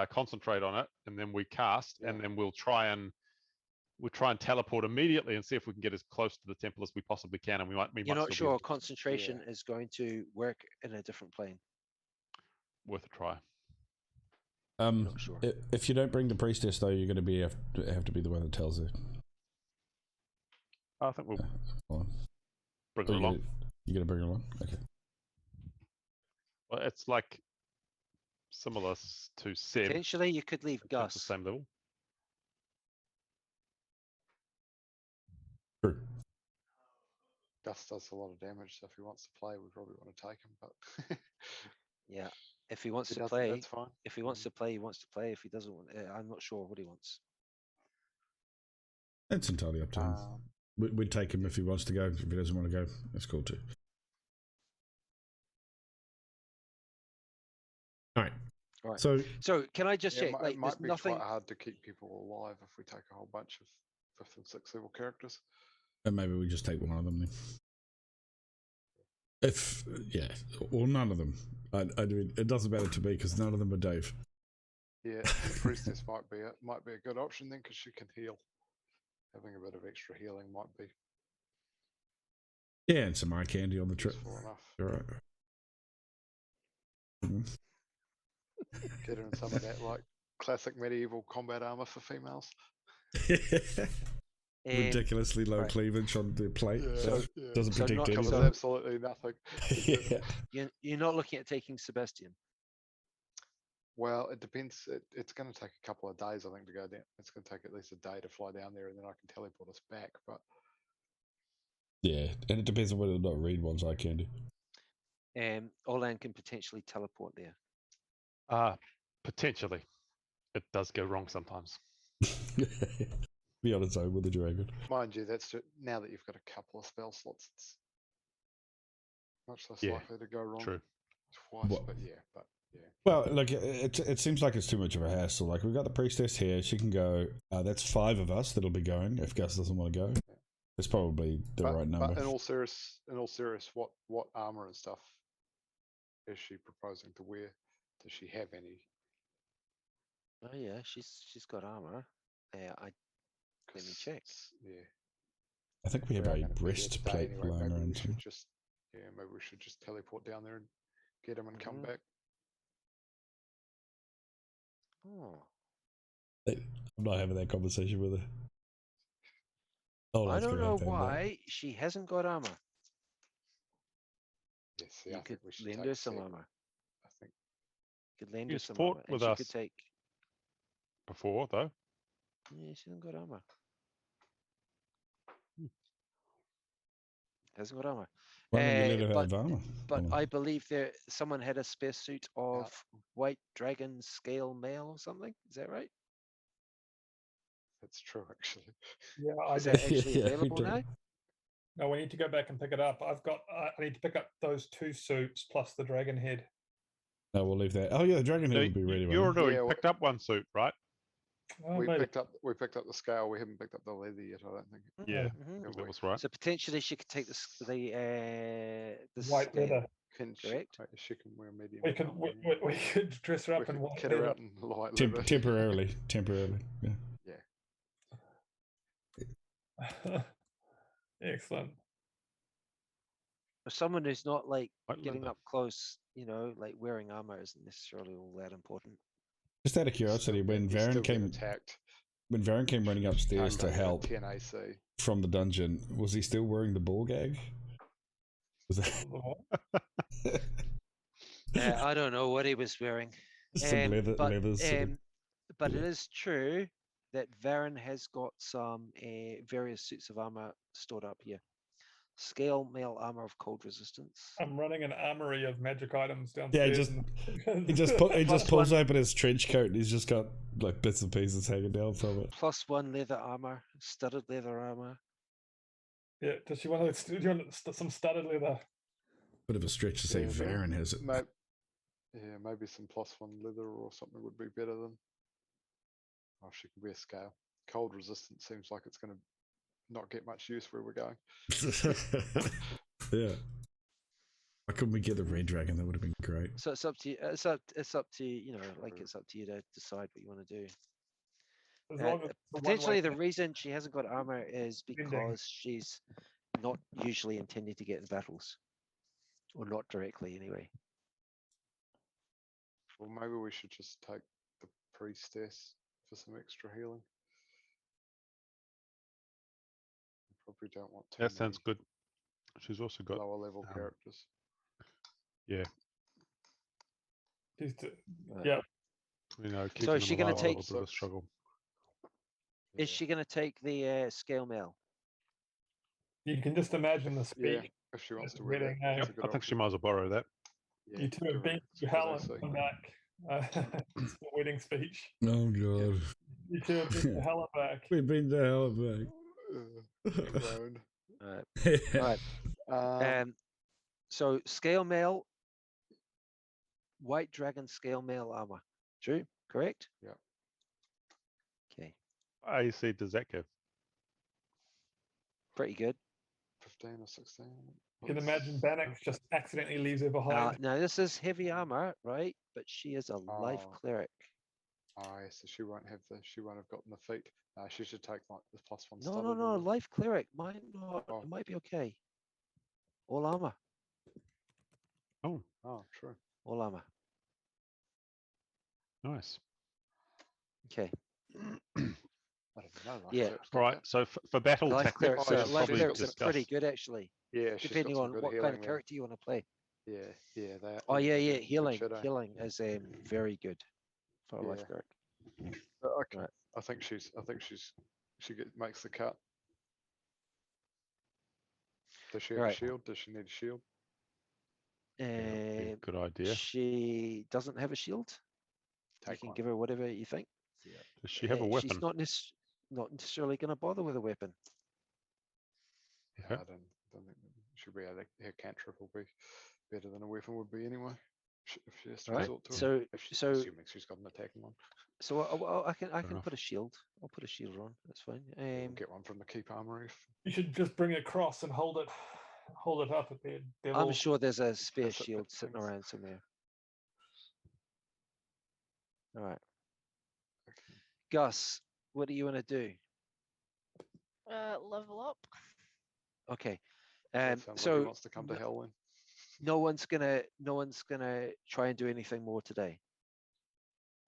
concentrate on it, and then we cast, Yeah. and then we'll try and teleport immediately and see if we can get as close to the temple as we possibly can, and we might You're not still sure be concentration is going to work in a different plane. worth a try. Not sure. If you don't bring the priestess, though, you're going to have to be the one that tells her. I think we'll Well, bring her along. You're going to bring her along? Okay. Well, it's like similar to Seb. Potentially, you could leave It's at the Gus. same level. True. Gus does a lot of damage, so if he wants to play, we probably want to take him. But Yeah. If he wants if he to doesn't, play, that's fine. if he wants to play, he wants to play. If he doesn't want, I'm not sure what he wants. It's entirely up to him. We'd take him if he wants to go. If he doesn't want to go, that's cool too. All right. All right. So So can I just check? It Like, might there's be nothing. quite hard to keep people alive if we take a whole bunch of 5th and 6th level characters. and maybe we just take one of them then. If or none of them. I mean, it doesn't matter to me because none of them are Dave. Yeah, the priestess might be a good option then because she can heal. Having a bit of extra healing might be Yeah, and some eye candy on the trip. useful enough. All right. Get her in some of that like classic medieval combat armor for females. Ridiculously low right. cleavage on the plate. So- Doesn't so predict not Covers anything. absolutely nothing. Yeah. You're not looking at taking Sebastian. Well, it depends. It's going to take a couple of days, I think, to go down. It's going to take at least a day to fly down there, and then I can teleport us back. But Yeah, and it depends on whether or not Reed wants eye candy. Olan can potentially teleport there. Potentially, it does go wrong sometimes. Be on its own with the dragon. mind you, now that you've got a couple of spell slots, it's much less Yeah, likely to go wrong True. twice. What- But yeah, but Well, look, it seems like it's too much of a hassle. Like, we've got the priestess here. She can go. That's 5 of us that'll be going if Gus doesn't want to go. It's probably the right number. But in all serious, what armor and stuff is she proposing to wear? Does she have any? Oh yeah, she's got armor. Let me check. Yeah. I think we have are a gonna be here breastplate today anyway. lying Maybe we around. should just teleport down there and get him and come Mhm. back. Oh, I'm not having that conversation with her. I don't know why she hasn't got armor. Yes, see, You I could think we should lend take her a some sec. armor. I think Could lend her She's some fought armor, with and she us could take. before, though. Yeah, she hasn't got armor. Hasn't got armor. Why don't we let her but have armor? but Or- I believe someone had a spare suit of white dragon scale mail or something. Is that right? that's true, actually. Yeah, I Is did. that actually Yeah, we available do. now? No, we need to go back and pick it up. I need to pick up those 2 suits plus the dragon head. No, we'll leave that. Oh yeah, the dragon So head will be ready. you won't it? already Yeah, picked up one suit, right? Oh, we maybe. picked up the scale. We haven't picked up the leather yet. I don't think. Yeah, Mhm. Have that we? was right. So potentially she could take the White scale. leather. Can Correct. she can wear medium. We could armor, we could dress her we up in could white kit her leather. out in light leather. Temporarily. Yeah. Excellent. For someone who's not like White getting leather. up close, like wearing armor isn't necessarily all that important. Just out of curiosity, when He's still Varen getting came attacked, running upstairs to targeting at help 10 AC. from the dungeon, was he still wearing the ball gag? Was that I don't know what he was wearing. some leathers? sort of- But yeah. it is true that Varen has got some various suits of armor stored up here. Scale mail armor of cold resistance. I'm running an armory of magic items Yeah, downstairs. he just pulls one. open his trench coat and he's just got like bits and pieces hanging down from it. +1 leather armor, studded leather armor. Yeah, does she want to? Do you want some studded leather? Bit of a stretch to say Yeah, Varen has it. Maybe some +1 leather or something would be better than. Oh, she could wear scale. Cold resistance seems like it's going to not get much use where we're going. Yeah. Why couldn't we get the red dragon? That would have been great. So it's up to you. It's up to it's up to you to decide what you want to do. As long as the Potentially, one-way the reason she hasn't got armor is Depending. because she's not usually intending to get in battles, or not directly anyway. Well, maybe we should just take the priestess for some extra healing. Probably don't want too That sounds many good. She's also got, lower level characters. yeah, she's Right. yeah. keeping So is she them gonna alive, a take- little bit of a struggle. Is she going to take the scale mail? You can just imagine the Yeah, speed. if she wants That's to wear that. wedding, that's Yep, a good I think she option. might as well borrow that. Yeah, You two have give been her to as hell I and say. come back. It's the wedding speech. Oh god. You two have been to hell and back. We've been to hell Groan. back. Right. So scale mail, white dragon scale mail armor. True, correct? Yeah. Okay, AC does that give? pretty good. 15 or 16. You can imagine Bannock just accidentally leaves her behind. Now this is heavy armor, right? But she is a life Oh. cleric. Oh, yeah, so she won't have gotten the feet. She should take like the +1 No, studded no, no. leather. Life cleric might not. Oh. It might be okay. All armor. Oh, Oh, true. All armor. nice. Okay. I didn't know. Like Yeah. clerics All did right, that. so for battle Life tactics, clerics, Oh, are, yeah, we'll life she's probably got clerics are discuss. pretty good actually, Yeah, she's depending got some on good what kind healing of then. character you want to play. Yeah, they are. Oh yeah, they're yeah. good Healing, shadow. healing is very good for a life Yeah. cleric. Okay. Right. I think makes the cut. Does she have a Right. shield? Does she need a shield? Yeah, that'd be a good idea. She doesn't have a shield. You Take can one. give her whatever you think. Does she have a She's weapon? not necessarily going to bother with a weapon. Okay. I don't think she'll be able to, her cantrip will be better than a weapon would be anyway. if she has to Right. resort to it. So Assuming she's got an attacking one. so I can enough. put a shield. I'll put a shield on. That's fine. We'll get one from the keep armory. You should just bring it across and hold it up at their I'm devil. sure there's a spare Intercept shield sitting things. around somewhere. All right, Okay. Gus, what do you want to do? Level up. Okay. So it sounds like he So wants to come to hell then. no one's gonna try and do anything more today.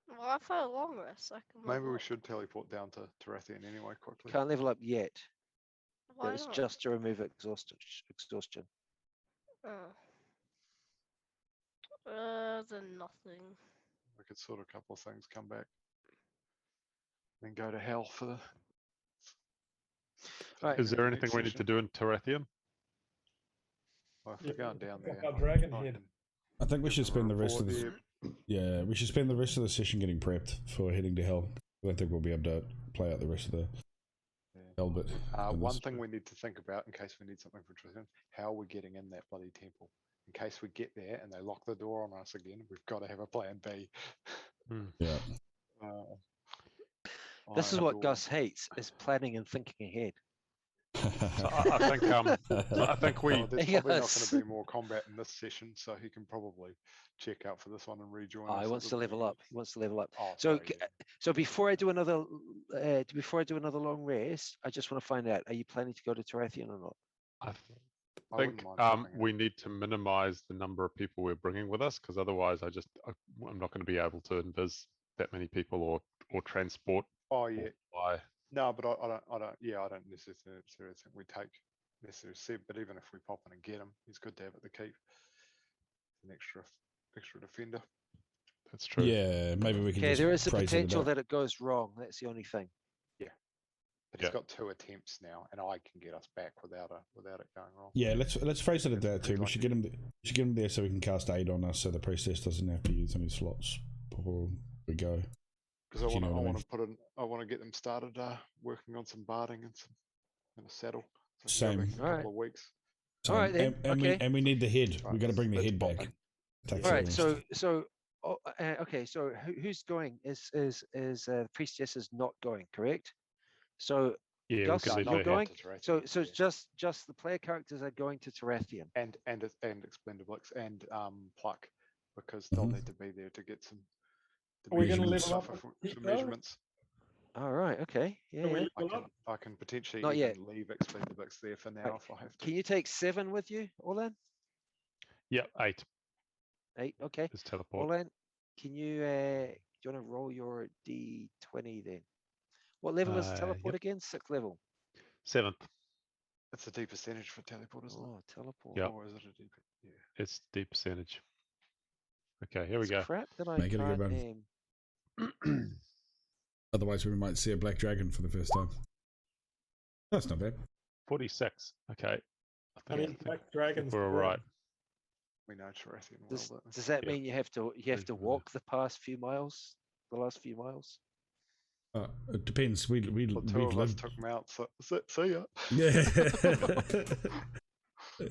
Well, I've had a long rest. I can. Maybe level we up. should teleport down to Tarathian anyway quickly. Can't level up yet. Why It was not? just to remove exhaustion. Oh. Then nothing. We could sort a couple of things, come back, then go to hell for the. Right. Is the there next anything we need to session. do in Tarathian? Well, if Yeah, we're going down pick up there, our dragon I head. can I think we give should them a spend the rest of report the there. yeah, we should spend the rest of the session getting prepped for heading to hell. I don't think we'll be able to play out the rest of the Yeah. hell bit. in One this. thing we need to think about in case we need something for Tristan, how are we getting in that bloody temple? In case we get there and they lock the door on us again, we've got to have a plan B. Yeah. This is iron what door. Gus hates: is planning and thinking ahead. So I think we Oh, there's Yes. probably not going to be more combat in this session, so he can probably check out for this one and rejoin us. He at wants the to level beginning. up. He wants to level up. Oh, So, sorry, yeah. so before I do another long rest, I just want to find out: are you planning to go to Tarathian or not? I I think wouldn't mind popping we in. need to minimize the number of people we're bringing with us, because otherwise I'm not going to be able to invis that many people or transport. Oh yeah, By no, but I don't necessarily think we take necessarily Seb, but even if we pop in and get him, he's good to have at the keep. An extra defender. that's true. Yeah, maybe we can Okay, just there is a praise it potential about- that it goes wrong. That's the only thing. But he's Yeah. got 2 attempts now, and I can get us back without it going wrong. Yeah, let's phrase it at That's that too. We like should get him. We should get him there so we can cast aid on us, so the priestess doesn't have to use any slots before we go. Because Do you know what I mean? I want to get them started working on some barding and a saddle. So I can go Same. back in a Alright. couple of weeks. So, Alright then, okay. we need the head. Right, We got to bring the let's head pop back. in. Takes All the right. longest. So okay. So who's going? Is the priestess is not going, correct? So Yeah, Gus, we can leave you're her going? here. To Tarathian, So it's yeah. just the player characters are going to Tarathian. and Explendiblix and Pluck, because they'll Mhm. need to be there to get some. Are we going to Measurements. level up? for with some Pico? measurements. All right. Okay. Can we Yeah. level up? I can potentially Not even yet. leave Explendiblix there for now Right. if I have to. Can you take 7 with you, Orlan? Yeah, 8 8. Okay. is teleport. Orlan, can you do you want to roll your D20 then? What level is teleport Yep. again? 6th level. 7th. It's a D percentage for teleport, isn't it? Oh, teleport. Yep. Or is it a D? Yeah. It's D percentage. Okay, here we It's go. crap that I Make it a good can't. one. Otherwise, we might see a black dragon for the first time. That's not bad. 46. Okay. I mean, black dragons. we're all can right. We know Tarathian well, Does, don't we? does that Yeah. mean you have to Very familiar. walk the last few miles? It depends. We The we've 2 of us lived. took him out. So, see ya. Yeah.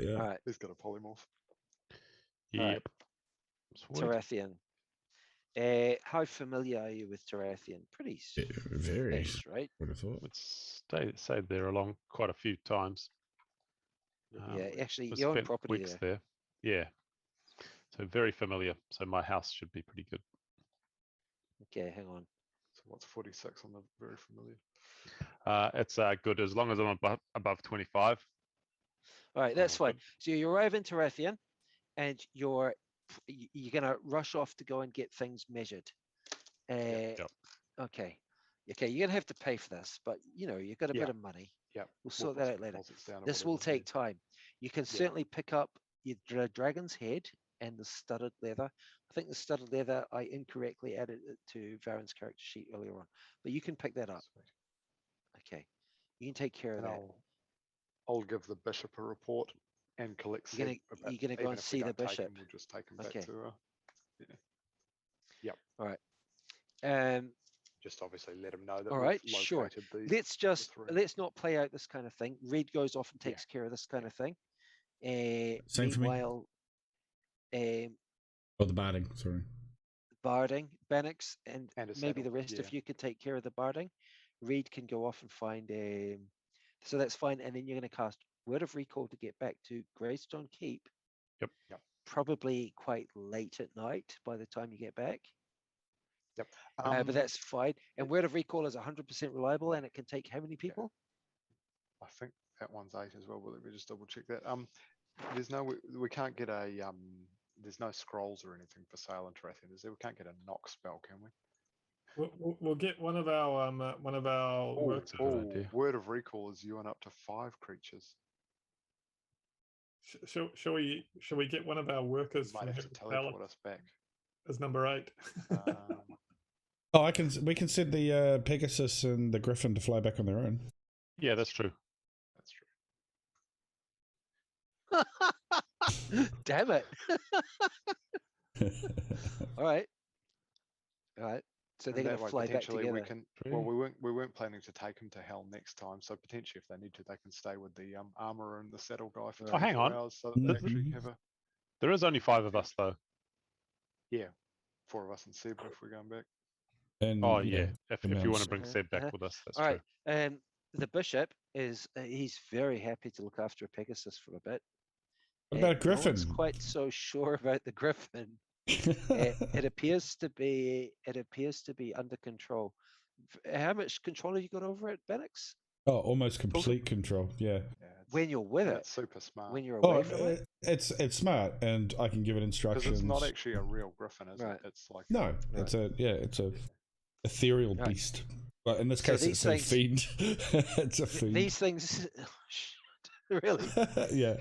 yeah. All right, He's got a polymorph. Alright. Yep. Sweet. Tarathian. How familiar are you with Tarathian? Pretty Very. space, right? Would have thought. It's stayed there along quite a few times. Yeah, actually, we you own spent property weeks there. there. Yeah. So very familiar. So my house should be pretty good. Okay, hang on. So what's 46 on the very familiar? It's good as long as I'm above 25. All right, that's Oh, fine. So you arrive in Tarathian, and you're gonna rush off to go and get things measured. Yep. Okay. Okay, you're gonna have to pay for this, but you've got a Yeah. bit of money. Yeah. We'll sort that out later. This will take time. You can Yeah. certainly pick up your dragon's head and the studded leather. I think the studded leather, I incorrectly added it to Varen's character sheet earlier on, but you can pick that up. Sweet. Okay, you can take care of And that. I'll give the bishop a report and collect. You're gonna- Seb, but you're gonna go even and if we see the don't take bishop. him, we'll just take him Okay. back to her. Just obviously let him know that All we've right, sure. located the. Let's 3. let's not play out this kind of thing. Red goes off and Yeah. takes care of this kind of thing. Same for me. Meanwhile, Oh, the barding. Sorry. barding, Bannox, and And a maybe the saddle, rest yeah. of you could take care of the barding. Reed can go off and find so that's fine. And then you're going to cast Word of Recall to get back to Greystone Keep. Yep. Yep. Probably quite late at night by the time you get back. Yep. But that's fine. And Word of Recall is 100% reliable, and it can take how many people? I think that one's 8 as well, but let me just double check that. There's no, we can't get a, there's no scrolls or anything for sale in Tarathian, is there? We can't get a knock spell, can we? We'll get one of our workers. a good idea. Word of Recall is you and up to 5 creatures. Shall we get one of our workers Might from have to Heaven's teleport Palace us back. as number 8? Oh, we can send the Pegasus and the Griffin to fly back on their own. Yeah, that's true. That's true. Damn it. All right. So they're And going that to way, fly back potentially together. we can. Well, we weren't planning to take them to hell next time, so potentially if they need to, they can stay with the armorer and the saddle guy for Oh, 24 hang on. hours, so that they actually Mhm. have a. There is only 5 of us though. Yeah, 4 of us and Seb if we're going back. And Oh yeah, if you want amounts. to bring Seb back with us, that's All true. right. The bishop is he's very happy to look after a Pegasus for a bit. What about a No one's Griffin? quite so sure about the Griffin. It appears to be under control. How much control have you got over it, Bannox? Oh, almost complete control. Yeah. Yeah, When you're with it, it's super smart. when you're Oh, away from it. it's smart, and I can give it Because instructions. it's not actually a real griffin, is Right. it? It's like No, it's a ethereal Right. beast. But in this So case, these it's a fiend. It's a fiend. These things, really, Yeah.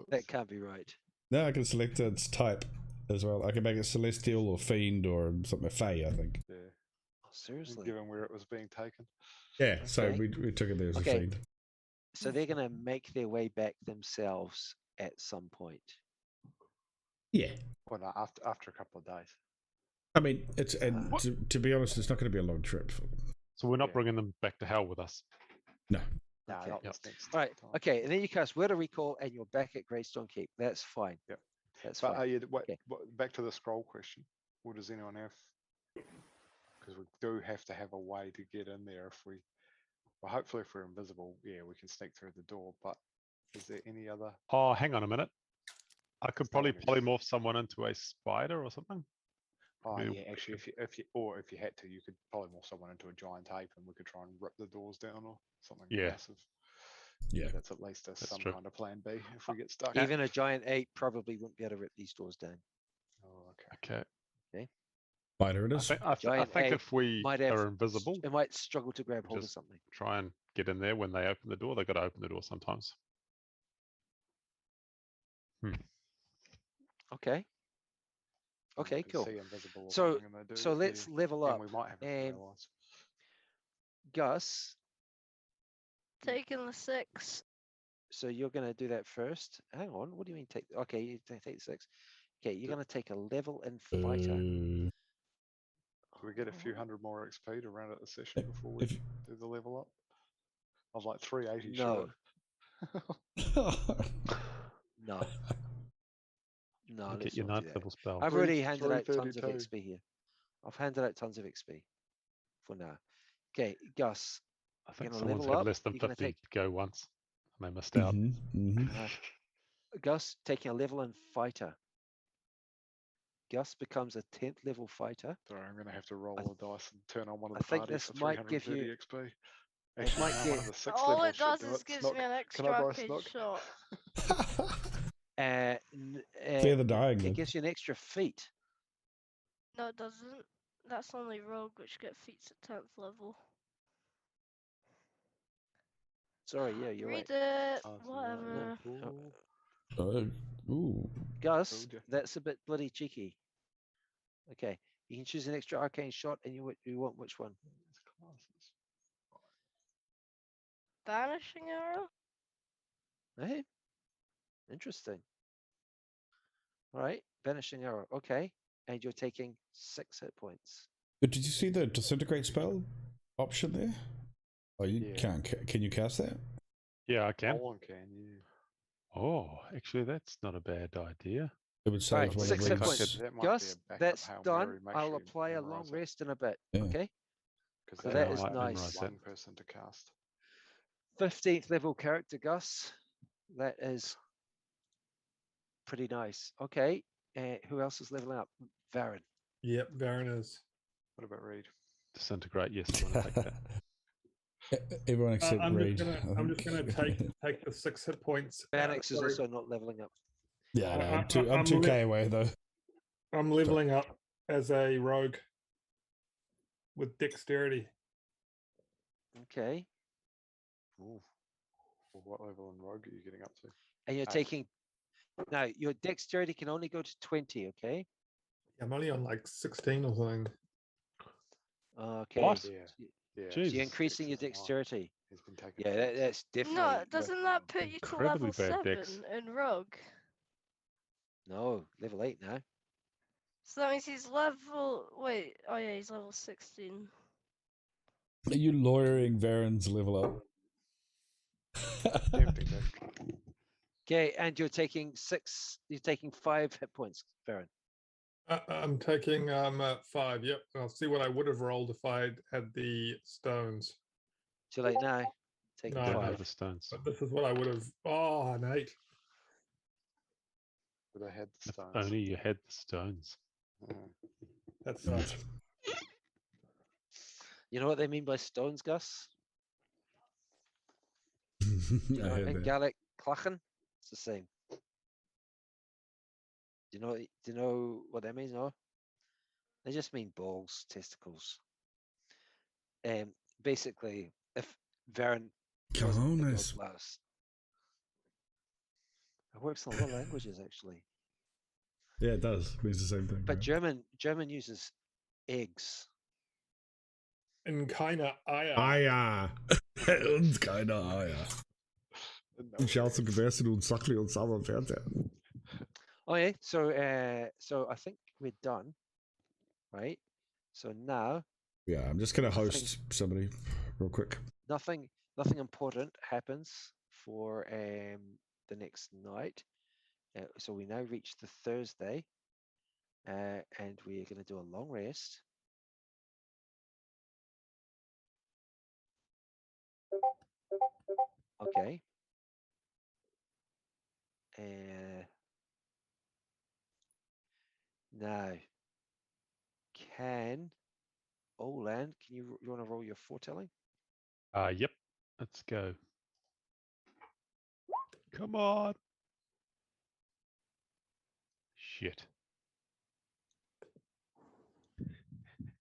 that can't be right. Now I can select its type as well. I can make it celestial or fiend or something fey, I think. yeah, Oh, seriously. given where it was being taken. Yeah, so Okay. we took it there as Okay. a fiend. So they're going to make their way back themselves at some point. Yeah. Well, no, after a couple of days. I mean, to be honest, it's not going to be a long trip for them. So we're not Yeah. bringing them back to hell with us. No, Okay. not Yep. this next All right. time. Okay. And then you cast Word of Recall and you're back at Greystone Keep. That's fine. Yep. That's But fine. yeah, wait, Okay. back to the scroll question. What does anyone have? Because we do have to have a way to get in there if we. Well, hopefully, if we're invisible, yeah, we can sneak through the door. But is there any other? Oh, hang on a minute. I could There's no probably one polymorph someone into a spider or something. Oh Yeah. yeah, actually, if you had to, you could polymorph someone into a giant ape, and we could try and rip the doors down or something Yeah. massive. Yeah. That's at least some true. kind of plan B if we get stuck. Even a giant ape probably wouldn't be able to rip these doors down. Oh, okay. Okay. Spider it I is. think, Giant think ape if we might have- are invisible, It might struggle to grab hold of Just- something. try and get in there when they open the door. They've got to open the door sometimes. Okay. And Okay, we can cool. see invisible or So- something and they do, So let's yeah. level And up. we might have it Um, realised. Gus, Taking the 6. so you're going to do that first. Hang on. What do you mean take? Okay, you take 6. Okay, you're Do- going to take a level in fighter. Uh, Do we get a few hundred more XP to round out the session before we if- do the level up? I was like 380 No. short. No. No, Get let's your not do 9th that. level spell. I've already handed out tons of 332. XP here. I've handed out tons of XP for now. Okay, Gus, I think gonna someone's level had up, less than you're gonna 50 take- go once and they missed out. uh, Gus taking a level in fighter. Gus becomes a 10th level fighter. Sorry, I'm going to have to roll I the dice and turn on one of I the think parties this for might give 330 you- XP. it Actually, might no, one get- of the 6 All level it does should do is it. gives Snook, me an can I extra borrow arcane Snook? shot. Clear the dying It then. gives you an extra feat. No, it doesn't. That's only rogue, which get feats at 10th level. Sorry, yeah, you're Read right. it. Oh, so Whatever. Ooh, Ooh. Gus, told ya. that's a bit bloody cheeky. Okay, you can choose an extra arcane shot, and you want which one? It's classes. Vanishing arrow? Hey, interesting. All right, vanishing arrow. Okay, and you're taking 6 hit points. But did you see the disintegrate spell option there? Oh, you Yeah. can't. Can you cast that? Yeah, I can. Roland can, yeah. Oh, actually, that's not a bad idea. It would save Alright, one 6 of hit these. points. That might be a Gus, backup that's Hail done. Mary, make I'll sure you apply a long memorise it. rest in a bit. Yeah. Okay. Because So that that is might nice. memorise that. one person to cast. 15th level character, Gus. That is pretty nice. Okay. Who else is leveling up? Varen. Yep, Varen is. What about Reed? Disintegrate. Yes, I'm gonna take that. Everyone except I'm Reed. just gonna take the 6 hit points. Vanix is sorry. also not leveling up. Yeah, no, I'm I'm 2k away though. I'm leveling up as a rogue with dexterity. Okay. Ooh. Well, what level in Rogue are you getting up to? And you're 8. taking. Now, your dexterity can only go to 20, okay? I'm only on like 16 or something. Okay. What? Yeah. Yeah. So Jesus. you're increasing your Dex is 9. dexterity. He's been taking Yeah, hits. that's definitely. No, doesn't that put you to Incredibly level bad 7 dex. in Rogue? No, level 8 now. So that means he's level. Wait, oh yeah, he's level 16. Are you lawyering Varen's level up? Tempting, but Okay, and you're taking 5 hit points, Varen. I'm taking 5. Yep, I'll see what I would have rolled if I had the stones. Too late now. Taking No, Don't no. have 5. the stones. But this is what I would have. Oh, an 8. I had the If stones. only you had the stones. That's right. You know what they mean by stones, Gus? I You know, heard in that. Gaelic, clachan, it's the same. Do you know what that means? No, they just mean balls, testicles. Basically, if Varen wasn't the Cojones. god last, it works in a lot of languages actually. Yeah, it does. It means the same thing. But right? German uses eggs. In kinda Eier. Uns keine Eier. No Schaust way. gewesen und Sackli und sauber im Fernseher. Oh yeah, so I think we're done, right? So now Yeah, I'm just gonna Nothing. host somebody real quick. nothing important happens for the next night. So we now reach the Thursday, and we're going to do a long rest. Okay. Now, Olan, you want to roll your foretelling? Yep. Let's go. Come on. Shit.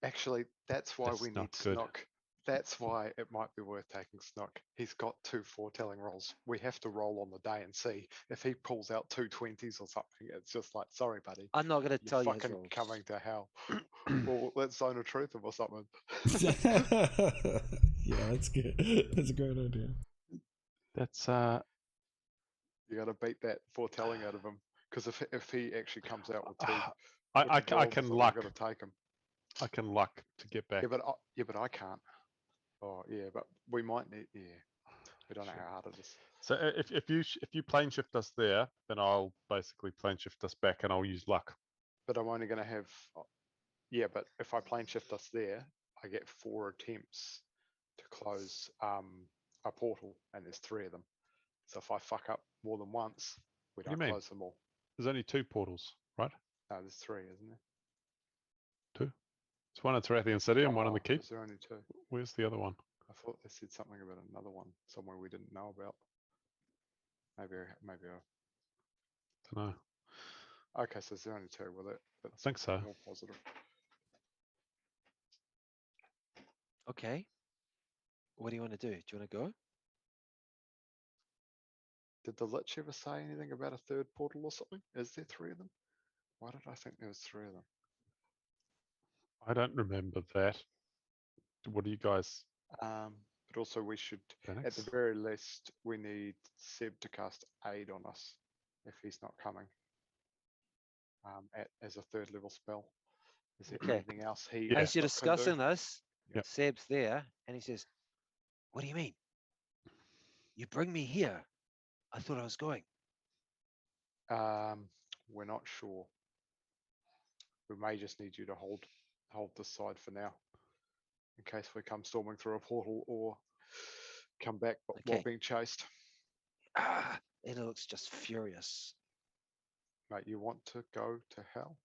Actually, that's why That's we not need good. Snook. That's why it might be worth taking Snook. He's got 2 foretelling rolls. We have to roll on the day and see. If he pulls out 2 20s or something, it's just like, sorry, buddy. I'm not going to You're tell you his fucking rolls. coming to hell. Well, let's zone of truth him or something. Yeah, that's good. That's a great idea. That's You got to beat that foretelling out of him. Because if he actually comes out with 2, I with the rolls, can then luck. We've got to take him. I can luck to get back. Yeah, but I can't. Oh yeah, but we might need. Yeah, we don't know Sure. how hard it is. So if you plane shift us there, then I'll basically plane shift us back, and I'll use luck. But I'm only going to have. Yeah, but if I plane shift us there, I get 4 attempts to close a portal, and there's 3 of them. So if I fuck up more than once, we What do you don't mean? close them all. There's only 2 portals, right? No, there's 3, isn't there? 2. It's one at Tarathian City and one in the keep. Is there only 2? Where's the other one? I thought they said something about another one somewhere we didn't know about. Maybe I. Don't know. Okay, so there's only 2. Well, that's think so. more positive. Okay. What do you want to do? Do you want to go? Did the Lich ever say anything about a 3rd portal or something? Is there 3 of them? Why did I think there was 3 of them? I don't remember that. What do you guys? But also we should, at Phoenix? the very least, we need Seb to cast aid on us if he's not coming. As a 3rd level spell. Is there Okay. anything else he? Yeah. As you're Snook can do? discussing this, Yep. Seb's there, and he says, "What do you mean? You bring me here? I thought I was going." We're not sure. We may just need you to hold this side for now, in case we come storming through a portal or come back while Okay. being chased. It looks just furious. Mate, you want to go to hell?